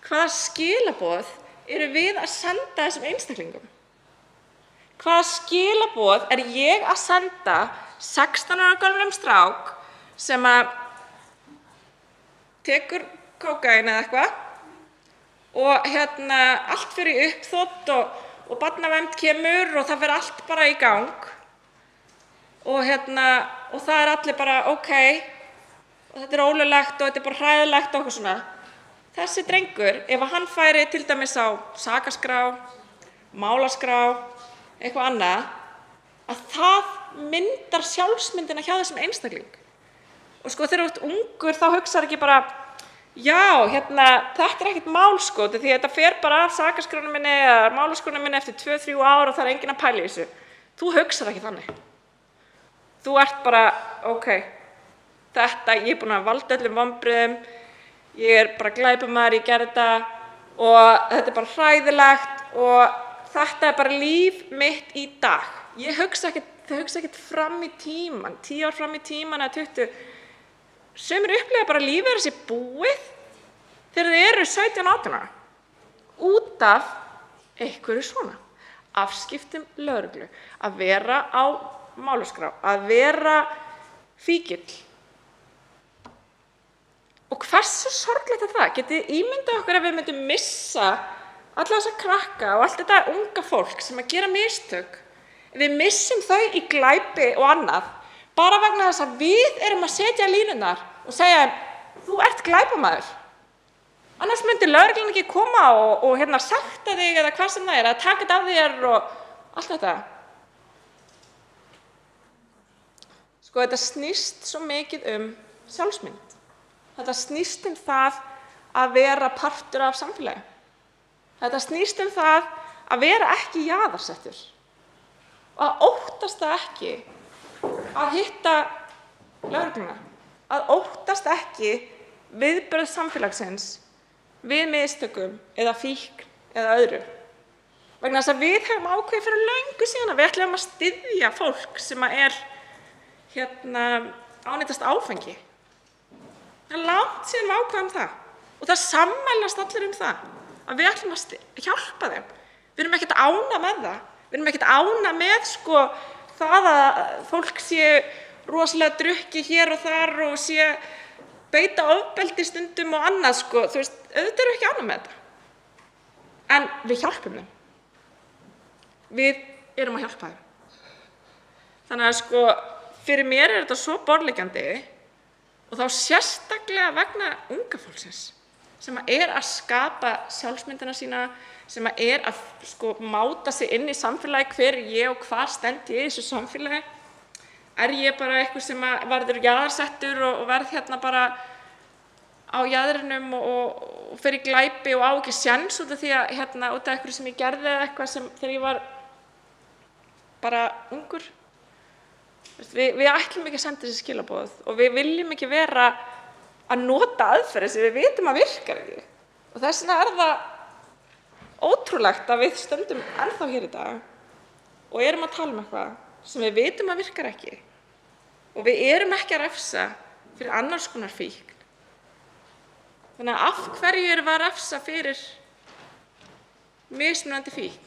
hvaða skilaboð eru við að senda þessum einstaklingum. Hvaða skilaboð er ég að senda 16 ára gömlum strák sem að tekur kókaín eða eitthvað og allt fyrir uppþot og barnavernd kemur og það fer allt bara í gang og það er allir bara ókei og þetta er ólöglegt og þetta er bara hræðilegt og eitthvað svona. Þessi drengur, ef hann færi til dæmis á sakaskrá, málaskrá, eitthvað annað, að það myndar sjálfsmyndina hjá þessum einstakling. Og þegar þú ert ungur þá hugsar ekki bara, já, þetta er ekkert mál því þetta fer bara af sakaskránu minni eða málaskránu minni eftir 2-3 ár og það er enginn að pæla í þessu. Þú hugsar ekki þannig. Þú ert bara, ókei, ég er búin að valda öllum vonbrigðum, ég er bara glæpamaður, ég gerði þetta og þetta er bara hræðilegt og þetta er bara líf mitt í dag. Ég hugsa ekkert fram í tímann, 10 ár fram í tímann eða 20. Sumir upplifa bara lífið er þessi búið þegar þið eru 17-18 ára. Út af einhverju svona. Afskiptum lögreglu, að vera á málaskrá, að vera fíkill. Og hversu sorglegt er það? Getið þið ímyndað okkur að við myndum missa alla þessa krakka og allt þetta unga fólk sem að gera mistök. Við missum þau í glæpi og annað bara vegna þess að við erum að setja línunar og segja þú ert glæpamaður. Annars myndi lögreglan ekki koma og sekta þig eða hvað sem það er, að taka þetta af þér og allt þetta. Þetta snýst svo mikið sjálfsmynd. Þetta snýst það að vera partur af samfélagi. Þetta snýst það að vera ekki jaðarsettur. Og að óttast það ekki að hitta lögregluna. Að óttast ekki viðbrögð samfélagsins við mistökum eða fíkn eða öðru. Vegna þess að við höfum ákveðið fyrir löngu síðan að við ætlum að styðja fólk sem er ánetjast áfengi. Það er langt síðan við ákveðum það og það sammælast allir það að við ætlum að hjálpa þeim. Við erum ekkert ána með það. Við erum ekkert ána með það að fólk sé rosalega drukkið hér og þar og sé beita ofbeldi stundum og annað. Þú veist, auðvitað erum við ekki ána með þetta. En við hjálpum þeim. Við erum að hjálpa þeim. Þannig að fyrir mér er þetta svo borðleggjandi og þá sérstaklega vegna unga fólksins sem er að skapa sjálfsmyndina sína, sem er að máta sig inn í samfélagi, hver er ég og hvar stend ég í þessu samfélagi. Er ég bara eitthvað sem verður jaðarsettur og verð bara á jaðrinum og fer í glæpi og á ekki séns út af því að út af eitthvað sem ég gerði eða eitthvað sem þegar ég var bara ungur. Við ætlum ekki að senda þessi skilaboð og við viljum ekki vera að nota aðferðir sem við vitum að virkar ekki. Og þess vegna er það ótrúlegt að við stöndum ennþá hér í dag og erum að tala um eitthvað sem við vitum að virkar ekki. Og við erum ekki að refsa fyrir annars konar fíkn. Þannig að af hverju erum við að refsa fyrir mismunandi fíkn?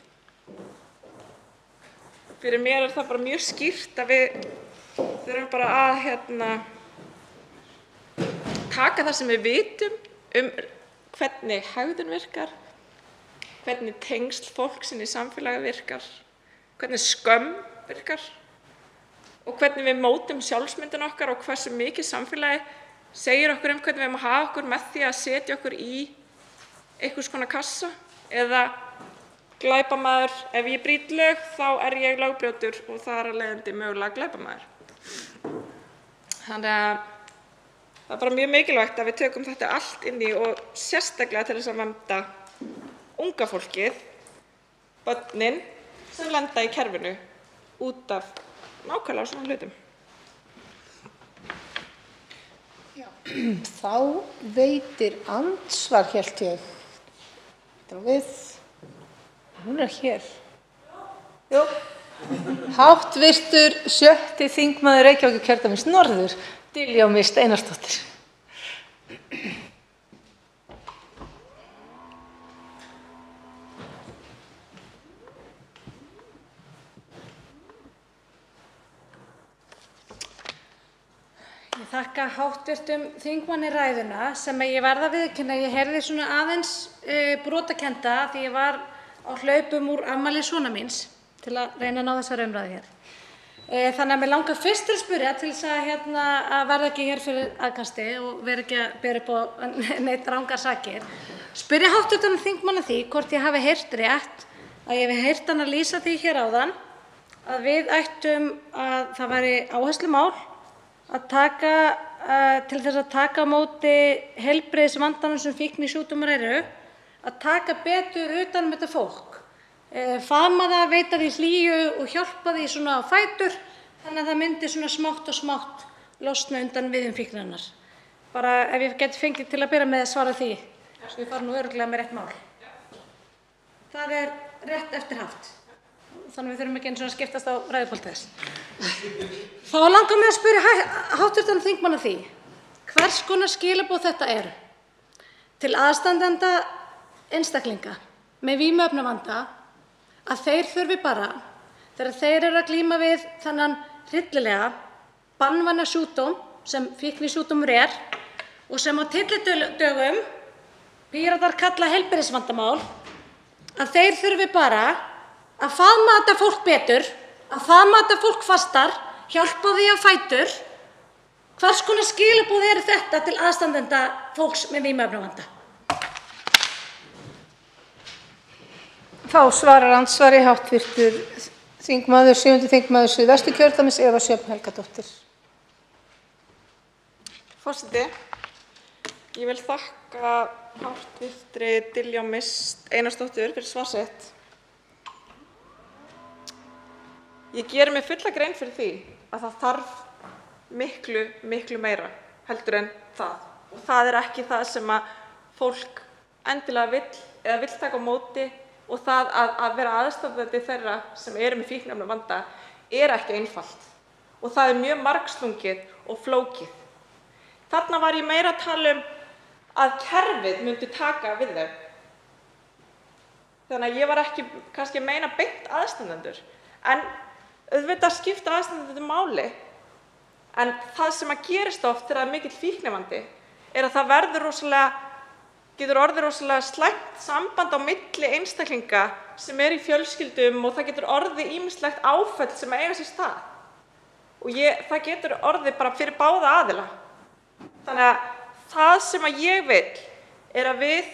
Fyrir mér er það bara mjög skýrt að við þurfum bara að taka það sem við vitum hvernig hegðun virkar, hvernig tengsl fólksins í samfélagi virkar, hvernig skömm virkar og hvernig við mótum sjálfsmyndun okkar og hversu mikið samfélagi segir okkur hvernig við erum að hafa okkur með því að setja okkur í einhvers konar kassa eða glæpamaður, ef ég brýt lög þá er ég lögbrjótur og þar af leiðandi mögulega glæpamaður. Þannig að það er bara mjög mikilvægt að við tökum þetta allt inn í og sérstaklega til þess að vernda unga fólkið, börnin sem lenda í kerfinu út af nákvæmlega svona hlutum. Þá veitir andsvar, hélt ég. Hún er hér. Jú. Háttvirtur 7. þingmaður Reykjavíkurkjördæmis norður, Diljá Mist Einarsdóttir. Ég þakka háttvirtum þingmanni ræðuna sem ég verð að viðurkenna að ég heyrði svona aðeins brotakennda því ég var á hlaupum úr afmæli sonar míns til að reyna að ná þessari umræðu hér. Þannig að mig langar fyrst til að spyrja til þess að verða ekki hér fyrir aðkasti og vera ekki að bera upp á neitt rangar sakir. Spyrja háttvirtan þingmann að því hvort ég hafi heyrt rétt að ég hef heyrt hann að lýsa því hér áðan að við ættum að það væri áherslumál að taka til þess að taka á móti heilbrigðisvandanum sem fíknisjúkdómar eru, að taka betur utan um þetta fólk, faðma það, veita því hlýju og hjálpa því svona á fætur þannig að það myndi svona smátt og smátt losna undan viðjum fíknarinnar. Bara ef ég geti fengið til að byrja með að svara því, svo ég fari nú örugglega með rétt mál. Það er rétt eftir haft. Þannig við þurfum ekki einu svona að skiptast á ræðupúlt þess. Þá langar mig að spyrja háttvirtan þingmann að því hvers konar skilaboð þetta eru til aðstandenda einstaklinga með vímuefnavanda að þeir þurfi bara, þegar þeir eru að glíma við þennan hryllilega banvæna sjúkdóm sem fíknisjúkdómur er og sem á tyllidögum Píratar kalla heilbrigðisvandamál, að þeir þurfi bara að faðma þetta fólk betur, að faðma þetta fólk fastar, hjálpa því á fætur. Hvers konar skilaboð eru þetta til aðstandenda fólks með vímuefnavanda? Þá svarar andsvari háttvirtur þingmaður, 7. þingmaður Suðvesturkjördæmis, Eva Sjöfn Helgadóttir. Forseti, ég vil þakka háttvirtri Diljá Mist Einarsdóttur fyrir svar sitt. Ég geri mér fulla grein fyrir því að það þarf miklu meira heldur en það. Og það er ekki það sem að fólk endilega vill taka á móti og það að vera aðstandandi þeirra sem eru með fíkniefnavanda er ekki einfalt. Og það er mjög margslungið og flókið. Þarna var ég meira að tala að kerfið myndi taka við þau. Þannig að ég var ekki kannski að meina beint aðstandendur. En auðvitað skipta aðstandendur máli. En það sem að gerist oft þegar það er mikill fíknivandi er að það getur orðið rosalega slæmt samband á milli einstaklinga sem eru í fjölskyldum og það getur orðið ýmislegt áföll sem eiga sér stað. Og það getur orðið bara fyrir báða aðila. Þannig að það sem að ég vil er að við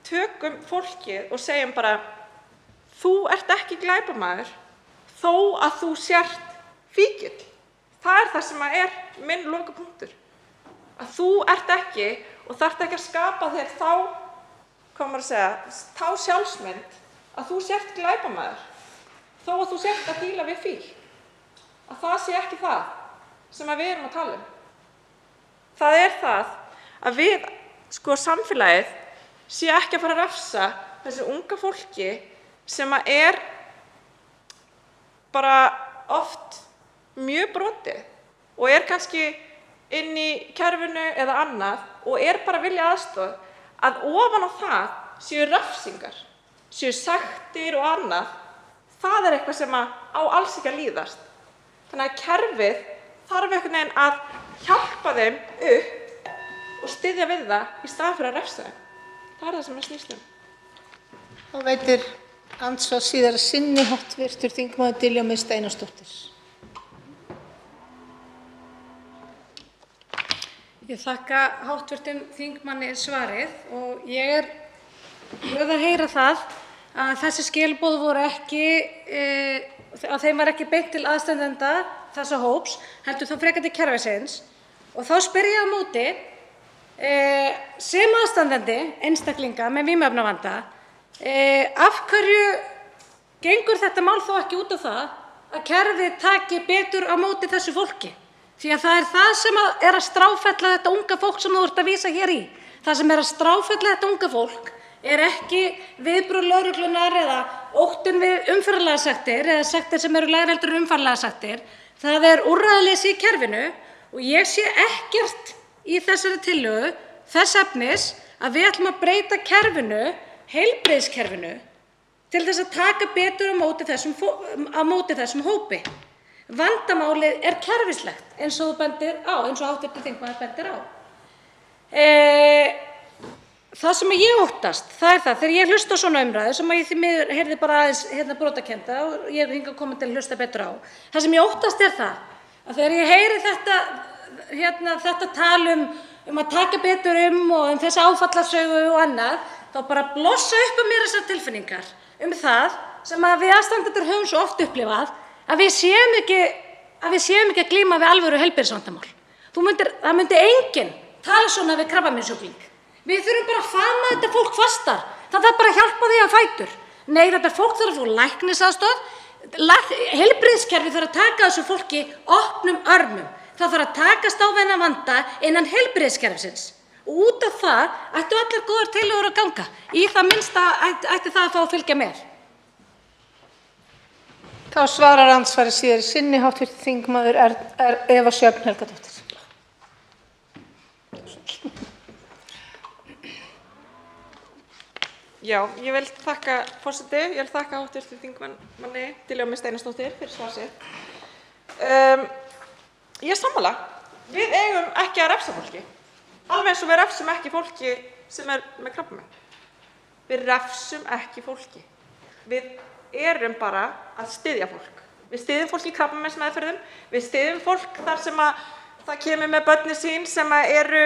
tökum fólkið og segjum bara: þú ert ekki glæpamaður þó að þú sért fíkill. Það er það sem að er minn lokapunktur. Að þú ert ekki og þarft ekki að skapa þér þá sjálfsmynd að þú sért glæpamaður. þó að þú sért að díla við fíkn, að það sé ekki það sem við erum að tala um. Það er það að við, samfélagið, sé ekki að fara að refsa þessu unga fólki sem er bara oft mjög brotið og er kannski inn í kerfinu eða annað og er bara að vilja aðstoð, að ofan á það séu refsingar, séu sektir og annað. Það er eitthvað sem á alls ekki að líðast. Þannig að kerfið þarf einhvern veginn að hjálpa þeim upp og styðja við það í stað fyrir að refsa þeim. Það er það sem snýst um. Þá veitir andsvar síðara sinni hv. þingmaður Diljá Mist Einarsdóttir. Ég þakka hv. þingmanni svarið og ég er glöð að heyra það að þessi skilaboð voru ekki, að þeim var ekki beint til aðstandenda þessa hóps, heldur þá frekar til kerfisins. Og þá spyr ég á móti, sem aðstandandi einstaklinga með vímuefnavanda, af hverju gengur þetta mál þá ekki út á það að kerfið taki betur á móti þessu fólki? Því að það er það sem er að stráfella þetta unga fólk sem þú ert að vísa hér í. Það sem er að stráfella þetta unga fólk er ekki viðbrögð lögreglunnar eða óttinn við umferðarlagasektir eða sektir sem eru lægri heldur en umferðarlagasektir. Það er úrræðaleysi í kerfinu og ég sé ekkert í þessari tillögu þess efnis að við ætlum að breyta kerfinu, heilbrigðiskerfinu, til þess að taka betur á móti þessum hópi. Vandamálið er kerfislegt eins og þú bendir á, eins og hv. þingmaður bendir á. Það sem ég óttast, það er það, þegar ég hlusta á svona umræðu sem ég því miður heyrði bara aðeins brotakennda og ég hef hingað komið til að hlusta betur á. Það sem ég óttast er það að þegar ég heyri þetta tal um að taka betur og þessa áfallasögu og annað, þá bara blossa upp á mér þessar tilfinningar það sem við aðstandendur höfum svo oft upplifað, að við séum ekki að glíma við alvöru heilbrigðisvandamál. Það myndi enginn tala svona við krabbameinssjúkling. Við þurfum bara að faðma þetta fólk fastar. Það þarf bara að hjálpa því á fætur. Nei, þetta fólk þarf að fá læknisaðstoð. Heilbrigðiskerfið þarf að taka þessu fólki opnum örmum. Það þarf að takast á þennan vanda innan heilbrigðiskerfisins. Og út af það ættu allar góðar tillögur að ganga. Í það minnsta ætti það að fá að fylgja með. Þá svarar andsvari síðari sinni hv. þingmaður Eva Sjöfn Helgadóttir. Já, ég vil þakka forseti, ég vil þakka hv. þingmanni Diljá Mist Einarsdóttir fyrir svar sitt. Ég er sammála. Við eigum ekki að refsa fólki. Alveg eins og við refsum ekki fólki sem er með krabbamein. Við refsum ekki fólki. Við erum bara að styðja fólk. Við styðjum fólk í krabbameinsmeðferðum, við styðjum fólk þar sem það kemur með börnin sín sem eru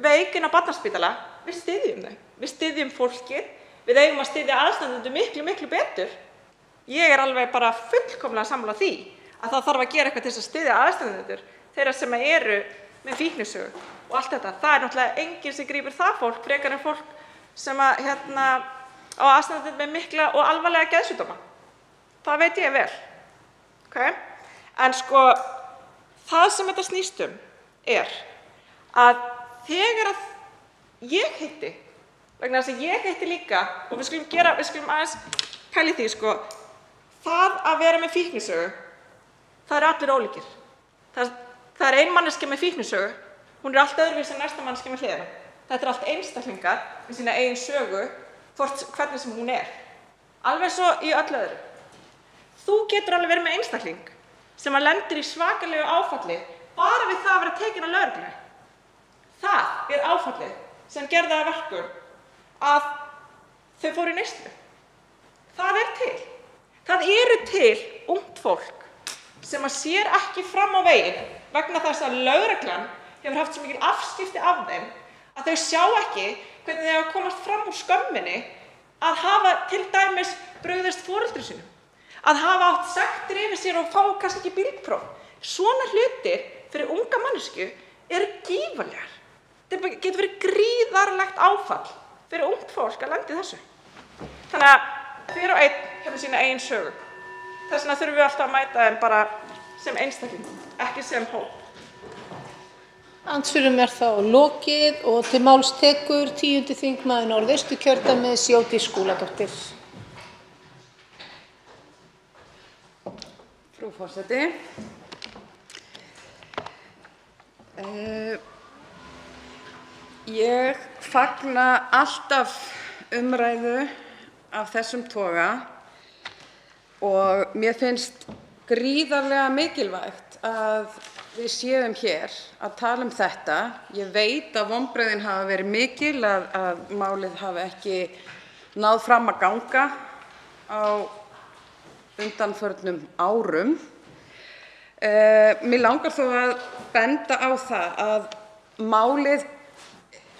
veik inn á barnaspítala. Við styðjum þau. Við styðjum fólkið. Við eigum að styðja aðstandendur miklu betur. Ég er alveg bara fullkomlega sammála því að það þarf að gera eitthvað til þess að styðja aðstandendur þeirra sem eru með fíknisögu og allt þetta. Það er náttúrulega enginn sem grípur það fólk frekar en fólk sem á aðstandendur með mikla og alvarlega geðsjúkdóma. Það veit ég vel. Okay? En það sem þetta snýst um er að þegar að ég hitti, vegna þess að ég hitti líka, og við skulum aðeins pæla í því, það að vera með fíknisögu, það eru allir ólíkir. Það er ein manneskja með fíknisögu, hún er allt öðruvísi en næsta manneskja með hliðina. Þetta er allt einstaklingar með sína eigin sögu, hvernig sem hún er. Alveg svo í öllu öðru. Þú getur alveg verið með einstakling sem lendir í svakalegu áfalli bara við það að vera tekinn af lögreglunni. Það er áfallið sem gerði það að verkum að þau fóru í neyslu. Það er til. Það eru til ungt fólk sem sér ekki fram á veginn vegna þess að lögreglan hefur haft svo mikil afskipti af þeim að þau sjá ekki hvernig þau hafa komast fram úr skömminni að hafa til dæmis brugðist foreldrum sínum, að hafa átt sektir yfir sér og fá kannski ekki bílpróf. Svona hlutir fyrir unga manneskju eru gífurlegar. Þetta getur verið gríðarlegt áfall fyrir ungt fólk að lenda í þessu. Þannig að hver og einn hefur sína eigin sögu. Þess vegna þurfum við alltaf að mæta þeim bara sem einstakling, ekki sem hóp. Andsvörum er þá lokið og til máls tekur 10. þingmaður Norðausturkjördæmis Jódís Skúladóttir. Frú forseti. Ég fagna alltaf umræðu af þessum toga og mér finnst gríðarlega mikilvægt að við séum hér að tala um þetta. Ég veit að vonbrigðin hafa verið mikil að málið hafi ekki náð fram að ganga á undanförnum árum. Mig langar þó að benda á það að málið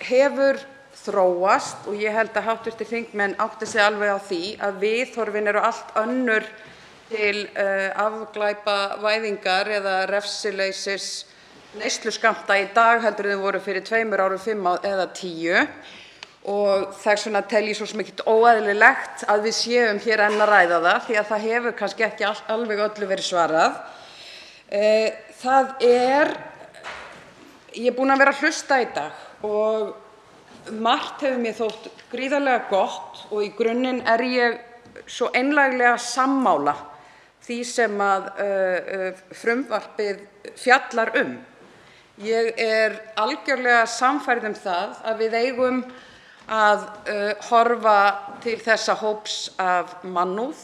hefur þróast og ég held að hv. þingmenn átti sig alveg á því að viðhorfin eru allt önnur til afglæpavæðingar eða refsileysis neysluskammta í dag heldur en þau voru fyrir 2 árum, 5 eða 10 og þess vegna tel ég svo sem ekkert óeðlilegt að við séum hér enn að ræða það því að það hefur kannski ekki alveg öllu verið svarað. Ég er búin að vera að hlusta í dag og margt hefur mér þótt gríðarlega gott og í grunninn er ég svo einlæglega sammála því sem að frumvarpið fjallar um. Ég er algjörlega sannfærð það að við eigum að horfa til þessa hóps af mannúð.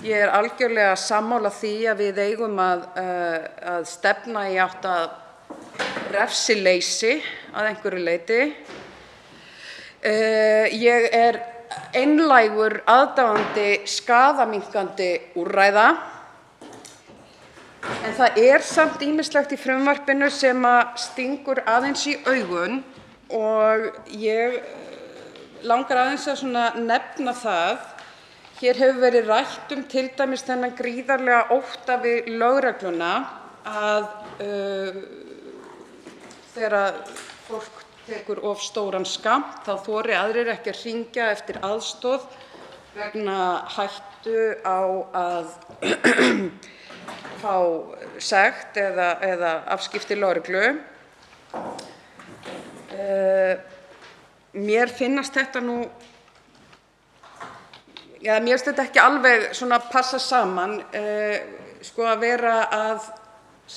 Ég er algjörlega sammála því að við eigum að stefna í átt að refsileysi að einhverju leyti. Ég er einlægur aðdáandi skaðaminnkandi úrræða en það er samt ýmislegt í frumvarpinu sem stingur aðeins í augun og ég langar aðeins að nefna það. Hér hefur verið rætt til dæmis þennan gríðarlega ótta við lögregluna að þegar fólk tekur of stóran skammt þá þori aðrir ekki að hringja eftir aðstoð vegna hættu á að fá sekt eða afskipti lögreglu. Mér finnst þetta ekki alveg passa saman að vera að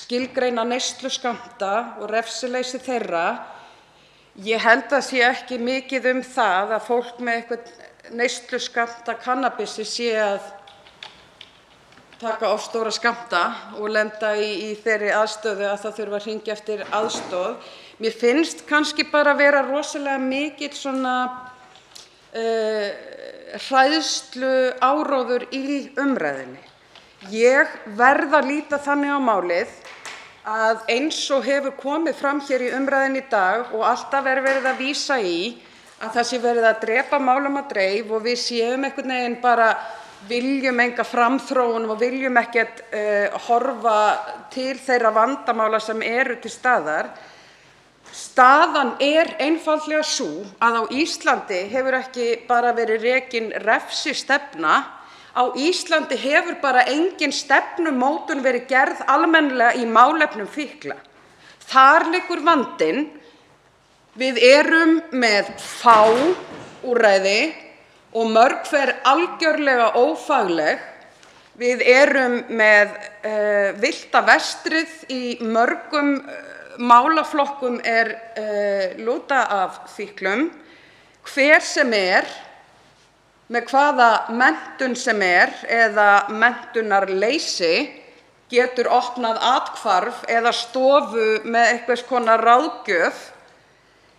skilgreina neysluskammta og refsileysi þeirra. Ég held að sé ekki mikið það að fólk með eitthvað neysluskammt af kannabisi sé að taka of stóra skammta og lenda í þeirri aðstöðu að það þurfi að hringja eftir aðstoð. Mér finnst kannski bara vera rosalega mikill hræðsluáróður í umræðunni. Ég verð að líta þannig á málið að eins og hefur komið fram hér í umræðunni í dag og alltaf verið að vísa í að það sé verið að drepa málum á dreif og við séum einhvern veginn bara viljum enga framþróun og viljum ekkert horfa til þeirra vandamála sem eru til staðar. Staðan er einfaldlega sú að á Íslandi hefur ekki bara verið rekin refsistefna. Á Íslandi hefur bara engin stefnumótun verið gerð almennilega í málefnum fíkla. Þar liggur vandinn. Við erum með fá úrræði og mörg hver algjörlega ófagleg. Við erum með villta vestrið í mörgum málaflokkum lúta af fíklum. Hver sem með hvaða menntun sem eða menntunarleysi getur opnað athvarf eða stofu með einhvers konar ráðgjöf.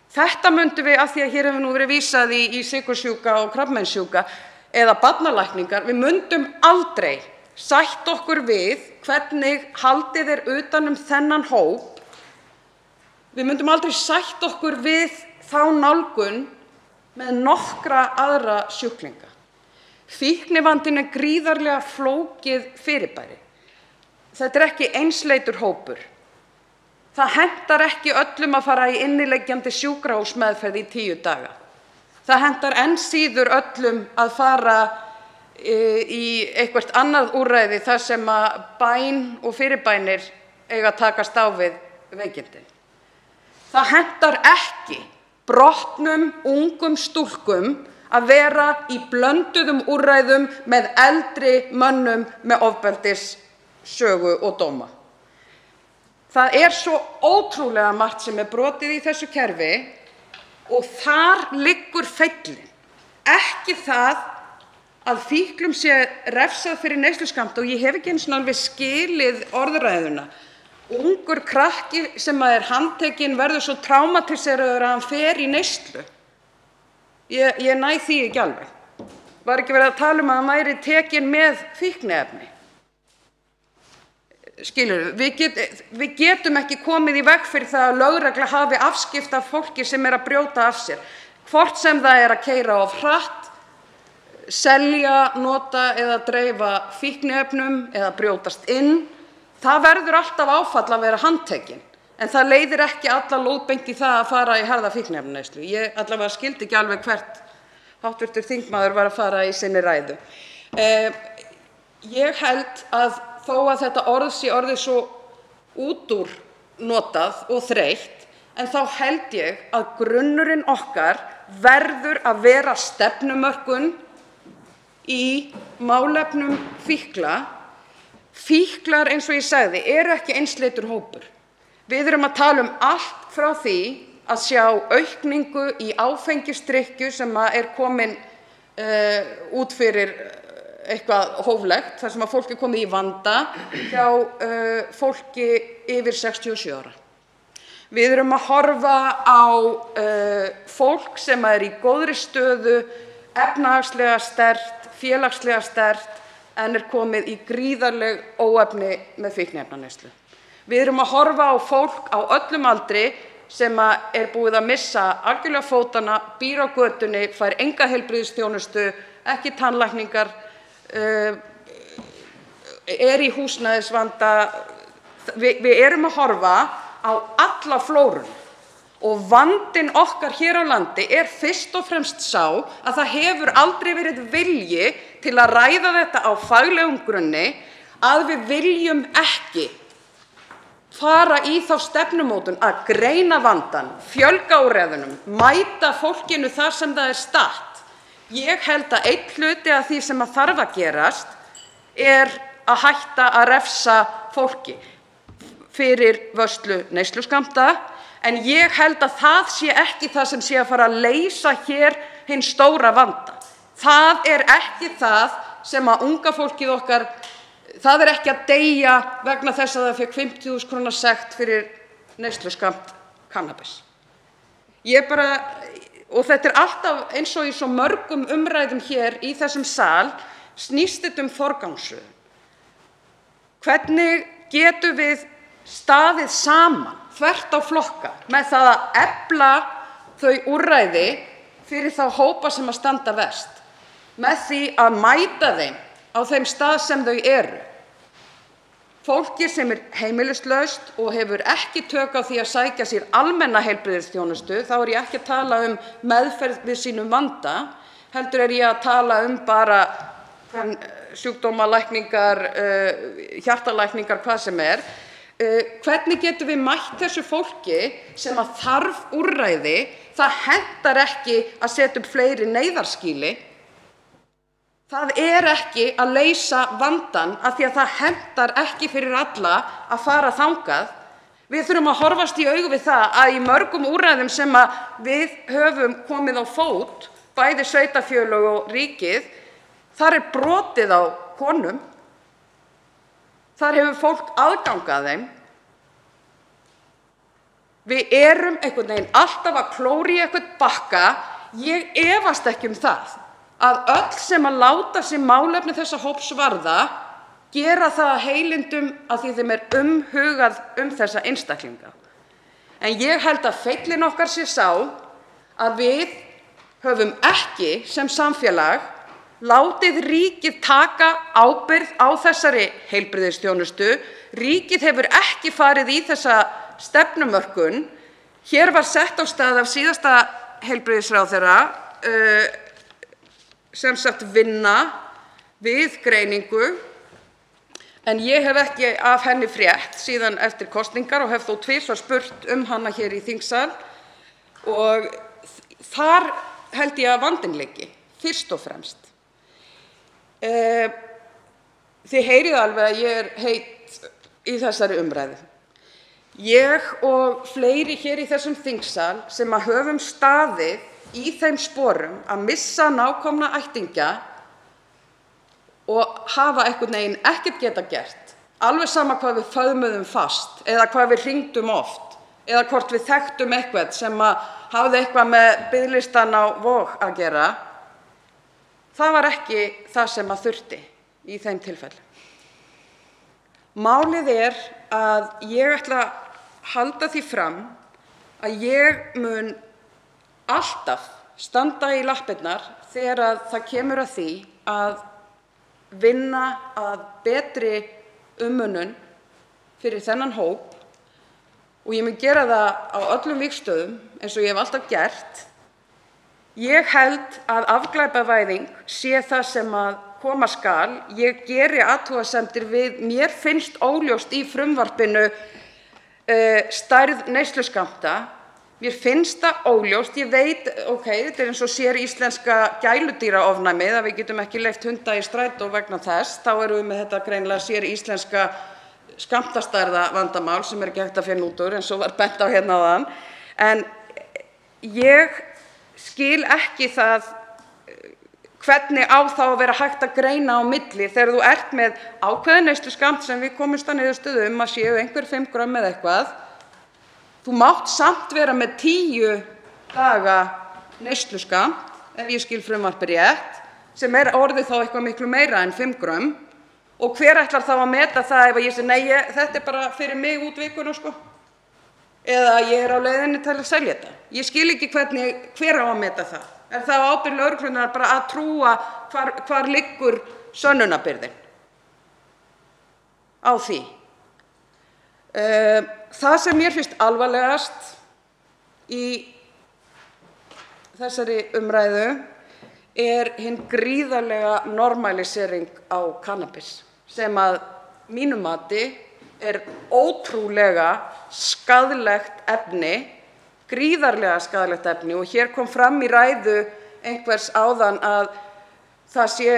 Þetta myndum við, af því að hér hefur verið vísað í sykursjúka og krabbameinssjúka eða barnalækningar, við myndum aldrei sætta okkur við hvernig haldið utan þennan hóp. Við myndum aldrei sætta okkur við þá nálgun með nokkra aðra sjúklinga. Fíknivandinn gríðarlega flókið fyrirbæri. Þetta ekki einsleitur hópur. Það hentar ekki öllum að fara í inniliggjandi sjúkrahúsmeðferð í 10 daga. Það hentar enn síður öllum að fara í eitthvert annað úrræði þar sem að bæn og fyrirbænir eiga að takast á við veikindin. Það hentar ekki brotnum ungum stúlkum að vera í blönduðum úrræðum með eldri mönnum með ofbeldissögu og dóma. Það svo ótrúlega margt sem brotið í þessu kerfi og þar liggur feillinn. Ekki það að fíklum sé refsað fyrir neysluskammta og ég hef ekki einu sinni alveg skilið orðræðuna. Ungur krakki sem handtekinn verður svo traumatiseraður að hann fer í neyslu. Ég næ því ekki alveg. Var ekki verið að tala um að hann væri tekinn með fíkniefni? Skilurðu, við getum ekki komið í veg fyrir það að lögregla hafi afskipti af fólki sem að brjóta af sér. Hvort sem það að keyra of hratt, selja, nota eða dreifa fíkniefnum eða brjótast inn, það verður alltaf áfall að vera handtekinn. En það leiðir ekki alla lóðbeint í það að fara í harða fíkniefnaneyslu. Ég allavega skildi ekki alveg hvert hv. Þingmaður var að fara í sinni ræðu. Ég held að þó að þetta orð sé orðið svo útúr notað og þreytt, en þá held ég að grunnurinn okkar verður að vera stefnumörkun í málefnum fíkla. Fíklar, eins og ég sagði, eru ekki einsleitur hópur. Við erum að tala um allt frá því að sjá aukningu í áfengisdrykkju sem komin út fyrir eitthvað hóflegt, þar sem að fólk komið í vanda hjá fólki yfir 67 ára. Við erum að horfa á fólk sem í góðri stöðu, efnahagslega sterkt, félagslega sterkt, en komið í gríðarleg óefni með fíkniefnaneyslu. Við erum að horfa á fólk á öllum aldri sem búið að missa algjörlega fótana, býr á götunni, fær enga heilbrigðisþjónustu, ekki tannlækningar, í húsnæðisvanda. Við erum að horfa á alla flóruna. Og vandinn okkar hér á landi fyrst og fremst sá að það hefur aldrei verið vilji til að ræða þetta á faglegum grunni, að við viljum ekki fara í þá stefnumótun að greina vandann, fjölga úrræðunum, mæta fólkinu þar sem það statt. Ég held að einn hluti af því sem þarf að gerast að hætta að refsa fólki fyrir vörslu neysluskammta. En ég held að það sé ekki það sem sé að fara að leysa hér hinn stóra vanda. Það ekki það sem að unga fólkið okkar, það ekki að deyja vegna þess að það fékk 50.000 kr. sekt fyrir neysluskammt kannabis. Og þetta alltaf eins og í svo mörgum umræðum hér í þessum sal, snýst þetta forgangsröðun. Hvernig getum við staðið saman þvert á flokka með það að efla þau úrræði fyrir þá hópa sem standa verst, með því að mæta þeim á þeim stað sem þau eru. Fólki sem heimilislaust og hefur ekki tök á því að sækja sér almenna heilbrigðisþjónustu, þá ég ekki að tala um meðferð við sínum vanda, heldur ég að tala um bara sjúkdómalækningar, hjartalækningar, hvað sem Hvernig getum við mætt þessu fólki sem þarf úrræði? Það hentar ekki að setja upp fleiri neyðarskýli. Það ekki að leysa vandann af því að það hentar ekki fyrir alla að fara þangað. Við þurfum að horfast í augu við það að í mörgum úrræðum sem við höfum komið á fót, bæði sveitarfélög og ríkið, þar brotið á konum. Þar hefur fólk aðgang að þeim. Við erum einhvern veginn alltaf að klóra í einhvern bakka. Ég efast ekki það að öll sem láta sig málefni þessa hóps varða gera það að heilindum af því þeim umhugað þessa einstaklinga. En ég held að feillinn okkar sé sá að við höfum ekki sem samfélag látið ríkið taka ábyrgð á þessari heilbrigðisþjónustu. Ríkið hefur ekki farið í þessa stefnumörkun. Hér var sett á stað af síðasta heilbrigðisráðherra sem sagt vinna við greiningu, en ég hef ekki af henni frétt síðan eftir kosningar og hef þó tvisvar spurt hana hér í þingsal og þar held ég að vandinn liggi, fyrst og fremst. Þið heyrið alveg að ég heit í þessari umræðu. Ég og fleiri hér í þessum þingsal sem að höfum staðið í þeim sporum að missa nákomna ættingja og hafa einhvern veginn ekkert geta gert, alveg sama hvað við föðmuðum fast eða hvað við hringdum oft eða hvort við þekktum eitthvað sem hafði eitthvað með biðlistan á Vog að gera, það var ekki það sem að þurfti í þeim tilfellum. Málið að ég ætla að halda því fram að ég mun alltaf standa í lappirnar þegar það kemur að því að vinna að betri umönnun fyrir þennan hóp og ég mun gera það á öllum vígstöðum eins og ég hef alltaf gert. Ég held að afglæpavæðing sé það sem að koma skal. Ég geri athugasemdir við, mér finnst óljóst í frumvarpinu stærð neysluskammta. Mér finnst það óljóst. Ég veit, þetta eins og séríslenska gæludýraofnæmið, að við getum ekki leyft hunda í strætó vegna þess. Þá erum við með þetta greinilega séríslenska skammtastærða vandamál sem ekki hægt að finna út úr, eins og var bent á hérna áðan. En ég skil ekki það hvernig á þá að vera hægt að greina á milli þegar þú ert með ákveðin neysluskammt sem við komumst að niðurstöðu að séu einhver 5 grömm eða eitthvað. Þú mátt samt vera með 10 daga neysluskammt, ef ég skil frumvarpið rétt, sem orðið þá eitthvað miklu meira en 5 grömm. Og hver ætlar þá að meta það ef ég segi, nei, þetta bara fyrir mig út vikuna, sko? Eða ég á leiðinni til að selja þetta. Ég skil ekki hver á að meta það. Er það á ábyrgð lögreglunnar bara að trúa hvar liggur sönnunarbyrðin á því? Það sem mér finnst alvarlegast í þessari umræðu hin gríðarlega normalisering á kannabis sem að mínu mati ótrúlega skaðlegt efni, gríðarlega skaðlegt efni og hér kom fram í ræðu einhvers áðan að það sé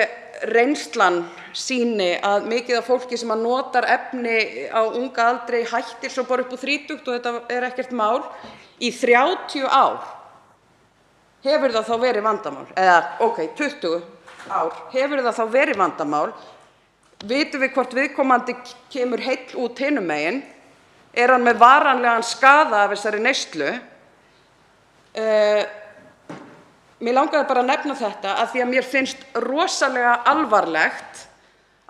reynslan sýni að mikið af fólki sem að notar efni á unga aldri hættir svo bara upp úr 30 og þetta ekkert mál. Í 30 ár hefur það þá verið vandamál, eða 20 ár hefur það þá verið vandamál. Vitum við hvort viðkomandi kemur heill út hinum megin? Hann með varanlegan skaða af þessari neyslu? Mér langaði bara að nefna þetta af því að mér finnst rosalega alvarlegt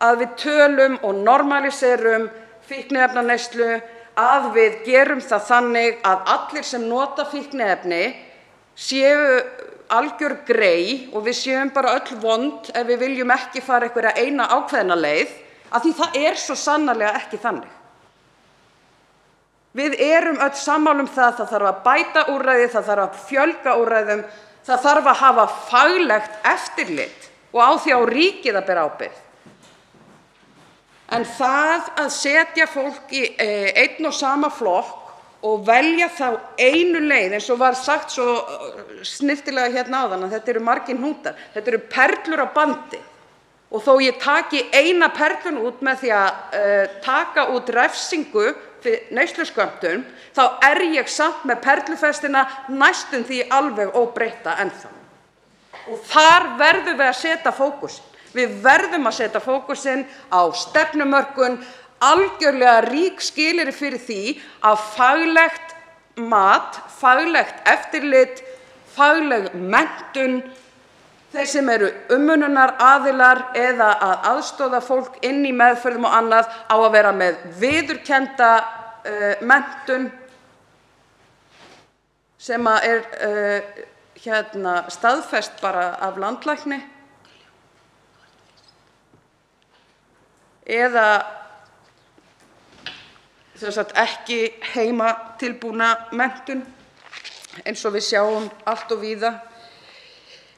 að við tölum og normaliserum fíkniefnaneyslu, að við gerum það þannig að allir sem nota fíkniefni séu algjör grey og við séum bara öll vond ef við viljum ekki fara einhverja eina ákveðna leið, af því það svo sannarlega ekki þannig. Við erum öll sammála það þarf að bæta úrræði, það þarf að fjölga úrræðum, það þarf að hafa faglegt eftirlit og á því á ríkið að bera ábyrgð. En það að setja fólk í einn og sama flokk og velja þá einu leið, eins og var sagt svo snyrtilega hérna áðan að þetta eru margir hnútar, þetta eru perlur á bandi og þó ég taki eina perlun út með því að taka út refsingu fyrir neysluskömmtum, þá ég samt með perlufestina næstum því alveg óbreytta ennþá. Og þar verðum við að setja fókusinn. Við verðum að setja fókusinn á stefnumörkun, algjörlega rík skilyrði fyrir því að faglegt mat, faglegt eftirlit, fagleg menntun, þeir sem eru umönnunaraðilar eða að aðstoða fólk inn í meðferðum og annað á að vera með viðurkennda menntun sem staðfest bara af landlækni eða ekki heimatilbúna menntun eins og við sjáum allt og víða.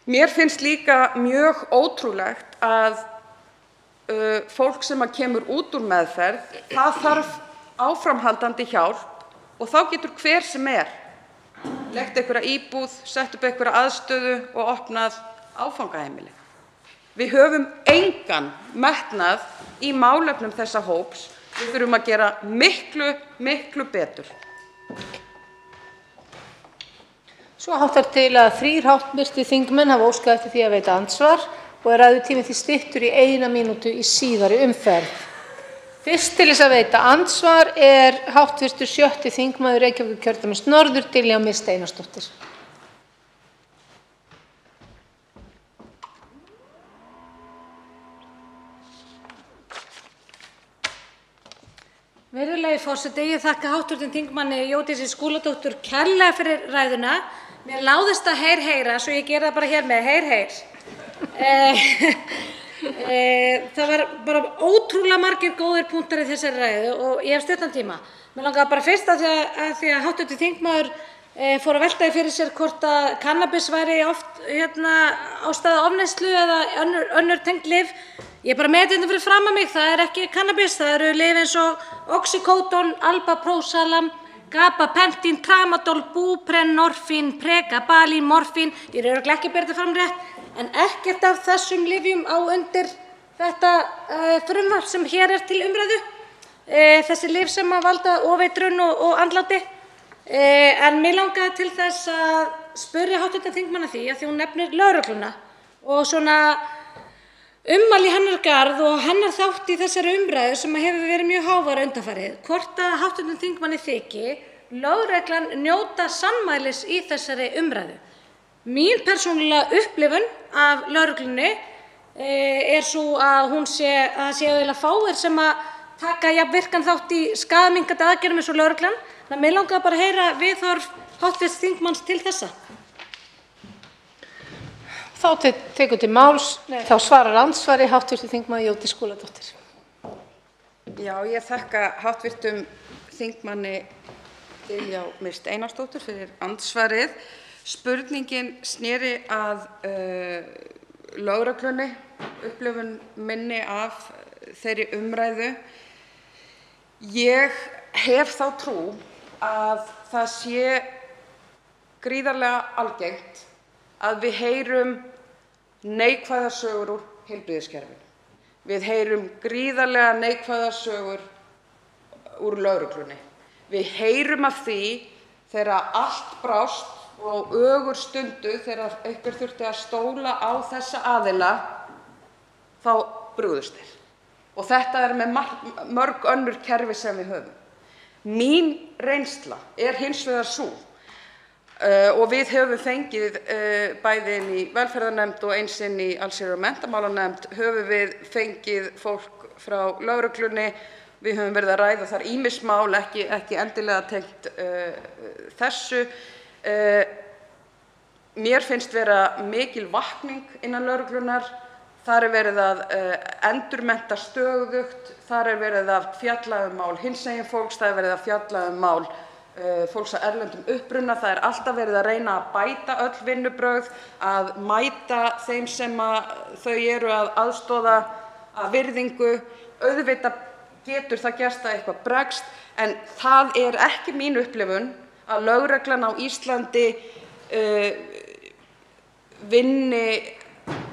Mér finnst líka mjög ótrúlegt að fólk sem kemur út úr meðferð, það þarf áframhaldandi hjálp og þá getur hver sem leigt einhverja íbúð, sett upp einhverja aðstöðu og opnað áfangaheimili. Við höfum engan metnað í málefnum þessa hóps. Við þurfum að gera miklu betur. Svo háttar til að 3 háttvirtir þingmenn hafa óskað eftir því að veita andsvar og er ræðutími því styttur í 1 mínútu í síðari umferð. Fyrst til þess að veita andsvar er hv. 6. þingmaður Reykjavíkurkjördæmis norður, Diljá Mist Einarsdóttir. Virðulegi forseti, ég þakka hv. þingmanni Jódísi Skúladóttur kærlega fyrir ræðuna. Mér láðist að heyra, svo ég geri það bara hér með heyr. Það var bara ótrúlega margir góðir punktar í þessari ræðu og ég hef stuttan tíma. Mér langaði bara fyrst að því að hv. þingmaður fór að velta fyrir sér hvort að kannabis væri oft ástæða ofneyslu eða önnur tengd lyf. Ég er bara með þetta fyrir fram að mig, það er ekki kannabis, það eru lyf eins og oxycodone, albaproxalam, gabapentin, tramadol, buprenorfín, pregabalín, morfín. Ég er örugglega ekki að bera þetta fram rétt, en ekkert af þessum lyfjum á undir þetta frumvarp sem hér er til umræðu. Þessi lyf sem valda ofeitrun og andláti. En mig langaði til þess að spyrja hv. þingmann að því hún nefnir lögregluna og svona ummæli í hennar garð og hennar þátt í þessari umræðu sem hefur verið mjög hávær undanfarið, hvort að hv. þingmanni þyki lögreglan njóta sannmælis í þessari umræðu. Mín persónulega upplifun af lögreglunni er sú að það sé eiginlega fáir sem að taka jafn virkan þátt í skaðaminnkandi aðgerðum eins og lögreglan. Þannig að mig langaði bara að heyra viðhorf hv. þingmanns til þessa. Þá tekur til máls, þá svarar andsvari hv. þingmaður Jódís Skúladóttir. Já, ég þakka hv. þingmanni Diljá Mist Einarsdóttur fyrir andsvarið. Spurningin sneri að lögreglunni, upplifun minni af þeirri umræðu. Ég hef þá trú að það sé gríðarlega algengt að við heyrum neikvæðar sögur úr heilbrigðiskerfinu. Við heyrum gríðarlega neikvæðar sögur úr lögreglunni. Við heyrum af því þegar allt brást og á ögurstundu þegar einhver þurfti að stóla á þessa aðila, þá brugðust þeir. Og þetta er með mörg önnur kerfi sem við höfum. Mín reynsla er hins vegar sú, og við höfum fengið bæði inn í velferðarnefnd og eins inn í allsherjar- og menntamálanefnd höfum við fengið fólk frá lögreglunni. Við höfum verið að ræða þar ýmis mál, ekki endilega tengt þessu. Mér finnst vera mikil vakning innan lögreglunnar. Þar er verið að endurmennta stöðugt, þar er verið að fjalla mál hinsegin fólks, það er verið að fjalla mál fólks af erlendum uppruna. Það er alltaf verið að reyna að bæta öll vinnubrögð, að mæta þeim sem þau eru að aðstoða af virðingu. Auðvitað getur það gerst að eitthvað bregst, en það er ekki mín upplifun að lögreglan á Íslandi vinni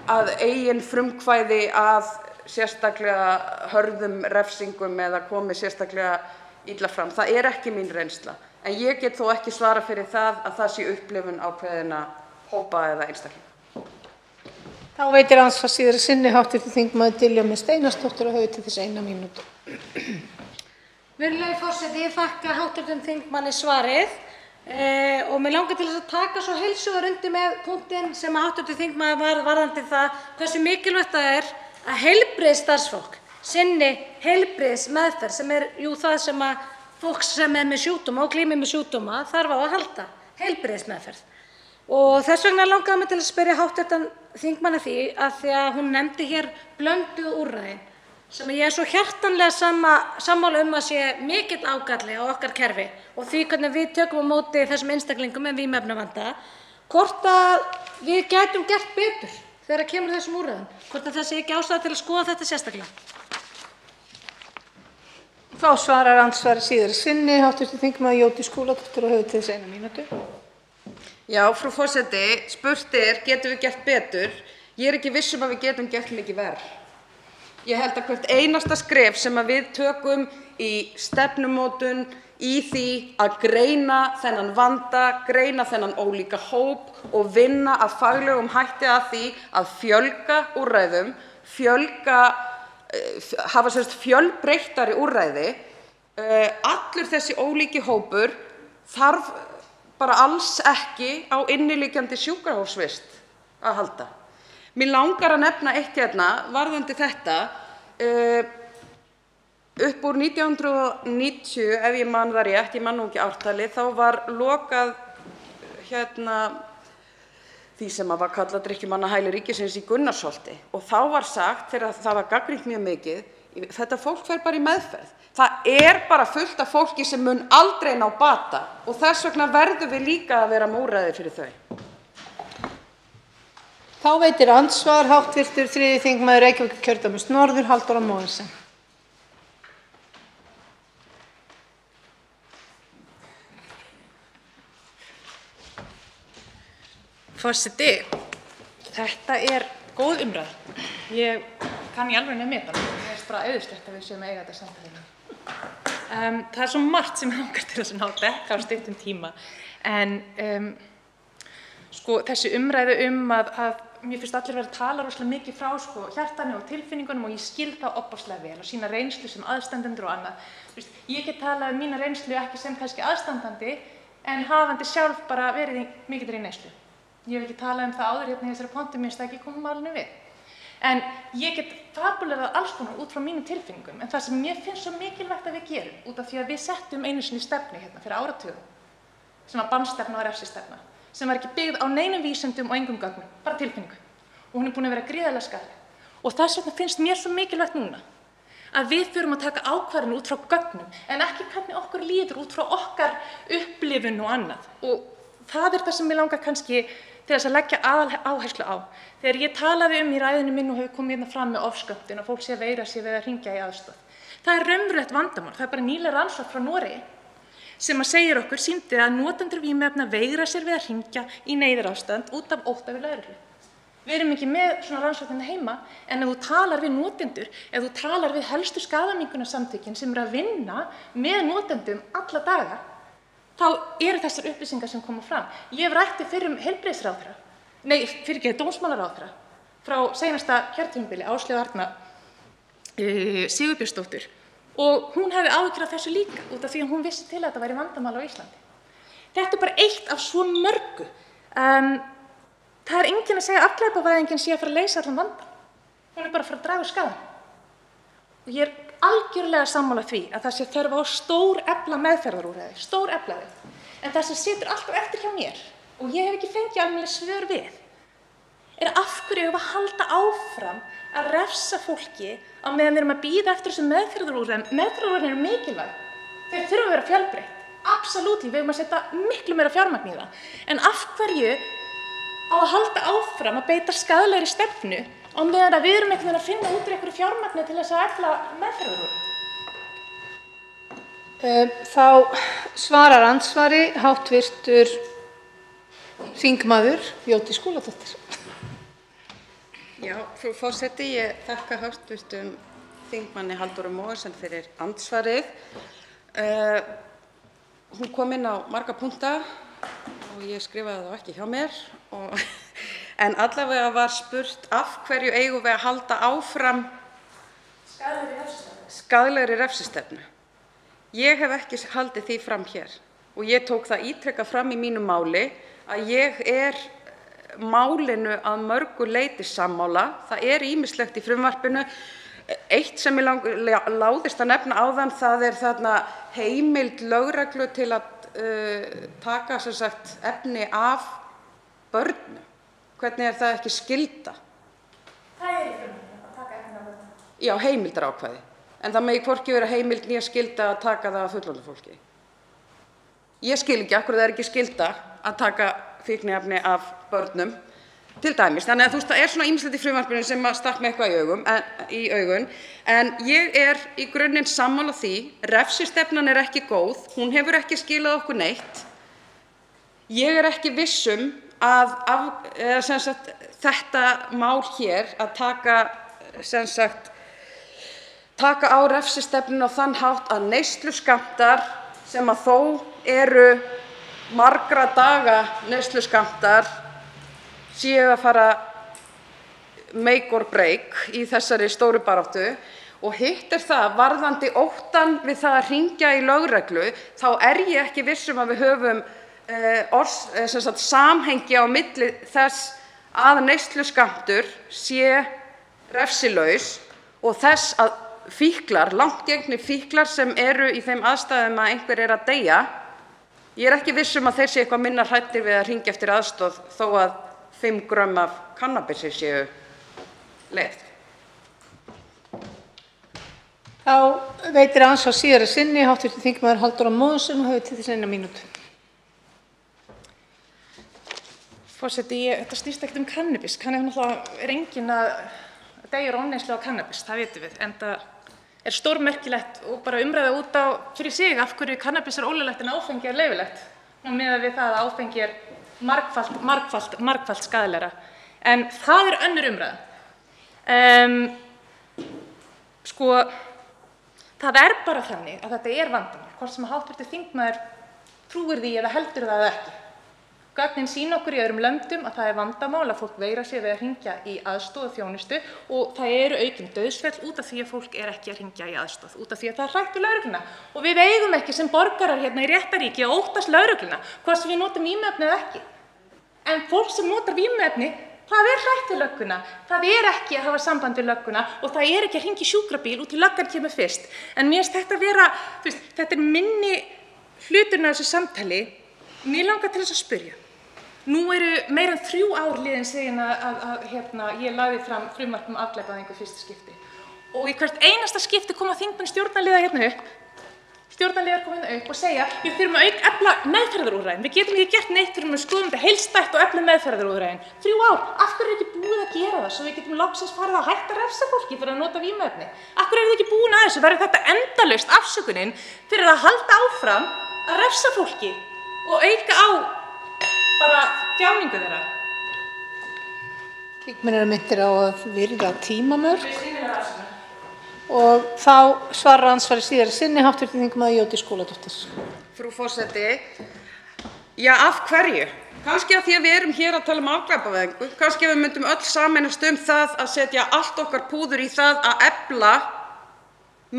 að eigin frumkvæði að sérstaklega hörðum refsingum eða komi sérstaklega illa fram. Það er ekki mín reynsla. En ég get þó ekki svara fyrir það að það sé upplifun ákveðinna hópa eða einstaklinga. Þá veitir andsvar síðari sinni hv. þingmaður Diljá Mist Einarsdóttir og hefur til þess 1 mínútu. Virðulegi forseti, ég þakka hv. þingmanni svarið. Og mig langar til þess að taka svo heils hugar undir með punktinn sem hv. þingmaður var varðandi það hversu mikilvægt það er að heilbrigðisstarfsfólk sinni heilbrigðismeðferð, sem er jú það sem að fólk sem er með sjúkdóma og glímir með sjúkdóma þarf á að halda, heilbrigðismeðferð. Og þess vegna langaði mig til að spyrja hv. þingmann að því að hún nefndi hér blönduð úrræðin, sem ég er svo hjartanlega sammála að sé mikill ágalli á okkar kerfi og því hvernig við tökum á móti þessum einstaklingum með vímuefnavanda, hvort að við gætum gert betur. þegar kemur að þessum úrræðum, hvort að það sé ekki ástæða til að skoða þetta sérstaklega. Þá svarar andsvari síðari sinni hv. þm. Jódís Skúladóttir og hefur til þess 1 mínútu. Já, frú forseti, spurt getum við gert betur? Ég ekki viss að við getum gert mikið verr. Ég held að hvert einasta skref sem við tökum í stefnumótun, í því að greina þennan vanda, greina þennan ólíka hóp og vinna að faglegum hætti að því að fjölga úrræðum, hafa fjölbreyttari úrræði. Allur þessi ólíki hópur þarf bara alls ekki á inniliggjandi sjúkrahúsvist að halda. Mér langar að nefna eitt hérna varðandi þetta. Upp úr 1990, ef ég man það rétt, ég man nú ekki ártalið, þá var lokað því sem var kallað drykkjumannahæli ríkisins í Gunnarsholti og þá var sagt, þegar það var gagnrýnt mjög mikið, þetta fólk fer bara í meðferð. Það bara fullt af fólki sem mun aldrei ná bata og þess vegna verðum við líka að vera með úrræði fyrir þau. Þá veitir andsvar hv. 3. þingmaður Reykjavíkurkjördæmis norður, Halldóra Mogensen. Forseti, þetta góð umræða. Ég kann í alvörunni að meta hana. Mér finnst bara auðvitað að við séum að eiga þetta samtalið. Það svo margt sem langar til að ná dekka á stuttum tíma. En þessi umræðu að mér finnst allir vera að tala rosalega mikið frá hjartanu og tilfinningunum og ég skil það ofboðslega vel og sína reynslu sem aðstandendur og annað. Ég get talað um mína reynslu ekki sem kannski aðstandandi en hafandi sjálf bara verið í mikilli neyslu. Ég hef ekki talað um það áður hérna í þessari pontu, mér finnst það ekki koma málinu við. En ég get fabulerað alls konar út frá mínum tilfinningum, en það sem mér finnst svo mikilvægt að við gerum, út af því að við settum einu sinni stefnu hérna fyrir áratugum, sem var bannstefna og refsistefna, sem var ekki byggð á neinum vísindum og engum gögnum, bara tilfinningu. Og hún búin að vera gríðarlega skaðleg. Og þess vegna finnst mér svo mikilvægt núna að við þurfum að taka ákvarðanir út frá gögnum, en ekki hvernig okkur líður út frá okkar upplifun og annað. Og það það sem mig langar kannski til þess að leggja aðaláherslu á. Þegar ég talaði í ræðunni minni og hefur komið hérna fram með ofskömmtun og fólk sé að veigra sig við að hringja í aðstoð. Það raunverulegt vandamál. Það bara nýleg rannsókn frá Noregi sem segir okkur, sýndi að notendur vímuefna veigra sér við að hringja í neyðarástand út af ótta við lögreglu. Við erum ekki með svona rannsóknina heima, en ef þú talar við notendur, ef þú talar við helstu skaðaminnkunarsamtökin sem að vinna með notendum alla daga, þá þessar upplýsingar sem koma fram. Ég hef rætt við fyrrum dómsmálaráðherra frá seinasta kjörtímabili, Áslaugu Arna Sigurbjörnsdóttur, og hún hefði áhyggjur af þessu líka út af því að hún vissi til að þetta væri vandamál á Íslandi. Þetta bara eitt af svo mörgu. Það enginn að segja að afglæpavæðingin sé að fara að leysa allan vandann. Hún bara að fara að draga úr skaðanum. Og ég algjörlega sammála því að það sé þörf á stórefla meðferðarúrræði, stórefla þau. En það sem situr alltaf eftir hjá mér, og ég hef ekki fengið almennileg svör við, af hverju eigum við að halda áfram að refsa fólki á meðan við erum að bíða eftir þessum meðferðarúrræðum. Meðferðarúrræðin eru mikilvæg. Þau þurfa að vera fjölbreytt. Absolutt, við eigum að setja miklu meira fjármagn í það. En af hverju á að halda áfram að beita skaðlegri stefnu á meðan að við erum einhvern veginn að finna út úr einhverju fjármagni til þess að efla meðferðarúrræði? Þá svarar andsvari hv. þingmaður Jódís Skúladóttir. Já, frú forseti, ég þakka hv. þingmanni Halldóru Mogensen fyrir andsvarið. Hún kom inn á marga punkta og ég skrifaði þá ekki hjá mér. En allavega var spurt af hverju eigum við að halda áfram skaðlegri refsistefnu. Ég hef ekki haldið því fram hér og ég tók það ítrekað fram í mínu máli að ég málinu að mörgu leyti sammála. Það ýmislegt í frumvarpinu. Eitt sem ég láðist að nefna áðan, það þarna heimild lögreglu til að taka efni af börnum. Hvernig það ekki skylda? Það í frumvarpinu að taka efni af börnum. Já, heimildarákvæði. En það megi hvorki vera heimild né skylda að taka það af fullorðnu fólki. Ég skil ekki af hverju það ekki skylda að taka fíkniefni af börnum. til dæmis. Þannig að það er svona ýmislegt í frumvarpinu sem stakk mig eitthvað í augun. En ég er í grunninn sammála því, refsistefnan er ekki góð, hún hefur ekki skilað okkur neitt. Ég er ekki viss að þetta mál hér, að taka á refsistefnunni á þann hátt að neysluskammtar sem að þó eru margra daga neysluskammtar séu að fara make or break í þessari stóru baráttu. Og hitt er það, varðandi óttann við það að hringja í lögreglu, þá er ég ekki viss að við höfum samhengi á milli þess að neysluskammtur sé refsilaus og þess að fíklar, langt gengnir fíklar sem eru í þeim aðstæðum að einhver er að deyja, ég er ekki viss að þeir séu eitthvað minna hræddir við að hringja eftir aðstoð þó að 5 grömm af kannabisi séu leyfð. Þá veitir andsvar síðari sinni hv. þingmaður Halldóra Mogensen og hefur til þess 1 mínútu. Forseti, þetta snýst ekkert kannabis. Náttúrulega er enginn að deyja úr ofneyslu á kannabis, það vitum við. Enda er stórmerkilegt og bara umræða út á fyrir sig af hverju kannabis er ólöglegt en áfengi er leyfilegt. Og miðað við það að áfengi er margfalt skaðlegra. En það er önnur umræða. Það er bara þannig að þetta er vandamál, hvort sem hv. þingmaður trúir því eða heldur það ekki. Gögnin sýna okkur í öðrum löndum að það er vandamál að fólk veigra sér við að hringja í aðstoð og þjónustu og það eru aukin dauðsföll út af því að fólk er ekki að hringja í aðstoð, út af því að það er hrætt við lögregluna. Og við eigum ekki sem borgarar hérna í réttaríki að óttast lögregluna, hvort sem við notum vímuefni eða ekki. En fólk sem notar vímuefni, það er hrætt við lögguna, það er ekki að hafa samband við lögguna og það er ekki að hringja í sjúkrabíl út í löggan kemur fyrst. En mér finnst þetta vera, þetta er minni hluturinn af þessu samtali. Mér langar til þess að spyrja. Nú eru meira en 3 ár liðin síðan að ég lagði fram frumvarp afglæpavæðingu í fyrsta skipti. Og í hvert einasta skipti koma þingmenn stjórnarliðar upp. Stjórnarliðar koma upp og segja við þurfum að efla meðferðarúrræðin. Við getum ekki gert neitt fyrir að skoða þetta heildstætt og efla meðferðarúrræðin. 3 ár, af hverju er ekki búið að gera það svo við getum loksins farið að hætta að refsa fólki fyrir að nota vímuefni? Af hverju eru þið ekki búin að þessu? Verður þetta endalaust afsökunin fyrir að halda áfram að refsa fólki og auka á bara þjáningu þeirra? Þingmenn eru minntir á að virða tímamörk og þá svarar andsvari síðari sinni hv. þingmaður Jódís Skúladóttir. Frú forseti, já, af hverju? Kannski af því að við erum hér að tala afglæpavæðingu, kannski að við myndum öll sameinast það að setja allt okkar púður í það að efla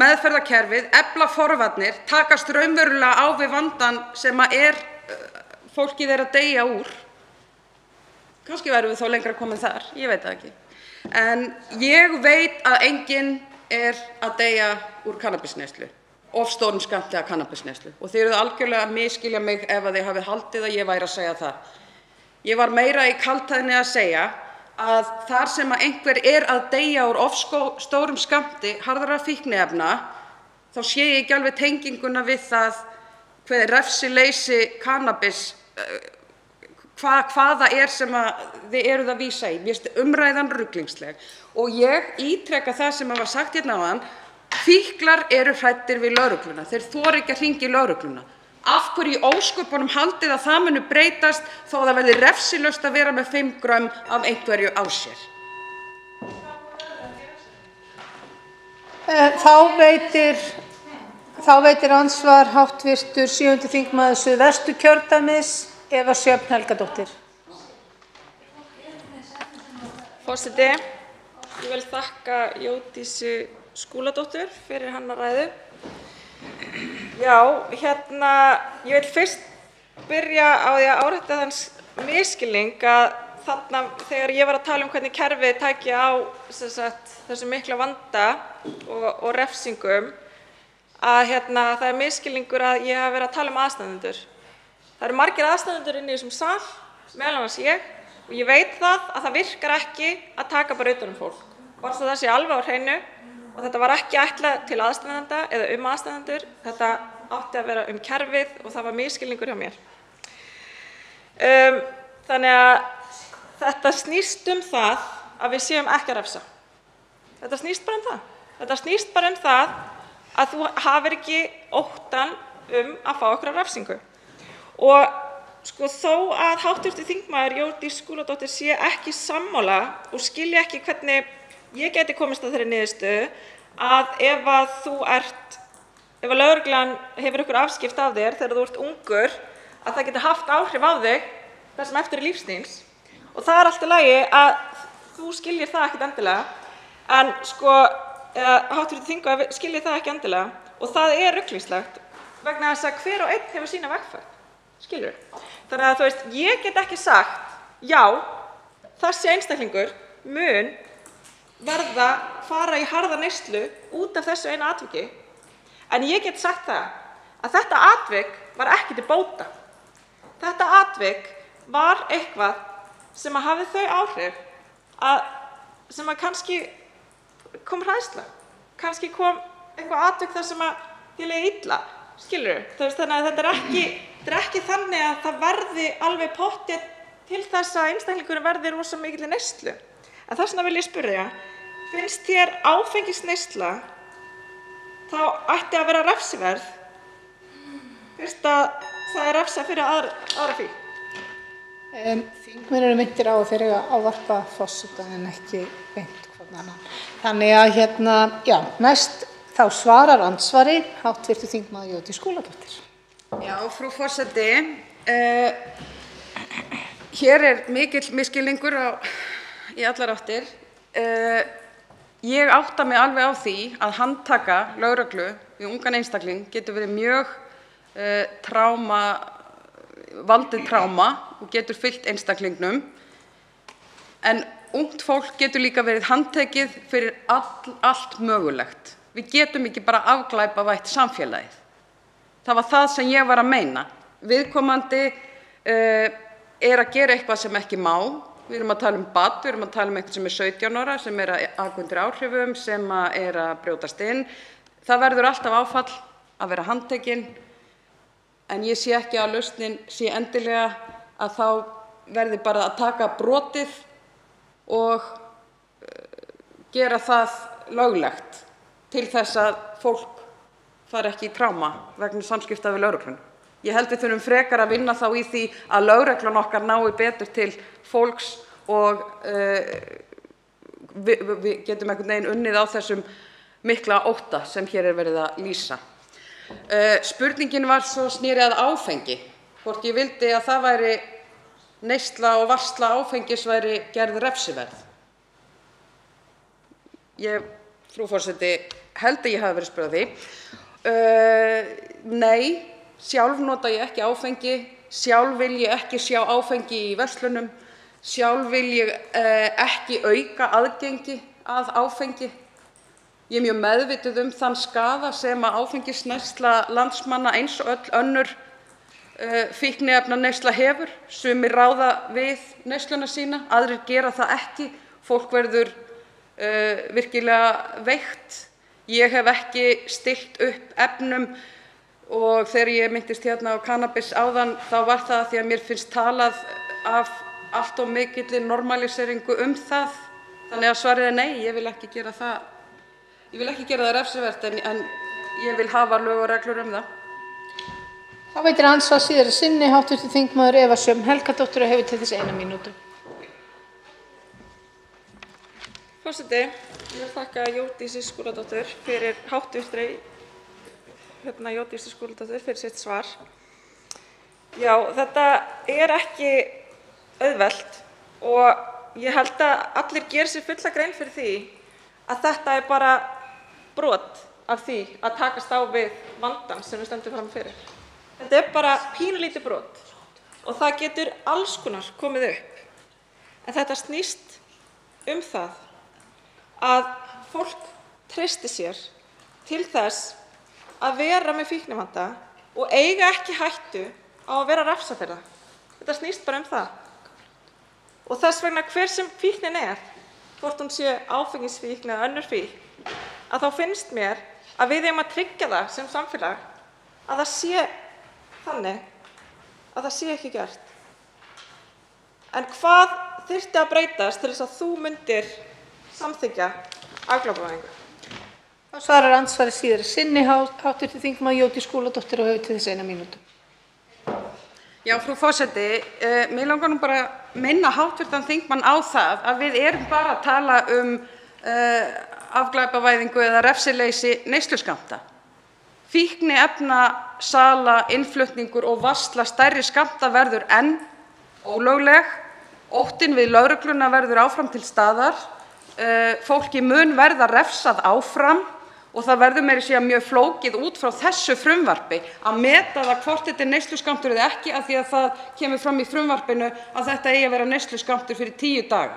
meðferðarkerfið, efla forvarnir, takast raunverulega á við vandann sem fólkið er að deyja úr. Kannski verðum við þá lengra komin þar, ég veit það ekki. En ég veit að enginn er að deyja úr kannabisneyslu, of stórum skammti af kannabisneyslu. Og þið eruð algjörlega að misskilja mig ef að þið hafið haldið að ég væri að segja það. Ég var meira í kaldhæðni að segja að þar sem að einhver er að deyja úr of stórum skammti harðra fíkniefna, þá sé ég ekki alveg tenginguna við það hver refsileysi kannabis, hvað það er sem þið eruð að vísa í. Mér finnst umræðan ruglingsleg og ég ítreka það sem var sagt hérna áðan, fíklar eru hræddir við lögregluna, þeir þora ekki að hringja í lögregluna. Af hverju í ósköpunum haldið að það muni breytast þó að það verði refsilaust að vera með 5 grömm af einhverju á sér? Þá veitir andsvar hv. 7. þingmaður Suðvesturkjördæmis, Eva Sjöfn Helgadóttir. Forseti, ég vil þakka Jódísi Skúladóttur fyrir hennar ræðu. Já, ég vil fyrst byrja á því að árétta þann misskilning að þarna þegar ég var að tala hvernig kerfið tæki á þessu mikla vanda og refsingum, að það er misskilningur að ég hafi verið að tala aðstandendur. Það eru margir aðstandendur inni í þessum sal, meðal annars ég, og ég veit að það virkar ekki að taka bara utan fólk. Bara svo það sé alveg á hreinu, og þetta var ekki ætlað til aðstandenda eða aðstandendur, þetta átti að vera kerfið og það var misskilningur hjá mér. Þannig að þetta snýst það að við séum ekki að refsa. Þetta snýst bara það. Þetta snýst bara það að þú hafir ekki óttann að fá einhverja refsingu. Og sko þó að hv. þingmaður Jódís Skúladóttir sé ekki sammála og skilji ekki hvernig ég gæti komist að þeirri niðurstöðu að ef lögreglan hefur einhver afskipti af þér þegar þú ert ungur, að það geti haft áhrif á þig það sem eftir er lífs þíns. Og það allt í lagi að þú skiljir það ekkert endilega, en sko hv. þingmaður skiljir það ekki endilega, og það er ruglingslegt vegna þess að hver og einn hefur sína vegferð, skilur. Þannig að þú veist, ég get ekki sagt, já, þessi einstaklingur mun fara í harða neyslu út af þessu eina atviki, en ég get sagt það að þetta atvik var ekki til bóta. Þetta atvik var eitthvað sem hafði þau áhrif sem kannski kom hræðsla, kannski kom eitthvað atvik þar sem þér leið illa, skilur. Þannig að þetta er ekki þannig að það verði alveg pottþétt til þess að einstaklingurinn verði rosa mikilli neyslu. En þess vegna vil ég spyrja, finnst þér áfengisneysla þá ætti að vera refsiverð fyrst að það er refsað fyrir aðra fíkn? Þingmenn eru minntir á að þeir eiga að ávarpa forseta en ekki beint hvorn annan. Þannig að já, næst þá svarar andsvari hv. þingmaður Jódís Skúladóttir. Já, frú forseti, hér er mikill misskilningur í allar áttir. Ég átta mig alveg á því að handtaka lögreglu við ungan einstakling getur verið mjög valdið tráma og getur fylgt einstaklingnum, en ungt fólk getur líka verið handtekið fyrir allt mögulegt. Við getum ekki bara afglæpavætt samfélagið. Það var það sem ég var að meina. Viðkomandi er að gera eitthvað sem ekki má. Við erum að tala um barn, við erum að tala um eitthvað sem er 17 ára, sem er að undir áhrifum, sem er að brjótast inn. Það verður alltaf áfall að vera handtekinn, en ég sé ekki að lausnin sé endilega að þá verði bara að taka brotið og gera það löglegt til þess að fólk fari ekki í tráma vegna samskipta við lögregluna. Ég held við þurfum frekar að vinna þá í því að lögreglan okkar nái betur til fólks og við getum einhvern veginn unnið á þessum mikla ótta sem hér er verið að lýsa. Spurningin var svo sneri að áfengi, hvort ég vildi að það væri neysla og varsla áfengis væri gerð refsiverð. Frú forseti, held að ég hafi verið spurð að því. Nei, sjálf nota ég ekki áfengi, sjálf vil ég ekki sjá áfengi í verslunum, sjálf vil ég ekki auka aðgengi að áfengi. Ég er mjög meðvituð þann skaða sem áfengisneysla landsmanna eins og öll önnur fíkniefnaneysla hefur. Sumir ráða við neysluna sína, aðrir gera það ekki. Fólk verður virkilega veikt. Ég hef ekki stillt upp efnum og þegar ég minntist hérna á kannabis áðan þá var það því að mér finnst talað af allt of mikilli normaliseringu það. Þannig að svarið er nei, ég vil ekki gera það. Ég vil ekki gera það refsivert en ég vil hafa lög og reglur það. Þá veitir andsvar síðari sinni hv. þingmaður Eva Sjöfn Helgadóttir og hefur til þess 1 mínútu. Forseti, ég vil þakka Jódísi Skúladóttur fyrir Jódísi Skúladóttur fyrir sitt svar. Já, þetta er ekki auðvelt og ég held að allir geri sér fulla grein fyrir því að þetta er bara brot af því að takast á við vandann sem við stöndum frammi fyrir. Þetta er bara pínulítið brot og það getur alls konar komið upp. En þetta snýst það að fólk treysti sér til þess að vera með fíknivanda og eiga ekki hættu á að vera refsað fyrir það. Þetta snýst bara það. Og þess vegna hver sem fíknin hvort hún sé áfengisfíkn eða önnur fíkn, að þá finnst mér að við eigum að tryggja það sem samfélag að það sé þannig að það sé ekki gert. En hvað þyrfti að breytast til þess að þú myndir samþykkja afglæpavæðingu? Það svarar andsvari síðar sinni hv. þm. Jódís Skúladóttir og hefur til þess 1 mínútu. Já, frú forseti, mig langar nú bara að minna hv. þingmann á það að við erum bara að tala afglæpavæðingu eða refsileysi neysluskammta. Fíkniefnasala, innflutningur og varsla stærri skammta verður enn ólögleg. Óttinn við lögregluna verður áfram til staðar. Fólki mun verða refsað áfram og það verður meira að segja mjög flókið út frá þessu frumvarpi að meta það hvort þetta neysluskammtur eða ekki, af því að það kemur fram í frumvarpinu að þetta eigi að vera neysluskammtur fyrir 10 daga.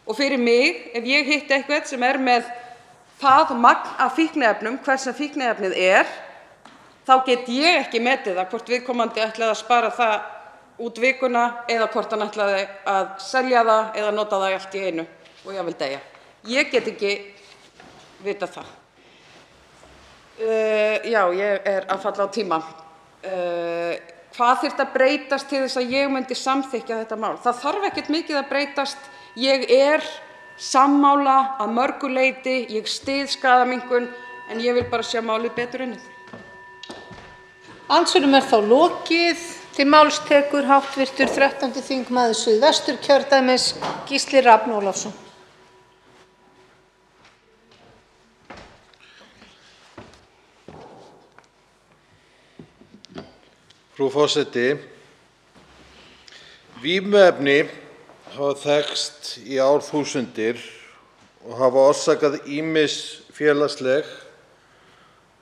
Og fyrir mig, ef ég hitti eitthvað sem með það magn af fíkniefnum, hvers sem fíkniefnið þá get ég ekki metið það hvort viðkomandi ætlaði að spara það út vikuna eða hvort hann ætlaði að selja það eða nota það allt í einu og jafnvel deyja. Ég get ekki vitað það. Já, ég að falla á tíma. Hvað þyrfti að breytast til þess að ég myndi samþykkja þetta mál? Það þarf ekkert mikið að breytast. Ég sammála að mörgu leyti, ég styð skaðaminnkun, en ég vil bara sjá málið betur unnið. Andsvörum þá lokið. Til máls tekur hv. 13. þingmaður Suðvesturkjördæmis, Gísli Rafn Ólafsson. Frú forseti, vímuefni hafa þekkst í árþúsundir og hafa orsakað ýmis félagsleg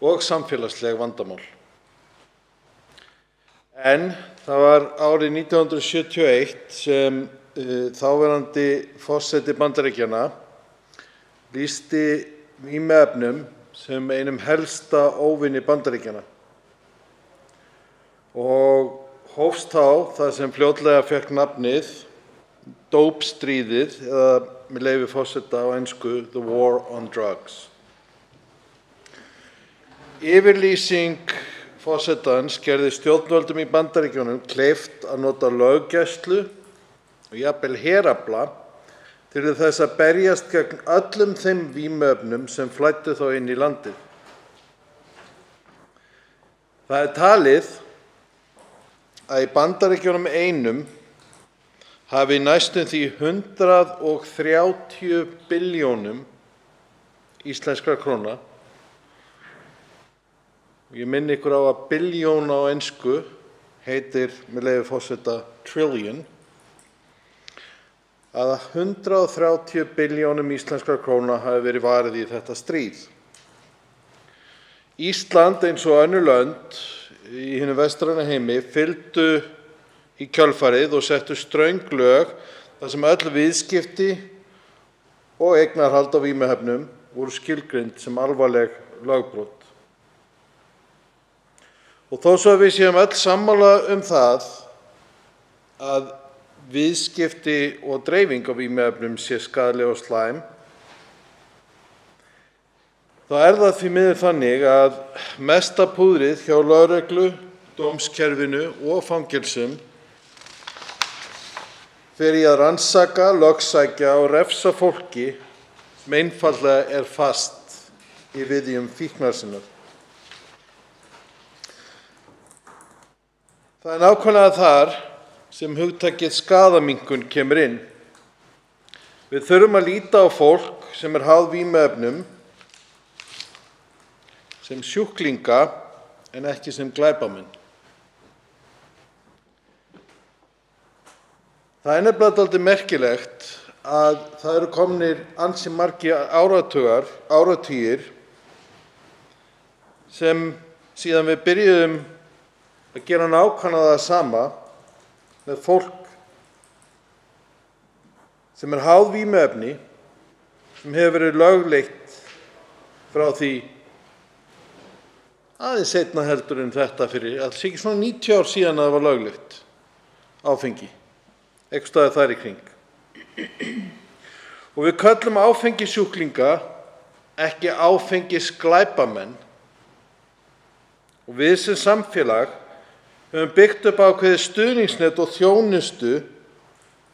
og samfélagsleg vandamál. En það var árið 1971 sem þáverandi forseti Bandaríkjanna lýsti vímuefnum sem einum helsta óvini Bandaríkjanna og hófst þá það sem fljótlega fékk nafnið dópstríðið, eða með leyfi forseta á ensku The War on Drugs. Yfirlýsing forsetans gerði stjórnvöldum í Bandaríkjunum kleift að nota löggæslu og jafnvel herafla til þess að berjast gegn öllum þeim vímuefnum sem flæddu þá inn í landið. Það talið að í Bandaríkjunum einum hafi næstum því 130 billjónum íslenskra króna, og ég minni ykkur á að billjón á ensku heitir, með leyfi forseta, trillion, að 130 billjónum íslenskra króna hafi verið varið í þetta stríð. Ísland, eins og önnur lönd í hinum vestræna heimi, fylgdu í kjölfarið og settu ströng lög þar sem öll viðskipti og eignarhald á vímuefnum voru skilgreind sem alvarleg lögbrot. Og þó svo að við séum öll sammála það að viðskipti og dreifing á vímuefnum sé skaðleg og slæm, þá það því miður þannig að mesta púðrið hjá lögreglu, dómskerfinu og fangelsum fer í að rannsaka, lögsækja og refsa fólki sem einfaldlega fast í viðjum fíknar sinnar. Það nákvæmlega þar sem hugtakið skaðaminnkun kemur inn. Við þurfum að líta á fólk sem háð vímuefnum sem sjúklinga en ekki sem glæpamenn. Það nefnilega dálítið merkilegt að það eru komnir ansi margir áratugir sem síðan við byrjuðum að gera nákvæmlega það sama með fólk sem háð vímuefni sem hefur verið lögleitt frá því aðeins seinna heldur en þetta fyrir, alls ekki svona 90 ár síðan að það var löglegt áfengi, einhvers staðar þar í kring. Og við köllum áfengissjúklinga ekki áfengisglæpamenn. Og við sem samfélag höfum byggt upp ákveðið stuðningsnet og þjónustu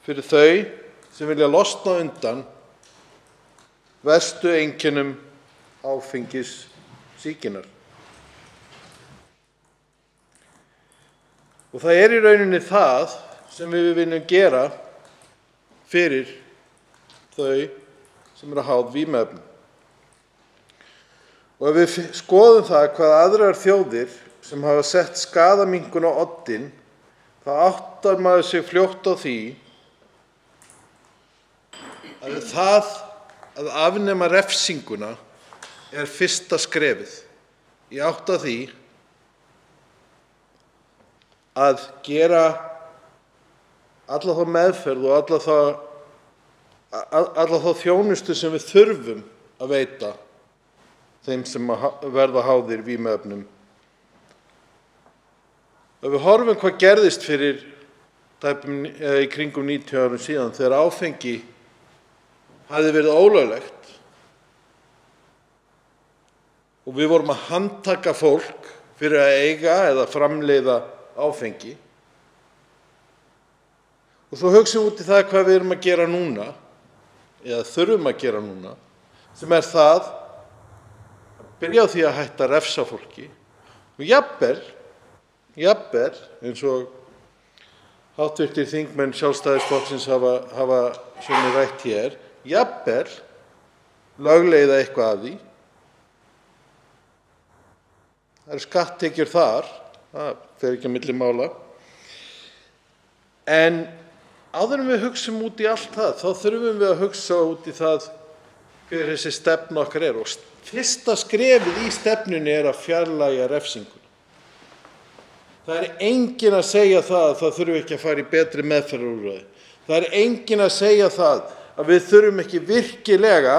fyrir þau sem vilja losna undan verstu einkennum áfengissýkinnar. Og það er í rauninni það sem við viljum gera fyrir þau sem eru háð vímuefnum. Og ef við skoðum það hvað aðrar þjóðir sem hafa sett skaðaminnkun á oddinn, þá áttar maður sig fljótt á því að það að afnema refsinguna er fyrsta skrefið í átt að því að gera alla þá meðferð og alla þá þjónustu sem við þurfum að veita þeim sem verða háðir vímuefnum. Ef við horfum hvað gerðist fyrir í kringum 90 árum síðan þegar áfengi hafði verið ólöglegt og við vorum að handtaka fólk fyrir að eiga eða framleiða áfengi. Og svo hugsaum út í það hvað við erum að gera núna, eða þurfum að gera núna, sem er það að byrja á því að hætta að refsa fólki og jafnvel, eins og hv. þingmenn Sjálfstæðisflokksins hafa svona rætt hér, jafnvel lögleiða eitthvað af því. Það eru skatttekjur þar, það fer ekki á milli mála. En áður en við hugsum út í allt það, þá þurfum við að hugsa út í það hver þessi stefna okkar er. Og fyrsta skrefið í stefnunni er að fjarlægja refsinguna. Það er enginn að segja það að það þurfi ekki að fara í betri meðferðarúrræði. Það er enginn að segja það að við þurfum ekki virkilega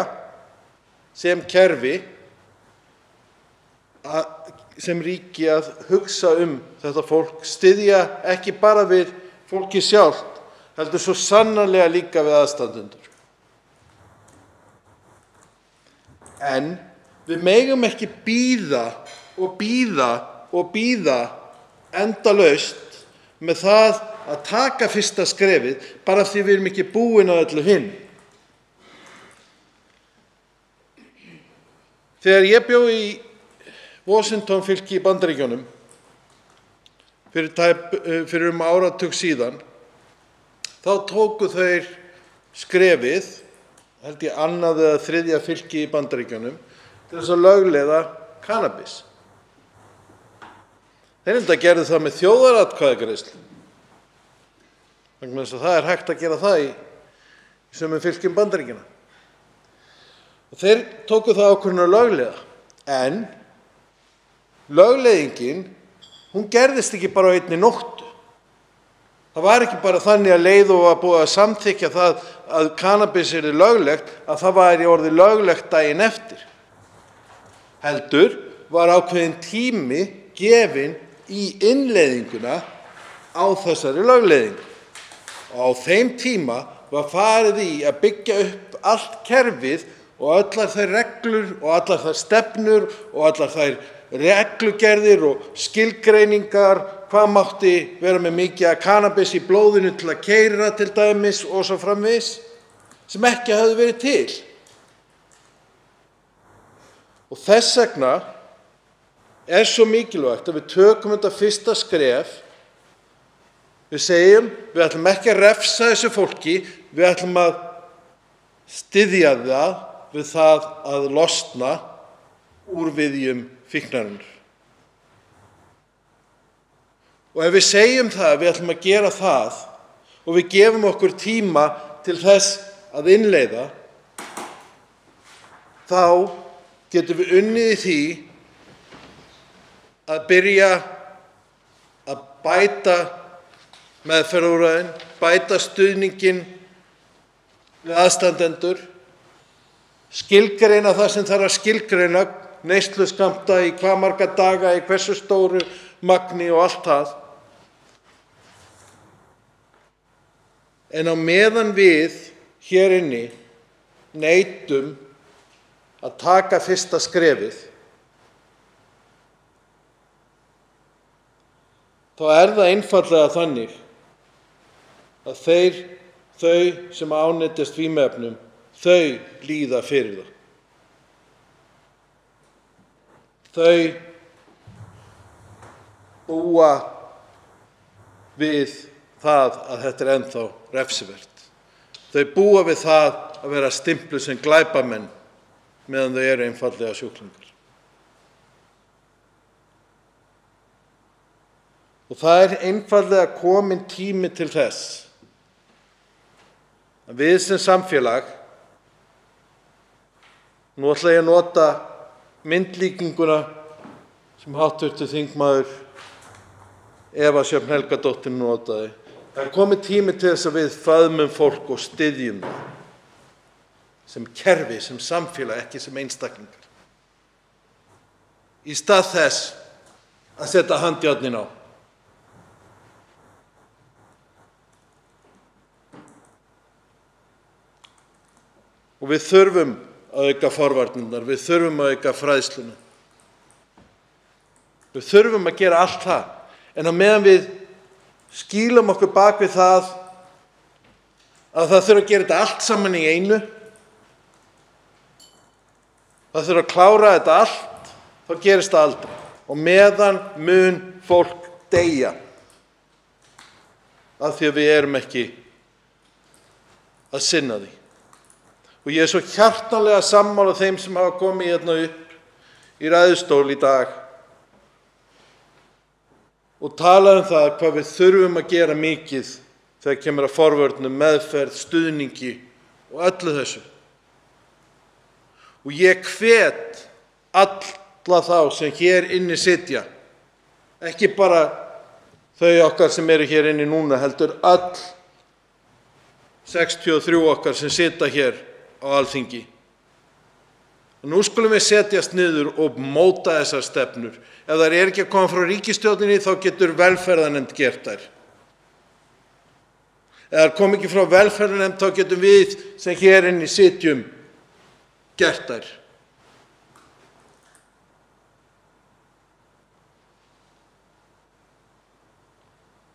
sem kerfi, sem ríki að hugsa þetta fólk, styðja ekki bara við fólki sjálft, heldur svo sannarlega líka við aðstandendur. En við megum ekki bíða endalaust með það að taka fyrsta skrefið bara því við erum ekki búin að öllu hinn. Þegar ég bjó í Washington fylki í Bandaríkjunum fyrir áratug síðan, þá tóku þeir skrefið, held ég annað eða þriðja fylki í Bandaríkjunum, til þess að lögleiða kannabis. Þeir gerðu það með þjóðaratkvæðagreiðslu, vegna þess að það er hægt að gera það í sumum fylkjum Bandaríkjanna. Og þeir tóku það ákvörðun að lögleiða, en lögleiðingin, hún gerðist ekki bara á einni nóttu. Það var ekki bara þannig að leið og var búið að samþykkja það að kannabis yrði löglegt, að það væri orðið löglegt daginn eftir. Heldur var ákveðinn tími gefinn í innleiðinguna á þessari lögleiðingu. Og á þeim tíma var farið í að byggja upp allt kerfið og allar þær reglur og allar þær stefnur og allar þær reglugerðir og skilgreiningar, hvað mátti vera með mikið af kannabis í blóðinu til að keyra til dæmis og svo framvegis, sem ekki hafði verið til. Og þess vegna er svo mikilvægt að við tökum þetta fyrsta skref. Við segjum, við ætlum ekki að refsa þessu fólki, við ætlum að styðja það við það að losna úr viðjum fíknarinnar. Og ef við segjum það, við ætlum að gera það og við gefum okkur tíma til þess að innleiða, þá getum við unnið í því að byrja að bæta meðferðarúrræðin, bæta stuðninginn við aðstandendur, skilgreina það sem þarf að skilgreina, neysluskammta í hvað marga daga, í hversu stóru magni og allt það. En á meðan við hér inni neitum að taka fyrsta skrefið, þá er það einfaldlega þannig að þeir þau sem ánetjast vímuefnum, þau líða fyrir það. Þau búa við það að þetta ennþá refsivert. Þau búa við það að vera stimpluð sem glæpamenn meðan þau eru einfaldlega sjúklingar. Og það einfaldlega kominn tími til þess að við sem samfélag, nú ætla ég að nota myndlíkinguna sem hv. þingmaður Eva Sjöfn Helgadóttir notaði. Það kominn tími til þess að við faðmum fólk og styðjum það sem kerfi, sem samfélag, ekki sem einstaklingar. Í stað þess að setja handjárnin á. Og við þurfum að auka forvarnirnar, við þurfum að auka fræðsluna. Við þurfum að gera allt það, en á meðan við skýlum okkur bak við það að það þurfi að gera þetta allt saman í einu, það þurfi að klára þetta allt, þá gerist það aldrei. Og meðan mun fólk deyja af því að við erum ekki að sinna því. Og ég er svo hjartanlega sammála þeim sem hafa komið hérna upp í ræðustól í dag og talað það hvað við þurfum að gera mikið þegar kemur að forvörnum, meðferð, stuðningi og öllu þessu. Og ég hvet alla þá sem hér inni sitja, ekki bara þau okkar sem eru hér inni núna, heldur öll 63 okkar sem sita hér á Alþingi. Og nú skulum við setjast niður og móta þessar stefnur. Ef það er ekki að koma frá ríkisstjórninni, þá getur velferðarnefnd gert þær. Ef það kom ekki frá velferðarnefnd, þá getum við sem hér inni sitjum gert þær.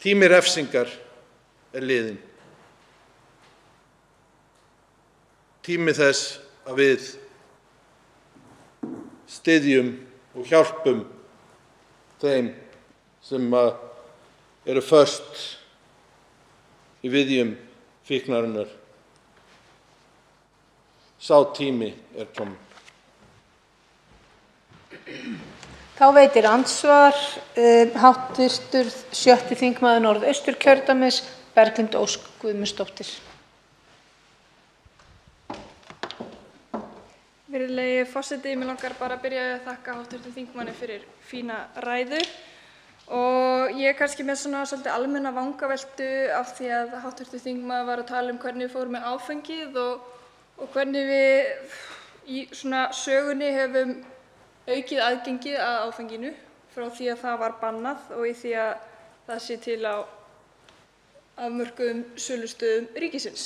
Tími refsingar er liðinn. Tími þess að við styðjum og hjálpum þeim sem eru föst í viðjum fíknarinnar. Sá tími er kominn. Þá veitir andsvar hv. 7. þingmaður Norðausturkjördæmis, Berglind Ósk Guðmundsdóttir. Virðulegi forseti, mig langar bara að byrja að þakka hv. þingmanni fyrir fína ræðu og ég er kannski með svona svolítið almenna vangaveltu af því að hv. þingmaður var að tala um hvernig við fórum með áfengið og hvernig við í svona sögunni höfum aukið aðgengið að áfenginu frá því að það var bannað og í því að það sé til á afmörkuðum sölustöðum ríkisins.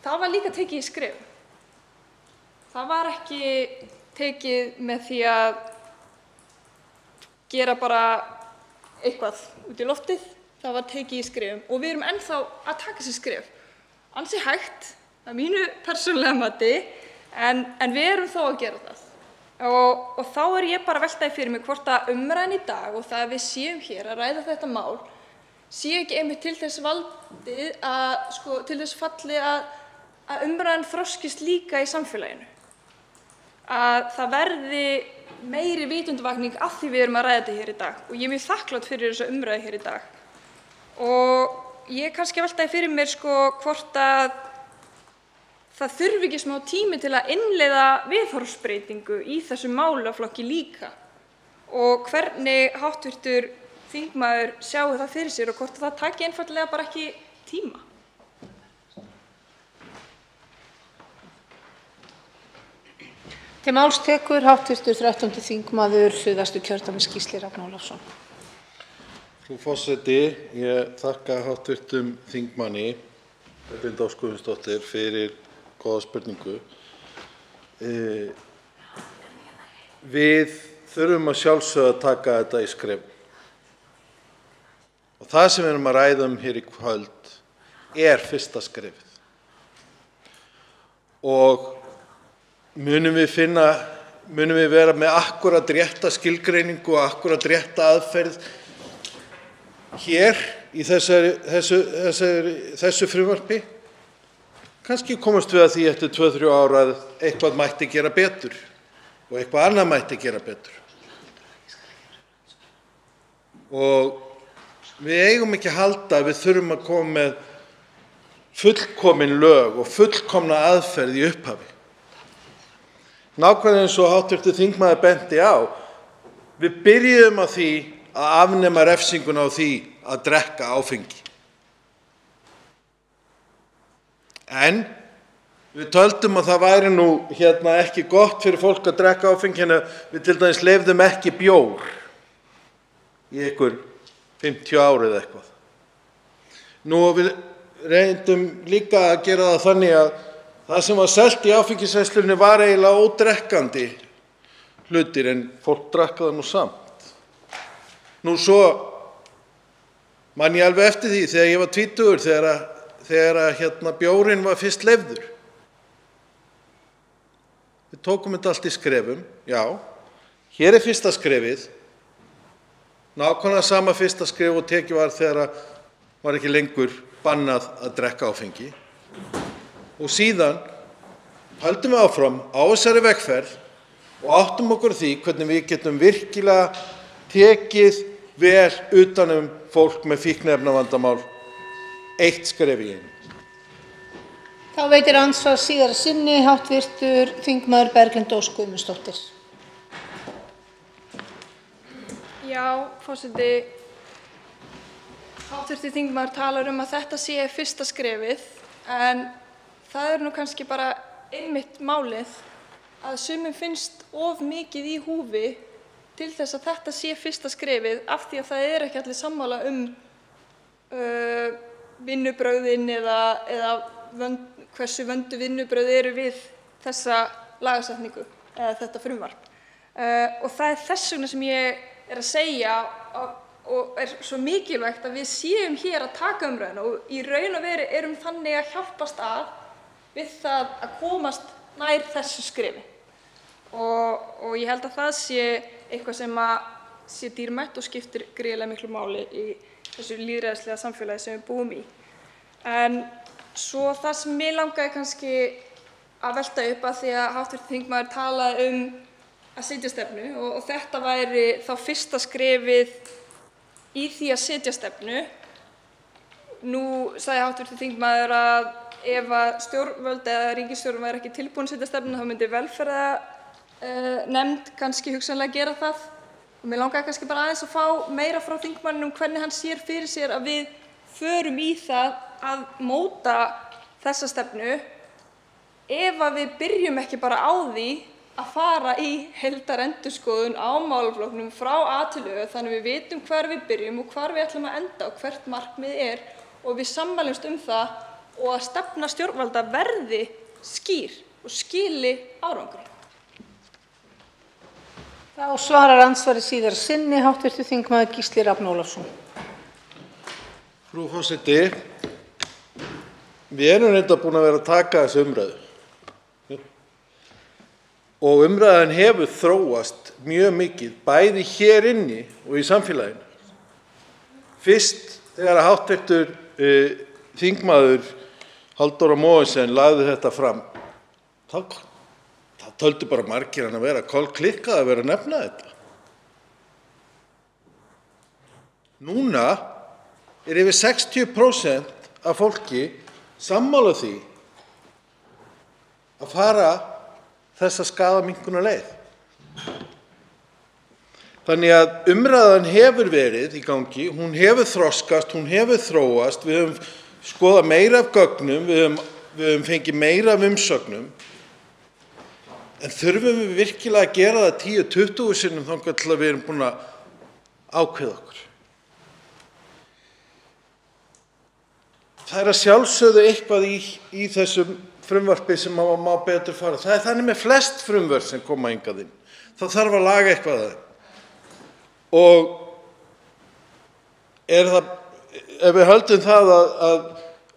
Það var líka tekið í skref. Það var ekki tekið með því að gera bara eitthvað út í loftið. Það var tekið í skrefum og við erum ennþá að taka þessi skref. Ansi hægt, að mínu persónulega mati, en við erum þó að gera það. Og þá er ég bara að velta fyrir mig hvort að umræðan í dag og það að við séum hér að ræða þetta mál sé ekki einmitt til þess valdið til þess fallið að umræðan þroskist líka í samfélaginu. Að það verði meiri vitundarvakning af því við erum að ræða þetta hér í dag. Og ég er mjög þakklát fyrir þessa umræðu hér í dag. Og ég kannski veltaði fyrir mér hvort að það þurfi ekki smá tími til að innleiða viðhorfsbreytingu í þessum málaflokki líka. Og hvernig hv. þingmaður sjái það fyrir sér og hvort það taki einfaldlega bara ekki tíma. Til máls tekur hv. 13. þingmaður Suðvesturkjördæmis, Gísli Rafn Ólafsson. Frú forseti, ég þakka hv. þingmanni Berglind Ósk Guðmundsdóttur fyrir góða spurningu. Við þurfum að sjálfsögðu að taka þetta í skref. Og það sem við erum að ræða hér í kvöld er fyrsta skrefið. Og munum við vera með akkúrat rétta skilgreiningu og akkúrat rétta aðferð hér í þessu frumvarpi? Kannski komumst við að því eftir 2-3 ár að eitthvað mætti gera betur og eitthvað annað mætti gera betur. Og við eigum ekki að halda að við þurfum að koma með fullkomin lög og fullkomna aðferð í upphafi. Nákvæmlega eins og hv. þingmaður benti á, við byrjuðum á því að afnema refsinguna á því að drekka áfengi. En við töldum að það væri nú ekki gott fyrir fólk að drekka áfengi, en við til dæmis leyfðum ekki bjór í einhver 50 ár eða eitthvað. Nú við reyndum líka að gera það þannig að það sem var selt í áfengisverslunni var eiginlega ódrekkandi hlutir, en fólk drakk það nú samt. Nú svo man ég alveg eftir því þegar ég var tvítugur, þegar bjórinn var fyrst leyfður. Við tókum þetta allt í skrefum, já, hér er fyrsta skrefið, nákvæmlega sama fyrsta skref og tekið var þegar var ekki lengur bannað að drekka áfengi. Og síðan höldum við áfram á þessari vegferð og áttum okkur á því hvernig við getum virkilega tekið vel utan fólk með fíkniefnavandamál eitt skref í einu. Þá veitir andsvar síðara sinni hv. þingmaður Berglind Ósk Guðmundsdóttir. Já, forseti, hv. þingmaður talar að þetta sé fyrsta skrefið, en það nú kannski bara einmitt málið að sumum finnst of mikið í húfi til þess að þetta sé fyrsta skrefið, af því að það ekki allir sammála vinnubrögðin eða hversu vöndu vinnubrögð eru við þessa lagasetningu eða þetta frumvarp. Og það þess vegna sem ég að segja og svo mikilvægt að við séum hér að taka umræðuna og í raun og veru erum þannig að hjálpast að við það að komast nær þessu skrefi. Og ég held að það sé eitthvað sem sé dýrmætt og skiptir gríðarlega miklu máli í þessu lýðræðislega samfélagi sem við búum í. En svo það sem mig langaði kannski að velta upp, að því að hv. þingmaður talaði að setja stefnu og þetta væri þá fyrsta skrefið í því að setja stefnu. Nú sagði hv. þingmaður að ef stjórnvöld eða ríkisstjórn væri ekki tilbúin að setja stefnu þá myndi velferðarnefnd kannski hugsanlega gera það. Og mig langaði kannski bara aðeins að fá meira frá þingmanninum hvernig hann sér fyrir sér að við förum í það að móta þessa stefnu ef við byrjum ekki bara á því að fara í heildarendurskoðun á málaflokknum frá A til Ö, þannig við vitum hvar við byrjum og hvar við ætlum að enda og hvert markmið og við sammælumst það og að stefna stjórnvalda verði skýr og skili árangri. Þá svarar andsvari síðara sinni hv. þingmaður Gísli Rafn Ólafsson. Frú forseti, við erum reyndar búin að vera að taka þessu umræðu og umræðan hefur þróast mjög mikið, bæði hér inni og í samfélaginu. Fyrst þegar hv. þingmaður Halldóra Mogensen lagði þetta fram, þá töldu bara margir hann að vera kolklikkað að vera að nefna þetta. Núna yfir 60% af fólki sammála því að fara þessa skaðaminnkunarleið. Þannig að umræðan hefur verið í gangi, hún hefur þroskast, hún hefur þróast, við höfum skoðað meira af gögnum, við höfum fengið meira af umsögnum, en þurfum við virkilega að gera það 10-20 sinnum þangað til að við erum búin að ákveða okkur. Það að sjálfsögðu eitthvað í þessum frumvarpi sem má betur fara. Það þannig með flest frumvörp sem koma hingað inn. Það þarf að laga eitthvað að þeim. Og ef við höldum það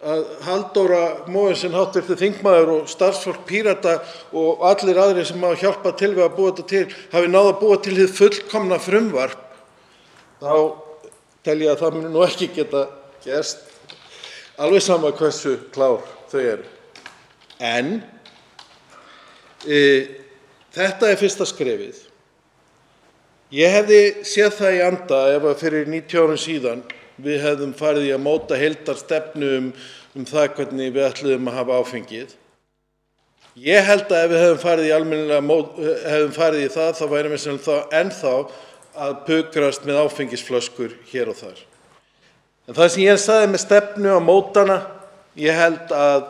að Halldóra Mogensen, hv. þingmaður, og starfsfólk Pírata og allir aðrir sem hafa hjálpað til við að búa þetta til hafi náð að búa til hið fullkomna frumvarp, þá tel ég að það muni nú ekki geta gerst, alveg sama hversu klár þau eru. En þetta fyrsta skrefið. Ég hefði séð það í anda ef að fyrir 90 árum síðan við hefðum farið í að móta heildarstefnu það hvernig við ætluðum að hafa áfengið. Ég held að ef við hefðum farið í það, þá værum við ennþá að pukrast með áfengisflöskur hér og þar. En það sem ég sagði með stefnu að móta hana, ég held að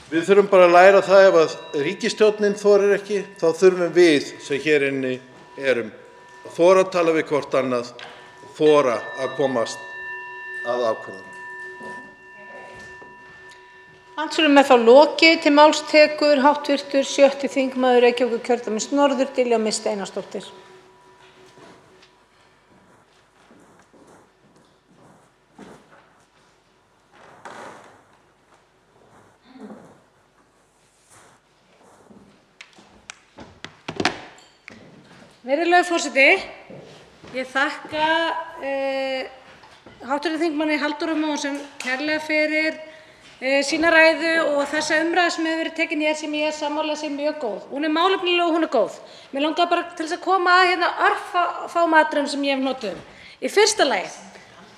við þurfum bara að læra það ef að ríkisstjórnin þorir ekki, þá þurfum við sem hér inni erum að þora að tala við hvort annað, þora að komast að ákvörðunum. Andsvörum með þá lokið. Til máls tekur hv. 6. þingmaður Reykjavíkurkjördæmis norður, Diljá Mist Einarsdóttir. Virðulegur forseti, ég þakka hv. þingmanni Halldóru Mogensen kærlega fyrir sína ræðu og þessa umræðu sem hefur verið tekin hér, sem ég er sammála sé mjög góð. Hún er málefnaleg og hún er góð. Mig langar bara til þess að koma að hérna örfáum atriðum sem ég hef notað. Í fyrsta lagi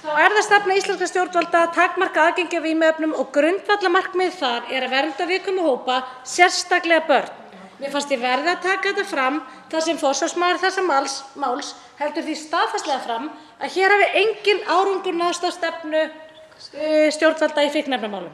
þá er það stefna íslenskra stjórnvalda að takmarka aðgengi að vímuefnum og grundvallarmarkmið þar er að vernda viðkvæma hópa, sérstaklega börn. Mér fannst ég verða að taka þetta fram þar sem forsvarsmaður þessa máls heldur því staðfastlega fram að hér hafi engin árangur náðst á stefnu stjórnvalda í fíkniefnamálum.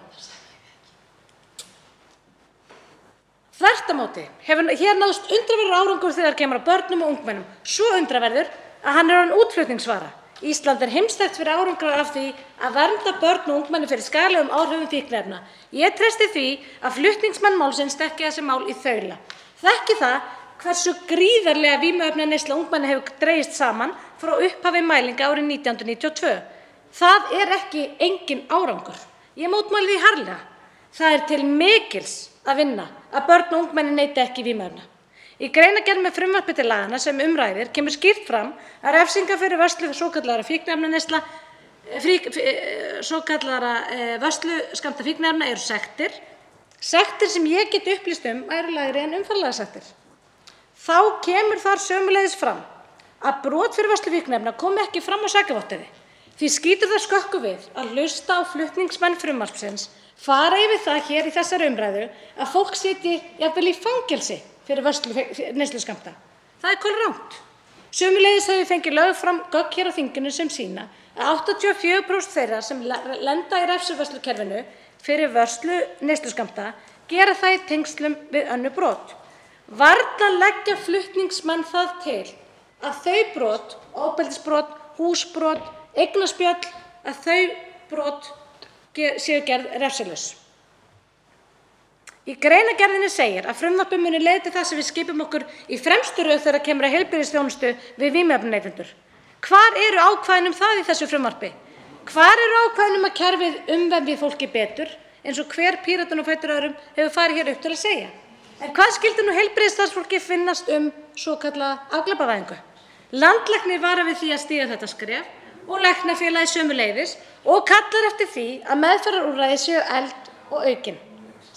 Þvert á móti hefur hér náðst undraverður árangur þegar kemur að börnum og ungmennum, svo undraverður að hann er orðinn útflutningsvara. Ísland er heimsþekkt fyrir árangur af því að vernda börn og ungmenni fyrir skaðlegum áhrifum fíkniefna. Ég treysti því að flutningsmenn málsins þekki þessi mál í þaula. Þekki það hversu gríðarlega vímuefnaneysla ungmenna hefur dregist saman frá upphafi mælinga árið 1992. Það er ekki engin árangur. Ég mótmæli því harðlega. Það er til mikils að vinna að börn og ungmenni neyti ekki vímuefna. Í greinargerð með frumvarpi til laganna sem ræðir kemur skýrt fram að refsingar fyrir vörslu svokallaðra fíkniefnaneysla, svokallaðra vörslu skammta fíkniefna eru sektir. Sektir sem ég get upplýst eru lægri en umferðarlagasektir. Þá kemur þar sömuleiðis fram að brot fyrir vörslu fíkniefna komi ekki fram á sakavottorði. Því skýtur það skökku við að hlusta á flutningsmenn frumvarpsins fara yfir það hér í þessari umræðu að fólk sitji jafnvel í fangelsi fyrir vörslu neysluskammta. Það er kolrangt. Sömuleiðis hefur fengið lögð fram gögn hér á þinginu sem sýna að 84% þeirra sem lenda í refsivörslukerfinu fyrir vörslu neysluskammta gera það í tengslum við önnur brot. Varla leggja flutningsmenn það til að þau brot, ofbeldisbrot, húsbrot, eignaspjöll, að þau brot séu gerð refsilaus. Í greinargerðinni segir að frumvarpið muni leiða til þess að við skipum okkur í fremstu röð þegar kemur að heilbrigðisþjónustu við vímuefnaneytendur. Hvar eru ákvæðin það í þessu frumvarpi? Hvar eru ákvæðin að kerfið umvefji fólki betur, eins og hver Píratinn á fætur öðrum hefur farið hér upp til að segja? En hvað skyldi nú heilbrigðisstarfsfólki finnast svokallaða afglæpavæðingu? Landlæknir varar við því að stíga þetta skref og Læknafélagið sömuleiðis og kallar eftir því að meðferðarúrræði séu efld og aukin.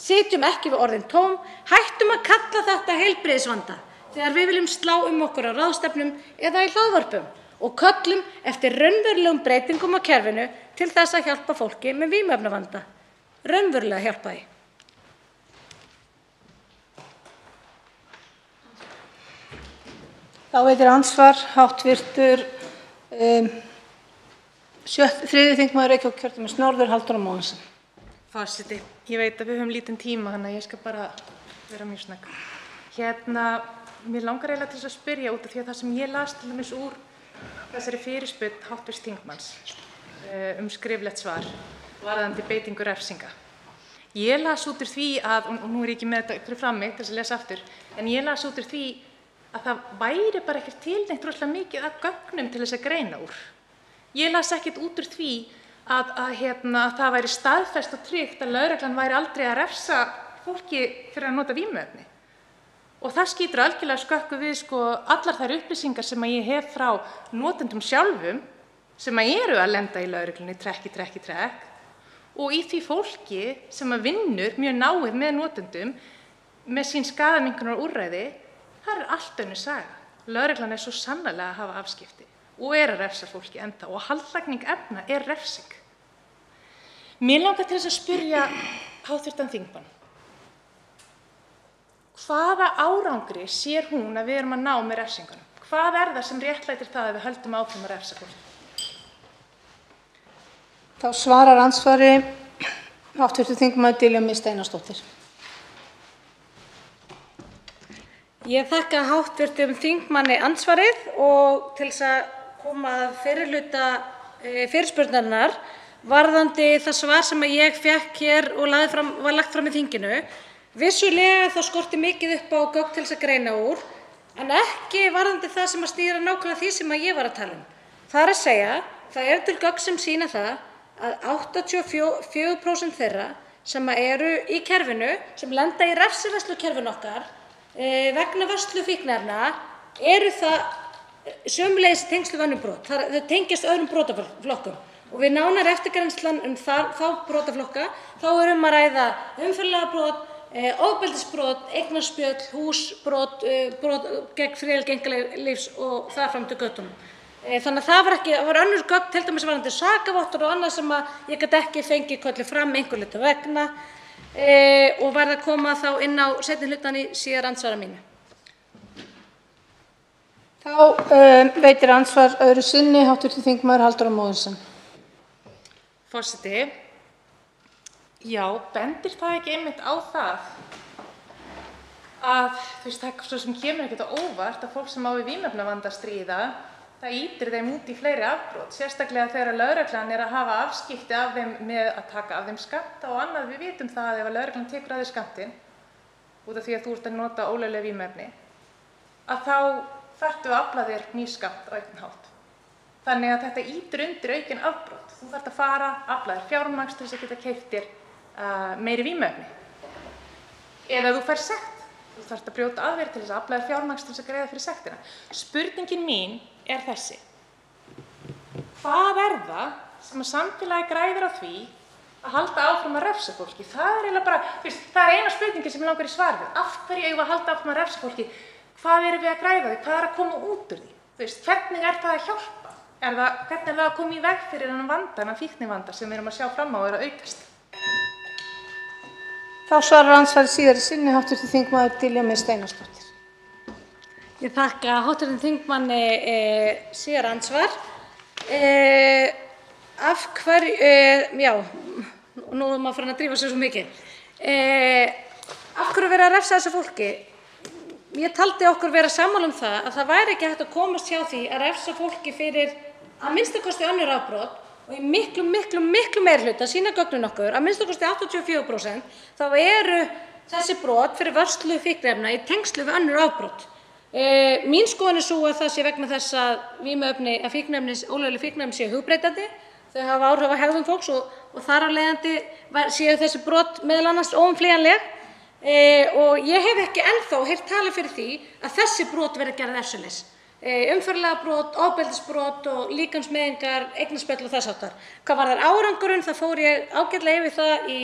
Sitjum ekki við orðin tóm, hættum að kalla þetta heilbrigðisvanda þegar við viljum slá okkur á ráðstefnum eða í hlaðvörpum og köllum eftir raunverulegum breytingum á kerfinu til þess að hjálpa fólki með vímuefnavanda. Raunverulega hjálpa því. Þá veitir andsvar hv. 3. þingmaður Reykjavíkurkjördæmis norður, Halldóra Mogensen. Forseti, ég veit að við höfum lítinn tíma, þannig að ég skal bara vera mjög snögg. Mér langar eiginlega til þess að spyrja út af því að það sem ég las til dæmis úr þessari fyrirspurn hv. þingmanns skriflegt svar varðandi beitingu refsinga. Ég las út úr því að, og nú er ég ekki með þetta fyrir fram mig til þess að lesa aftur, en ég las út úr því að það væri bara ekkert tilneitt rosalega mikið af gögnum til þess að greina úr. Ég las ekkert út úr því að það væri staðfest og tryggt að lögreglan væri aldrei að refsa fólki fyrir að nota vímuefni. Og það skýtur algjörlega skökku við allar þær upplýsingar sem ég hef frá notendum sjálfum sem eru að lenda í lögreglunni trekk í trekk og í því fólki sem vinnur mjög náið með notendum með sín skaðaminnkunarúrræði. Það er allt önnur saga. Lögreglan er svo sannarlega að hafa afskipti og að refsa fólki ennþá og haldlagning efna er refsing. Mér langar til þess að spyrja hv. þingmann. Hvaða árangri sér hún að við erum að ná með refsingunum? Hvað er það sem réttlætir það að við höldum áfram að refsa fólki? Þá svarar andsvari hv. þingmaður Diljá Mist Einarsdóttir. Ég þakka hv. þingmanni andsvarið og til þess að koma að fyrri hluta fyrirspurnarinnar varðandi það svar sem ég fékk hér og var lagt fram í þinginu. Vissulega þá skorti mikið upp á gögn til þess að greina úr, en ekki varðandi það sem snýr að nákvæmlega því sem ég var að tala um. Það er að segja, það eru til gögn sem sýna það að 84% þeirra sem eru í kerfinu, sem lenda í refsivörslukerfinu okkar vegna vörslu fíkniefna, eru það sömuleiðis í tengslum við önnur brot. Þau tengjast öðrum brotaflokkum. Og við nánari eftirgrennslan þá brotaflokka, þá er að ræða umferðarlagabrot, ofbeldisbrot, eignarspjöll, húsbrot, brot gegn friðhelgi einkalífs og þar fram til götunum. Þannig að það var önnur gögn, til dæmis varðandi sakavottorð og annað sem ég gat ekki fengið kölluð fram einhver hluta vegna og verð að koma þá inn á seinni hlutann í síðar andsvara mínu. Þá veitir andsvar öðru sinni hv. þingmaður Halldóra Mogensen. Forseti, já, bendir það ekki einmitt á það að það svo sem kemur ekkert á óvart að fólk sem á við vímuefnavanda að stríða, það ýtir þeim út í fleiri afbrot, sérstaklega þegar lögreglan er að hafa afskipti af þeim með að taka af þeim skammta og annað. Við vitum það að ef lögreglan tekur af þér skammtinn út af því að þú ert að nota ólögleg vímuefni, að þá þarftu að afla þér ný skammt á einhvern hátt. Þannig að þetta ýtir undir aukin afbrot. Þú þarft að fara, afla þér fjármagns til þess að geta keypt þér meiri vímuefni. Eða þú fær sekt. Þú þarft að brjóta af þér til þess að afla þér fjármagns til þess að greiða fyrir sektina. Spurningin mín er þessi. Hvað er það sem samfélagið græðir á því að halda áfram að refsa fólki? Það er eiginlega bara, það er eina spurningin sem mig langar í svar við. Af hverju eigum við að halda áfram að refsa fólki? Hvað erum við að græða því? Hvað er að koma út úr því? Hvernig er það að hjálpa? Hvernig er það að koma í veg fyrir þennan vanda, þennan fíknivanda sem við erum að sjá fram á að aukast? Þá svarar andsvari síðar í sinni hv. þingmaður Diljá Mist Einarsdóttir. Ég þakka hv. þingmanni síðar andsvar. Af hverju, já, nú er maður farin að drífa sig svo mikið. Af hverju verið að refsa þessu fólki? Ég taldi okkur vera sammála um það að það væri ekki hægt að komast hjá því að refsa fólki fyrir að minnsta kosti önnur afbrot og í miklu meirihluta sýna gögnin okkur, að minnsta kosti 84%, þá eru þessi brot fyrir vörslu fíkniefna í tengslu við önnur afbrot. Mín skoðun er sú að það sé vegna þess að ólögleg fíkniefni séu hugbreytandi, þau hafa áhrif á hegðun fólks og þar af leiðandi séu þessi brot meðal annars óumflýjanleg. Og ég hef ekki ennþá heyrt tala fyrir því að þessi brot verði gerð refsilaus. Umferðarlagabrot, ofbeldisbrot og líkamsmeiðingar, eignarspjöll og þess háttar. Hvað varðar árangurinn, þá fór ég ágætlega yfir það í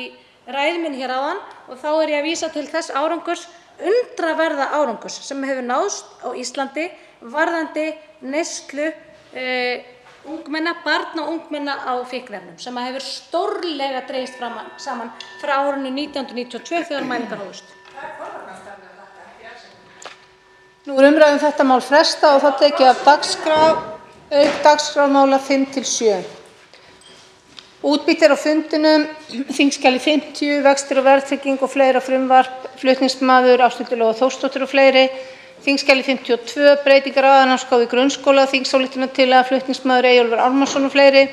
ræðu minni hér áðan og þá er ég að vísa til þess árangurs, undraverða árangurs sem hefur náðst á Íslandi varðandi neyslu ungmenna, barna og ungmenna á fíkniefnum sem hefur stórlega dregist saman frá árinu 1992 þegar mælingar hófust. Nú er umræðu þetta mál frestað og þá tekið af dagskrá, auk dagskrármála 5-7. Útbýtt er á fundinum þingskjali 50, vextir og verðtrygging og fleira frumvarp, flutningsmaður Ásthildur Lóa Þórsdóttir og fleiri. Þingskjali 52, breytingar á aðalnámskrá í grunnskóla, þingsályktunartillaga, flutningsmaður Eyjólfur Ármannsson og fleiri.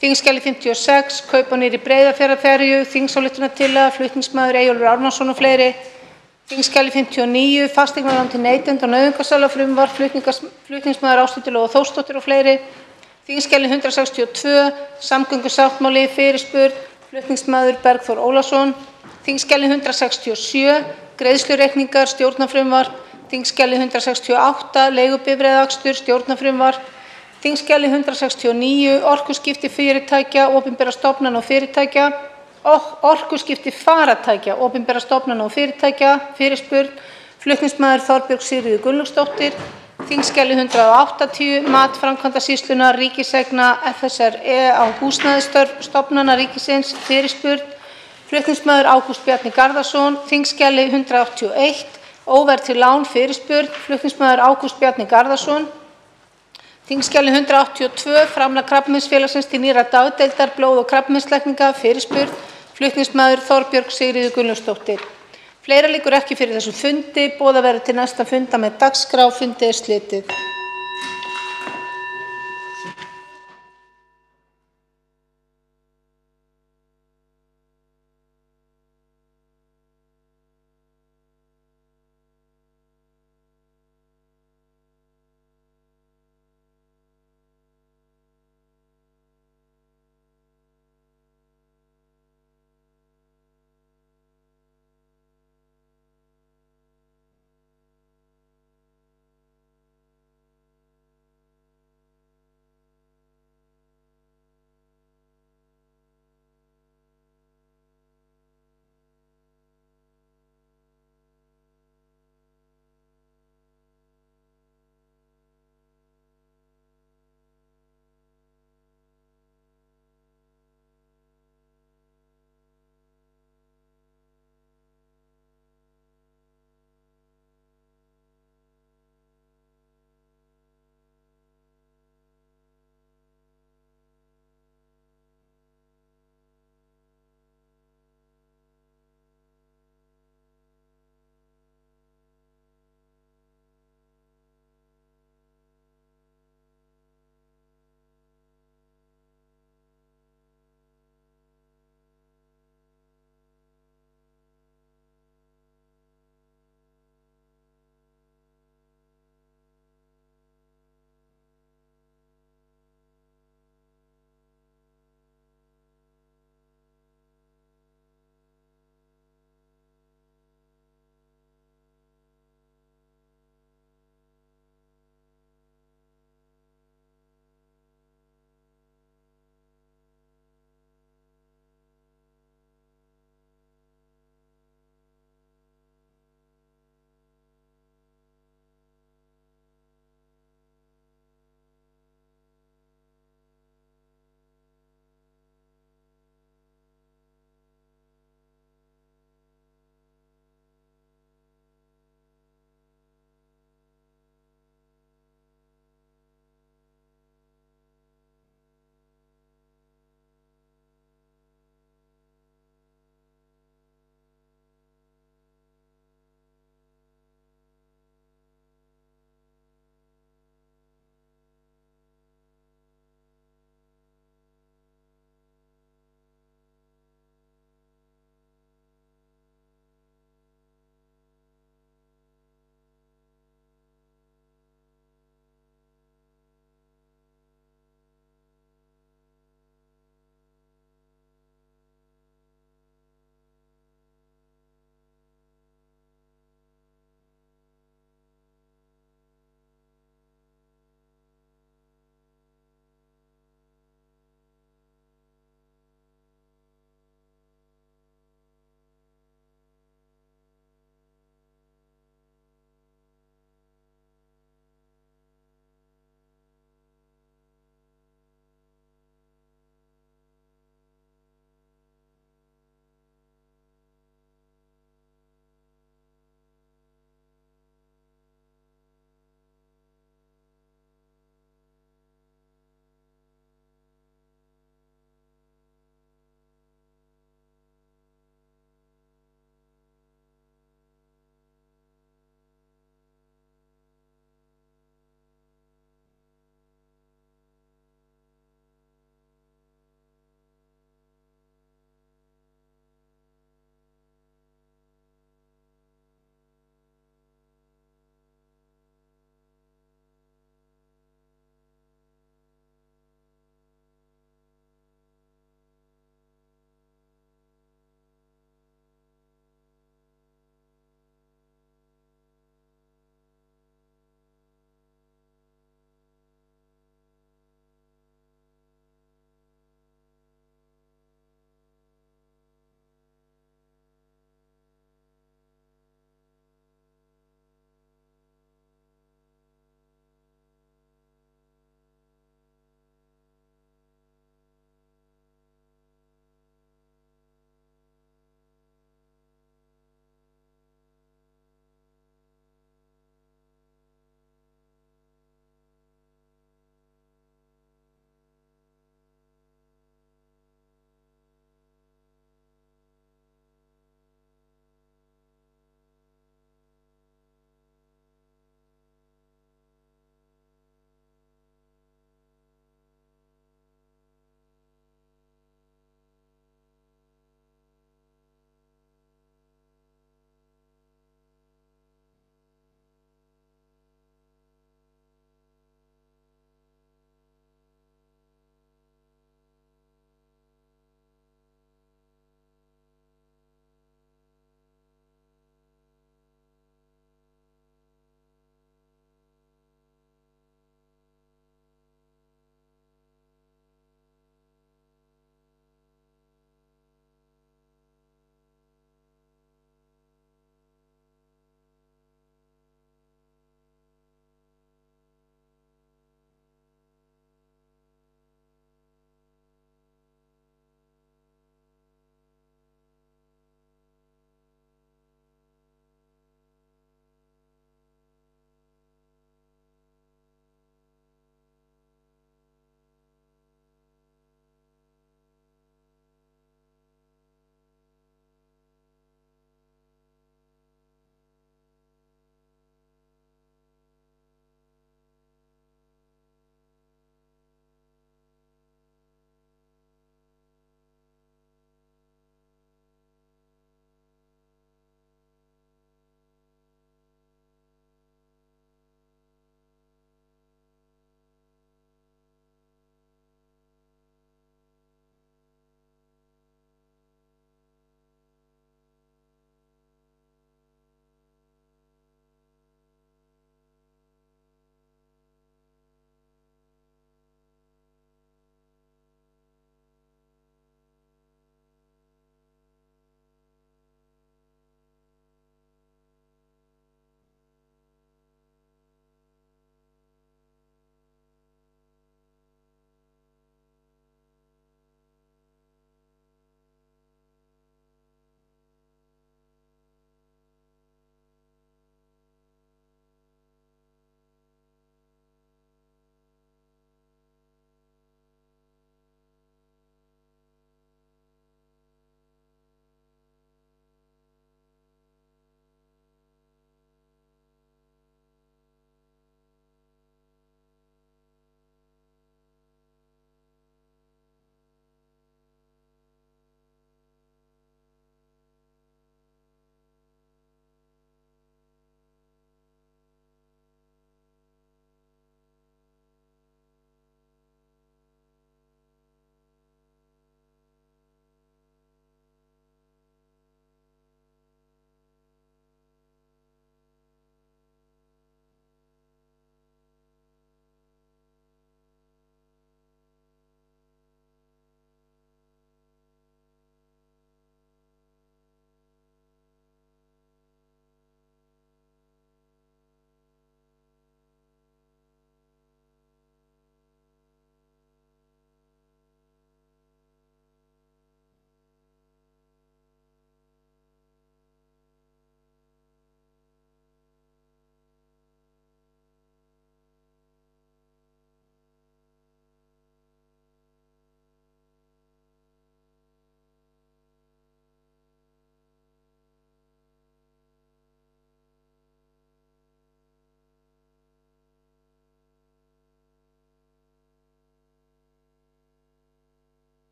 Þingskjali 56, kaup á nýrri Breiðafjarðarferju, þingsályktunartillaga, flutningsmaður Eyjólfur Ármannsson og fleiri. Þingskjali 59, fasteignalán til neytenda og nauðungarsala, frumvarp, flutningsmaður Ásthildur Lóa Þórsdóttir og fleiri. þingskjali 162, samgöngusáttmáli, fyrirspurn, flutningsmaður Bergþór Ólason, þingskjali 167, greiðslureikningar, stjórnarfrumvarp, þingskjali 168, leigubifreiðaakstur, stjórnarfrumvarp, þingskjali 169, orkuskipti fyrirtækja, opinberra stofnana og fyrirtækja, orkuskipti farartækja, opinberra stofnana og fyrirtækja, fyrirspurn, flutningsmaður Þorbjörg Sigríður Gunnlaugsdóttir, þingskjali 180, mat Framkvæmdasýslunnar ríkiseigna FSRE á húsnæðisstofnana ríkisins, fyrirspurn, flutningsmaður Ágúst Bjarni Garðarsson, þingskjali 181, óverðtryggð lán, fyrirspurn, flutningsmaður Ágúst Bjarni Garðarsson, þingskjali 182, framlag Krabbameinsfélagsins til nýrrar dagdeildar blóð- og krabbameinslækninga, fyrirspurn, flutningsmaður Þorbjörg Sigríður Gunnlaugsdóttir. Fleira liggur ekki fyrir þessum fundi. Boðað verður til næsta funda með dagskrá. Fundi er slitið.